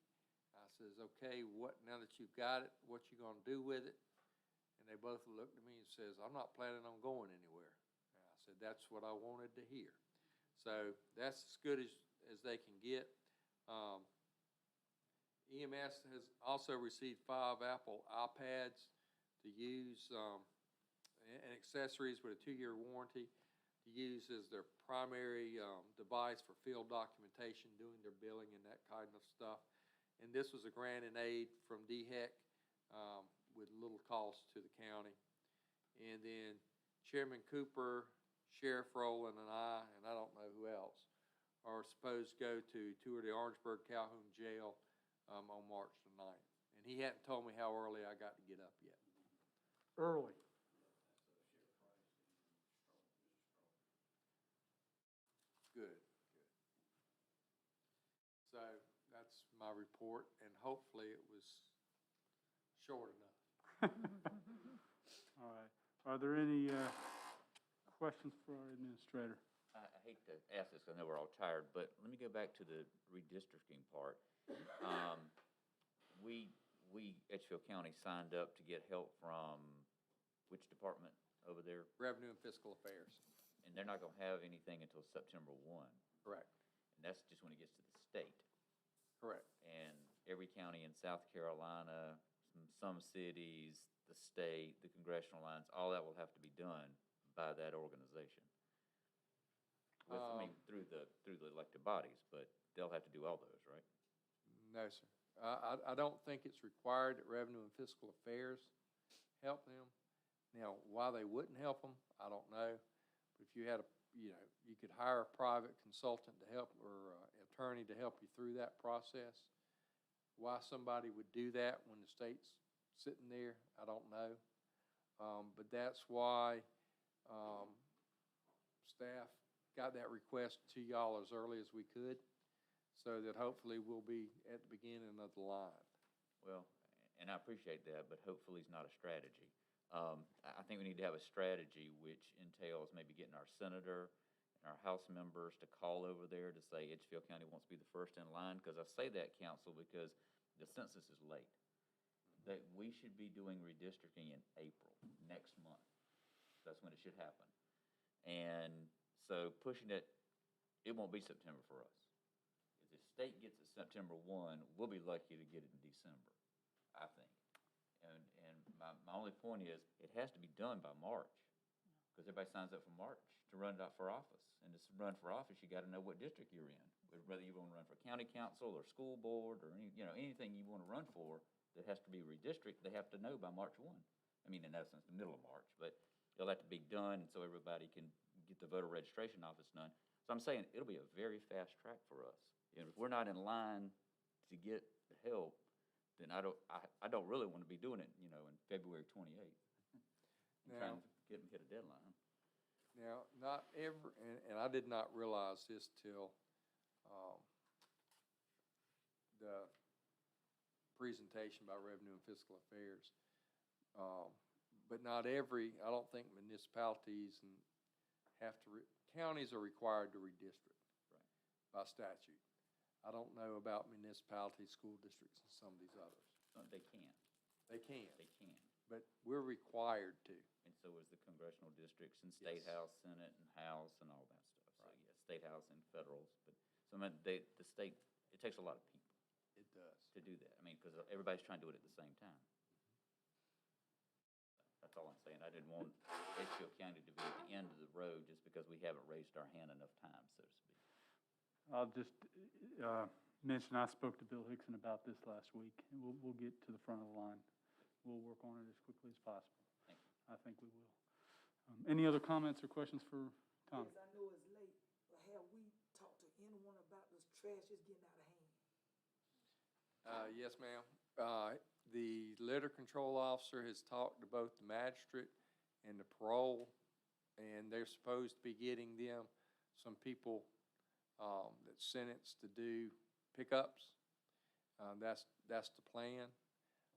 I says, okay, now that you've got it, what you gonna do with it? And they both looked at me and says, I'm not planning on going anywhere. And I said, that's what I wanted to hear. So that's as good as they can get. EMS has also received 5 Apple iPads to use and accessories with a 2-year warranty to use as their primary device for field documentation, doing their billing and that kind of stuff. And this was a grant and aid from DHEC with little cost to the county. And then Chairman Cooper, Sheriff Rowland, and I don't know who else, are supposed to go to tour the Orangeburg Calhoun Jail on March the 9th. And he hadn't told me how early I got to get up yet. Early. Good. So that's my report, and hopefully it was short enough. All right. Are there any questions for our administrator? I hate to ask this, I know we're all tired, but let me go back to the redistricting part. We, Edgefield County, signed up to get help from which department over there? Revenue and Fiscal Affairs. And they're not gonna have anything until September 1. Correct. And that's just when it gets to the state. Correct. And every county in South Carolina, some cities, the state, the congressional lines, all that will have to be done by that organization. Through the elected bodies, but they'll have to do all those, right? No, sir. I don't think it's required that Revenue and Fiscal Affairs help them. Now, why they wouldn't help them, I don't know. But if you had you could hire a private consultant to help, or attorney to help you through that process. Why somebody would do that when the state's sitting there, I don't know. But that's why staff got that request to y'all as early as we could, so that hopefully we'll be at the beginning of the line. Well, and I appreciate that, but hopefully it's not a strategy. I think we need to have a strategy which entails maybe getting our senator and our House members to call over there to say Edgefield County wants to be the first in line. Because I say that, council, because the census is late. That we should be doing redistricting in April, next month. That's when it should happen. And so pushing it won't be September for us. If the state gets it September 1, we'll be lucky to get it in December, I think. And my only point is, it has to be done by March, because everybody signs up for March to run it out for office. And to run for office, you got to know what district you're in, whether you want to run for county council or school board or anything you want to run for that has to be redistricted. They have to know by March 1. I mean, in essence, the middle of March, but it'll have to be done so everybody can get the voter registration office done. So I'm saying it'll be a very fast track for us. And if we're not in line to get the help, then I don't really want to be doing it, in February 28th. Now, trying to hit a deadline. Now, not every, and I did not realize this till, the presentation by Revenue and Fiscal Affairs. But not every, I don't think municipalities and counties are required to redistrict. By statute. I don't know about municipalities, school districts, and some of these others. They can. They can. They can. But we're required to. And so is the congressional districts and State House, Senate, and House, and all that stuff. So, yeah, State House and federals. But, so, I mean, the state, it takes a lot of people. It does. To do that. I mean, because everybody's trying to do it at the same time. That's all I'm saying. I didn't want Edgefield County to be at the end of the road just because we haven't raised our hand enough times, so to speak. I'll just mention, I spoke to Bill Hickson about this last week. We'll get to the front of the line. We'll work on it as quickly as possible. Thank you. I think we will. Any other comments or questions for Tom? Yes, I know it's late, but have we talked to anyone about this trash just getting out of hand? Yes, ma'am. The litter control officer has talked to both the magistrate and the parole, and they're supposed to be getting them some people that's sentenced to do pickups. That's the plan.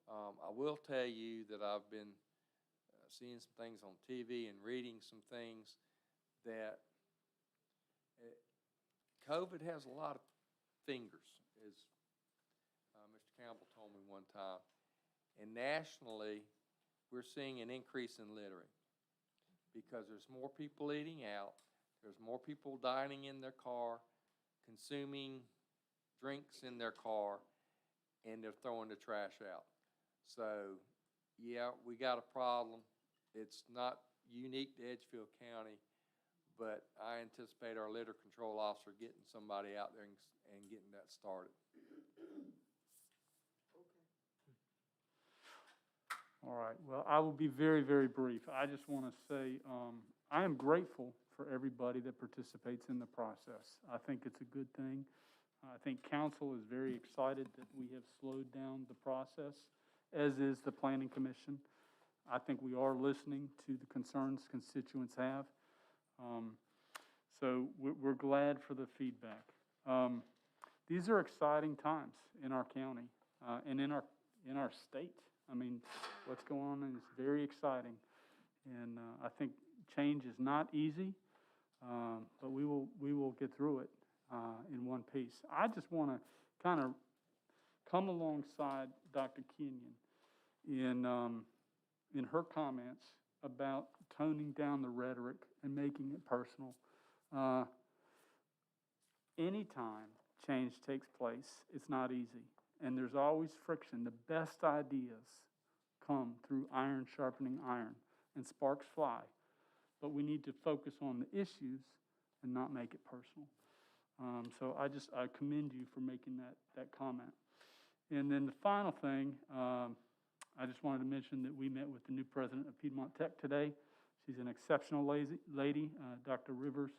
I will tell you that I've been seeing some things on TV and reading some things that COVID has a lot of fingers, as Mr. Campbell told me one time. And nationally, we're seeing an increase in littering because there's more people eating out, there's more people dining in their car, consuming drinks in their car, and they're throwing the trash out. So, yeah, we got a problem. It's not unique to Edgefield County, but I anticipate our litter control officer getting somebody out there and getting that started. All right. Well, I will be very, very brief. I just want to say I am grateful for everybody that participates in the process. I think it's a good thing. I think council is very excited that we have slowed down the process, as is the Planning Commission. I think we are listening to the concerns constituents have. So we're glad for the feedback. These are exciting times in our county and in our state. I mean, what's going on is very exciting. And I think change is not easy, but we will get through it in one piece. I just want to kind of come alongside Dr. Kenyon in her comments about toning down the rhetoric and making it personal. Anytime change takes place, it's not easy. And there's always friction. The best ideas come through iron sharpening iron, and sparks fly. But we need to focus on the issues and not make it personal. So I commend you for making that comment. And then the final thing, I just wanted to mention that we met with the new president of Piedmont Tech today. She's an exceptional lady, Dr. Rivers.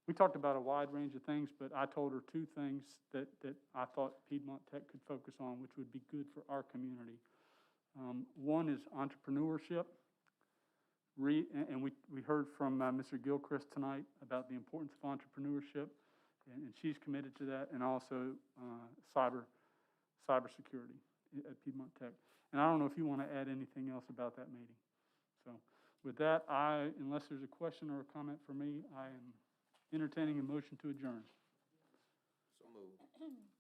We talked about a wide range of things, but I told her two things that I thought Piedmont Tech could focus on, which would be good for our community. One is entrepreneurship. And we heard from Mr. Gilchrist tonight about the importance of entrepreneurship, and she's committed to that, and also cybersecurity at Piedmont Tech. And I don't know if you want to add anything else about that meeting. So with that, unless there's a question or a comment for me, I am entertaining a motion to adjourn. So moved.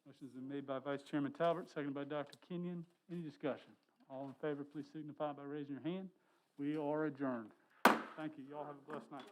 Motion has been made by Vice Chairman Talbert, seconded by Dr. Kenyon. Any discussion? All in favor, please signify by raising your hand. We are adjourned. Thank you. Y'all have a blessed night.